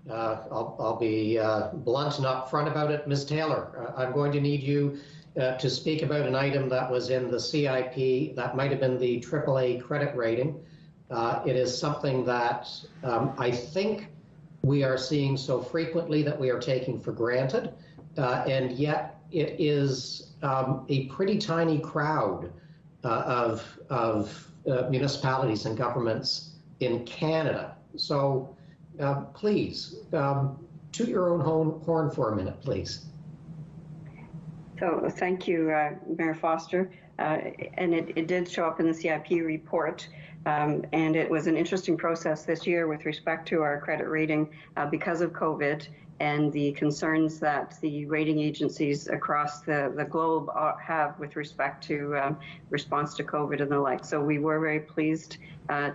I'll be blunt and upfront about it. Ms. Taylor, I'm going to need you to speak about an item that was in the CIP that might have been the AAA credit rating. It is something that I think we are seeing so frequently that we are taking for granted, and yet it is a pretty tiny crowd of municipalities and governments in Canada. So please, toot your own horn for a minute, please.
So thank you, Mayor Foster. And it did show up in the CIP report. And it was an interesting process this year with respect to our credit rating because of COVID and the concerns that the rating agencies across the globe have with respect to response to COVID and the like. So we were very pleased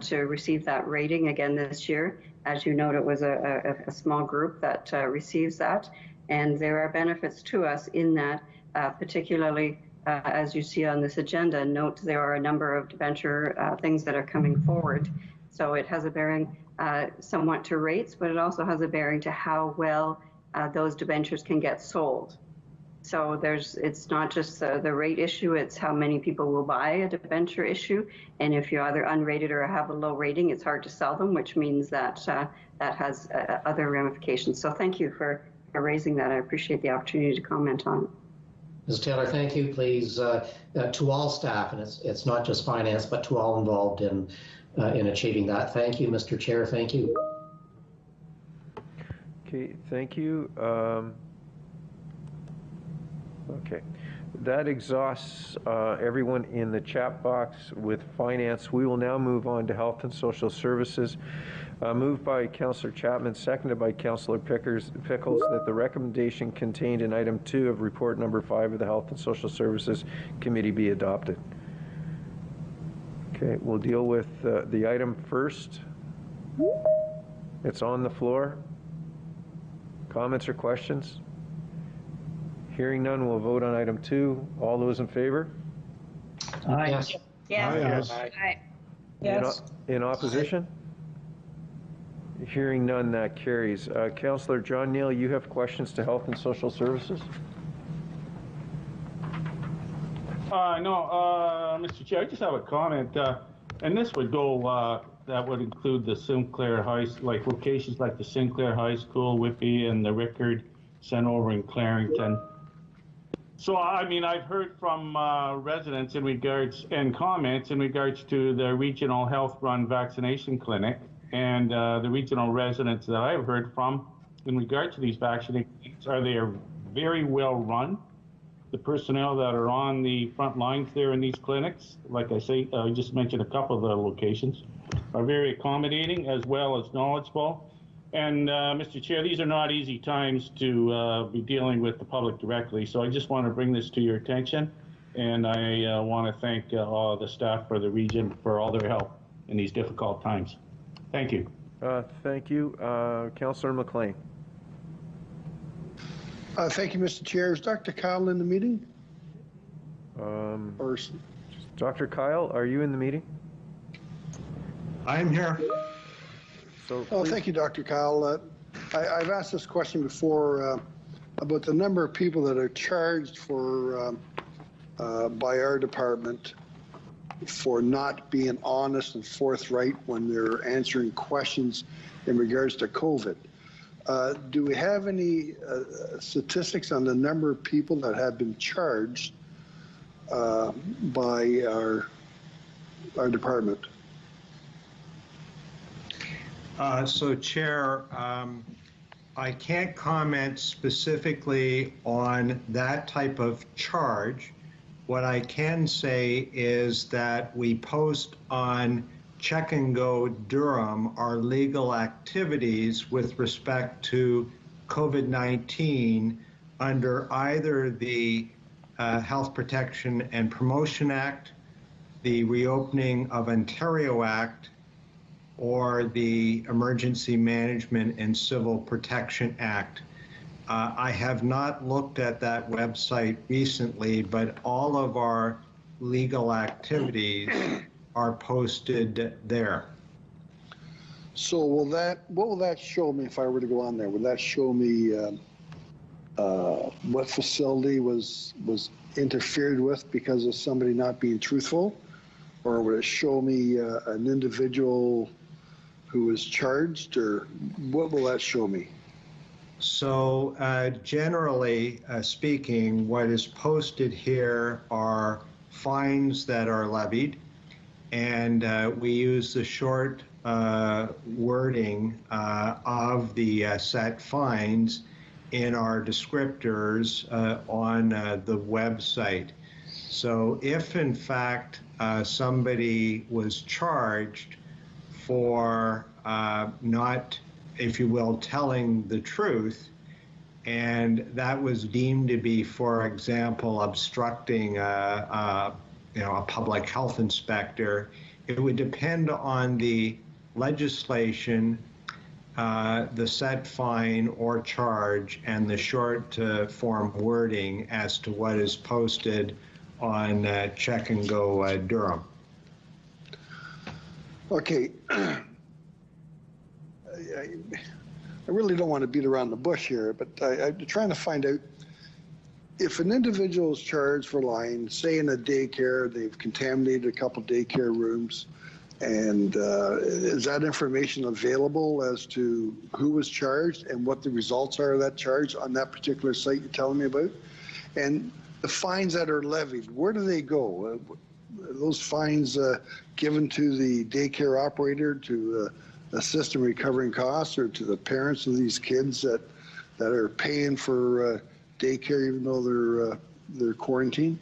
to receive that rating again this year. As you note, it was a small group that receives that. And there are benefits to us in that, particularly as you see on this agenda, note there are a number of debenture things that are coming forward. So it has a bearing somewhat to rates, but it also has a bearing to how well those debentures can get sold. So it's not just the rate issue, it's how many people will buy a debenture issue. And if you're either unrated or have a low rating, it's hard to sell them, which means that that has other ramifications. So thank you for raising that. I appreciate the opportunity to comment on it.
Ms. Taylor, thank you, please, to all staff, and it's not just finance, but to all involved in achieving that. Thank you, Mr. Chair. Thank you.
Okay, thank you. Okay, that exhausts everyone in the chat box with finance. We will now move on to health and social services. Moved by Councillor Chapman, seconded by Councillor Pickles, that the recommendation contained in item 2 of report number 5 of the Health and Social Services Committee be adopted. Okay, we'll deal with the item first. It's on the floor. Comments or questions? Hearing none, we'll vote on item 2. All those in favor?
Aye.
Yes.
Yes.
Aye. Yes.
In opposition? Hearing none, that carries. Councillor John Neal, you have questions to Health and Social Services?
No, Mr. Chair, I just have a comment, and this would go, that would include the Sinclair like locations like the Sinclair High School, Whitby, and the Rickard Center over in Clarington. So, I mean, I've heard from residents in regards and comments in regards to the regional health-run vaccination clinic, and the regional residents that I've heard from in regard to these vaccination clinics are they are very well run. The personnel that are on the front lines there in these clinics, like I say, I just mentioned a couple of the locations, are very accommodating as well as knowledgeable. And Mr. Chair, these are not easy times to be dealing with the public directly. So I just want to bring this to your attention. And I want to thank all the staff for the region for all their help in these difficult times. Thank you.
Thank you. Councillor McLean.
Thank you, Mr. Chair. Is Dr. Kyle in the meeting?
Dr. Kyle, are you in the meeting?
I'm here.
So
thank you, Dr. Kyle. I've asked this question before about the number of people that are charged for by our department for not being honest and forthright when they're answering questions in regards to COVID. Do we have any statistics on the number of people that have been charged by our department?
So, Chair, I can't comment specifically on that type of charge. What I can say is that we post on Check and Go Durham our legal activities with respect to COVID-19 under either the Health Protection and Promotion Act, the Reopening of Ontario Act, or the Emergency Management and Civil Protection Act. I have not looked at that website recently, but all of our legal activities are posted there.
So what will that show me if I were to go on there? Would that show me what facility was interfered with because of somebody not being truthful? Or would it show me an individual who was charged, or what will that show me?
So generally speaking, what is posted here are fines that are levied, and we use the short wording of the set fines in our descriptors on the website. So if in fact somebody was charged for not, if you will, telling the truth, and that was deemed to be, for example, obstructing a public health inspector, it would depend on the legislation, the set fine or charge, and the short form wording as to what is posted on Check and Go Durham.
Okay. I really don't want to beat around the bush here, but I'm trying to find out if an individual is charged for lying, say in a daycare, they've contaminated a couple daycare rooms, and is that information available as to who was charged and what the results are of that charge on that particular site you're telling me about? And the fines that are levied, where do they go? Are those fines given to the daycare operator to assist in recovering costs, or to the parents of these kids that are paying for daycare even though they're quarantined?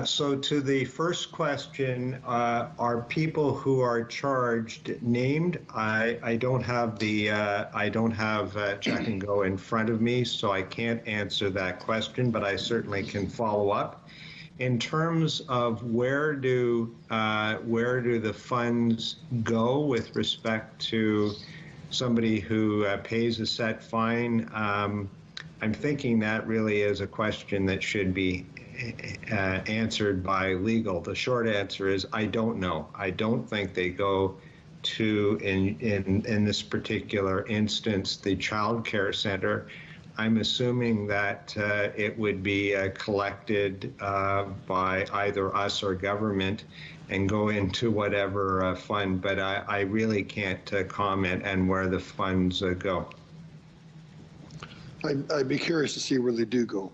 So to the first question, are people who are charged named? I don't have the Check and Go in front of me, so I can't answer that question, but I certainly can follow up. In terms of where do the funds go with respect to somebody who pays a set fine, I'm thinking that really is a question that should be answered by legal. The short answer is I don't know. I don't think they go to, in this particular instance, the child care center. I'm assuming that it would be collected by either us or government and go into whatever fund, but I really can't comment on where the funds go.
I'd be curious to see where they do go.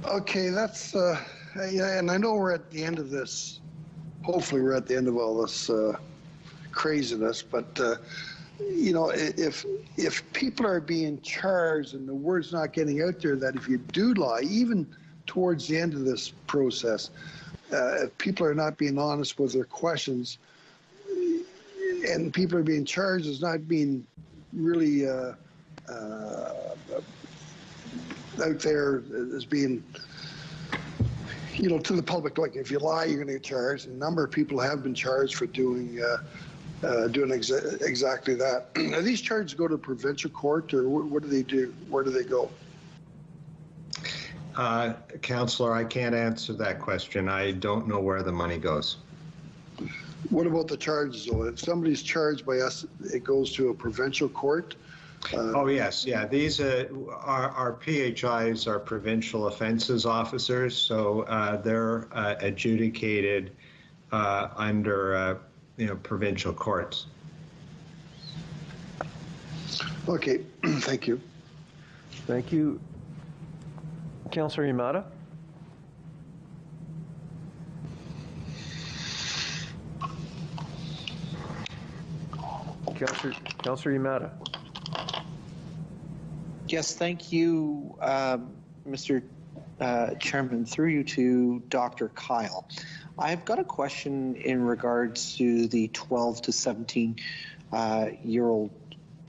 Okay, that's, yeah, and I know we're at the end of this. Hopefully we're at the end of all this craziness, but you know, if people are being charged and the word's not getting out there that if you do lie, even towards the end of this process, if people are not being honest with their questions, and people are being charged as not being really out there as being, you know, to the public, like if you lie, you're going to get charged. And a number of people have been charged for doing exactly that. Are these charges go to provincial court, or what do they do? Where do they go?
Councillor, I can't answer that question. I don't know where the money goes.
What about the charges, though? If somebody's charged by us, it goes to a provincial court?
Oh, yes. Yeah. These our PHIs are provincial offences officers, so they're adjudicated under you know, provincial courts.
Okay. Thank you.
Thank you. Councillor Yamada? Councillor Yamada?
Yes, thank you, Mr. Chairman. Through you to Dr. Kyle. I've got a question in regards to the 12 to 17 year old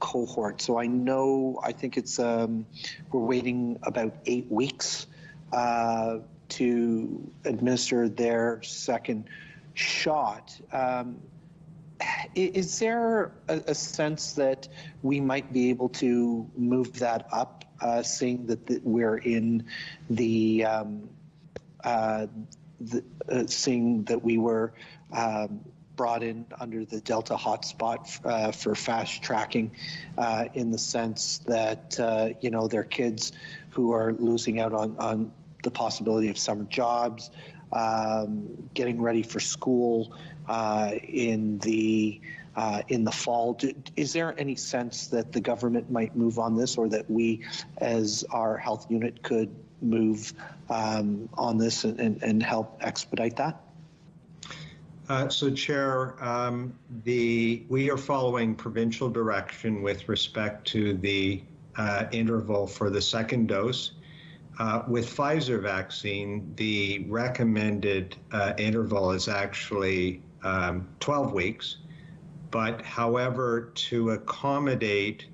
cohort. So I know, I think it's, we're waiting about 8 weeks to administer their second shot. Is there a sense that we might be able to move that up, seeing that we're in the, seeing that we were brought in under the Delta hotspot for fast tracking, in the sense that, you know, they're kids who are losing out on the possibility of summer jobs, getting ready for school in the fall. Is there any sense that the government might move on this, or that we as our health unit could move on this and help expedite that?
So, Chair, we are following provincial direction with respect to the interval for the second dose. With Pfizer vaccine, the recommended interval is actually 12 weeks. But however, to accommodate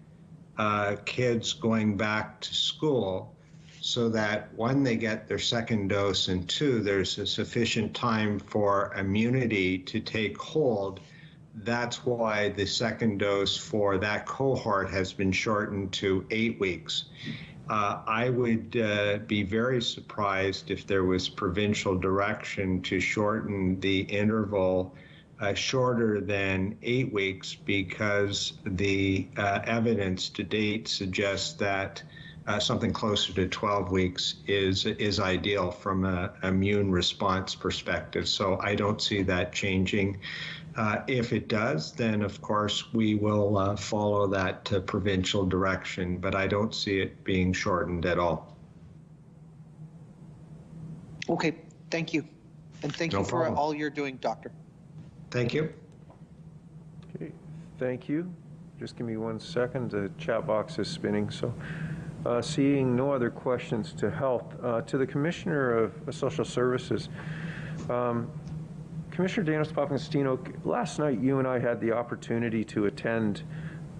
kids going back to school, so that one, they get their second dose, and two, there's a sufficient time for immunity to take hold, that's why the second dose for that cohort has been shortened to 8 weeks. I would be very surprised if there was provincial direction to shorten the interval shorter than 8 weeks, because the evidence to date suggests that something closer to 12 weeks is ideal from an immune response perspective. So I don't see that changing. If it does, then of course we will follow that provincial direction, but I don't see it being shortened at all.
Okay, thank you. And thank you for all you're doing, Doctor.
Thank you.
Okay, thank you. Just give me 1 second. The chat box is spinning. So seeing no other questions to health, to the Commissioner of Social Services, Commissioner Danos Papagostino, last night you and I had the opportunity to attend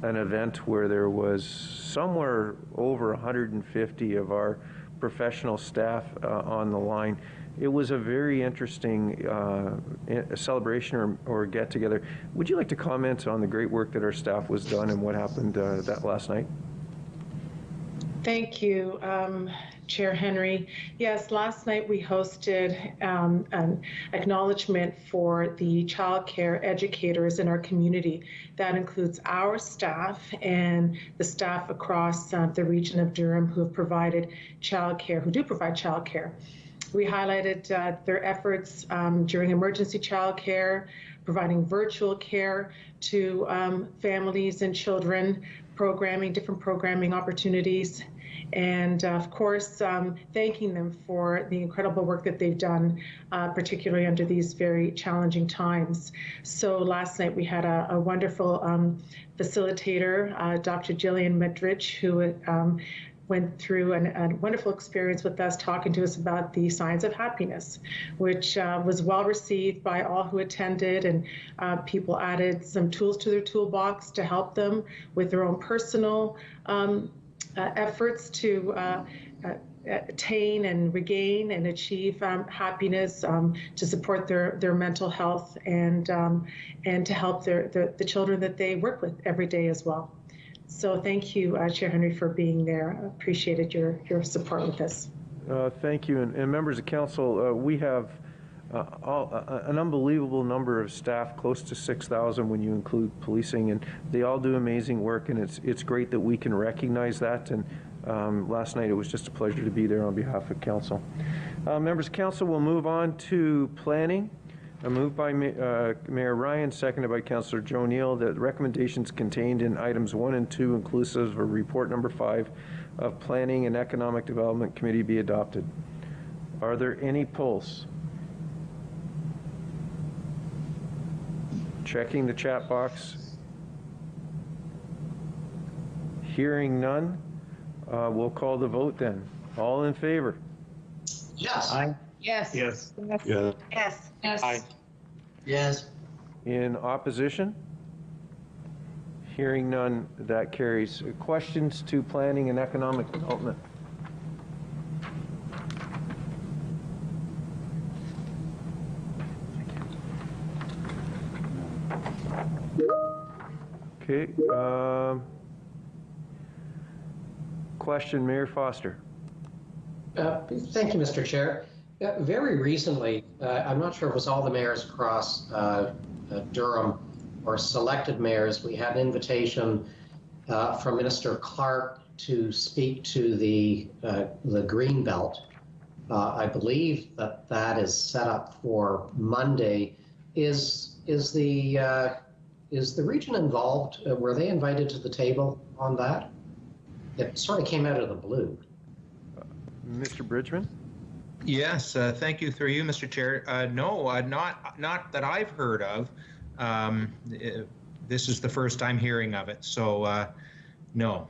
an event where there was somewhere over 150 of our professional staff on the line. It was a very interesting celebration or get-together. Would you like to comment on the great work that our staff was done and what happened that last night?
Thank you, Chair Henry. Yes, last night we hosted an acknowledgement for the childcare educators in our community. That includes our staff and the staff across the region of Durham who have provided childcare, who do provide childcare. We highlighted their efforts during emergency childcare, providing virtual care to families and children, different programming opportunities, and of course, thanking them for the incredible work that they've done, particularly under these very challenging times. So last night we had a wonderful facilitator, Dr. Jillian Medrich, who went through a wonderful experience with us, talking to us about the signs of happiness, which was well received by all who attended, and people added some tools to their toolbox to help them with their own personal efforts to attain and regain and achieve happiness, to support their mental health, and to help the children that they work with every day as well. So thank you, Chair Henry, for being there. I appreciated your support with this.
Thank you. And members of council, we have an unbelievable number of staff, close to 6,000 when you include policing, and they all do amazing work, and it's great that we can recognize that. And last night it was just a pleasure to be there on behalf of council. Members of council, we'll move on to planning. A move by Mayor Ryan, seconded by Councillor Joe Neal, that recommendations contained in items 1 and 2, inclusive of report number 5 of Planning and Economic Development Committee, be adopted. Are there any polls? Checking the chat box. Hearing none, we'll call the vote then. All in favor?
Yes.
Aye.
Yes.
Yes.
Yes.
Yes.
Yes.
Aye.
Yes.
In opposition? Hearing none, that carries. Questions to Planning and Economic Development? Okay. Question, Mayor Foster.
Thank you, Mr. Chair. Very recently, I'm not sure if it was all the mayors across Durham or selected mayors, we had an invitation from Minister Clark to speak to the green belt. I believe that is set up for Monday. Is the region involved? Were they invited to the table on that? It sort of came out of the blue.
Mr. Bridgman?
Yes, thank you through you, Mr. Chair. No, not that I've heard of. This is the first I'm hearing of it, so no,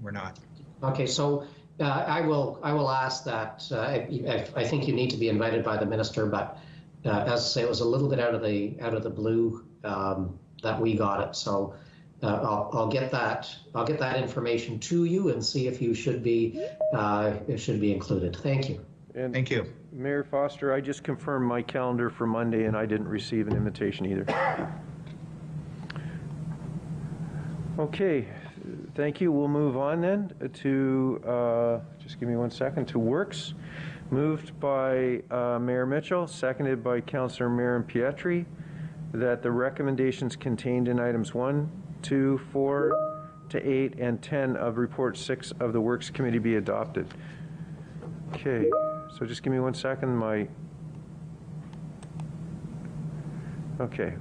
we're not. Okay, so I will ask that. I think you need to be invited by the minister, but as I say, it was a little bit out of the blue that we got it. So I'll get that information to you and see if you should be included. Thank you.
And
thank you.
Mayor Foster, I just confirmed my calendar for Monday, and I didn't receive an invitation either. Okay, thank you. We'll move on then to, just give me 1 second, to Works. Moved by Mayor Mitchell, seconded by Councillor Marin Pietri, that the recommendations contained in items 1, 2, 4 to 8, and 10 of Report 6 of the Works Committee be adopted. Okay. So just give me 1 second. Okay.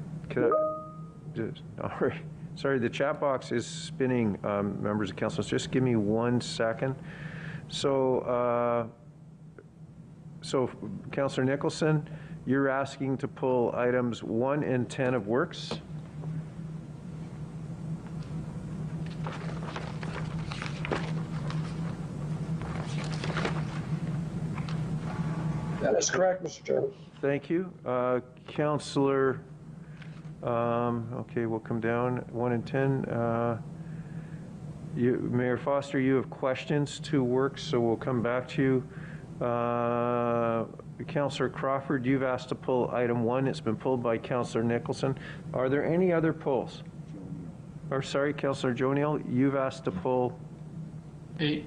All right. Sorry, the chat box is spinning, members of council. So just give me 1 second. So, Councillor Nicholson, you're asking to pull items 1 and 10 of Works.
That is correct, Mr. Chairman.
Thank you. Councillor, okay, we'll come down 1 and 10. Mayor Foster, you have questions to Works, so we'll come back to you. Councillor Crawford, you've asked to pull item 1. It's been pulled by Councillor Nicholson. Are there any other pulls? Or sorry, Councillor Joe Neal, you've asked to pull
8.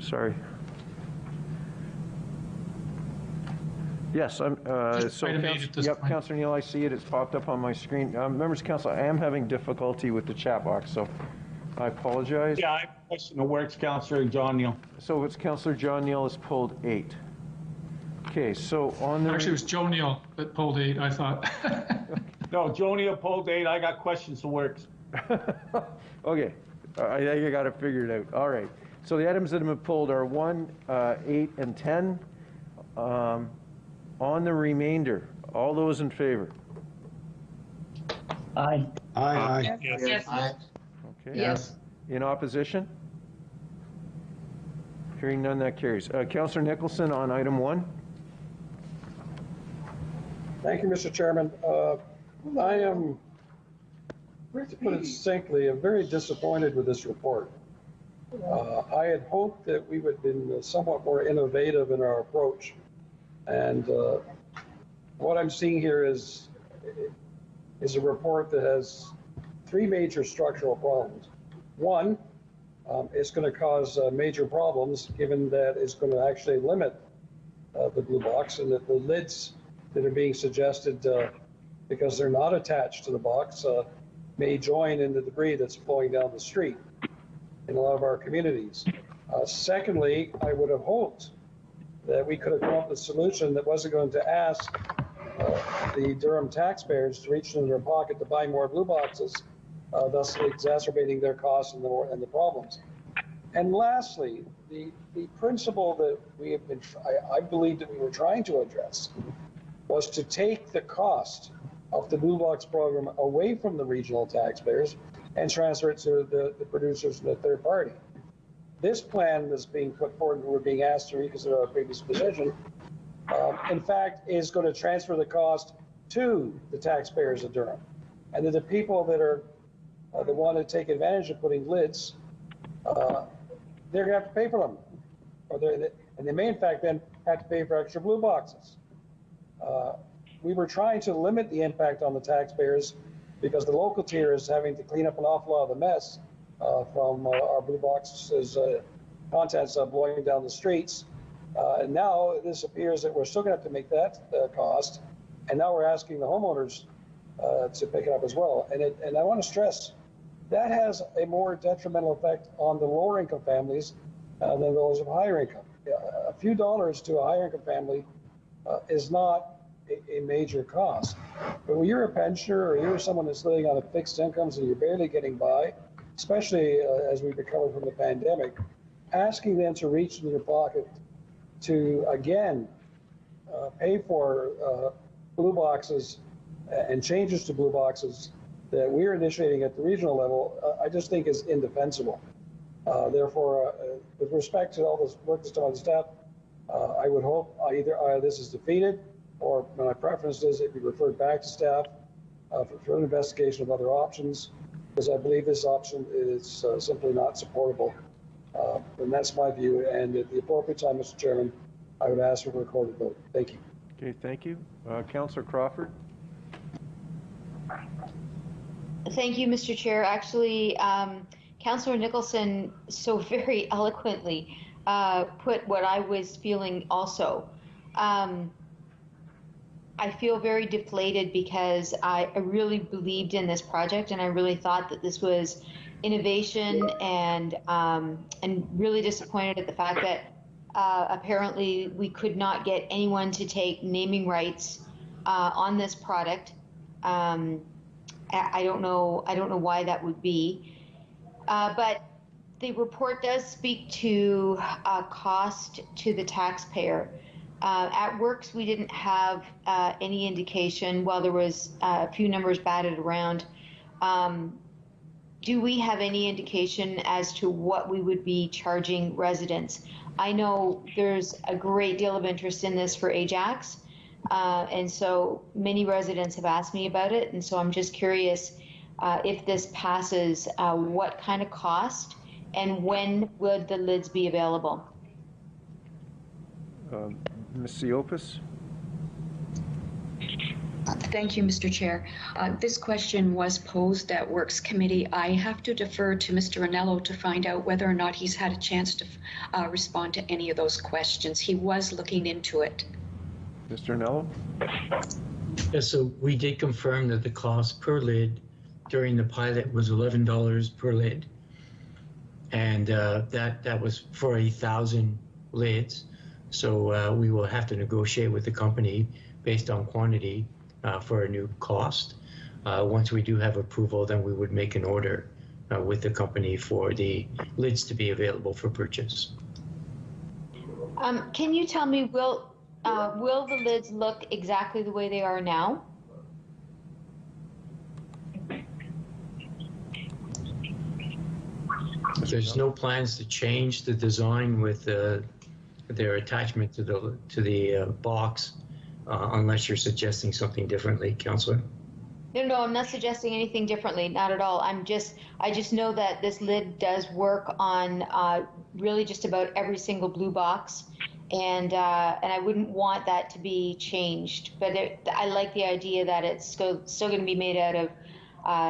Sorry. Yes, I'm, so,
item 8 at this
yep,
point.
Councillor Neal, I see it, it's popped up on my screen. Members of Council, I am having difficulty with the chat box, so I apologize.
Yeah, I have a question that works, Councillor John Neal.
So it's Councillor John Neal has pulled 8. Okay, so on the...
Actually, it was Joe Neal that pulled 8, I thought.
No, Joe Neal pulled 8. I got questions that works.
Okay, I think I got it figured out. All right. So the items that have been pulled are 1, 8, and 10. On the remainder, all those in favor?
Aye.
Aye.
Yes.
Aye.
Okay.
Yes.
In opposition? Hearing none, that carries. Councillor Nicholson on item 1.
Thank you, Mr. Chairman. I am, to put it succinctly, I'm very disappointed with this report. I had hoped that we would have been somewhat more innovative in our approach. And what I'm seeing here is a report that has 3 major structural problems. One, it's going to cause major problems given that it's going to actually limit the blue box, and that the lids that are being suggested, because they're not attached to the box, may join in the debris that's flowing down the street in a lot of our communities. Secondly, I would have hoped that we could have come up with a solution that wasn't going to ask the Durham taxpayers to reach into their pocket to buy more blue boxes, thus exacerbating their costs and the problems. And lastly, the principle that we have been, I believe that we were trying to address was to take the cost of the blue box program away from the regional taxpayers and transfer it to the producers and the third party. This plan that's being put forward, and we're being asked to reconsider our previous position, in fact, is going to transfer the cost to the taxpayers of Durham. And that the people that are that want to take advantage of putting lids, they're going to have to pay for them. And they may, in fact, then have to pay for extra blue boxes. We were trying to limit the impact on the taxpayers because the local tier is having to clean up an awful lot of the mess from our blue boxes contents blowing down the streets. And now this appears that we're still going to have to make that cost. And now we're asking the homeowners to pick it up as well. And I want to stress that has a more detrimental effect on the lower income families than those of higher income. A few dollars to a higher income family is not a major cost. But when you're a pensioner or you're someone that's living on a fixed incomes and you're barely getting by, especially as we recover from the pandemic, asking them to reach into their pocket to, again, pay for blue boxes and changes to blue boxes that we're initiating at the regional level, I just think is indefensible. Therefore, with respect to all this work that's done on the staff, I would hope either this is defeated, or my preference is it be referred back to staff for further investigation of other options, because I believe this option is simply not supportable. And that's my view. And at the appropriate time, Mr. Chairman, I would ask for a recorded vote. Thank you.
Okay, thank you. Councillor Crawford.
Thank you, Mr. Chair. Actually, Councillor Nicholson so very eloquently put what I was feeling also. I feel very deflated because I really believed in this project, and I really thought that this was innovation, and really disappointed at the fact that apparently we could not get anyone to take naming rights on this product. I don't know why that would be, but the report does speak to cost to the taxpayer. At Works, we didn't have any indication. While there was a few numbers batted around, do we have any indication as to what we would be charging residents? I know there's a great deal of interest in this for Ajax, and so many residents have asked me about it, and so I'm just curious if this passes, what kind of cost, and when would the lids be available?
Ms. Siopis?
Thank you, Mr. Chair. This question was posed at Works Committee. I have to defer to Mr. Anello to find out whether or not he's had a chance to respond to any of those questions. He was looking into it.
Mr. Anello?
Yes, so we did confirm that the cost per lid during the pilot was $11 per lid. And that was for 1,000 lids. So we will have to negotiate with the company based on quantity for a new cost. Once we do have approval, then we would make an order with the company for the lids to be available for purchase.
Can you tell me, will the lids look exactly the way they are now?
There's no plans to change the design with their attachment to the box, unless you're suggesting something differently, Councillor.
No, I'm not suggesting anything differently, not at all. I just know that this lid does work on really just about every single blue box, and I wouldn't want that to be changed. But I like the idea that it's still going to be made out of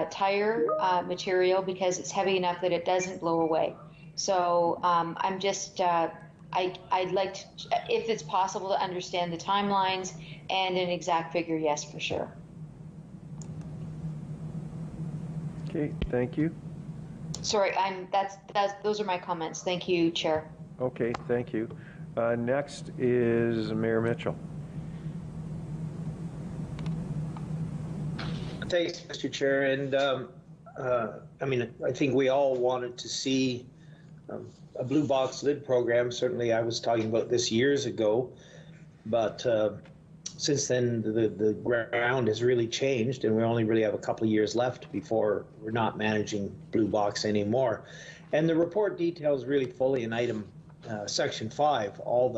tire material because it's heavy enough that it doesn't blow away. So I'm just, I'd like to, if it's possible, to understand the timelines and an exact figure, yes, for sure.
Okay, thank you.
Sorry, those are my comments. Thank you, Chair.
Okay, thank you. Next is Mayor Mitchell.
Thanks, Mr. Chair. And I mean, I think we all wanted to see a blue box lid program. Certainly, I was talking about this years ago, but since then the ground has really changed, and we only really have a couple of years left before we're not managing blue box anymore. And the report details really fully in item section 5 all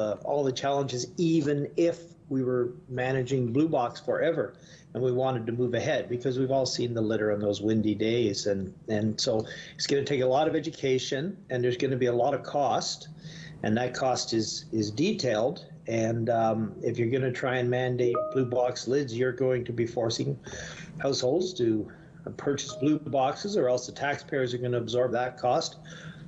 the challenges, even if we were managing blue box forever and we wanted to move ahead, because we've all seen the litter on those windy days, and so it's going to take a lot of education, and there's going to be a lot of cost, and that cost is detailed. And if you're going to try and mandate blue box lids, you're going to be forcing households to purchase blue boxes, or else the taxpayers are going to absorb that cost,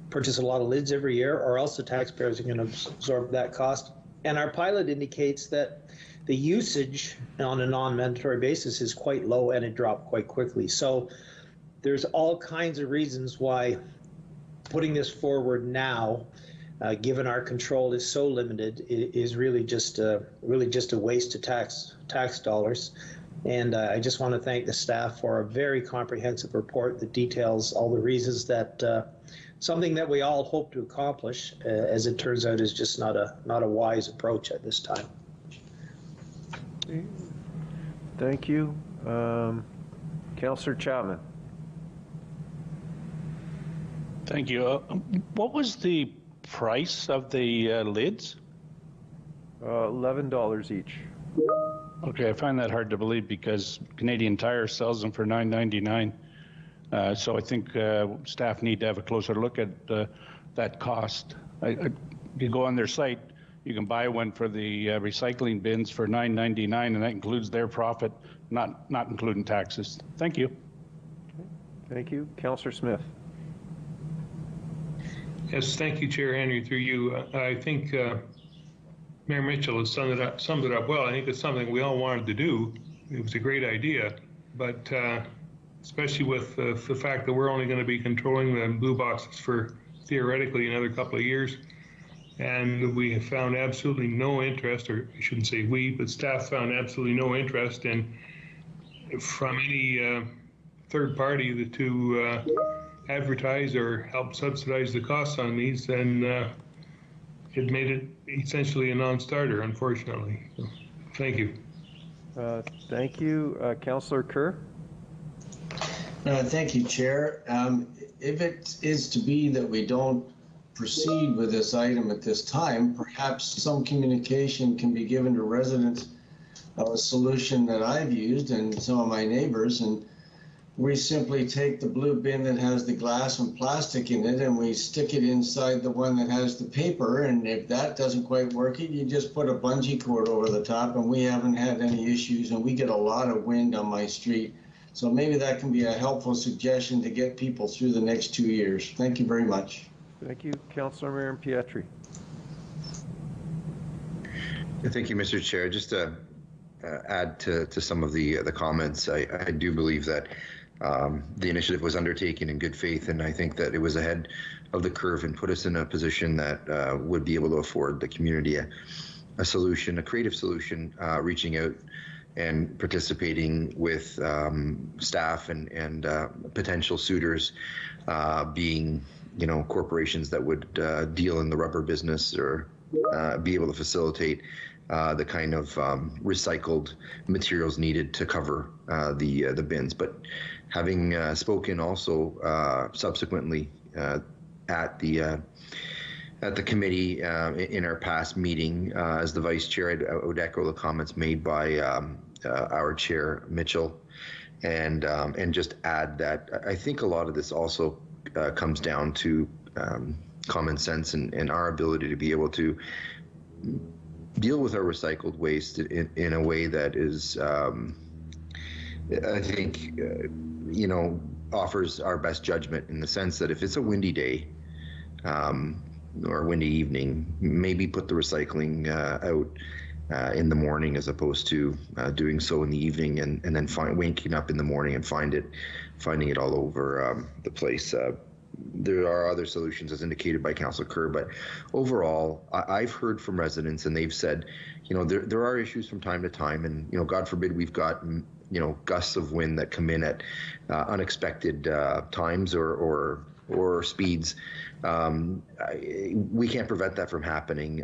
purchase a lot of lids every year, or else the taxpayers are going to absorb that cost. And our pilot indicates that the usage on a non-mandatory basis is quite low, and it dropped quite quickly. So there's all kinds of reasons why putting this forward now, given our control is so limited, is really just a waste of tax dollars. And I just want to thank the staff for a very comprehensive report that details all the reasons that something that we all hope to accomplish, as it turns out, is just not a wise approach at this time.
Thank you. Councillor Chapman.
Thank you. What was the price of the lids?
$11 each.
Okay, I find that hard to believe because Canadian Tire sells them for $9.99. So I think staff need to have a closer look at that cost. You go on their site, you can buy one for the recycling bins for $9.99, and that includes their profit, not including taxes. Thank you.
Thank you. Councillor Smith.
Yes, thank you, Chair Henry, through you. I think Mayor Mitchell has summed it up well. I think it's something we all wanted to do. It was a great idea, but especially with the fact that we're only going to be controlling the blue boxes for theoretically another couple of years, and we have found absolutely no interest, or I shouldn't say we, but staff found absolutely no interest in from any third party to advertise or help subsidize the costs on these, then it made it essentially a non-starter, unfortunately. So, thank you.
Thank you. Councillor Kerr.
Thank you, Chair. If it is to be that we don't proceed with this item at this time, perhaps some communication can be given to residents of a solution that I've used and some of my neighbors, and we simply take the blue bin that has the glass and plastic in it and we stick it inside the one that has the paper. And if that doesn't quite work, you just put a bungee cord over the top, and we haven't had any issues, and we get a lot of wind on my street. So maybe that can be a helpful suggestion to get people through the next 2 years. Thank you very much.
Thank you, Councillor Marion Pietri.
Thank you, Mr. Chair. Just to add to some of the comments, I do believe that the initiative was undertaken in good faith, and I think that it was ahead of the curve and put us in a position that would be able to afford the community a solution, a creative solution, reaching out and participating with staff and potential suitors, being corporations that would deal in the rubber business or be able to facilitate the kind of recycled materials needed to cover the bins. But having spoken also subsequently at the committee in our past meeting as the vice chair, I would echo the comments made by our chair Mitchell, and just add that I think a lot of this also comes down to common sense and our ability to be able to deal with our recycled waste in a way that is, I think, offers our best judgment, in the sense that if it's a windy day or a windy evening, maybe put the recycling out in the morning as opposed to doing so in the evening and then waking up in the morning and finding it all over the place. There are other solutions, as indicated by Councillor Kerr, but overall, I've heard from residents, and they've said, there are issues from time to time, and God forbid we've got gusts of wind that come in at unexpected times or speeds. We can't prevent that from happening,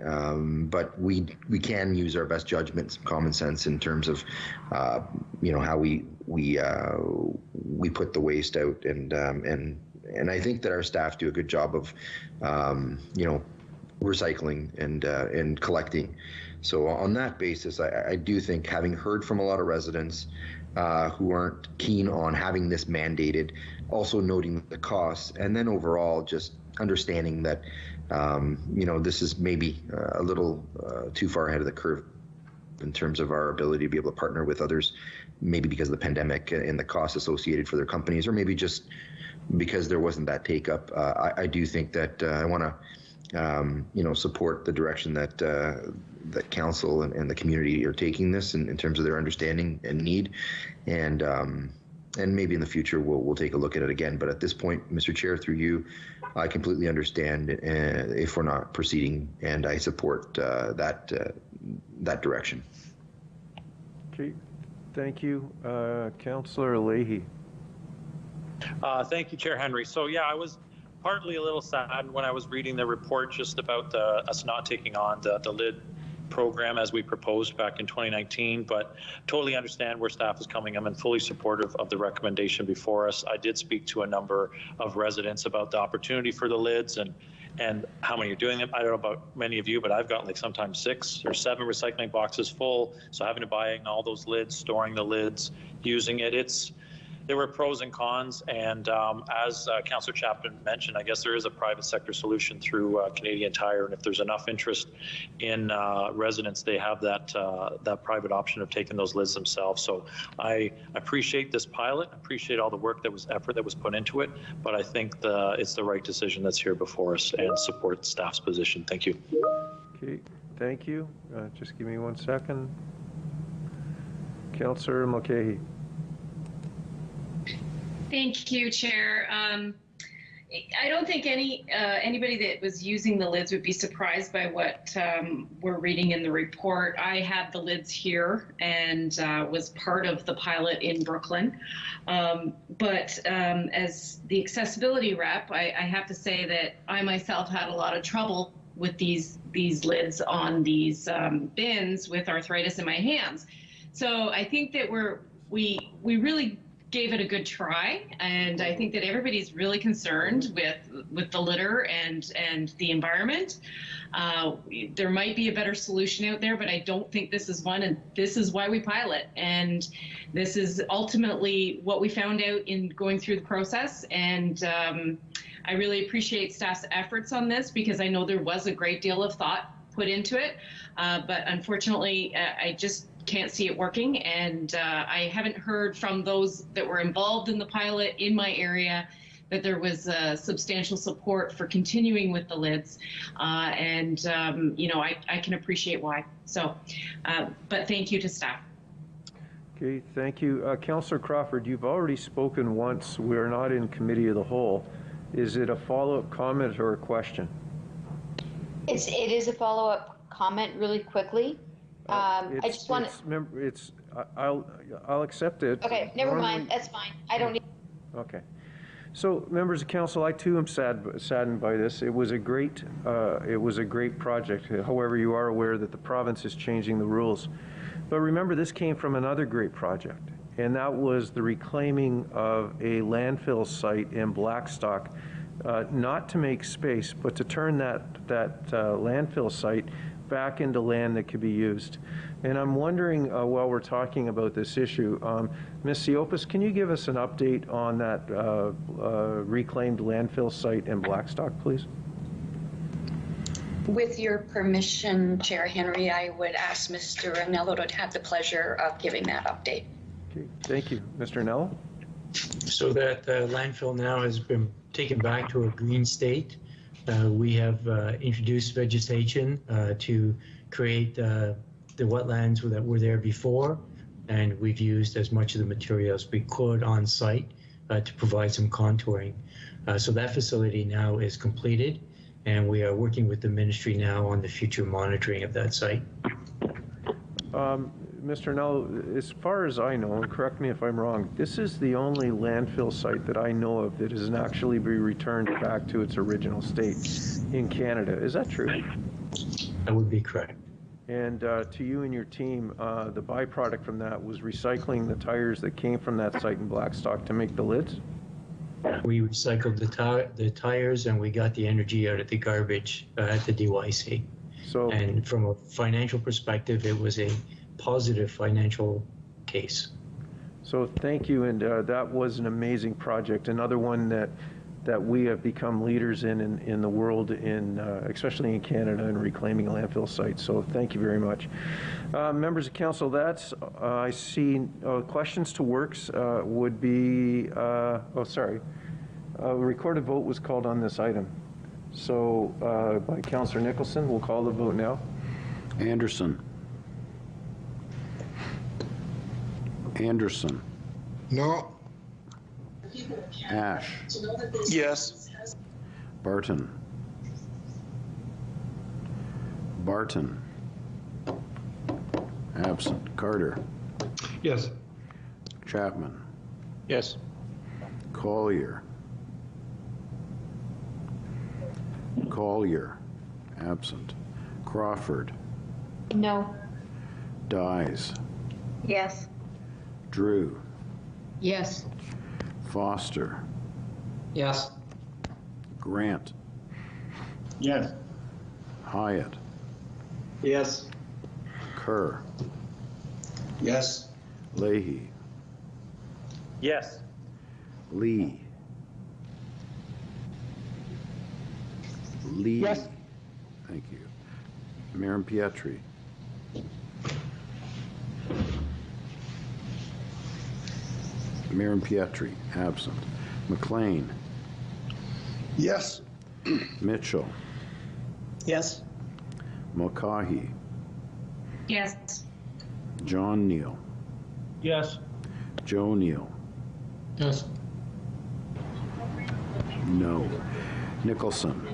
but we can use our best judgment, some common sense in terms of how we put the waste out, and I think that our staff do a good job of recycling and collecting. So on that basis, I do think, having heard from a lot of residents who aren't keen on having this mandated, also noting the costs, and then overall just understanding that this is maybe a little too far ahead of the curve in terms of our ability to be able to partner with others, maybe because of the pandemic and the costs associated for their companies, or maybe just because there wasn't that take up. I do think that I want to support the direction that that council and the community are taking this in terms of their understanding and need, and maybe in the future we'll take a look at it again. But at this point, Mr. Chair, through you, I completely understand if we're not proceeding, and I support that direction.
Okay, thank you, Councillor Leahy.
Thank you, Chair Henry. So yeah, I was partly a little sad when I was reading the report just about us not taking on the LID program as we proposed back in 2019, but totally understand where staff is coming. I'm fully supportive of the recommendation before us. I did speak to a number of residents about the opportunity for the lids and how many are doing them. I don't know about many of you, but I've got like sometimes 6 or 7 recycling boxes full. So having to buy all those lids, storing the lids, using it, there were pros and cons, and as Councillor Chapman mentioned, I guess there is a private sector solution through Canadian Tire, and if there's enough interest in residents, they have that private option of taking those lids themselves. So I appreciate this pilot, appreciate all the effort that was put into it, but I think it's the right decision that's here before us, and support staff's position. Thank you.
Okay, thank you. Just give me 1 second. Councillor Mulcahy.
Thank you, Chair. I don't think anybody that was using the lids would be surprised by what we're reading in the report. I have the lids here and was part of the pilot in Brooklyn. But as the accessibility rep, I have to say that I myself had a lot of trouble with these lids on these bins with arthritis in my hands. So I think that we really gave it a good try, and I think that everybody's really concerned with the litter and the environment. There might be a better solution out there, but I don't think this is one, and this is why we pilot. And this is ultimately what we found out in going through the process. And I really appreciate staff's efforts on this, because I know there was a great deal of thought put into it, but unfortunately, I just can't see it working, and I haven't heard from those that were involved in the pilot in my area that there was substantial support for continuing with the lids, and you know, I can appreciate why. So, but thank you to staff.
Okay, thank you. Councillor Crawford, you've already spoken once. We're not in committee of the whole. Is it a follow-up comment or a question?
It is a follow-up comment really quickly. I just want
to. I'll accept it.
Okay, never mind. That's fine. I don't need.
Okay. So, members of council, I too am saddened by this. It was a great project. However, you are aware that the province is changing the rules. But remember, this came from another great project, and that was the reclaiming of a landfill site in Blackstock, not to make space, but to turn that landfill site back into land that could be used. And I'm wondering, while we're talking about this issue, Ms. Siopis, can you give us an update on that reclaimed landfill site in Blackstock, please?
With your permission, Chair Henry, I would ask Mr. Anello to have the pleasure of giving that update.
Okay, thank you. Mr. Anello?
So that landfill now has been taken back to a green state. We have introduced vegetation to create the wetlands that were there before, and we've used as much of the materials we could on site to provide some contouring. So that facility now is completed, and we are working with the ministry now on the future monitoring of that site.
Mr. Nell, as far as I know, and correct me if I'm wrong, this is the only landfill site that I know of that has actually been returned back to its original state in Canada. Is that true?
That would be correct.
And to you and your team, the byproduct from that was recycling the tires that came from that site in Blackstock to make the lids?
We recycled the tires, and we got the energy out of the garbage at the DYC.
So,
and from a financial perspective, it was a positive financial case.
So thank you, and that was an amazing project. Another one that we have become leaders in the world, especially in Canada, in reclaiming landfill sites. So thank you very much. Members of council, that's, I see questions to works would be, a recorded vote was called on this item. So by Councillor Nicholson, we'll call the vote now.
Anderson. Anderson.
No.
Ash.
Yes.
Barton. Barton. Absent. Carter.
Yes.
Chapman.
Yes.
Collier. Collier. Absent. Crawford.
No.
Dyes.
Yes.
Drew.
Yes.
Foster.
Yes.
Grant.
Yes.
Hyatt.
Yes.
Kerr.
Yes.
Leahy.
Yes.
Lee. Lee.
Yes.
Thank you. Marin Pietri. Marin Pietri, absent. McLean.
Yes.
Mitchell.
Yes.
Mulcahy.
Yes.
John Neal.
Yes.
Joe Neal.
Yes.
No. Nicholson.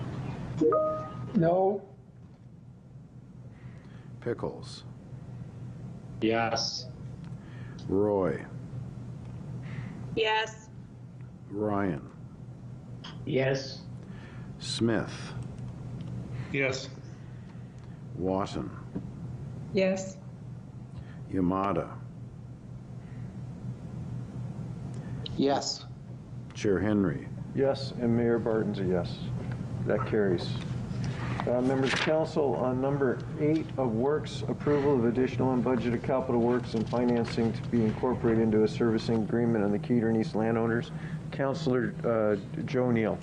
No.
Pickles.
Yes.
Roy.
Yes.
Ryan.
Yes.
Smith.
Yes.
Watson.
Yes.
Yamada.
Yes.
Chair Henry.
Yes, and Mayor Barton's a yes. That carries. Members of Council, on number 8 of works, approval of additional unbudgeted capital works and financing to be incorporated into a servicing agreement on the Keeter East landowners. Councillor Joe Neal.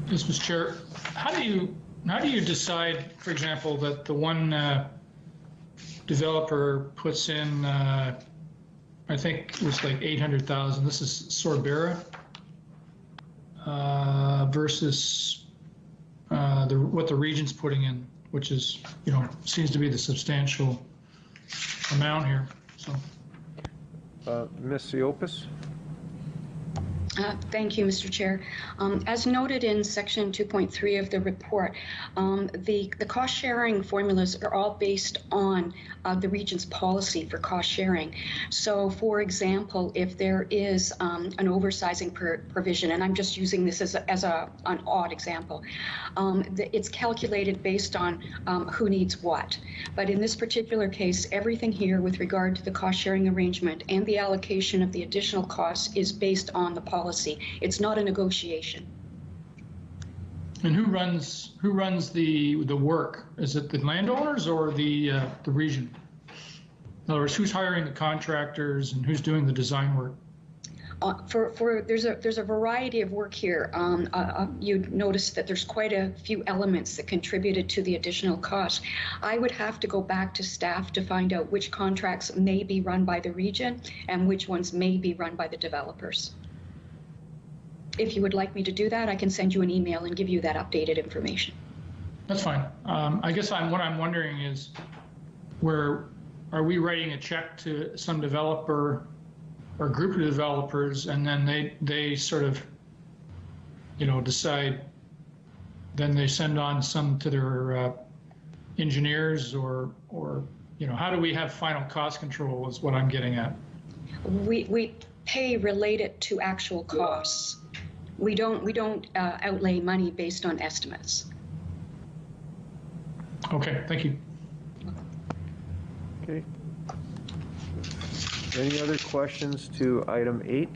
Yes, Mr. Chair, how do you decide, for example, that the one developer puts in, I think it was like 800,000. This is Sorbera versus what the region's putting in, which is, seems to be the substantial amount here. So,
Ms. Siopis.
Thank you, Mr. Chair. As noted in section 2.3 of the report, the cost sharing formulas are all based on the region's policy for cost sharing. So, for example, if there is an oversizing provision, and I'm just using this as an odd example, it's calculated based on who needs what. But in this particular case, everything here with regard to the cost sharing arrangement and the allocation of the additional costs is based on the policy. It's not a negotiation.
And who runs the work? Is it the landowners or the region? In other words, who's hiring the contractors and who's doing the design work?
There's a variety of work here. You'd notice that there's quite a few elements that contributed to the additional cost. I would have to go back to staff to find out which contracts may be run by the region and which ones may be run by the developers. If you would like me to do that, I can send you an email and give you that updated information.
That's fine. I guess what I'm wondering is, are we writing a check to some developer or group of developers, and then they sort of, decide, then they send on some to their engineers, or how do we have final cost control is what I'm getting at.
We pay related to actual costs. We don't outlay money based on estimates.
Okay, thank you.
Okay. Any other questions to item 8?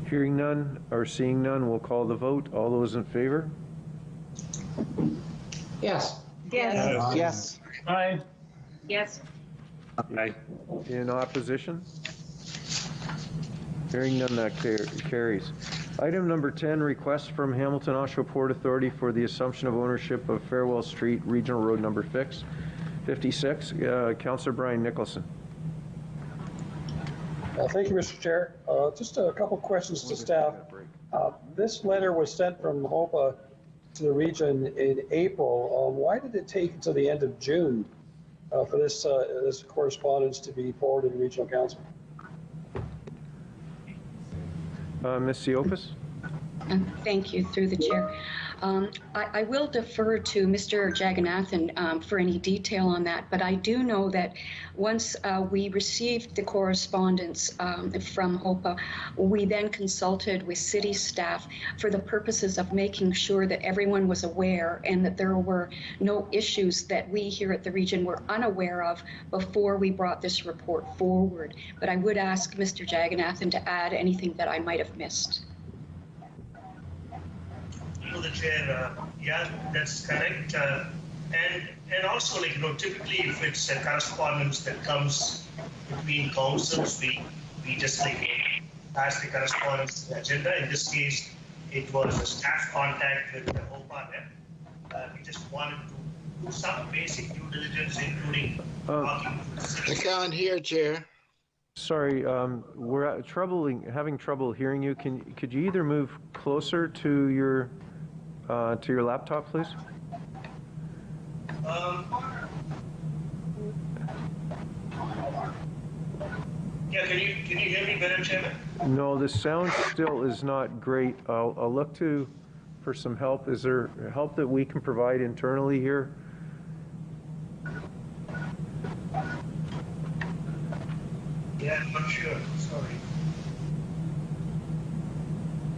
Hearing none or seeing none, we'll call the vote. All those in favor?
Yes.
Yes.
Yes.
Aye.
Yes.
Aye.
In opposition? Hearing none, that carries. Item number 10, request from Hamilton Oshawa Port Authority for the assumption of ownership of Farewell Street Regional Road number 56. Councillor Brian Nicholson.
Thank you, Mr. Chair. Just a couple questions to staff. This letter was sent from HOPA to the region in April. Why did it take until the end of June for this correspondence to be forwarded to Regional Council?
Ms. Siopis?
Thank you, through the chair. I will defer to Mr. Jagannathan for any detail on that, but I do know that once we received the correspondence from HOPA, we then consulted with city staff for the purposes of making sure that everyone was aware and that there were no issues that we here at the region were unaware of before we brought this report forward. But I would ask Mr. Jagannathan to add anything that I might have missed.
The chair, yeah, that's correct. And also, typically if it's a correspondence that comes between councils, we just pass the correspondence to the agenda. In this case, it was a staff contact with the HOPA. We just wanted to do some basic due diligence, including talking to the city.
I can't hear, Chair.
Sorry, we're having trouble hearing you. Could you either move closer to your laptop, please?
Yeah, can you hear me better, Chairman?
No, the sound still is not great. I'll look for some help. Is there help that we can provide internally here?
Yeah, I'm not sure. Sorry.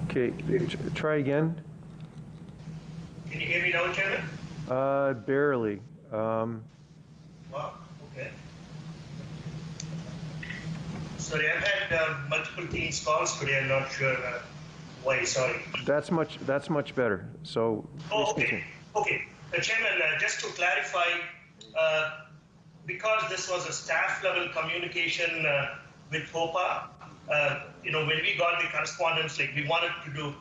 Okay, try again.
Can you hear me now, Chairman?
Barely.
Wow, okay. Sorry, I've had multiple Teams calls today. I'm not sure why. Sorry.
That's much better. So.
Oh, okay. Okay. Chairman, just to clarify, because this was a staff level communication with HOPA, when we got the correspondence, like we wanted to do,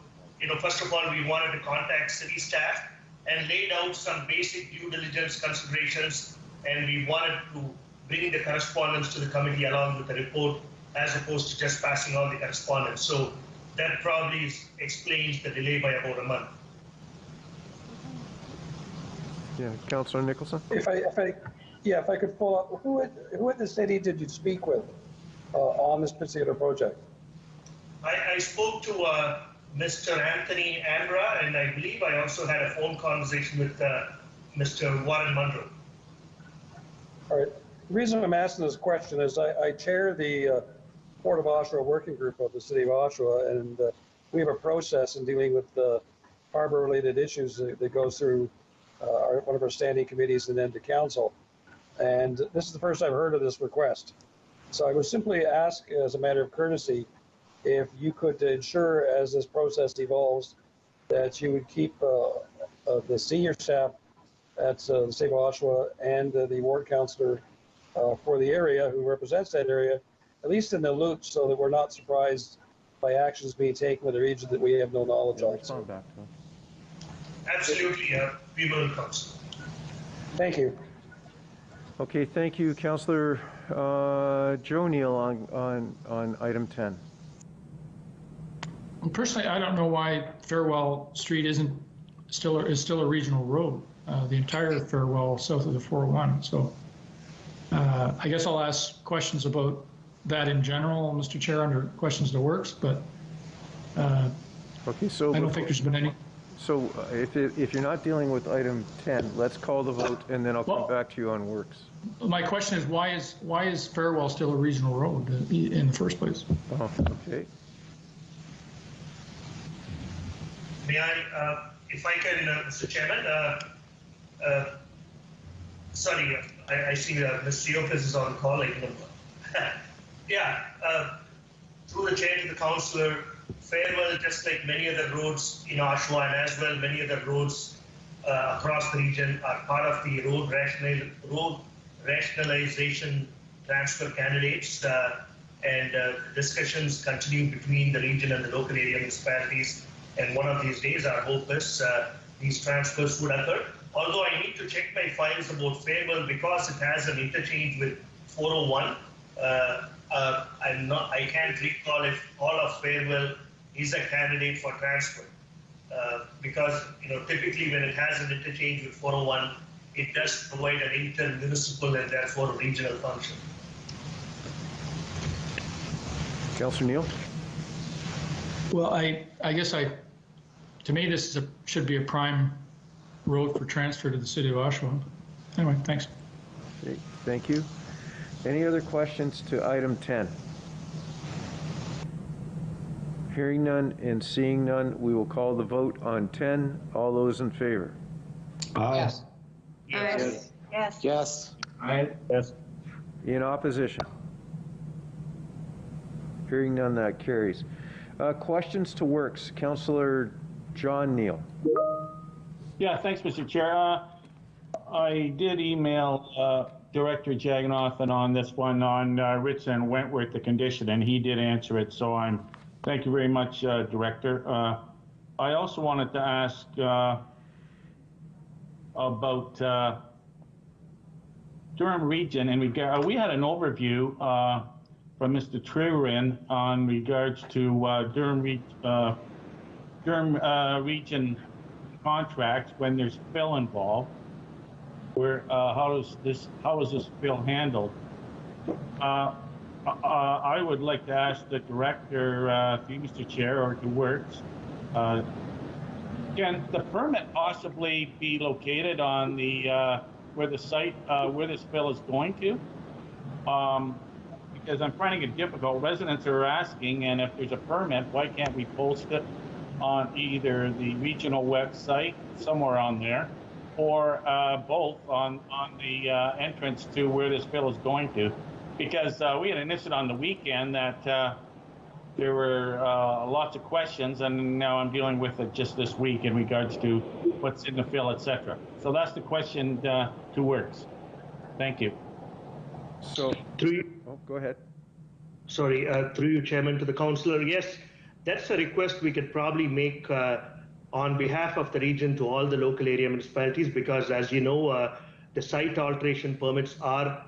first of all, we wanted to contact city staff and laid out some basic due diligence considerations, and we wanted to bring the correspondence to the committee along with the report, as opposed to just passing on the correspondence. So that probably explains the delay by about a month.
Yeah, Councillor Nicholson.
If I could follow up, who at the city did you speak with on this particular project?
I spoke to Mr. Anthony Ambra, and I believe I also had a phone conversation with Mr. Warren Munro.
All right. The reason I'm asking this question is I chair the Port of Oshawa Working Group of the City of Oshawa, and we have a process in dealing with harbor-related issues that goes through one of our standing committees and then to council. And this is the first I've heard of this request. So I would simply ask, as a matter of courtesy, if you could ensure, as this process evolves, that you would keep the senior staff at the City of Oshawa and the ward councillor for the area who represents that area, at least in the loop, so that we're not surprised by actions being taken with a region that we have no knowledge of.
Absolutely, we will, Councillor.
Thank you.
Okay, thank you, Councillor Joe Neal on item 10.
Well, personally, I don't know why Farewell Street is still a regional road. The entire Farewell south of the 401. So I guess I'll ask questions about that in general, Mr. Chair, under questions to works, but
okay, so
I don't think there's been any.
So if you're not dealing with item 10, let's call the vote, and then I'll come back to you on works.
My question is, why is Farewell still a regional road in the first place?
Oh, okay.
May I, if I can, Mr. Chairman, sorry, I see Ms. Theophis is on the call. Yeah, through the chair to the councillor, Farewell, just like many other roads in Oshawa and as well many other roads across the region, are part of the road rationalization transfer candidates, and discussions continue between the region and the local area municipalities. And one of these days, our hope is these transfers would occur. Although I need to check my files about Farewell because it has an interchange with 401. I can't recall if all of Farewell is a candidate for transfer, because typically when it has an interchange with 401, it does provide an inter-municipal and therefore a regional function.
Councillor Neal.
Well, I guess to me this should be a prime road for transfer to the City of Oshawa. Anyway, thanks.
Okay, thank you. Any other questions to item 10? Hearing none and seeing none, we will call the vote on 10. All those in favor?
Aye.
Yes.
Yes. Yes.
Yes.
Aye.
Yes.
In opposition? Hearing none, that carries. Questions to works. Councillor John Neal.
Yeah, thanks, Mr. Chair. I did email Director Jaganathan on this one on Richardson and Wentworth, the condition, and he did answer it. So thank you very much, Director. I also wanted to ask about Durham Region, and we had an overview from Mr. Triverin on regards to Durham Region contracts when there's fill involved. Where how is this bill handled? I would like to ask the director, through Mr. Chair, or to Works, can the permit possibly be located on the where the site where this bill is going to? Because I'm finding it difficult. Residents are asking, and if there's a permit, why can't we post it on either the regional website, somewhere on there, or both on the entrance to where this bill is going to? because we had an incident on the weekend that there were lots of questions, and now I'm dealing with it just this week in regards to what's in the fill, etc. So that's the question to Works. Thank you.
So, go ahead.
Sorry, through you, Chairman, to the councillor. Yes, that's a request we could probably make on behalf of the region to all the local area municipalities, because as you know, the site alteration permits are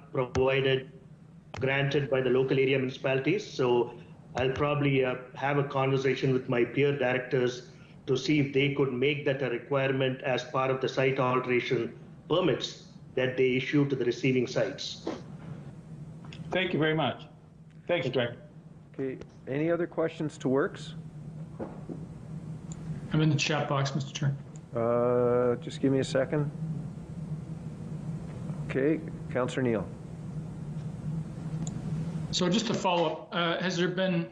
granted by the local area municipalities. So I'll probably have a conversation with my peer directors to see if they could make that a requirement as part of the site alteration permits that they issue to the receiving sites.
Thank you very much. Thanks, Director.
Okay, any other questions to Works?
I'm in the chat box, Mr. Chair.
Just give me a second. Okay, Councillor Neal.
So just to follow up, has there been,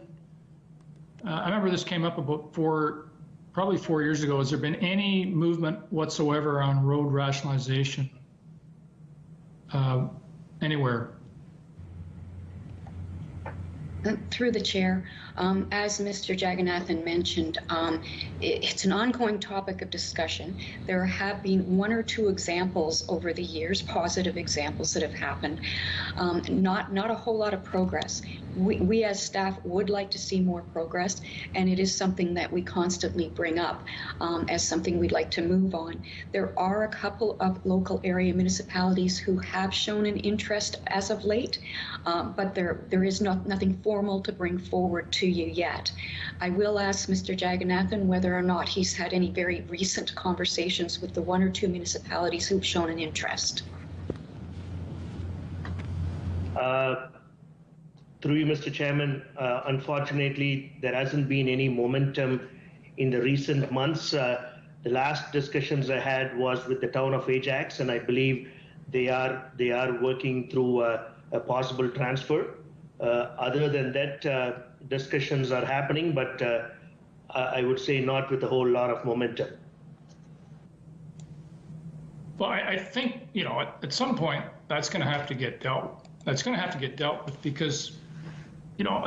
I remember this came up about probably 4 years ago, has there been any movement whatsoever on road rationalization anywhere?
Through the chair, as Mr. Jagannathan mentioned, it's an ongoing topic of discussion. There have been 1 or 2 examples over the years, positive examples that have happened. Not a whole lot of progress. We as staff would like to see more progress, and it is something that we constantly bring up as something we'd like to move on. There are a couple of local area municipalities who have shown an interest as of late, but there is nothing formal to bring forward to you yet. I will ask Mr. Jagannathan whether or not he's had any very recent conversations with the 1 or 2 municipalities who've shown an interest.
Through you, Mr. Chairman, unfortunately, there hasn't been any momentum in the recent months. The last discussions I had was with the town of Ajax, and I believe they are working through a possible transfer. Other than that, discussions are happening, but I would say not with a whole lot of momentum.
Well, I think, you know, at some point that's going to have to get dealt. That's going to have to get dealt with because, you know,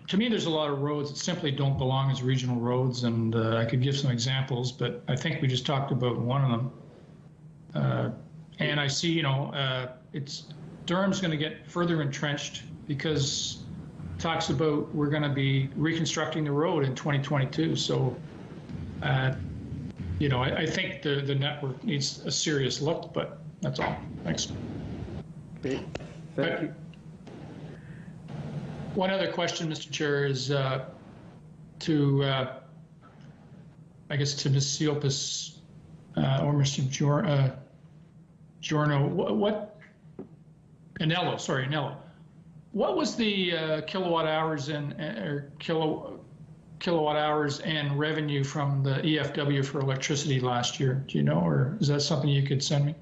to me, there's a lot of roads that simply don't belong as regional roads, and I could give some examples, but I think we just talked about one of them. And I see, you know, Durham's going to get further entrenched because it talks about we're going to be reconstructing the road in 2022. So, you know, I think the network needs a serious look, but that's all. Thanks.
Okay. Thank you.
One other question, Mr. Chair, is to, I guess, to Ms. Siopis or Mr. Giorno. Anello. What was the kilowatt hours and revenue from the EFW for electricity last year? Do you know, or is that something you could send me?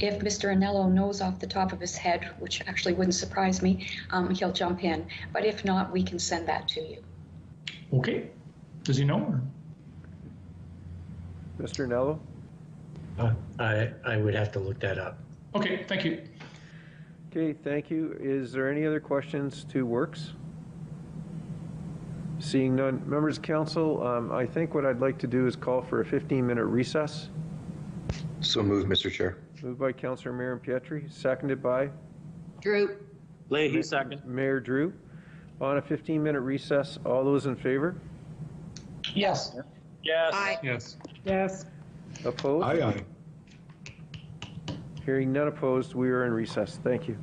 If Mr. Anello knows off the top of his head, which actually wouldn't surprise me, he'll jump in. But if not, we can send that to you.
Okay. Does he know? Or?
Mr. Anello?
I would have to look that up.
Okay, thank you.
Okay, thank you. Is there any other questions to Works? Seeing none. Members of Council, I think what I'd like to do is call for a 15-minute recess.
So moved, Mr. Chair.
Moved by Councillor Mayor Pietri, seconded by?
Drew.
Leahy, second.
Mayor Drew. On a 15-minute recess, all those in favor?
Yes.
Yes.
Aye.
Yes.
Yes.
Opposed?
Aye, aye.
Hearing none opposed, we are in recess. Thank you.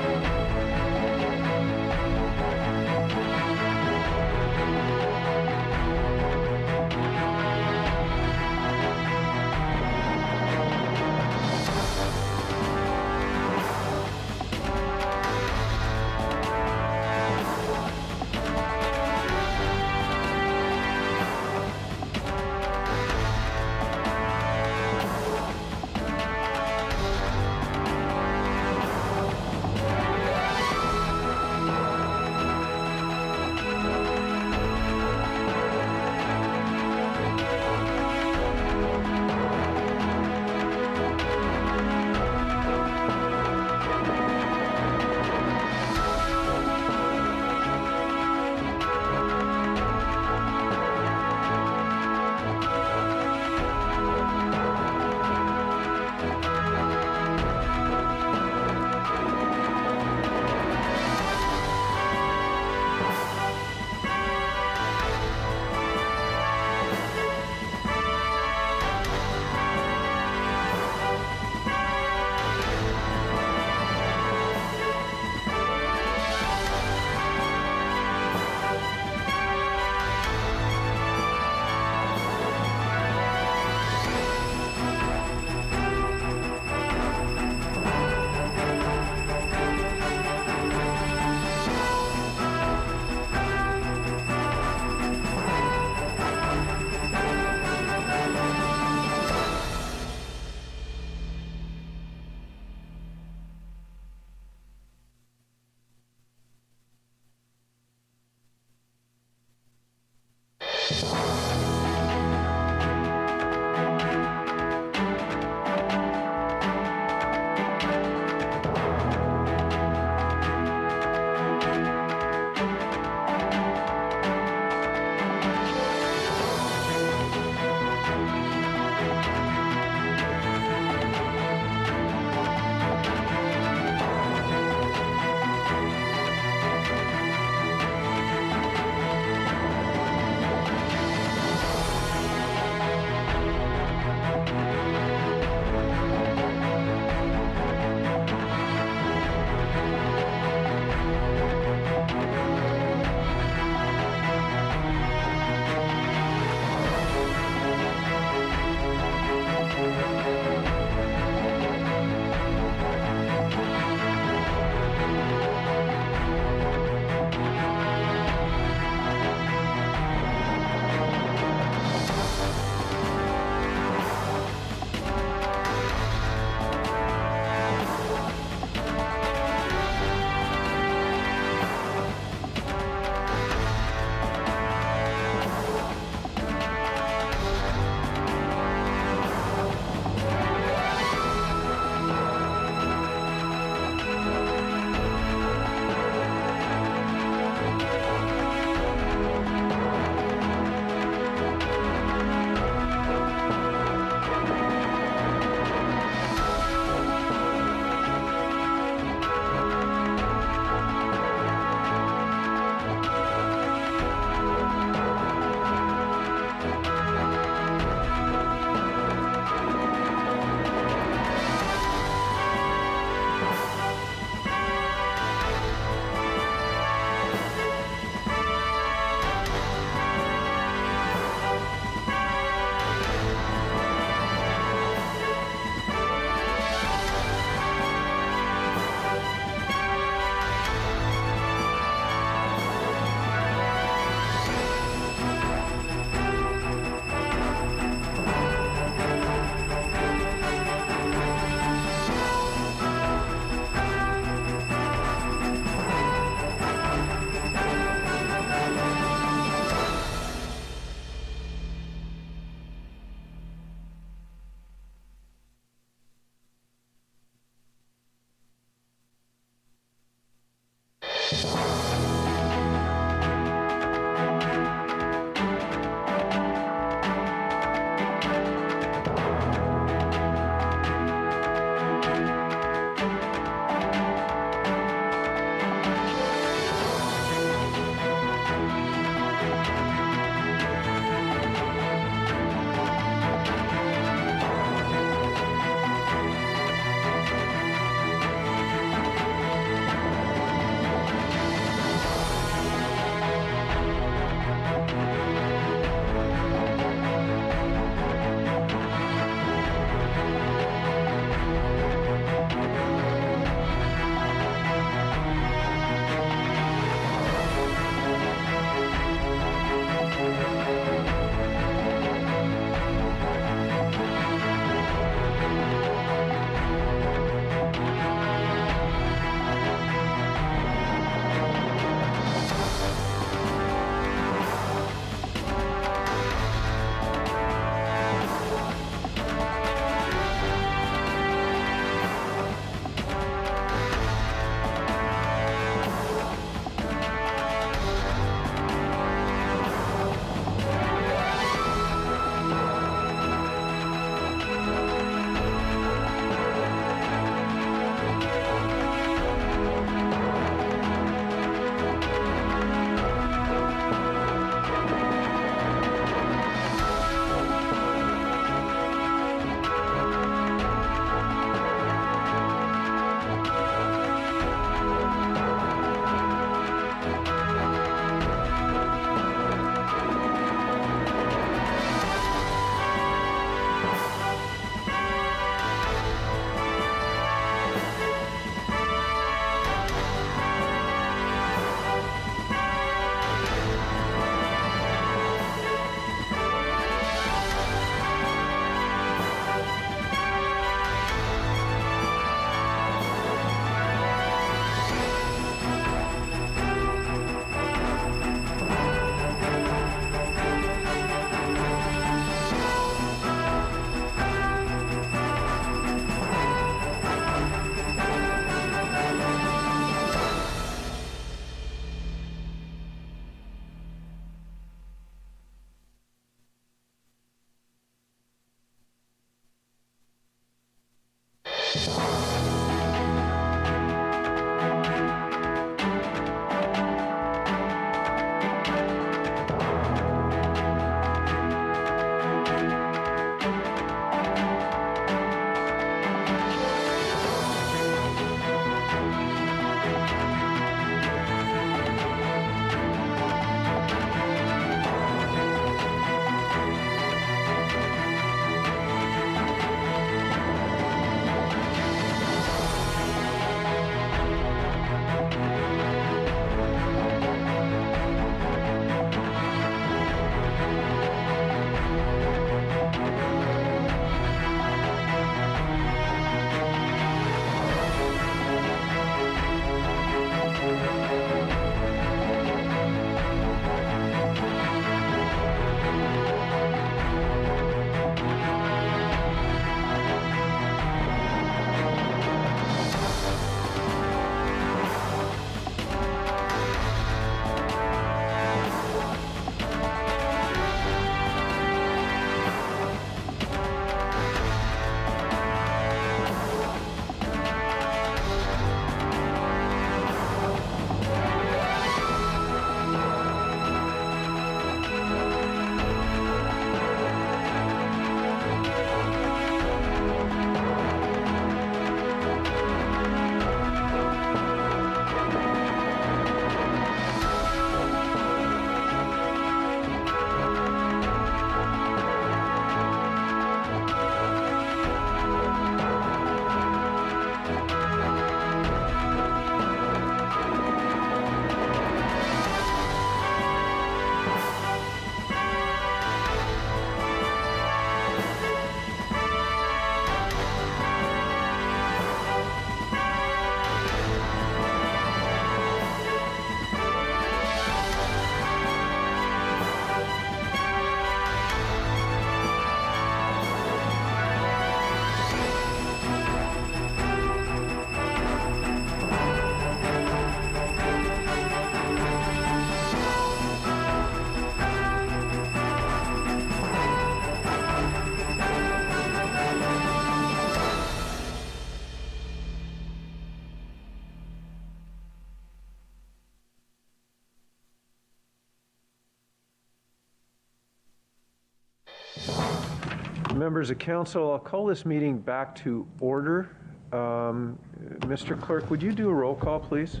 Members of council, I'll call this meeting back to order. Mr. Clerk, would you do a roll call, please?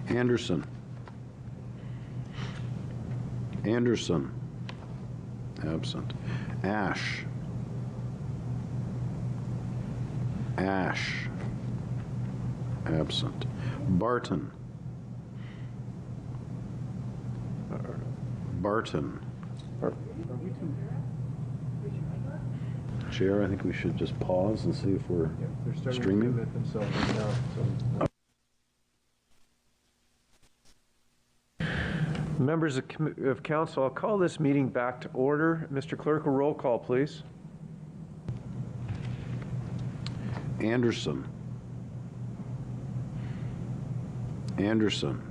Anderson. Anderson. Absent. Ash. Ash. Absent. Barton. Barton. Chair, I think we should just pause and see if we're streaming.
Members of council, I'll call this meeting back to order. Mr. Clerk, a roll call, please.
Anderson. Anderson.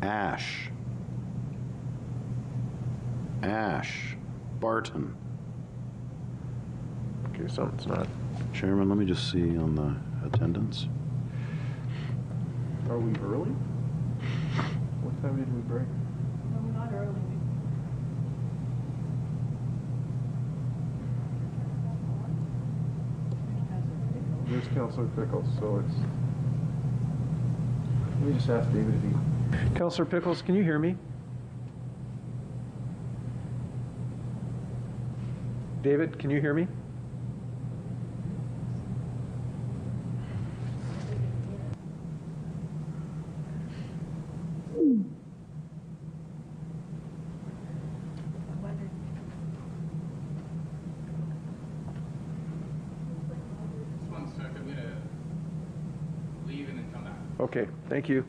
Ash. Ash. Barton.
Okay, something's not.
Chairman, let me just see on the attendance.
Are we early? What time did we break?
No, we're not early.
There's Councillor Pickles, so it's... Let me just ask David if he... Councillor Pickles, can you hear me? David, can you hear me? Okay, thank you.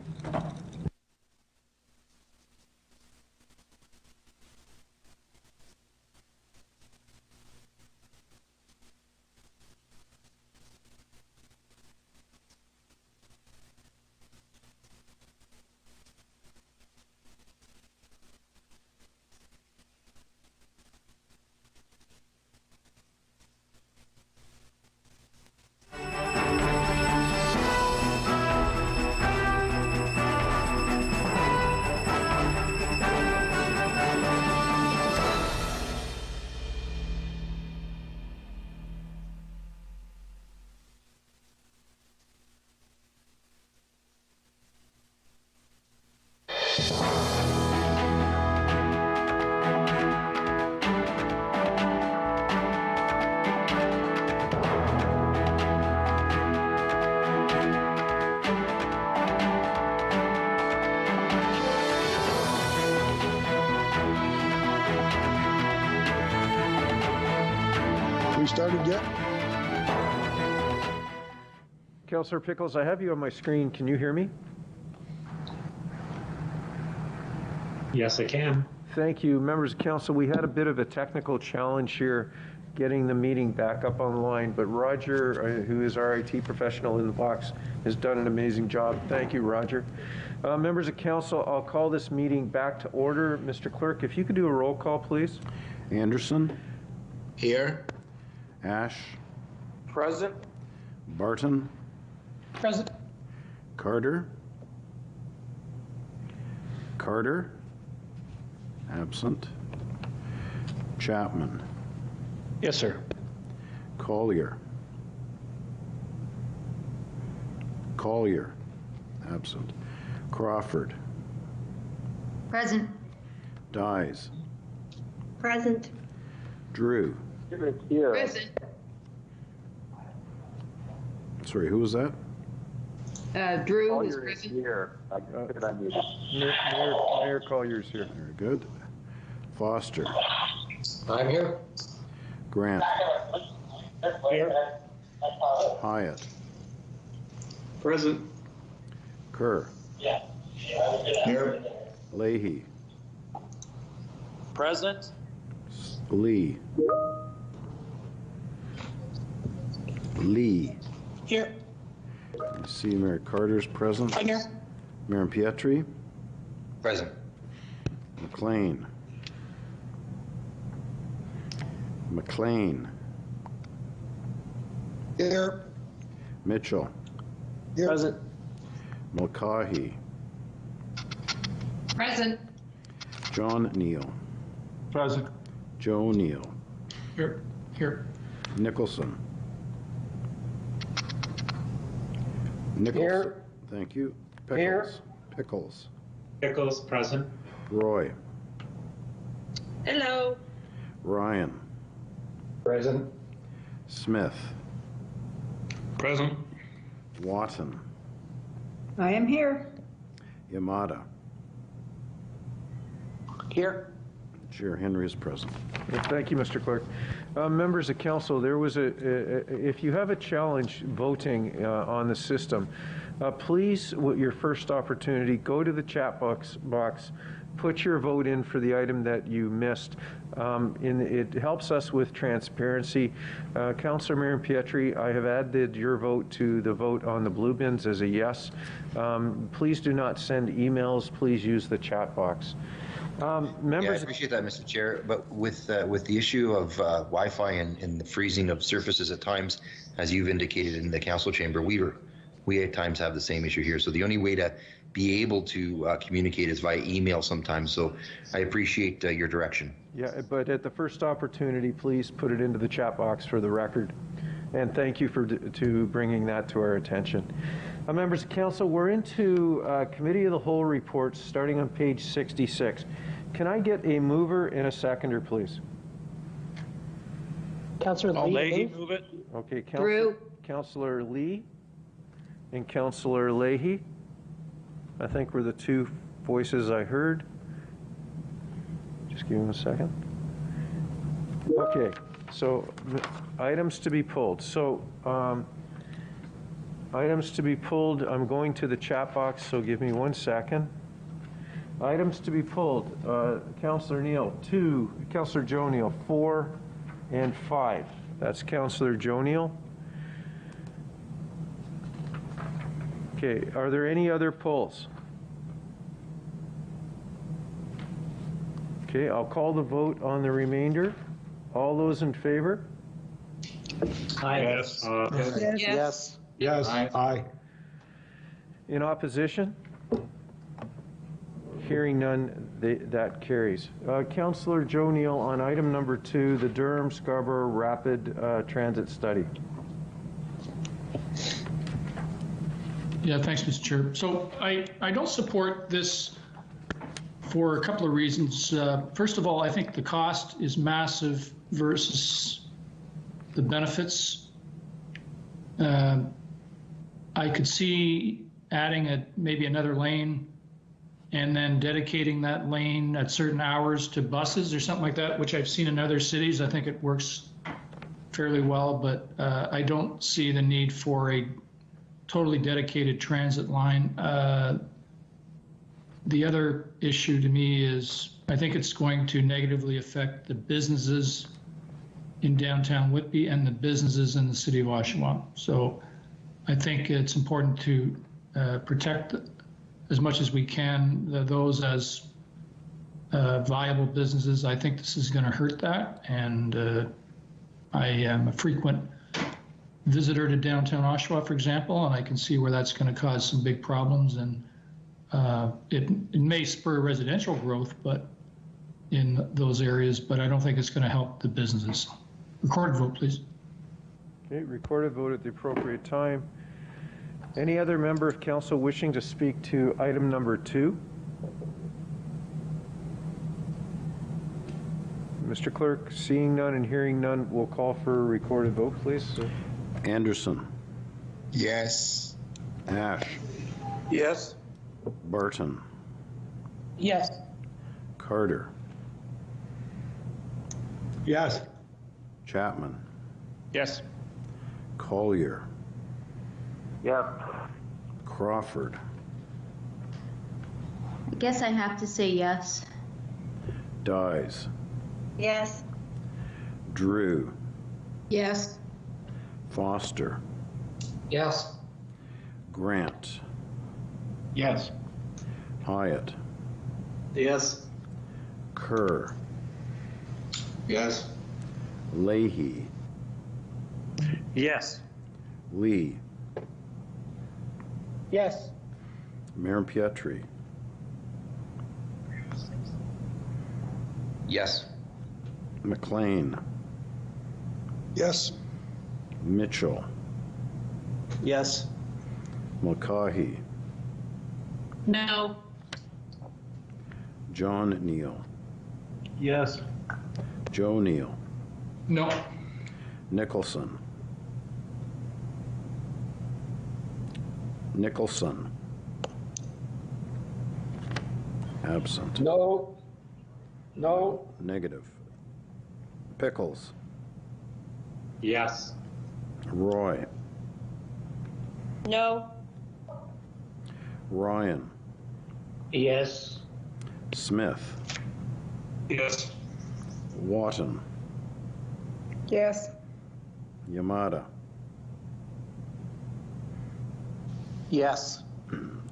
We started yet?
Councillor Pickles, I have you on my screen. Can you hear me?
Yes, I can.
Thank you. Members of council, we had a bit of a technical challenge here getting the meeting back up online, but Roger, who is our IT professional in the box, has done an amazing job. Thank you, Roger. Members of council, I'll call this meeting back to order. Mr. Clerk, if you could do a roll call, please.
Anderson.
Here.
Ash.
Present.
Barton.
Present.
Carter. Carter. Absent. Chapman.
Yes, sir.
Collier. Collier. Absent. Crawford.
Present.
Dyes.
Present.
Drew.
Here.
Present.
Sorry, who was that?
Drew is present.
Here.
Mayor Collier's here.
Very good. Foster.
I'm here.
Grant.
Here.
Hyatt.
Present.
Kerr.
Here.
Leahy.
Present.
Lee. Lee.
Here.
I see Mayor Carter's present.
I'm here.
Mayor Pietri.
Present.
McLean. McLean.
Here.
Mitchell.
Here.
Present.
Mulcahy.
Present.
John Neal.
Present.
Joe Neal.
Here.
Here.
Nicholson. Nicholson.
Here.
Thank you. Pickles.
Here.
Pickles.
Pickles, present.
Roy.
Hello.
Ryan.
Present.
Smith.
Present.
Watson.
I am here.
Yamada.
Here.
Chair Henry is present.
Well, thank you, Mr. Clerk. Members of council, there was if you have a challenge voting on the system, please, with your first opportunity, go to the chat box, put your vote in for the item that you missed. It helps us with transparency. Councillor Miriam Pietri, I have added your vote to the vote on the blue bins as a yes. Please do not send emails. Please use the chat box. Members,
yeah, I appreciate that, Mr. Chair. But with the issue of Wi-Fi and the freezing of surfaces at times, as you've indicated in the council chamber, we at times have the same issue here. So the only way to be able to communicate is via email sometimes. So I appreciate your direction.
yeah, but at the first opportunity, please put it into the chat box for the record. And thank you for bringing that to our attention. Members of council, we're into Committee of the Whole reports starting on page 66. Can I get a mover and a seconder, please?
Councillor Lee.
Move it.
Okay,
Drew.
Councillor Lee and Councillor Leahy. I think were the two voices I heard. Just give me a second. Okay, so items to be pulled. So items to be pulled, I'm going to the chat box, so give me 1 second. Items to be pulled, Councillor Neal, 2, Councillor Joe Neal, 4 and 5. That's Councillor Joe Neal. Okay, are there any other pulls? Okay, I'll call the vote on the remainder. All those in favor?
Aye.
Yes.
Yes.
Yes.
Aye.
In opposition? Hearing none, that carries. Councillor Joe Neal on item number 2, the Durham Scarborough Rapid Transit Study.
Yeah, thanks, Mr. Chair. So I don't support this for a couple of reasons. First of all, I think the cost is massive versus the benefits. I could see adding maybe another lane and then dedicating that lane at certain hours to buses or something like that, which I've seen in other cities. I think it works fairly well, but I don't see the need for a totally dedicated transit line. The other issue to me is I think it's going to negatively affect the businesses in downtown Whitby and the businesses in the city of Oshawa. So I think it's important to protect as much as we can those as viable businesses. I think this is going to hurt that, and I am a frequent visitor to downtown Oshawa, for example, and I can see where that's going to cause some big problems, and it may spur residential growth, but in those areas, but I don't think it's going to help the businesses. Recorded vote, please.
Okay, recorded vote at the appropriate time. Any other member of council wishing to speak to item number 2? Mr. Clerk, seeing none and hearing none, we'll call for a recorded vote, please.
Anderson.
Yes.
Ash.
Yes.
Barton.
Yes.
Carter.
Yes.
Chapman.
Yes.
Collier.
Yes.
Crawford.
I guess I have to say yes.
Dyes.
Yes.
Drew.
Yes.
Foster.
Yes.
Grant.
Yes.
Hyatt.
Yes.
Kerr.
Yes.
Leahy.
Yes.
Lee.
Yes.
Mayor Pietri.
Yes.
McLean.
Yes.
Mitchell,
Yes.
Mulcahy,
No.
John Neal,
Yes.
Joe Neal,
No.
Nicholson, Nicholson, absent,
No. No.
negative, Pickles,
Yes.
Roy,
No.
Ryan,
Yes.
Smith,
Yes.
Watton,
Yes.
Yamada,
Yes.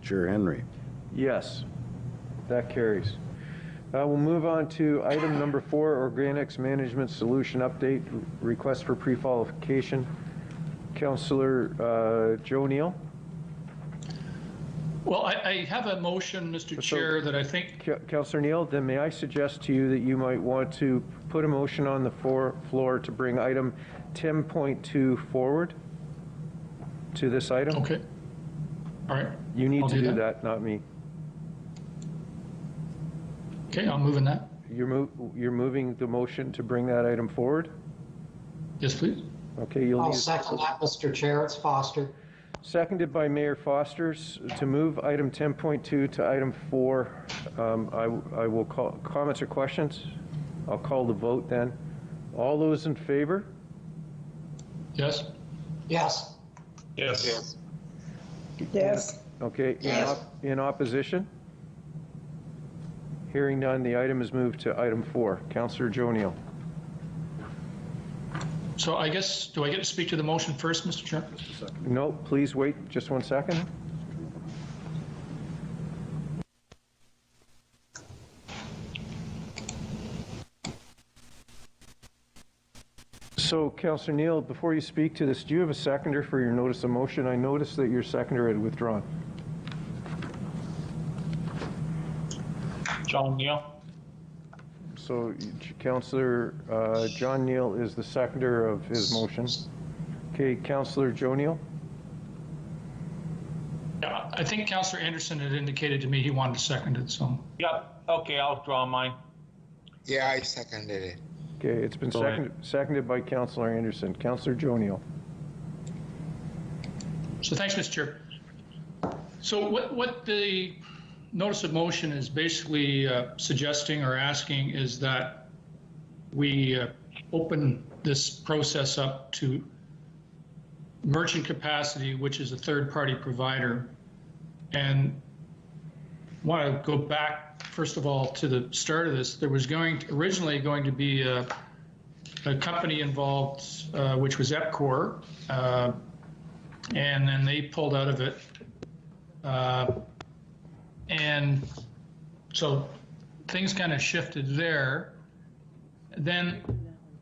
Chair Henry.
Yes, that carries. We'll move on to item number 4, Organics Management Solution Update, request for pre-qualification. Councillor Joe Neal.
Well, I have a motion, Mr. Chair, that I think...
Councillor Neal, then may I suggest to you that you might want to put a motion on the floor to bring item 10.2 forward to this item?
Okay. All right.
You need
I'll
to
do
do
that.
that, not me.
Okay, I'll move in that.
You're moving the motion to bring that item forward?
Yes, please.
Okay, you'll
I'll
need...
second that, Mr. Chair. It's Foster.
Seconded by Mayor Foster's to move item 10.2 to item 4. I will call comments or questions. I'll call the vote then. All those in favor?
Yes.
Yes.
Yes.
Yes.
Yes.
Okay,
Yes.
in opposition? Hearing none, the item is moved to item 4. Councillor Joe Neal.
So I guess, do I get to speak to the motion first, Mr. Chair?
No, please wait just 1 second. So, Councillor Neal, before you speak to this, do you have a seconder for your notice of motion? I noticed that your seconder had withdrawn.
John Neal?
So, Councillor John Neal is the seconder of his motion. Okay, Councillor Joe Neal?
Yeah, I think Councillor Anderson had indicated to me he wanted to second it, so.
Yep. Okay, I'll draw mine.
Yeah, I seconded it.
Okay, it's been
Go ahead.
seconded by Councillor Anderson. Councillor Joe Neal.
So thanks, Mr. Chair. So what the notice of motion is basically suggesting or asking is that we open this process up to merchant capacity, which is a third-party provider. And want to go back, first of all, to the start of this. There was originally going to be a company involved, which was EPCOR, and then they pulled out of it. And so things kind of shifted there. Then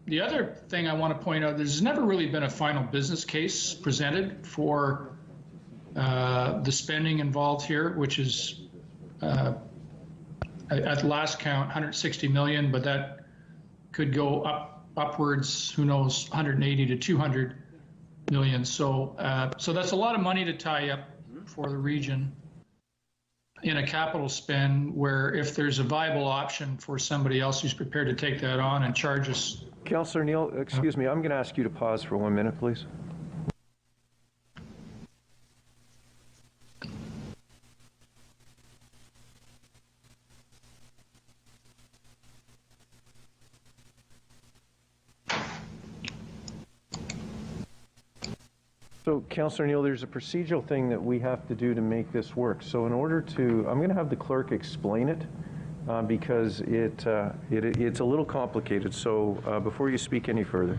the other thing I want to point out, there's never really been a final business case presented for the spending involved here, which is at last count 160 million, but that could go upwards, who knows, 180 to 200 million. So so that's a lot of money to tie up for the region in a capital spend, where if there's a viable option for somebody else who's prepared to take that on and charge us.
Councillor Neal, excuse me, I'm going to ask you to pause for 1 minute, please. So, Councillor Neal, there's a procedural thing that we have to do to make this work. So in order to, I'm going to have the clerk explain it because it's a little complicated. So before you speak any further.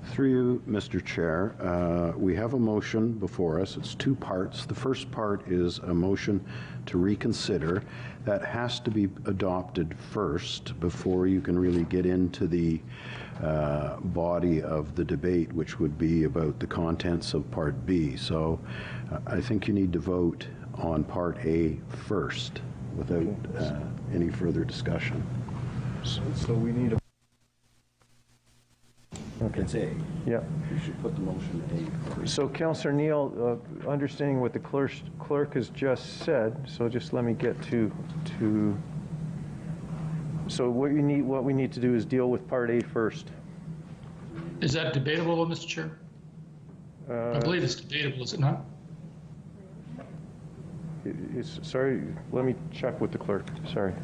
Through you, Mr. Chair, we have a motion before us. It's two parts. The first part is a motion to reconsider. That has to be adopted first before you can really get into the body of the debate, which would be about the contents of Part B. So I think you need to vote on Part A first without any further discussion.
So we need a... Okay.
It's A.
Yeah.
You should put the motion A.
So, Councillor Neal, understanding what the clerk has just said, so just let me get to. So what we need to do is deal with Part A first.
Is that debatable, Mr. Chair? I believe it's debatable, is it not?
Sorry, let me check with the clerk. Sorry.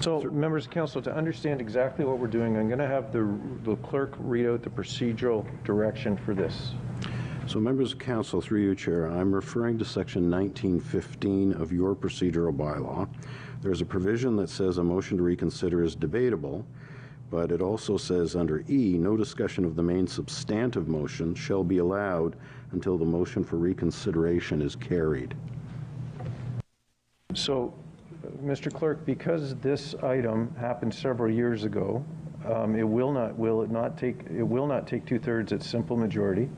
So, members of council, to understand exactly what we're doing, I'm going to have the clerk read out the procedural direction for this.
So, members of council, through you, Chair, I'm referring to section 1915 of your procedural bylaw. There's a provision that says a motion to reconsider is debatable, but it also says under E, no discussion of the main substantive motion shall be allowed until the motion for reconsideration is carried.
So, Mr. Clerk, because this item happened several years ago, it will not take 2/3. It's simple majority.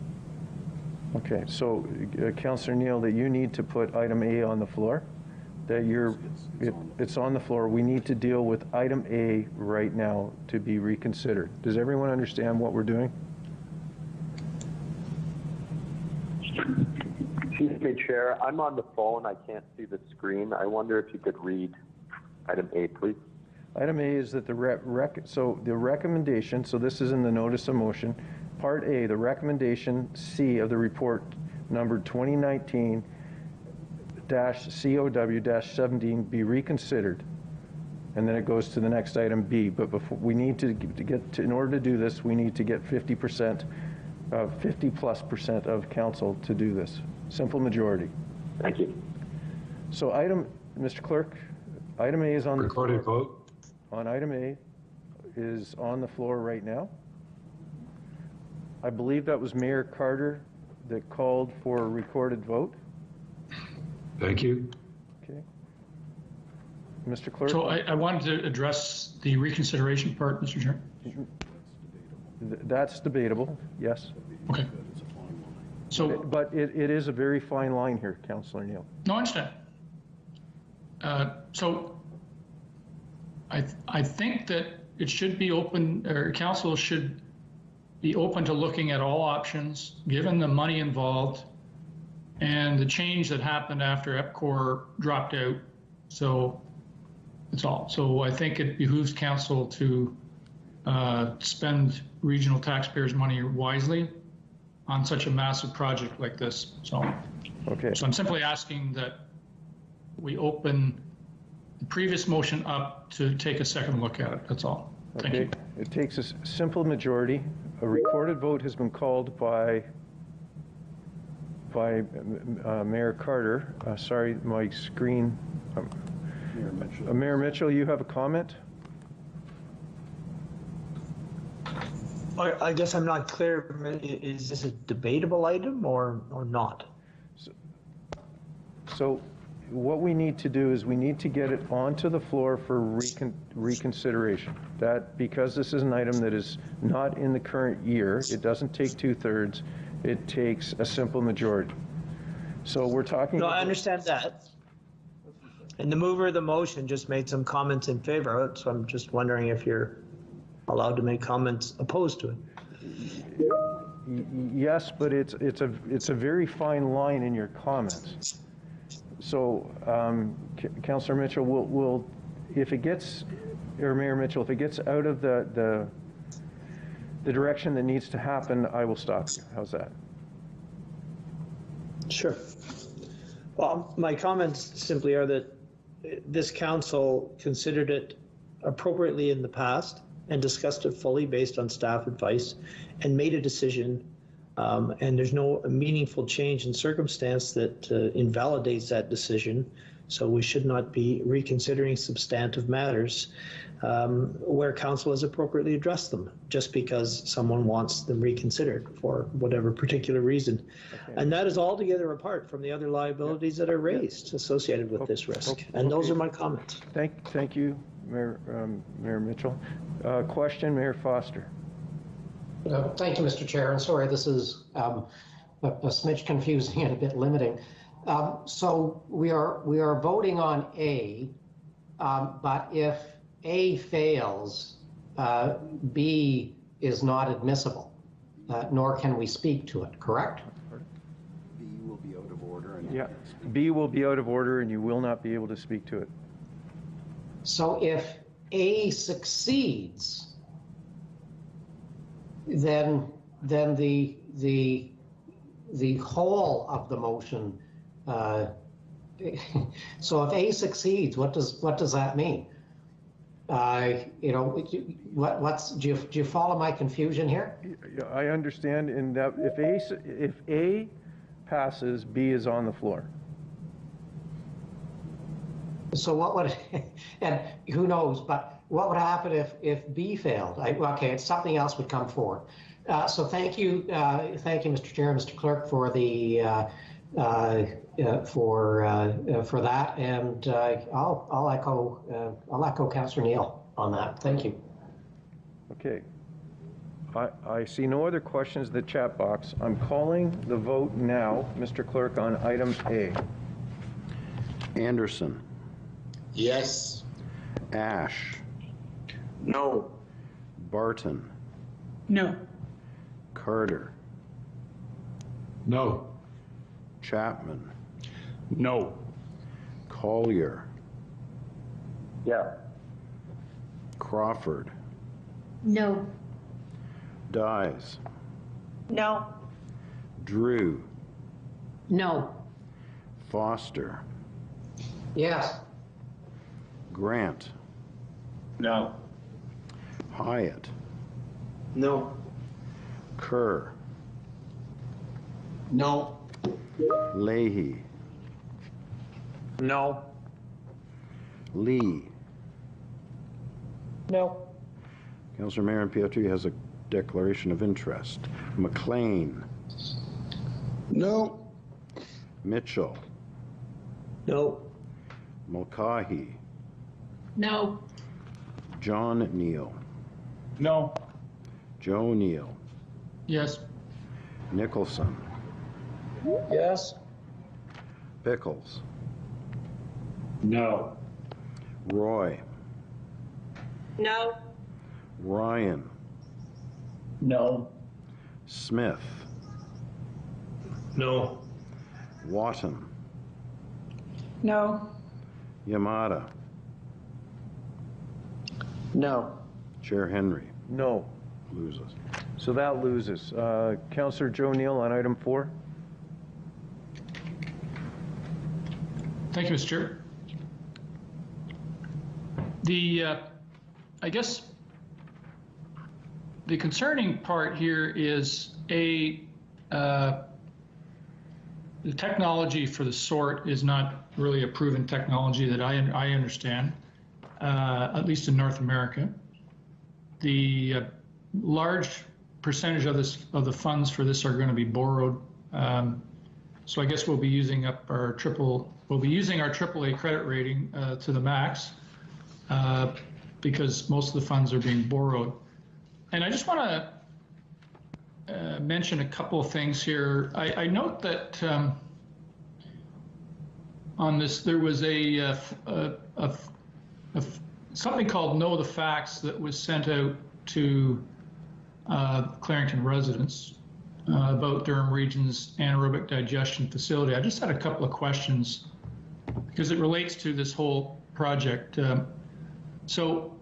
Okay. So, Councillor Neal, that you need to put item A on the floor. It's on the floor. We need to deal with item A right now to be reconsidered. Does everyone understand what we're doing?
Excuse me, Chair. I'm on the phone. I can't see the screen. I wonder if you could read item A, please.
Item A is that the recommendation, so this is in the notice of motion, Part A, the recommendation C of the report number 2019-COW-17 be reconsidered. And then it goes to the next item B. But before we need to get to, in order to do this, we need to get 50%, 50+% of council to do this. Simple majority.
Thank you.
So Mr. Clerk, item A is on the floor.
Recorded vote.
On item A is on the floor right now. I believe that was Mayor Carter that called for a recorded vote.
Thank you.
Okay. Mr. Clerk?
So I wanted to address the reconsideration part, Mr. Chair.
That's debatable, yes.
Okay. So,
but it is a very fine line here, Councillor Neal.
No, I understand. So I think that it should be open, or council should be open to looking at all options, given the money involved and the change that happened after EPCOR dropped out. So that's all. So I think it behooves council to spend regional taxpayers' money wisely on such a massive project like this. So,
okay.
So I'm simply asking that we open the previous motion up to take a second look at it. That's all. Thank you.
It takes a simple majority. A recorded vote has been called by Mayor Carter. Sorry, my screen.
Mayor Mitchell.
Mayor Mitchell, you have a comment?
I guess I'm not clear. Is this a debatable item or not?
So what we need to do is we need to get it onto the floor for reconsideration. That because this is an item that is not in the current year, it doesn't take 2/3, it takes a simple majority. So we're talking.
No, I understand that. And the mover of the motion just made some comments in favor of it, so I'm just wondering if you're allowed to make comments opposed to it.
Yes, but it's a very fine line in your comments. So, Councillor Mitchell, will if it gets, or Mayor Mitchell, if it gets out of the direction that needs to happen, I will stop you. How's that?
Sure. Well, my comments simply are that this council considered it appropriately in the past and discussed it fully based on staff advice and made a decision, and there's no meaningful change in circumstance that invalidates that decision. So we should not be reconsidering substantive matters where council has appropriately addressed them just because someone wants them reconsidered for whatever particular reason. Okay. And that is altogether apart from the other liabilities that are raised associated with this risk. And those are my comments.
Thank you, Mayor Mitchell. Question, Mayor Foster.
Thank you, Mr. Chair. And sorry, this is a smidge confusing and a bit limiting. So we are voting on A, but if A fails, B is not admissible, nor can we speak to it, correct?
B will be out of order.
Yeah, B will be out of order and you will not be able to speak to it.
So if A succeeds, then the whole of the motion. So if A succeeds, what does that mean? You know, do you follow my confusion here?
I understand in that if A passes, B is on the floor.
So what would, and who knows, but what would happen if B failed? Okay, something else would come forward. So thank you, Mr. Chair, Mr. Clerk, for the for that, and I'll echo Councillor Neal on that. Thank you.
Okay. I see no other questions in the chat box. I'm calling the vote now, Mr. Clerk, on item A.
Anderson.
Yes.
Ash.
No.
Barton.
No.
Carter.
No.
Chapman.
No.
Collier.
Yeah.
Crawford.
No.
Dyes.
No.
Drew.
No.
Foster.
Yes.
Grant.
No.
Hyatt.
No.
Kerr.
No.
Leahy.
No.
Lee.
No.
Councillor Marion Pietri has a declaration of interest. McLean.
No.
Mitchell.
No.
Mulcahy.
No.
John Neal.
No.
Joe Neal.
Yes.
Nicholson.
Yes.
Pickles.
No.
Roy.
No.
Ryan.
No.
Smith.
No.
Watton.
No.
Yamada.
No.
Chair Henry.
No.
Loses.
So that loses. Councillor Joe Neal on item 4.
Thank you, Mr. Chair. I guess the concerning part here is the technology for the sort is not really a proven technology that I understand, at least in North America. The large percentage of the funds for this are going to be borrowed. So I guess we'll be using up our AAA credit rating to the max because most of the funds are being borrowed. And I just want to mention a couple of things here. I note that on this there was something called Know the Facts that was sent out to Clarington residents. about Durham Region's anaerobic digestion facility. I just had a couple of questions because it relates to this whole project. So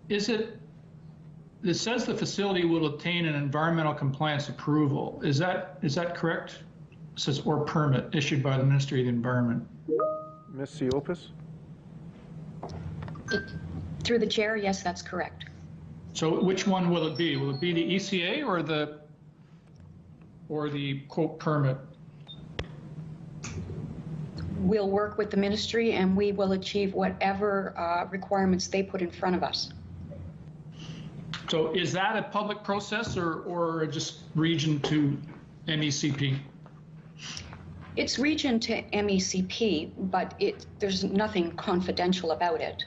is it says the facility will obtain an environmental compliance approval. Is that correct? It says or permit issued by the Ministry of the Environment.
Ms. Siopis?
Through the chair, yes, that's correct.
So which one will it be? Will it be the ECA or the quote permit?
We'll work with the ministry and we will achieve whatever requirements they put in front of us.
So is that a public process or just region to MECP?
It's region to MECP, but there's nothing confidential about it.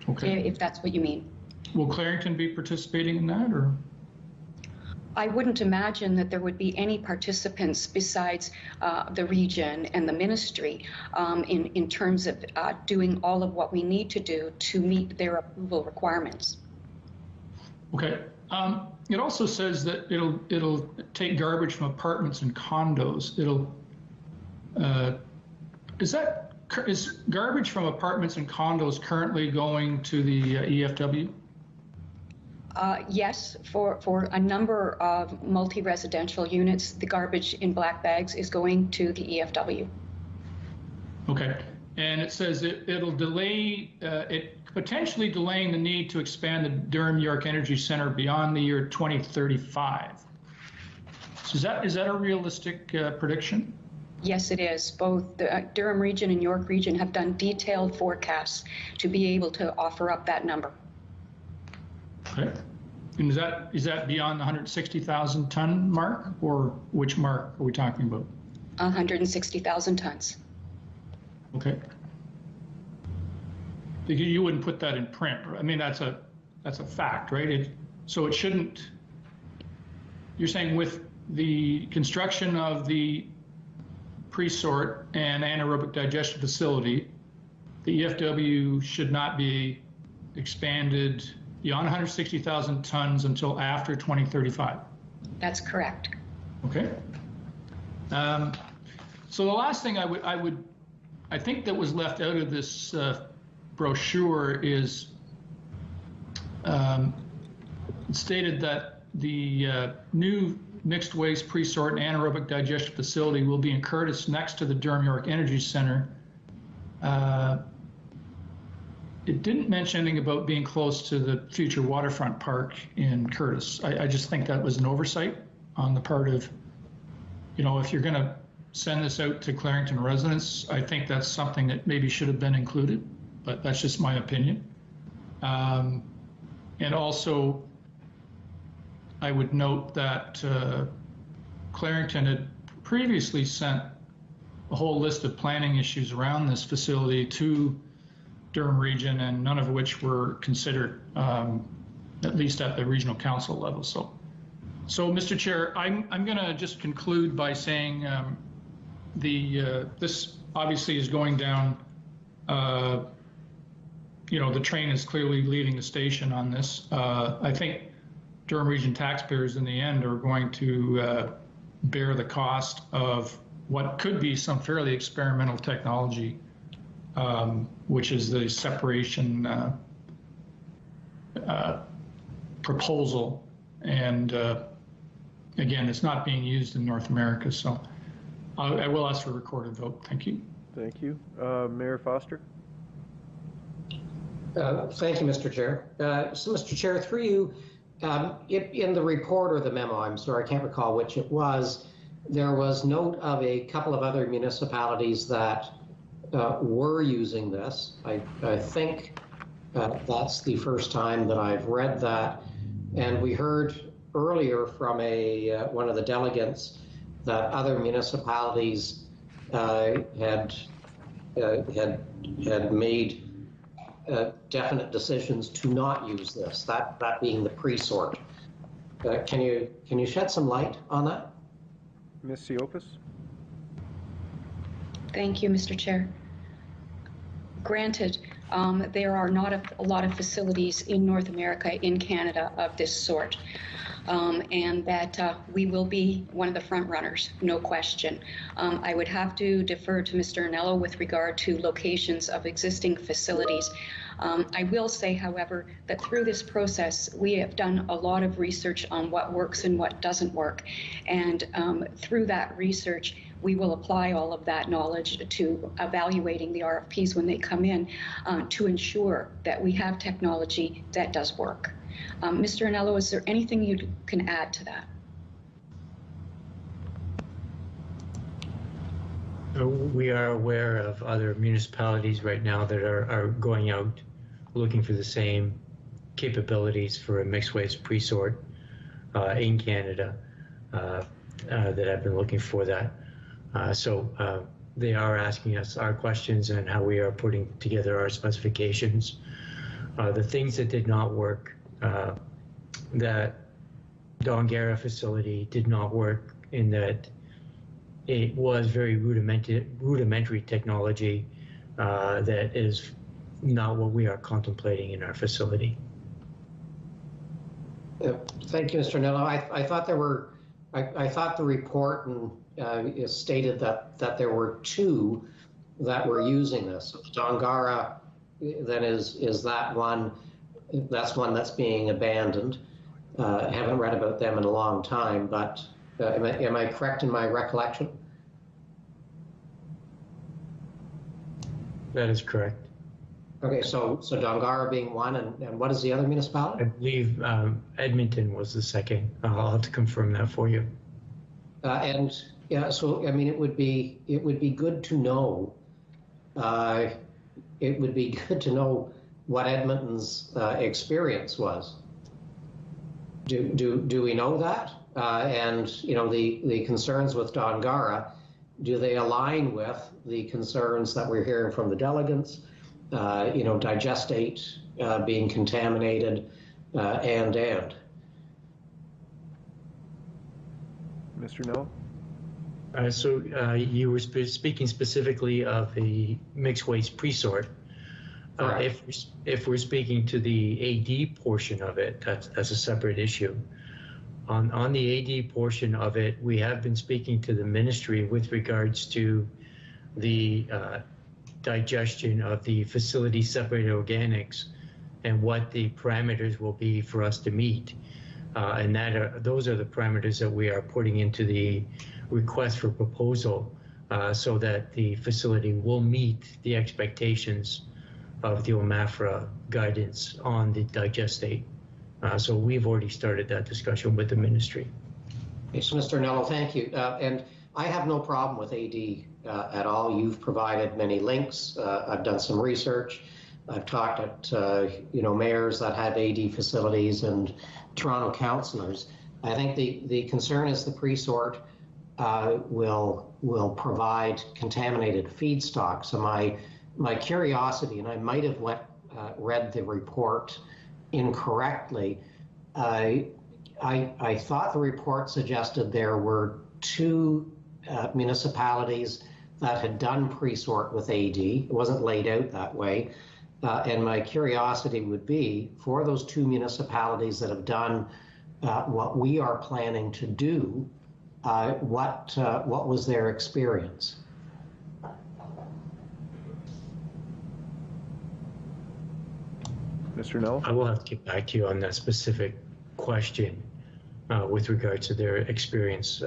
Okay.
If that's what you mean.
Will Clarington be participating in that, or?
I wouldn't imagine that there would be any participants besides the region and the ministry in terms of doing all of what we need to do to meet their approval requirements.
Okay. It also says that it'll take garbage from apartments and condos. Is garbage from apartments and condos currently going to the EFW?
Yes, for a number of multi-residential units, the garbage in black bags is going to the EFW.
Okay. And it says it'll delay, potentially delaying the need to expand the Durham York Energy Center beyond the year 2035. So is that a realistic prediction?
Yes, it is. Both the Durham region and York region have done detailed forecasts to be able to offer up that number.
Okay. And is that beyond the 160,000 ton mark, or which mark are we talking about?
160,000 tons.
Okay. You wouldn't put that in print. I mean, that's a fact, right? So it shouldn't. You're saying with the construction of the pre-sort and anaerobic digestion facility, the EFW should not be expanded beyond 160,000 tons until after 2035.
That's correct.
Okay. So the last thing I think that was left out of this brochure is it stated that the new mixed waste pre-sort and anaerobic digestion facility will be in Curtis next to the Durham York Energy Center. It didn't mention anything about being close to the future waterfront park in Curtis. I just think that was an oversight on the part of, if you're going to send this out to Clarington residents, I think that's something that maybe should have been included, but that's just my opinion. And also, I would note that Clarington had previously sent a whole list of planning issues around this facility to Durham region, and none of which were considered, at least at the regional council level. So Mr. Chair, I'm going to just conclude by saying this obviously is going down. The train is clearly leaving the station on this. I think Durham region taxpayers in the end are going to bear the cost of what could be some fairly experimental technology, which is the separation proposal. And again, it's not being used in North America. So I will ask for a recorded vote. Thank you.
Thank you. Mayor Foster?
Thank you, Mr. Chair. So, Mr. Chair, through you, in the report or the memo, I'm sorry, I can't recall which it was, there was note of a couple of other municipalities that were using this. I think that's the first time that I've read that. And we heard earlier from one of the delegates that other municipalities had made definite decisions to not use this, that being the pre-sort. Can you shed some light on that?
Ms. Siopis?
Thank you, Mr. Chair. Granted, there are not a lot of facilities in North America, in Canada, of this sort. and that we will be one of the front runners, no question. I would have to defer to Mr. Anello with regard to locations of existing facilities. I will say, however, that through this process, we have done a lot of research on what works and what doesn't work. And through that research, we will apply all of that knowledge to evaluating the RFPs when they come in to ensure that we have technology that does work. Mr. Anello, is there anything you can add to that?
We are aware of other municipalities right now that are going out looking for the same capabilities for a mixed waste pre-sort in Canada that have been looking for that. So they are asking us our questions and how we are putting together our specifications. The things that did not work, that Dongara facility did not work in that it was very rudimentary technology that is not what we are contemplating in our facility.
Thank you, Mr. Anello. I thought there were, I thought the report stated that there were two that were using this. Dongara then is that one. That's one that's being abandoned. I haven't read about them in a long time, but am I correct in my recollection?
That is correct.
Okay, so Dongara being one, and what is the other municipality?
I believe Edmonton was the second. I'll have to confirm that for you.
And yeah, so I mean, it would be good to know. It would be good to know what Edmonton's experience was. Do we know that? And you know, the concerns with Dongara, do they align with the concerns that we're hearing from the delegates? You know, digestate being contaminated, and.
Mr. Noel?
So you were speaking specifically of the mixed waste pre-sort. If we're speaking to the AD portion of it, that's a separate issue. On the AD portion of it, we have been speaking to the ministry with regards to the digestion of the facility separated organics and what the parameters will be for us to meet. And those are the parameters that we are putting into the request for proposal so that the facility will meet the expectations of the OMAFRA guidance on the digestate. So we've already started that discussion with the ministry.
Okay, so Mr. Anello, thank you. And I have no problem with AD at all. You've provided many links. I've done some research. I've talked at you know, mayors that have AD facilities and Toronto councillors. I think the concern is the pre-sort will provide contaminated feedstock. So my curiosity, and I might have read the report incorrectly, I thought the report suggested there were two municipalities that had done pre-sort with AD. It wasn't laid out that way. And my curiosity would be, for those two municipalities that have done what we are planning to do, what was their experience?
Mr. Noel?
I will have to get back to you on that specific question with regards to their experience.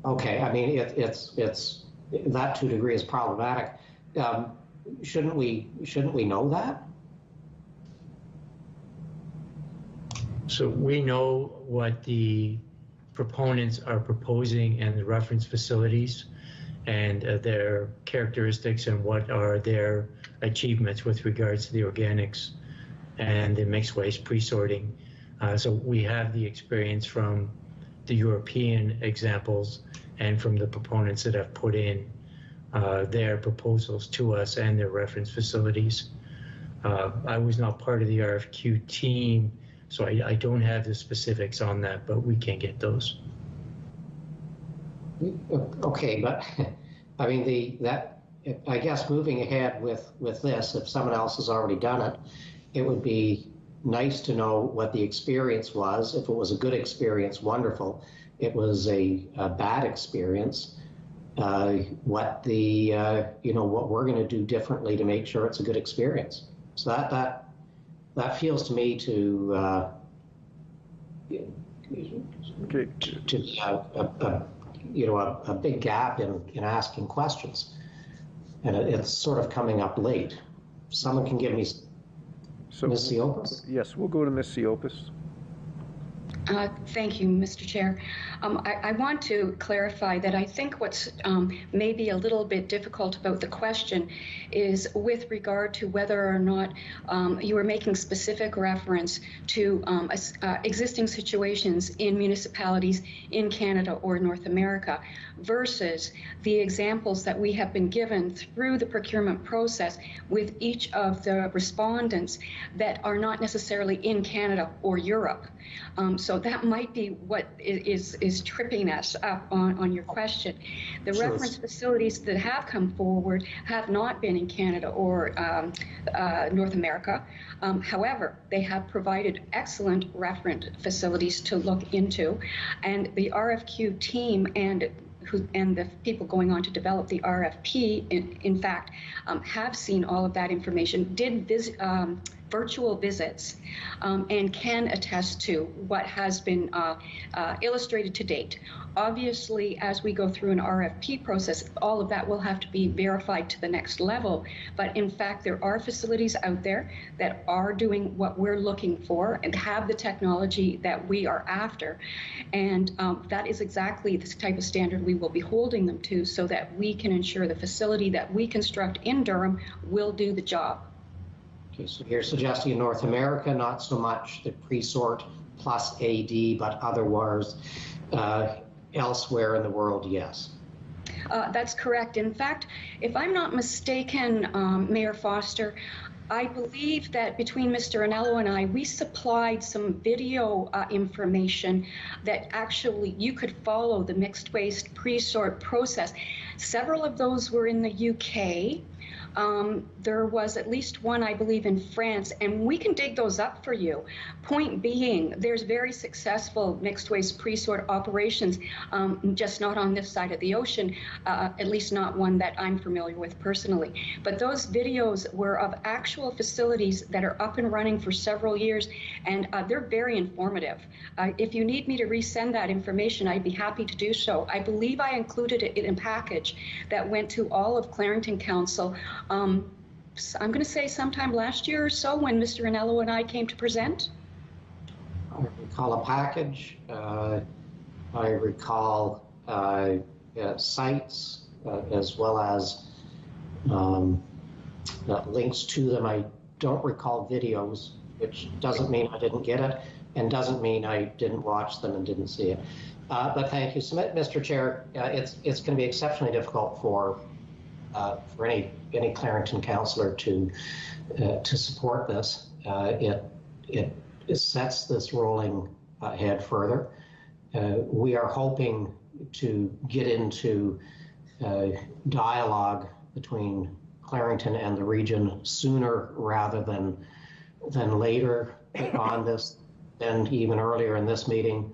Okay, I mean, it's that to a degree is problematic. Shouldn't we know that?
So we know what the proponents are proposing and the reference facilities and their characteristics and what are their achievements with regards to the organics and the mixed waste pre-sorting. So we have the experience from the European examples and from the proponents that have put in their proposals to us and their reference facilities. I was not part of the RFQ team, so I don't have the specifics on that, but we can get those.
Okay, but I mean, I guess moving ahead with this, if someone else has already done it, it would be nice to know what the experience was. If it was a good experience, wonderful. It was a bad experience. What we're going to do differently to make sure it's a good experience. So that feels to me to be a big gap in asking questions, and it's sort of coming up late. Someone can give me Ms. Siopis?
Yes, we'll go to Ms. Siopis.
Thank you, Mr. Chair. I want to clarify that I think what's maybe a little bit difficult about the question is with regard to whether or not you are making specific reference to existing situations in municipalities in Canada or North America versus the examples that we have been given through the procurement process with each of the respondents that are not necessarily in Canada or Europe. So that might be what is tripping us up on your question. The reference facilities that have come forward have not been in Canada or North America. However, they have provided excellent reference facilities to look into, and the RFQ team and the people going on to develop the RFP, in fact, have seen all of that information, did visit virtual visits, and can attest to what has been illustrated to date. Obviously, as we go through an RFP process, all of that will have to be verified to the next level. But in fact, there are facilities out there that are doing what we're looking for and have the technology that we are after. And that is exactly the type of standard we will be holding them to so that we can ensure the facility that we construct in Durham will do the job.
Okay, so you're suggesting in North America, not so much the pre-sort plus AD, but otherwise elsewhere in the world, yes.
That's correct. In fact, if I'm not mistaken, Mayor Foster, I believe that between Mr. Anello and I, we supplied some video information that actually you could follow the mixed waste pre-sort process. Several of those were in the UK. There was at least one, I believe, in France, and we can dig those up for you. Point being, there's very successful mixed waste pre-sort operations, just not on this side of the ocean, at least not one that I'm familiar with personally. But those videos were of actual facilities that are up and running for several years, and they're very informative. If you need me to resend that information, I'd be happy to do so. I believe I included it in a package that went to all of Clarington Council. I'm going to say sometime last year or so when Mr. Anello and I came to present.
I recall a package. I recall sites as well as links to them. I don't recall videos, which doesn't mean I didn't get it and doesn't mean I didn't watch them and didn't see it. But thank you. So, Mr. Chair, it's going to be exceptionally difficult for any Clarington councillor to support this. It sets this rolling ahead further. We are hoping to get into dialogue between Clarington and the region sooner rather than later on this, and even earlier in this meeting.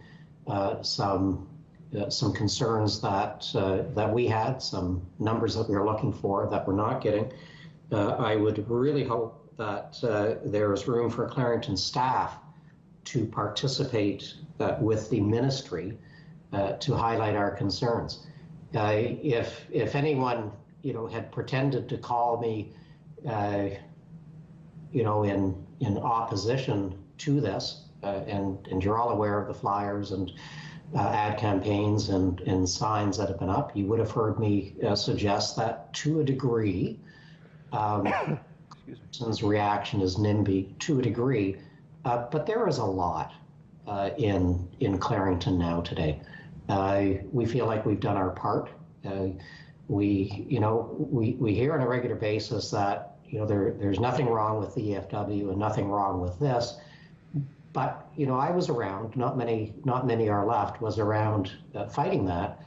Some concerns that we had, some numbers that we were looking for that we're not getting. I would really hope that there is room for Clarington staff to participate with the ministry to highlight our concerns. If anyone had pretended to call me in opposition to this, and you're all aware of the flyers and ad campaigns and signs that have been up, you would have heard me suggest that to a degree, Susan's reaction is NIMBY to a degree, but there is a lot in Clarington now today. We feel like we've done our part. We hear on a regular basis that there's nothing wrong with the EFW and nothing wrong with this. But I was around. Not many are left. Was around fighting that.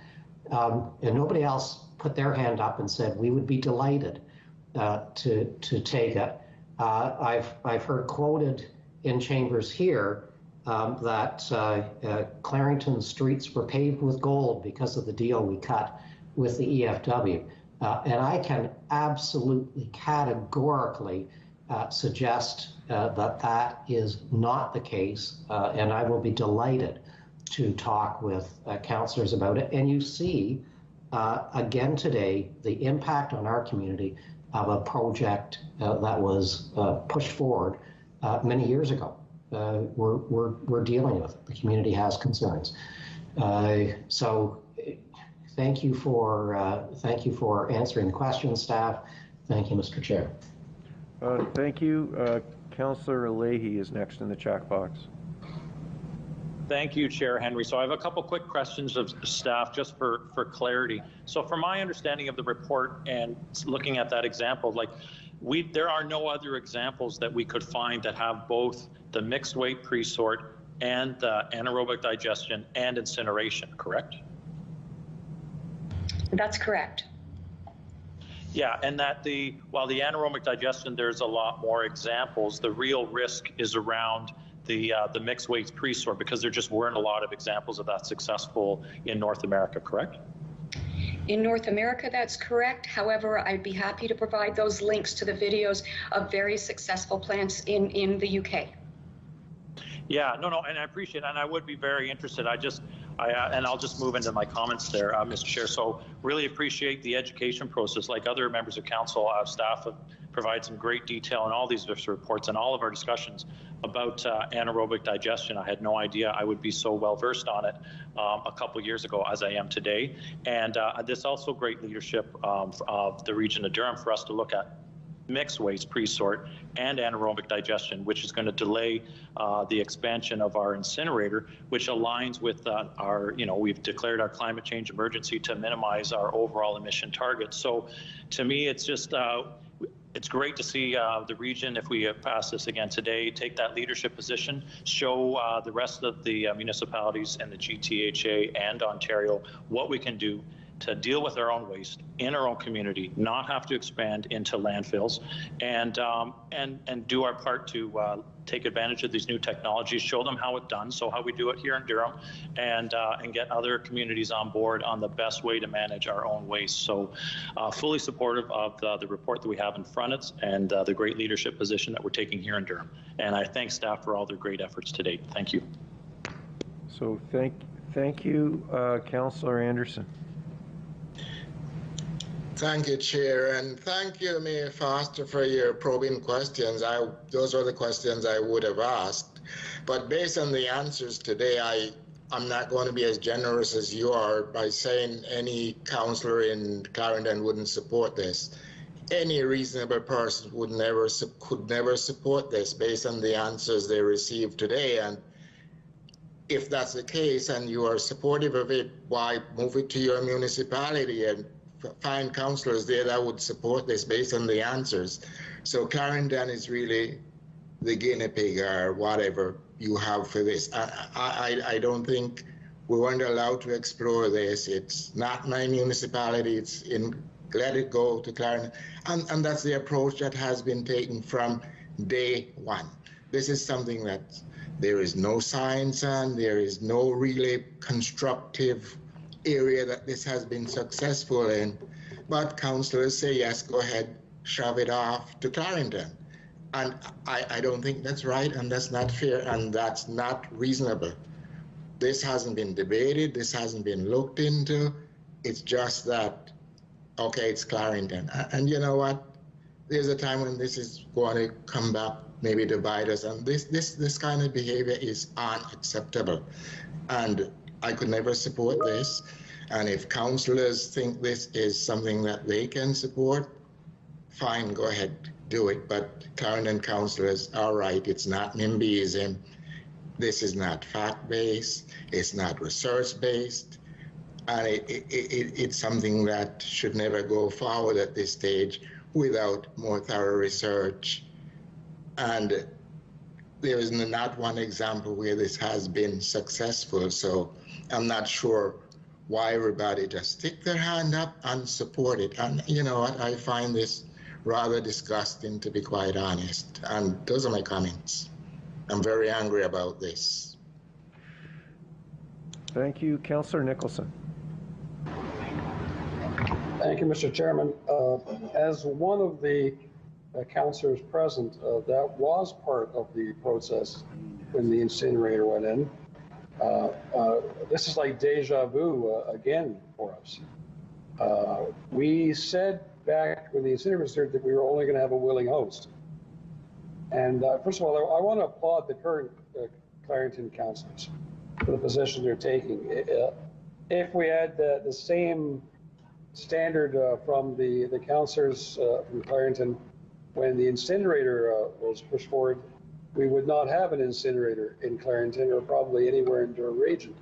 And nobody else put their hand up and said, we would be delighted to take it. I've heard quoted in chambers here that Clarington streets were paved with gold because of the deal we cut with the EFW. And I can absolutely categorically suggest that is not the case, and I will be delighted to talk with councillors about it. And you see, again today, the impact on our community of a project that was pushed forward many years ago. We're dealing with it. The community has concerns. So thank you for answering the question, staff. Thank you, Mr. Chair.
Thank you. Councillor Leahy is next in the chat box.
Thank you, Chair Henry. So I have a couple quick questions of staff just for clarity. So from my understanding of the report and looking at that example, like there are no other examples that we could find that have both the mixed weight pre-sort and the anaerobic digestion and incineration, correct?
That's correct.
Yeah, and that while the anaerobic digestion, there's a lot more examples, the real risk is around the mixed weights pre-sort, because there just weren't a lot of examples of that successful in North America, correct?
In North America, that's correct. However, I'd be happy to provide those links to the videos of very successful plants in the UK.
Yeah, no, and I appreciate it, and I would be very interested. And I'll just move into my comments there, Mr. Chair. So really appreciate the education process. Like other members of council, staff have provided some great detail in all these reports and all of our discussions about anaerobic digestion. I had no idea I would be so well versed on it a couple years ago as I am today. And this also great leadership of the region of Durham for us to look at mixed waste pre-sort and anaerobic digestion, which is going to delay the expansion of our incinerator, which aligns with we've declared our climate change emergency to minimize our overall emission targets. So to me, it's just, it's great to see the region, if we pass this again today, take that leadership position, show the rest of the municipalities and the GTHA and Ontario what we can do to deal with our own waste in our own community, not have to expand into landfills, and do our part to take advantage of these new technologies, show them how it's done, so how we do it here in Durham, and get other communities on board on the best way to manage our own waste. So fully supportive of the report that we have in front of us and the great leadership position that we're taking here in Durham. And I thank staff for all their great efforts to date. Thank you.
So thank you, Councillor Anderson.
Thank you, Chair, and thank you, Mayor Foster, for your probing questions. Those are the questions I would have asked. But based on the answers today, I'm not going to be as generous as you are by saying any councillor in Clarendon wouldn't support this. Any reasonable person could never support this based on the answers they received today. And if that's the case and you are supportive of it, why move it to your municipality and find councillors there that would support this based on the answers? So Clarendon is really the guinea pig or whatever you have for this. I don't think we weren't allowed to explore this. It's not my municipality. Let it go to Clarendon. And that's the approach that has been taken from day one. This is something that there is no science on, there is no really constructive area that this has been successful in, but councillors say, yes, go ahead, shove it off to Clarendon. And I don't think that's right, and that's not fair, and that's not reasonable. This hasn't been debated, this hasn't been looked into. It's just that, okay, it's Clarendon. And you know what? There's a time when this is going to come back, maybe to bite us, and this kind of behavior is unacceptable. And I could never support this. And if councillors think this is something that they can support, fine, go ahead, do it. But Clarendon councillors are right. It's not NIMBYism. This is not fact-based. It's not research-based. And it's something that should never go forward at this stage without more thorough research. And there is not one example where this has been successful. So I'm not sure why everybody just stick their hand up and support it. And you know what, I find this rather disgusting, to be quite honest. And those are my comments. I'm very angry about this.
Thank you. Councillor Nicholson.
Thank you, Mr. Chairman. As one of the councillors present, that was part of the process when the incinerator went in. This is like deja vu again for us. We said back when the incinerator was started that we were only going to have a willing host. And first of all, I want to applaud the current Clarington councillors for the position they're taking. If we had the same standard from the councillors from Clarington when the incinerator was pushed forward, we would not have an incinerator in Clarington or probably anywhere in Durham region.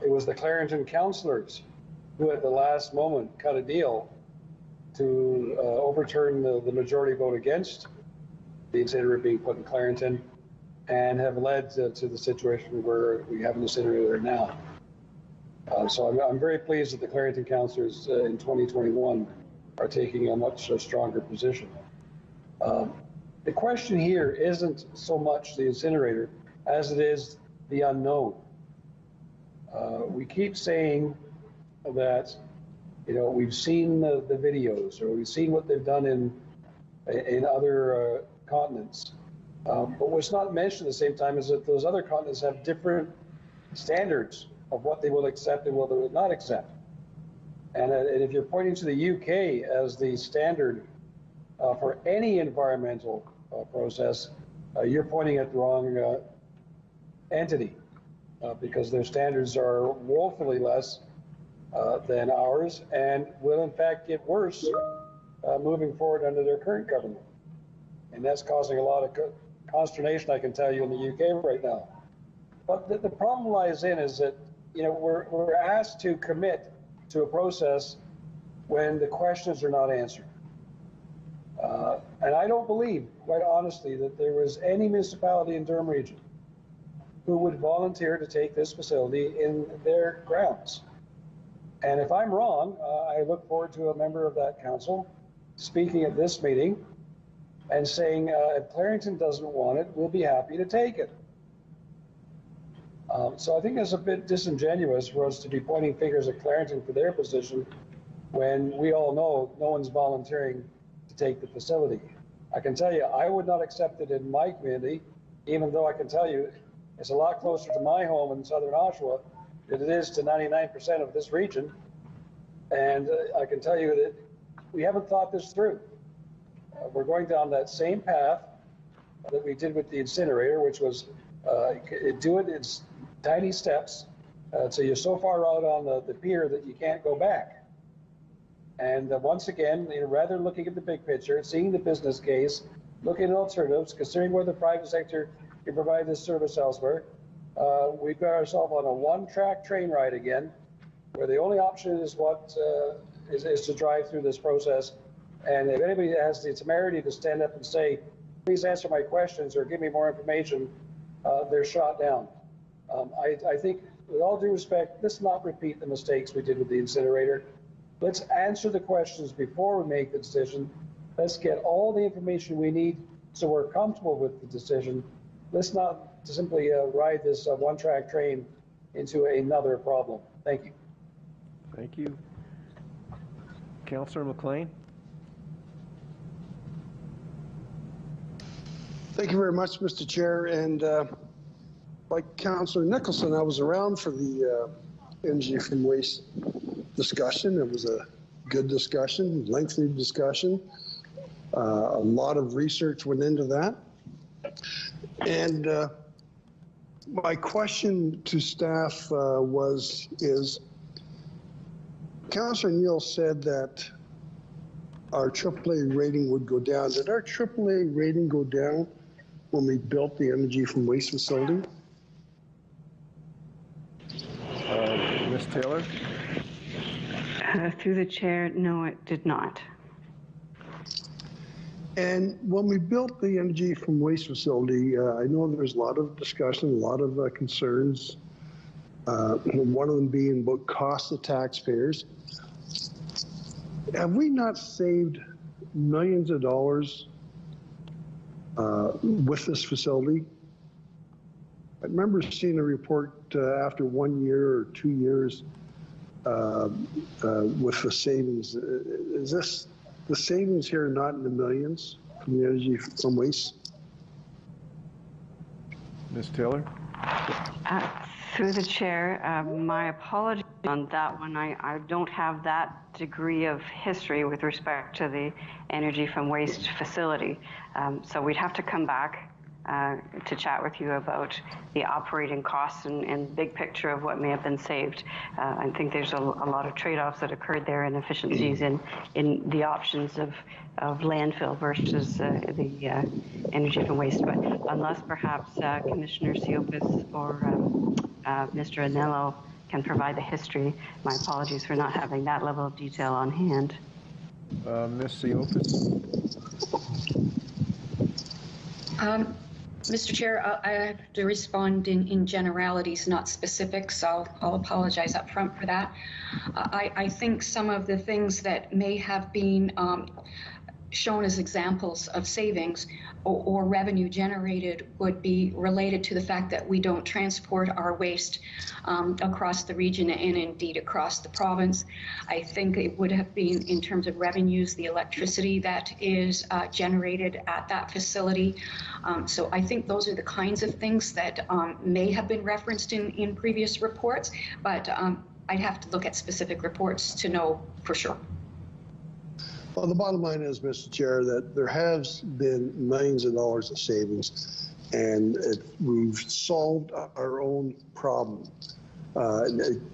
It was the Clarington councillors who at the last moment cut a deal to overturn the majority vote against the incinerator being put in Clarington and have led to the situation where we have an incinerator now. So I'm very pleased that the Clarington councillors in 2021 are taking a much stronger position. The question here isn't so much the incinerator as it is the unknown. We keep saying that, you know, we've seen the videos, or we've seen what they've done in other continents. But what's not mentioned at the same time is that those other continents have different standards of what they will accept and what they will not accept. And if you're pointing to the UK as the standard for any environmental process, you're pointing at the wrong entity because their standards are woefully less than ours and will in fact get worse moving forward under their current government. And that's causing a lot of consternation, I can tell you, in the UK right now. But the problem lies in is that, you know, we're asked to commit to a process when the questions are not answered. And I don't believe, quite honestly, that there was any municipality in Durham region who would volunteer to take this facility in their grounds. And if I'm wrong, I look forward to a member of that council speaking at this meeting and saying, if Clarington doesn't want it, we'll be happy to take it. So I think it's a bit disingenuous for us to be pointing fingers at Clarington for their position when we all know no one's volunteering to take the facility. I can tell you, I would not accept it in my community, even though I can tell you it's a lot closer to my home in southern Oshawa than it is to 99% of this region. And I can tell you that we haven't thought this through. We're going down that same path that we did with the incinerator, which was do it in tiny steps so you're so far out on the pier that you can't go back. And once again, you know, rather than looking at the big picture, seeing the business case, looking at alternatives, considering whether the private sector can provide this service elsewhere, we've got ourselves on a one-track train ride again, where the only option is is to drive through this process. And if anybody has the temerity to stand up and say, please answer my questions or give me more information, they're shot down. I think, with all due respect, let's not repeat the mistakes we did with the incinerator. Let's answer the questions before we make the decision. Let's get all the information we need so we're comfortable with the decision. Let's not simply ride this one-track train into another problem. Thank you.
Thank you. Councillor McLean.
Thank you very much, Mr. Chair. And like Councillor Nicholson, I was around for the energy from waste discussion. It was a good discussion, lengthy discussion. A lot of research went into that. And my question to staff is, Councillor Neal said that our AAA rating would go down. Did our AAA rating go down when we built the energy from waste facility?
Ms. Taylor?
Through the chair, no, it did not.
And when we built the energy from waste facility, I know there's a lot of discussion, a lot of concerns One of them being about cost of taxpayers. Have we not saved millions of dollars with this facility? I remember seeing a report after 1 year or 2 years with the savings. Is this the savings here not in the millions from the energy from waste?
Ms. Taylor?
Through the chair, my apologies on that one. I don't have that degree of history with respect to the energy from waste facility. So we'd have to come back to chat with you about the operating costs and big picture of what may have been saved. I think there's a lot of trade-offs that occurred there and efficiencies in the options of landfill versus the energy from waste. But unless perhaps Commissioner Siopis or Mr. Anello can provide the history, my apologies for not having that level of detail on hand.
Ms. Siopis?
Mr. Chair, I have to respond in generalities, not specifics, so I'll apologize up front for that. I think some of the things that may have been shown as examples of savings or revenue generated would be related to the fact that we don't transport our waste across the region and indeed across the province. I think it would have been, in terms of revenues, the electricity that is generated at that facility. So I think those are the kinds of things that may have been referenced in previous reports, but I'd have to look at specific reports to know for sure.
Well, the bottom line is, Mr. Chair, that there has been millions of dollars of savings, and we've solved our own problem.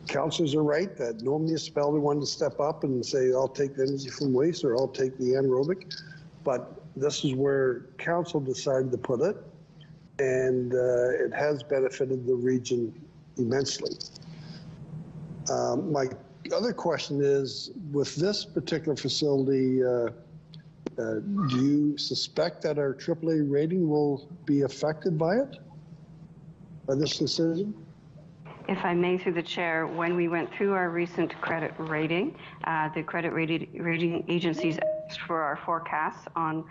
Councillors are right that no municipality wanted to step up and say, I'll take the energy from waste or I'll take the anaerobic, but this is where council decided to put it, and it has benefited the region immensely. My other question is, with this particular facility, do you suspect that our AAA rating will be affected by it, by this decision?
If I may, through the chair, when we went through our recent credit rating, the credit rating agencies asked for our forecasts on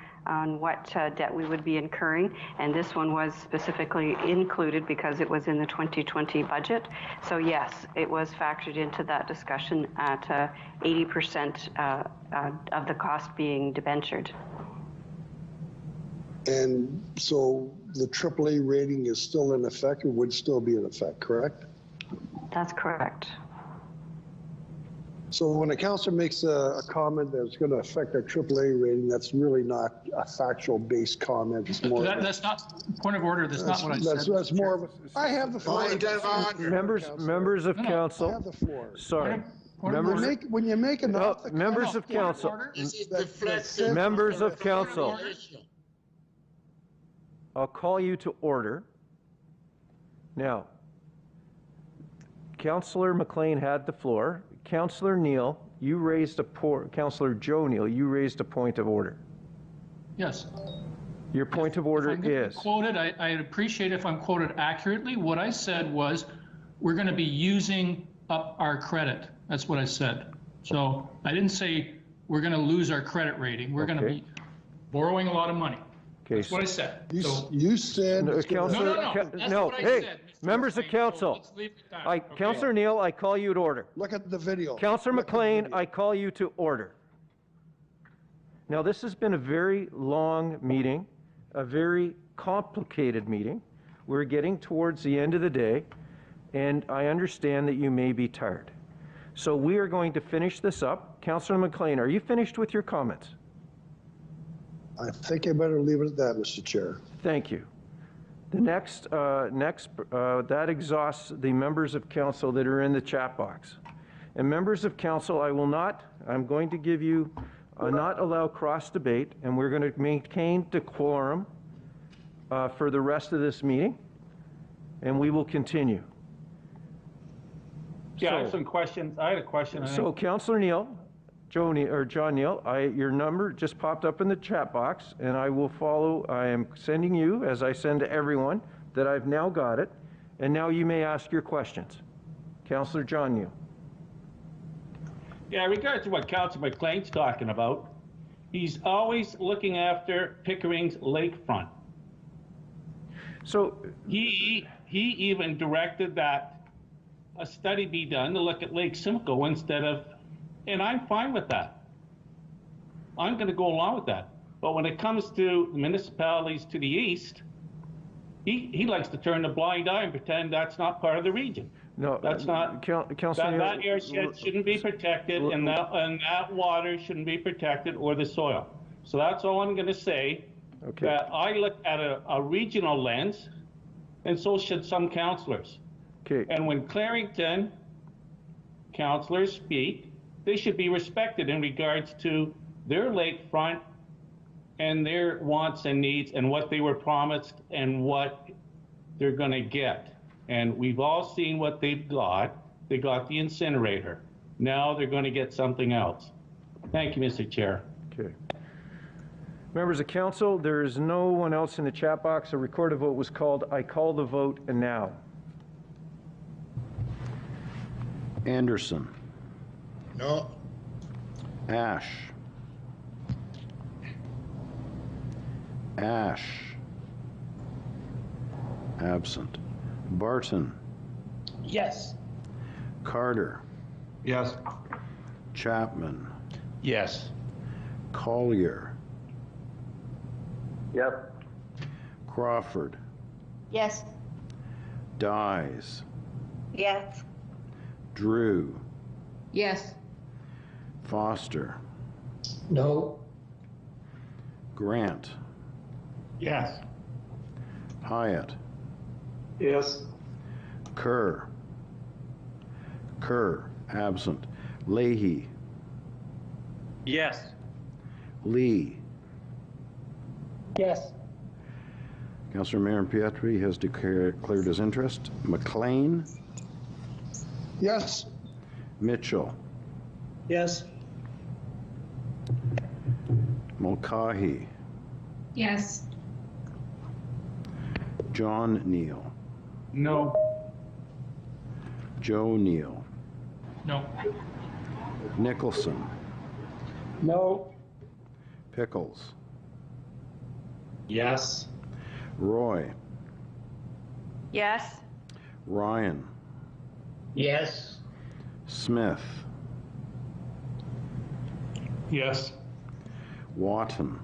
what debt we would be incurring, and this one was specifically included because it was in the 2020 budget. So yes, it was factored into that discussion at 80% of the cost being debentured.
And so the AAA rating is still in effect, or would still be in effect, correct?
That's correct.
So when a councillor makes a comment that's going to affect our AAA rating, that's really not a factual-based comment. It's more.
That's not point of order. That's not what I said.
That's more of a. I have the floor.
Members of council.
I have the floor.
Sorry.
When you make an
members of council. Members of council. I'll call you to order. Now, Councillor McLean had the floor. Councillor Neal, you raised Councillor Joe Neal, you raised a point of order.
Yes.
Your point of order is?
Quoted, I'd appreciate if I'm quoted accurately. What I said was, we're going to be using up our credit. That's what I said. So I didn't say we're going to lose our credit rating. We're going to be borrowing a lot of money.
Okay,
that's what I said.
You said
no. Hey, members of council. Councillor Neal, I call you to order.
Look at the video.
Councillor McLean, I call you to order. Now, this has been a very long meeting, a very complicated meeting. We're getting towards the end of the day, and I understand that you may be tired. So we are going to finish this up. Councillor McLean, are you finished with your comments?
I think I better leave it at that, Mr. Chair.
Thank you. The next, that exhausts the members of council that are in the chat box. And members of council, I'm going to give you, not allow cross debate, and we're going to maintain decorum for the rest of this meeting, and we will continue.
Yeah, I have some questions. I had a question.
So, Councillor Neal, John Neal, your number just popped up in the chat box, and I will follow. I am sending you, as I send to everyone, that I've now got it, and now you may ask your questions. Councillor John Neal.
Yeah, regards to what Councillor McLean's talking about, he's always looking after Pickering's lakefront.
So
he even directed that a study be done to look at Lake Simcoe instead of, and I'm fine with that. I'm going to go along with that. But when it comes to municipalities to the east, he likes to turn a blind eye and pretend that's not part of the region.
No,
that's not.
Councillor
That airshed shouldn't be protected, and that water shouldn't be protected, or the soil. So that's all I'm going to say.
Okay.
That I look at a regional lens, and so should some councillors.
Okay.
And when Clarington councillors speak, they should be respected in regards to their lakefront and their wants and needs and what they were promised and what they're going to get. And we've all seen what they've got. They got the incinerator. Now they're going to get something else. Thank you, Mr. Chair.
Okay. Members of council, there is no one else in the chat box. A recorded vote was called. I call the vote now.
Anderson.
No.
Ash. Ash. Absent. Barton.
Yes.
Carter.
Yes.
Chapman.
Yes.
Collier.
Yep.
Crawford.
Yes.
Dyes.
Yes.
Drew.
Yes.
Foster.
No.
Grant.
Yes.
Hyatt.
Yes.
Kerr. Kerr, absent. Leahy.
Yes.
Lee.
Yes.
Councillor Mayor Pietri has declared his interest. McLean.
Yes.
Mitchell.
Yes.
Mulcahy.
Yes.
John Neal.
No.
Joe Neal.
No.
Nicholson.
No.
Pickles.
Yes.
Roy.
Yes.
Ryan.
Yes.
Smith.
Yes.
Watton.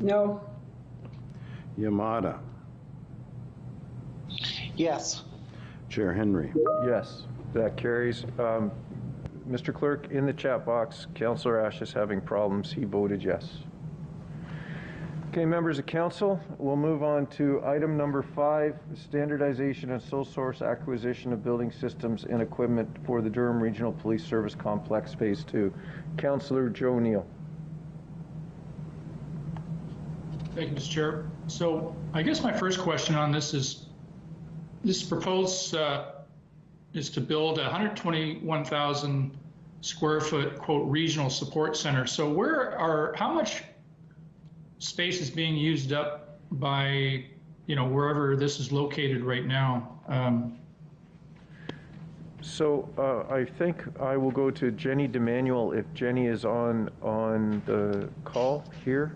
No.
Yamada.
Yes.
Chair Henry.
Yes, that carries. Mr. Clerk, in the chat box, Councillor Ash is having problems. He voted yes. Okay, members of council, we'll move on to item number 5, standardization and sole source acquisition of building systems and equipment for the Durham Regional Police Service Complex Phase 2. Councillor Joe Neal.
Thank you, Mr. Chair. So I guess my first question on this is, this proposed is to build a 121,000 square foot, quote, regional support center. So how much space is being used up by, wherever this is located right now?
I think I will go to Jenny DeManuel if Jenny is on the call here.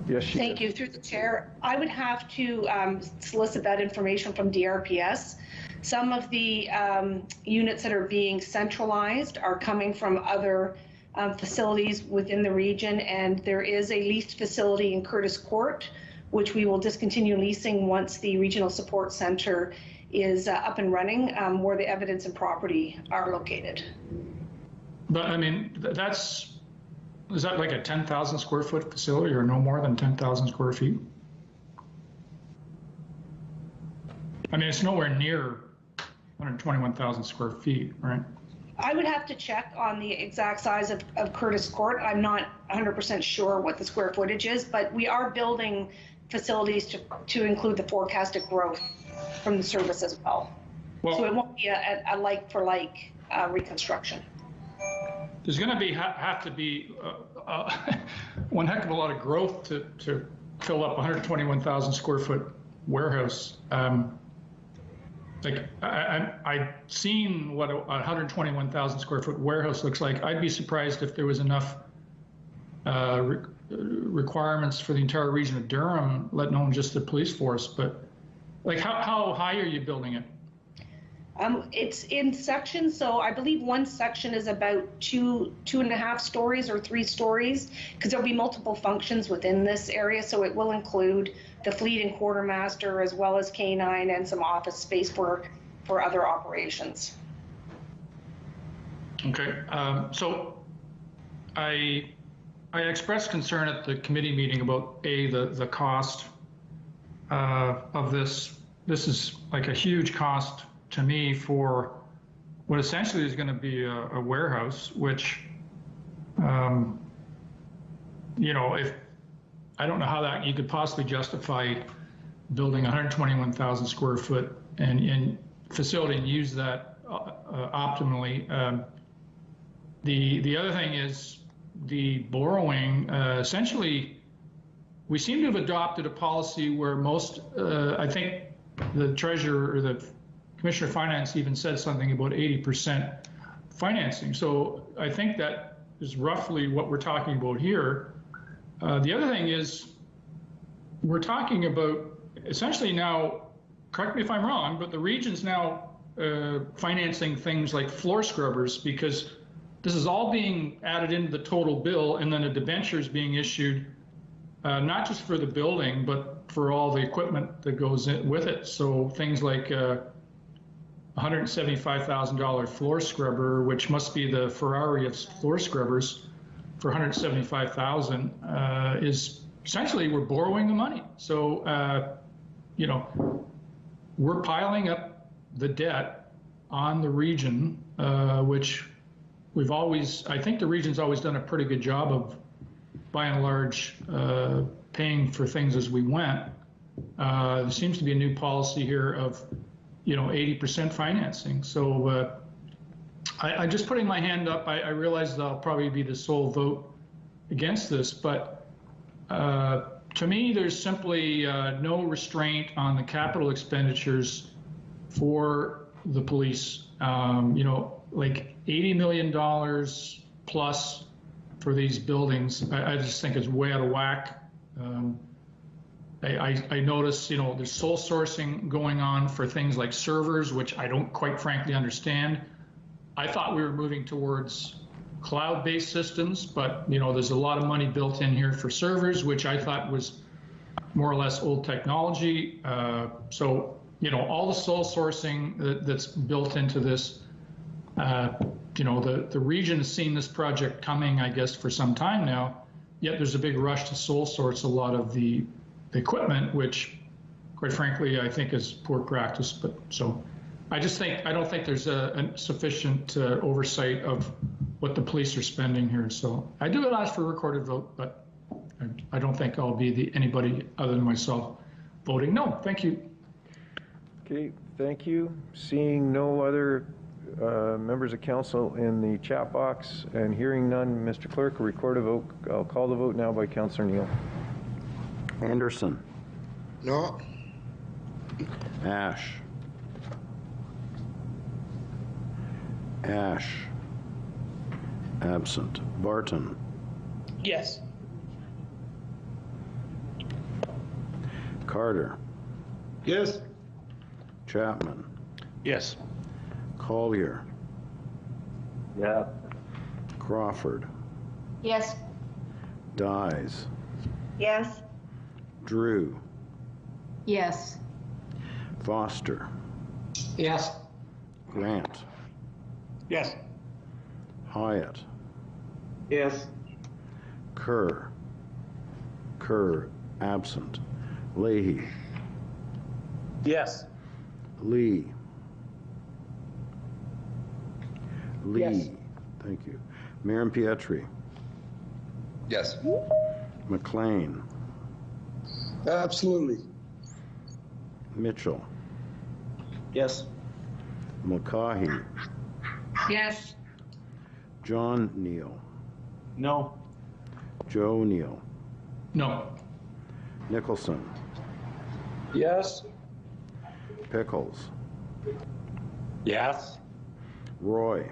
Yes, she
Thank
is.
you. Through the chair, I would have to solicit that information from DRPS. Some of the units that are being centralized are coming from other facilities within the region, and there is a leased facility in Curtis Court, which we will discontinue leasing once the Regional Support Center is up and running, where the evidence and property are located.
But I mean, is that like a 10,000 square foot facility or no more than 10,000 square feet? I mean, it's nowhere near 121,000 square feet, right?
I would have to check on the exact size of Curtis Court. I'm not 100% sure what the square footage is, but we are building facilities to include the forecasted growth from the service as well. So it won't be a like-for-like reconstruction.
There's going to have to be one heck of a lot of growth to fill up 121,000 square foot warehouse. Like I've seen what a 121,000 square foot warehouse looks like. I'd be surprised if there was enough requirements for the entire region of Durham, let alone just the police force. But like, how high are you building it?
It's in sections, so I believe one section is about two and a half stories or 3 stories, because there'll be multiple functions within this area. So it will include the fleet and quartermaster, as well as K9 and some office space for other operations.
Okay, so I expressed concern at the committee meeting about the cost of this. This is like a huge cost to me for what essentially is going to be a warehouse, which, you know, if I don't know how that you could possibly justify building 121,000 square foot and facility and use that optimally. The other thing is the borrowing. Essentially, we seem to have adopted a policy where most, I think, the treasurer or the Commissioner of Finance even said something about 80% financing. So I think that is roughly what we're talking about here. The other thing is we're talking about essentially now, correct me if I'm wrong, but the region's now financing things like floor scrubbers, because this is all being added into the total bill, and then a debenture is being issued, not just for the building, but for all the equipment that goes in with it. So things like $175,000 floor scrubber, which must be the Ferrari of floor scrubbers, for $175,000 is essentially we're borrowing the money. So, you know, we're piling up the debt on the region, which we've always, I think the region's always done a pretty good job of, by and large, paying for things as we went. There seems to be a new policy here of, you know, 80% financing. So I'm just putting my hand up. I realize that I'll probably be the sole vote against this, but to me, there's simply no restraint on the capital expenditures for the police. You know, like $80 million plus for these buildings, I just think it's way out of whack. I notice, you know, there's sole sourcing going on for things like servers, which I don't quite frankly understand. I thought we were moving towards cloud-based systems, but, you know, there's a lot of money built in here for servers, which I thought was more or less old technology. So, you know, all the sole sourcing that's built into this, you know, the region has seen this project coming, I guess, for some time now, yet there's a big rush to sole source a lot of the equipment, which, quite frankly, I think is poor practice. But so I don't think there's a sufficient oversight of what the police are spending here. So I do ask for a recorded vote, but I don't think I'll be anybody other than myself voting no. Thank you.
Okay, thank you. Seeing no other members of council in the chat box and hearing none, Mr. Clerk, a recorded vote. I'll call the vote now by Councillor Neal.
Anderson.
No.
Ash. Ash. Absent. Barton.
Yes.
Carter.
Yes.
Chapman.
Yes.
Collier.
Yeah.
Crawford.
Yes.
Dyes.
Yes.
Drew.
Yes.
Foster.
Yes.
Grant.
Yes.
Hyatt.
Yes.
Kerr. Absent. Leahy.
Yes.
Lee.
Yes.
Thank you. Miriam Pietri.
Yes.
McLean.
Absolutely.
Mitchell.
Yes.
Mulcahy.
Yes.
John Neal.
No.
Joe Neal.
No.
Nicholson,
Yes.
Pickles,
Yes.
Roy,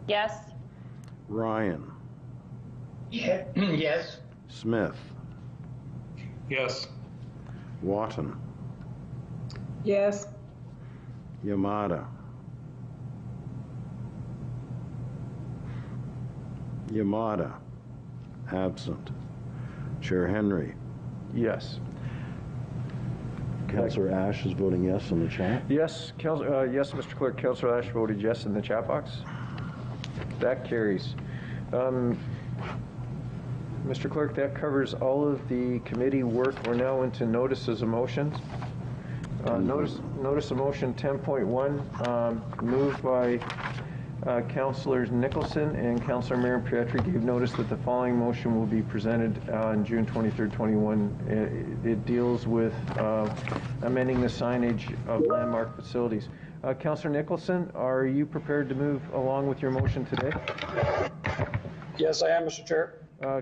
Yes.
Ryan,
Yes.
Smith,
Yes.
Watton,
Yes.
Yamada, absent. Chair Henry.
Yes.
Councillor Ash is voting yes in the chat.
Yes, yes, Mr. Clerk. Councillor Ash voted yes in the chat box. That carries. Mr. Clerk, that covers all of the committee work. We're now into notices of motions. Notice of motion 10.1, moved by Councillors Nicholson and Councillor Marion Pietri gave notice that the following motion will be presented on June 23rd, 21. It deals with amending the signage of landmark facilities. Councillor Nicholson, are you prepared to move along with your motion today?
Yes, I am, Mr. Chair.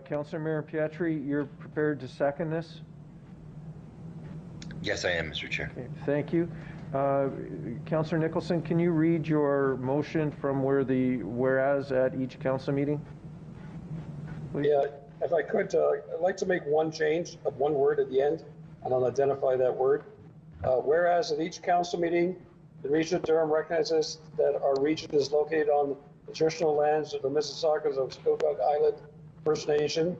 Councillor Marion Pietri, you're prepared to second this?
Yes, I am, Mr. Chair.
Okay, thank you. Councillor Nicholson, can you read your motion from where the whereas at each council meeting? Please?
Yeah, if I could, I'd like to make one change of one word at the end, and I'll identify that word. Whereas at each council meeting, the Region of Durham recognizes that our region is located on the traditional lands of the Mississaugas of Scugog Island First Nation,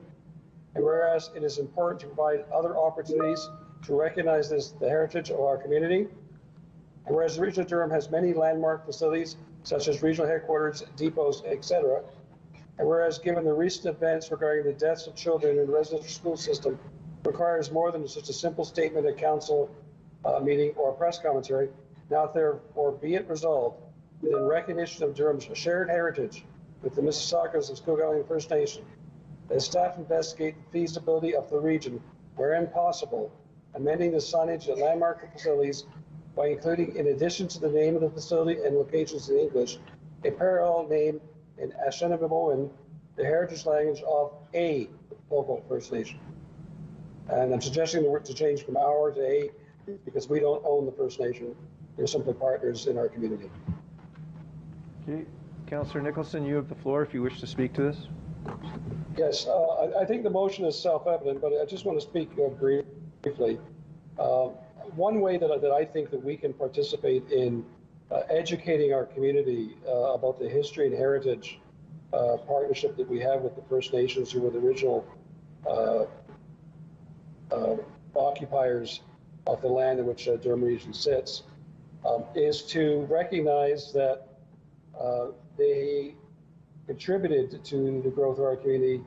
and whereas it is important to provide other opportunities to recognize the heritage of our community, and whereas the Region of Durham has many landmark facilities, such as regional headquarters, depots, etc., and whereas given the recent events regarding the deaths of children in the residential school system requires more than just a simple statement at council meeting or press commentary, now therefore be it resolved that in recognition of Durham's shared heritage with the Mississaugas of Scugog Island First Nation, that staff investigate the feasibility of the region, wherein possible, amending the signage at landmark facilities by including, in addition to the name of the facility and locations in English, a parallel name in Assiniboine, the heritage language of a local First Nation. And I'm suggesting the word to change from our to a because we don't own the First Nation. They're simply partners in our community.
Okay, Councillor Nicholson, you have the floor if you wish to speak to this.
Yes, I think the motion is self-evident, but I just want to speak briefly. One way that I think that we can participate in educating our community about the history and heritage partnership that we have with the First Nations, who were the original occupiers of the land in which Durham Region sits, is to recognize that they contributed to the growth of our community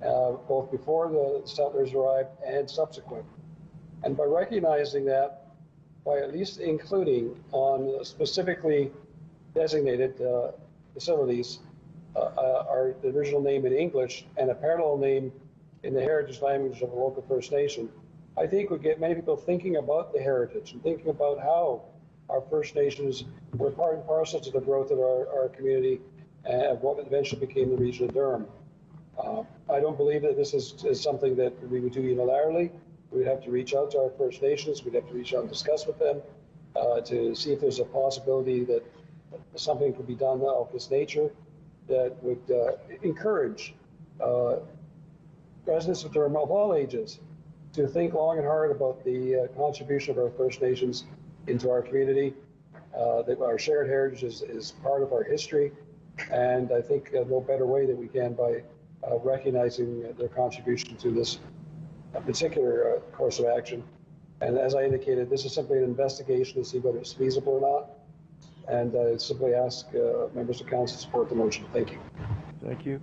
both before the settlers arrived and subsequent. And by recognizing that, by at least including on specifically designated facilities the original name in English and a parallel name in the heritage language of a local First Nation, I think would get many people thinking about the heritage and thinking about how our First Nations were part and parcel to the growth of our community and what eventually became the Region of Durham. I don't believe that this is something that we would do unilaterally. We'd have to reach out to our First Nations. We'd have to reach out and discuss with them to see if there's a possibility that something could be done of this nature that would encourage residents of Durham of all ages to think long and hard about the contribution of our First Nations into our community. That our shared heritage is part of our history, and I think no better way that we can by recognizing their contribution to this particular course of action. And as I indicated, this is simply an investigation to see whether it's feasible or not. And I simply ask members of council to support the motion. Thank you.
Thank you.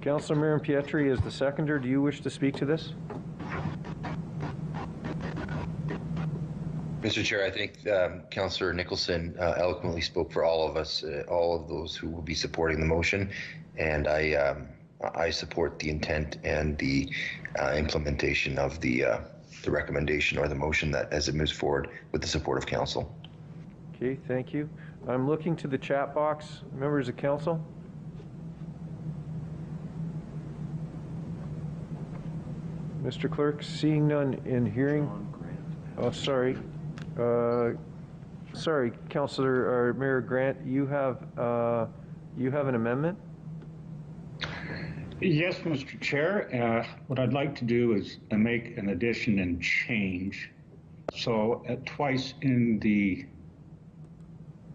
Councillor Marion Pietri is the seconder. Do you wish to speak to this?
Mr. Chair, I think Councillor Nicholson eloquently spoke for all of us, all of those who will be supporting the motion, and I support the intent and the implementation of the recommendation or the motion that as it moves forward with the support of council.
Okay, thank you. I'm looking to the chat box. Members of council? Mr. Clerk, seeing none and hearing, oh, sorry. Sorry, Councillor or Mayor Grant, you have an amendment?
Yes, Mr. Chair. What I'd like to do is make an addition and change. So twice in the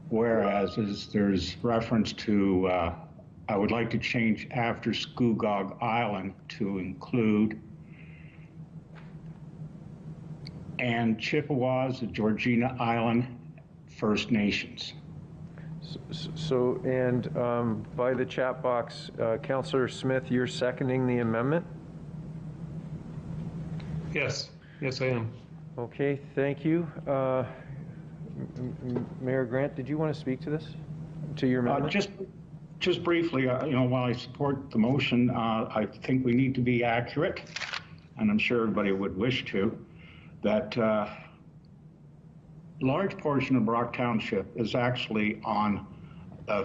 whereases, there's reference to, I would like to change after Scugog Island to include and Chippewas, the Georgina Island First Nations.
So, and by the chat box, Councillor Smith, you're seconding the amendment?
Yes, yes, I am.
Okay, thank you. Mayor Grant, did you want to speak to this, to your amendment?
Just briefly, while I support the motion, I think we need to be accurate, and I'm sure everybody would wish to, that large portion of Brock Township is actually on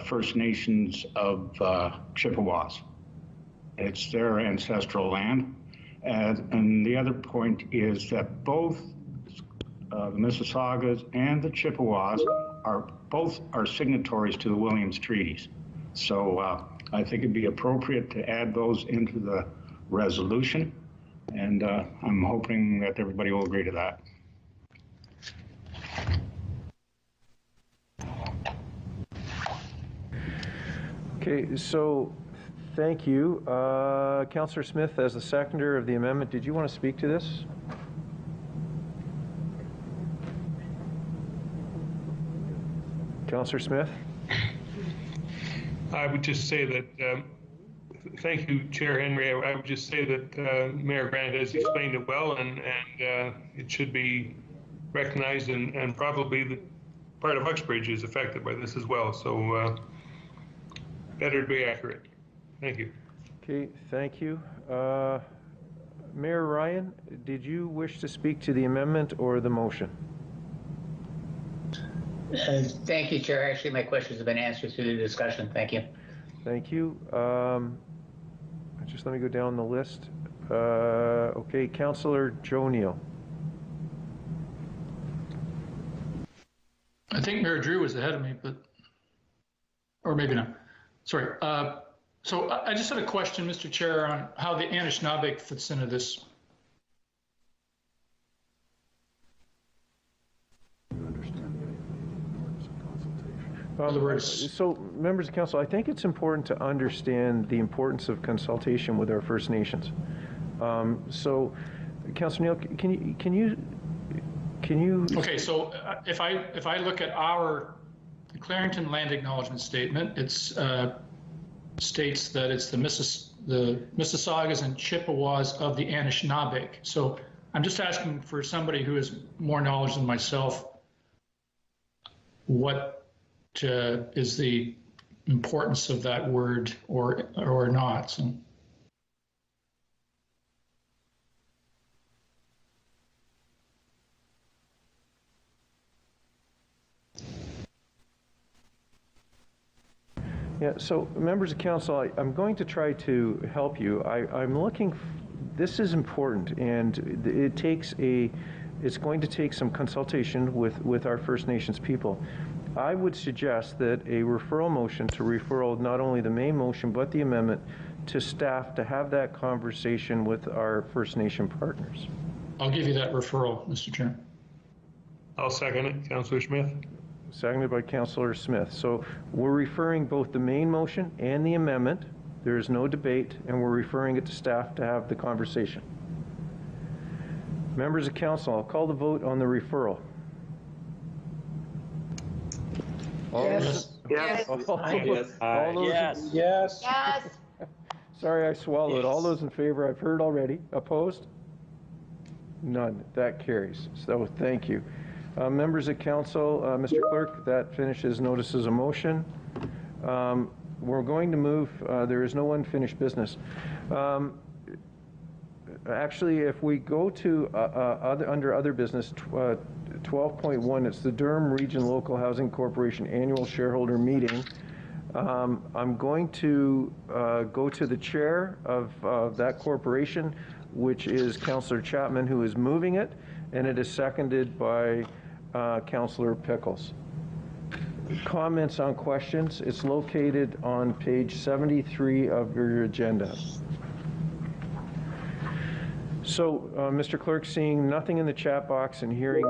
First Nations of Chippewas. It's their ancestral land. And the other point is that both the Mississaugas and the Chippewas are signatories to the Williams Treaties. So I think it'd be appropriate to add those into the resolution. And I'm hoping that everybody will agree to that.
Okay, so thank you. Councillor Smith, as the seconder of the amendment, did you want to speak to this? Councillor Smith?
I would just say that, thank you, Chair Henry. I would just say that Mayor Grant has explained it well, and it should be recognized, and probably the part of Uxbridge is affected by this as well. So better to be accurate. Thank you.
Okay, thank you. Mayor Ryan, did you wish to speak to the amendment or the motion?
Thank you, Chair. Actually, my questions have been answered through the discussion. Thank you.
Thank you. Just let me go down the list. Okay, Councillor Joe Neal.
I think Mayor Drew was ahead of me, but, or maybe not. Sorry. So I just had a question, Mr. Chair, on how the Anishinaabe fits into this. In other words,
so members of council, I think it's important to understand the importance of consultation with our First Nations. So, Councillor Neal, can you? Okay,
so if I look at our Clarington Land Acknowledgement Statement, it's states that it's the Mississaugas and Chippewas of the Anishinaabe. So I'm just asking for somebody who has more knowledge than myself, what is the importance of that word or not? So.
Yeah, so members of council, I'm going to try to help you. I'm looking, this is important, and it's going to take some consultation with our First Nations people. I would suggest that a referral motion to referral not only the main motion but the amendment to staff to have that conversation with our First Nation partners.
I'll give you that referral, Mr. Chair.
I'll second it, Councillor Smith.
Seconded by Councillor Smith. So we're referring both the main motion and the amendment. There is no debate, and we're referring it to staff to have the conversation. Members of council, I'll call the vote on the referral.
Yes. Yes.
Yes.
Yes.
Sorry, I swallowed. All those in favor, I've heard already. Opposed? None. That carries. So thank you. Members of council, Mr. Clerk, that finishes notices of motion. We're going to move, there is no unfinished business. Actually, if we go to under other business, 12.1, it's the Durham Region Local Housing Corporation Annual Shareholder Meeting. I'm going to go to the chair of that corporation. which is Councillor Chapman who is moving it, and it is seconded by Councillor Pickles. Comments on questions? It's located on page 73 of your agenda. So, Mr. Clerk, seeing nothing in the chat box and hearing...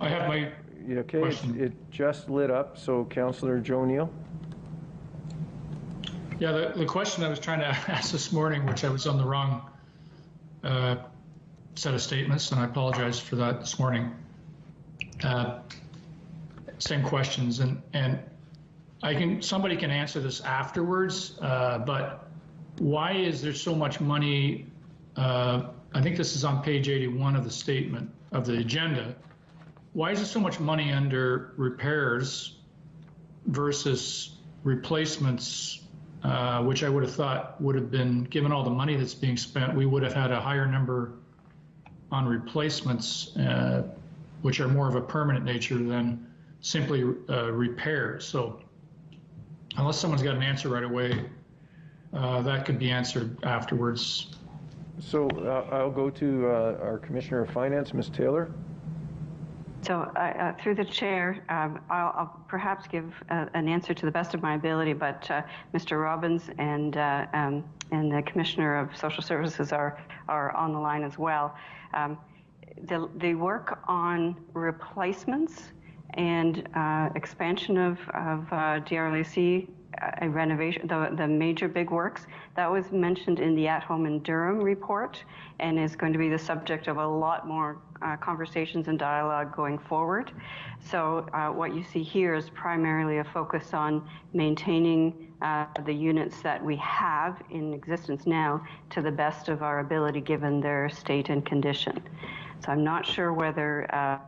I have my
okay,
question.
it just lit up, so Councillor Joe Neal.
Yeah, the question I was trying to ask this morning, which I was on the wrong set of statements, and I apologize for that this morning. Same questions, and somebody can answer this afterwards, but why is there so much money? I think this is on page 81 of the statement of the agenda. Why is there so much money under repairs versus replacements, which I would have thought would have been, given all the money that's being spent, we would have had a higher number on replacements, which are more of a permanent nature than simply repairs. So unless someone's got an answer right away, that could be answered afterwards.
So I'll go to our Commissioner of Finance, Ms. Taylor.
So through the chair, I'll perhaps give an answer to the best of my ability, but Mr. Robbins and the Commissioner of Social Services are on the line as well. The work on replacements and expansion of DRLAC renovation, the major big works, that was mentioned in the At Home in Durham report and is going to be the subject of a lot more conversations and dialogue going forward. So what you see here is primarily a focus on maintaining the units that we have in existence now to the best of our ability given their state and condition. So I'm not sure whether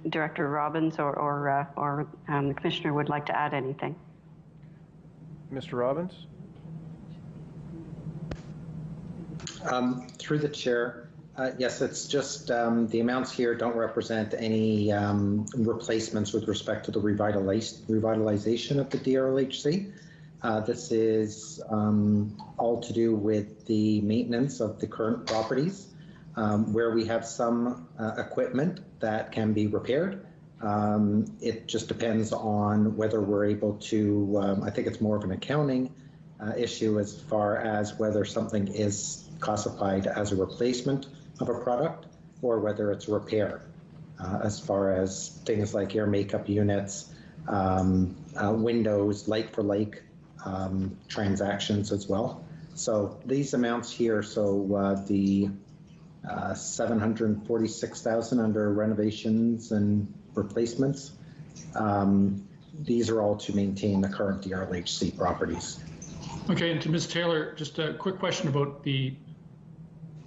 Director Robbins or the Commissioner would like to add anything.
Mr. Robbins?
Through the chair, yes, it's just the amounts here don't represent any replacements with respect to the revitalization of the DRLHC. This is all to do with the maintenance of the current properties, where we have some equipment that can be repaired. It just depends on whether we're able to, I think it's more of an accounting issue as far as whether something is classified as a replacement of a product or whether it's a repair, as far as things like air makeup units, windows, like-for-like transactions as well. So these amounts here, so the 746,000 under renovations and replacements. These are all to maintain the current DRLHC properties.
Okay, and to Ms. Taylor, just a quick question about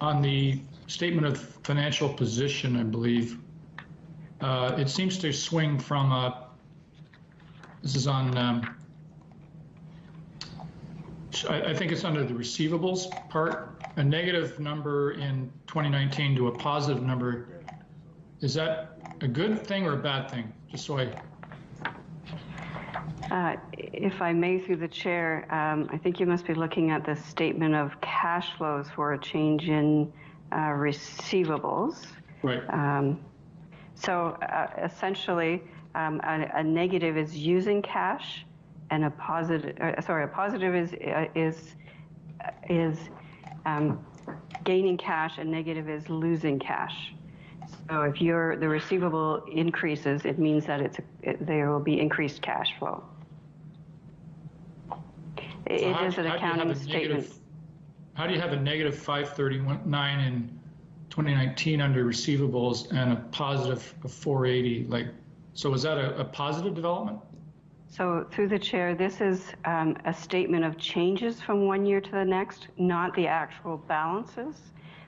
on the statement of financial position, I believe. It seems to swing from this is on, I think it's under the receivables part, a negative number in 2019 to a positive number. Is that a good thing or a bad thing? Just so
if I may, through the chair, I think you must be looking at the statement of cash flows for a change in receivables.
Right.
So essentially, a negative is using cash, and a positive, a positive is gaining cash, and negative is losing cash. So if the receivable increases, it means that there will be increased cash flow. It is an accounting statement.
How do you have a negative 539 in 2019 under receivables and a positive of 480? So is that a positive development?
So through the chair, this is a statement of changes from one year to the next, not the actual balances.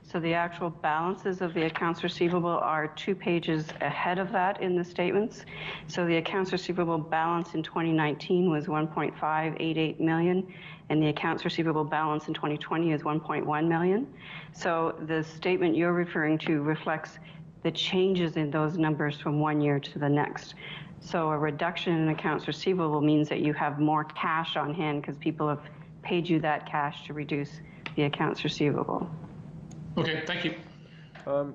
So the actual balances of the accounts receivable are 2 pages ahead of that in the statements. So the accounts receivable balance in 2019 was 1.588 million, and the accounts receivable balance in 2020 is 1.1 million. So the statement you're referring to reflects the changes in those numbers from one year to the next. So a reduction in accounts receivable means that you have more cash on hand because people have paid you that cash to reduce the accounts receivable.
Okay, thank you.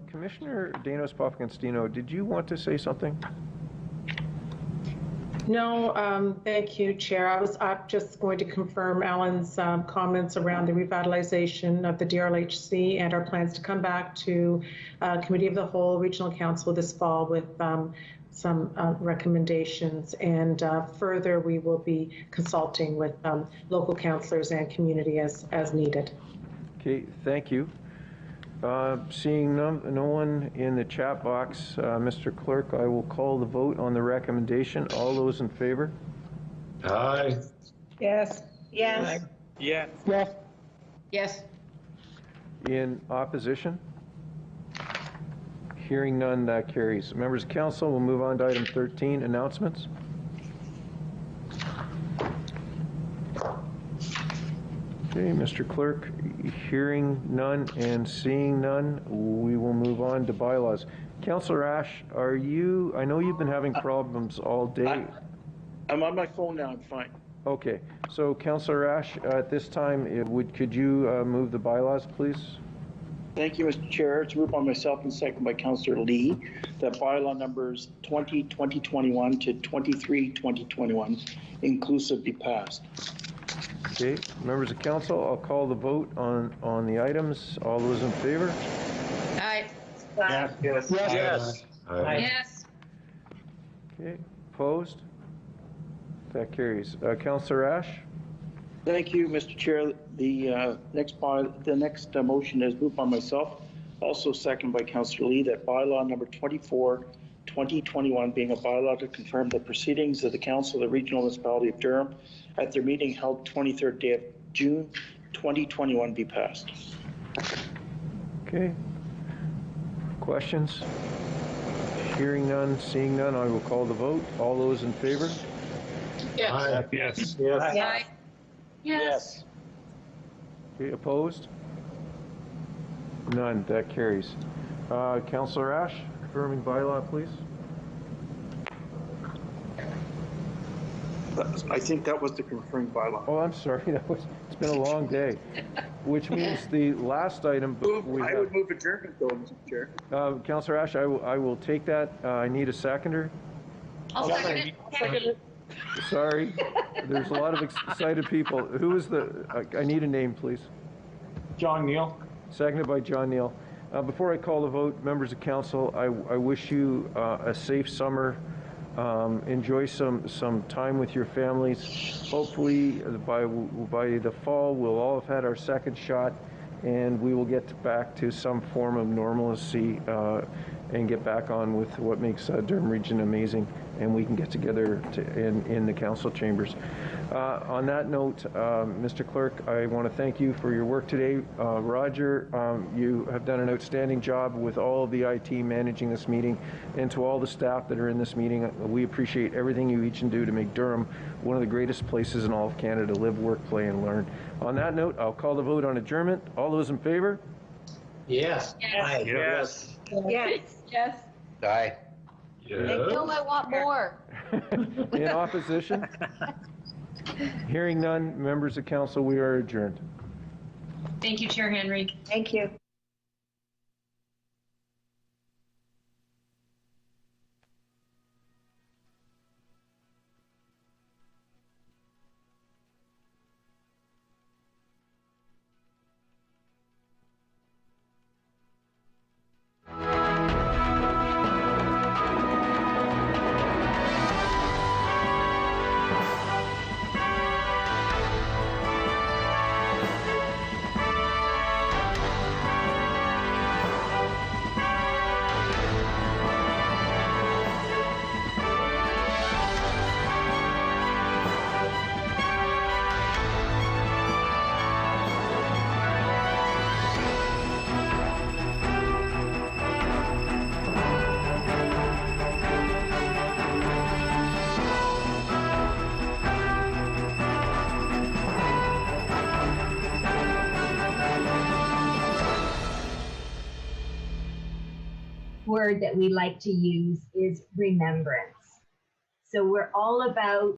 Commissioner Danos Papagostino, did you want to say something?
No, thank you, Chair. I'm just going to confirm Alan's comments around the revitalization of the DRLHC and our plans to come back to Committee of the Whole Regional Council this fall with some recommendations. And further, we will be consulting with local councillors and community as needed.
Okay, thank you. Seeing no one in the chat box, Mr. Clerk, I will call the vote on the recommendation. All those in favor?
Aye.
Yes.
Yes.
Yes.
Yes.
Yes.
In opposition? Hearing none, that carries. Members of Council, we'll move on to item 13, announcements. Okay, Mr. Clerk, hearing none and seeing none, we will move on to bylaws. Councillor Ash, I know you've been having problems all day.
I'm on my phone now, I'm fine.
Okay, so Councillor Ash, at this time, could you move the bylaws, please?
Thank you, Mr. Chair. It's moved by myself and second by Councillor Lee that bylaw numbers 20-2021 to 23-2021 inclusive be passed.
Okay, members of council, I'll call the vote on the items. All those in favor?
Aye.
Yes. Yes.
Yes.
Yes.
Okay, opposed? That carries. Councillor Ash?
Thank you, Mr. Chair. The next motion is moved by myself, also second by Councillor Lee, that bylaw number 24-2021 being a bylaw to confirm the proceedings of the Council of the Regional Municipality of Durham at their meeting held 23rd day of June 2021 be passed.
Okay. Questions? Hearing none, seeing none, I will call the vote. All those in favor?
Yes.
Aye.
Yes.
Aye.
Yes.
Okay, opposed? None, that carries. Councillor Ash, confirming bylaw, please.
I think that was the confirmed bylaw.
Oh, I'm sorry, it's been a long day. Which means the last item
I would move adjournment though, Mr. Chair.
Councillor Ash, I will take that. I need a seconder.
I'll second it.
Sorry, there's a lot of excited people. Who is I need a name, please.
John Neal.
Seconded by John Neal. Before I call the vote, members of council, I wish you a safe summer. Enjoy some time with your families. Hopefully by the fall we'll all have had our second shot and we will get back to some form of normalcy and get back on with what makes Durham Region amazing, and we can get together in the council chambers. On that note, Mr. Clerk, I want to thank you for your work today. Roger, you have done an outstanding job with all of the IT managing this meeting, and to all the staff that are in this meeting, we appreciate everything you each do to make Durham one of the greatest places in all of Canada to live, work, play, and learn. On that note, I'll call the vote on adjournment. All those in favor?
Yes.
Yes.
Aye.
Yes.
Yes.
Yes.
Aye.
No, I want more.
In opposition? Hearing none, members of council, we are adjourned.
Thank you, Chair Henry.
Thank you.
Word that we like to use is remembrance. So we're all about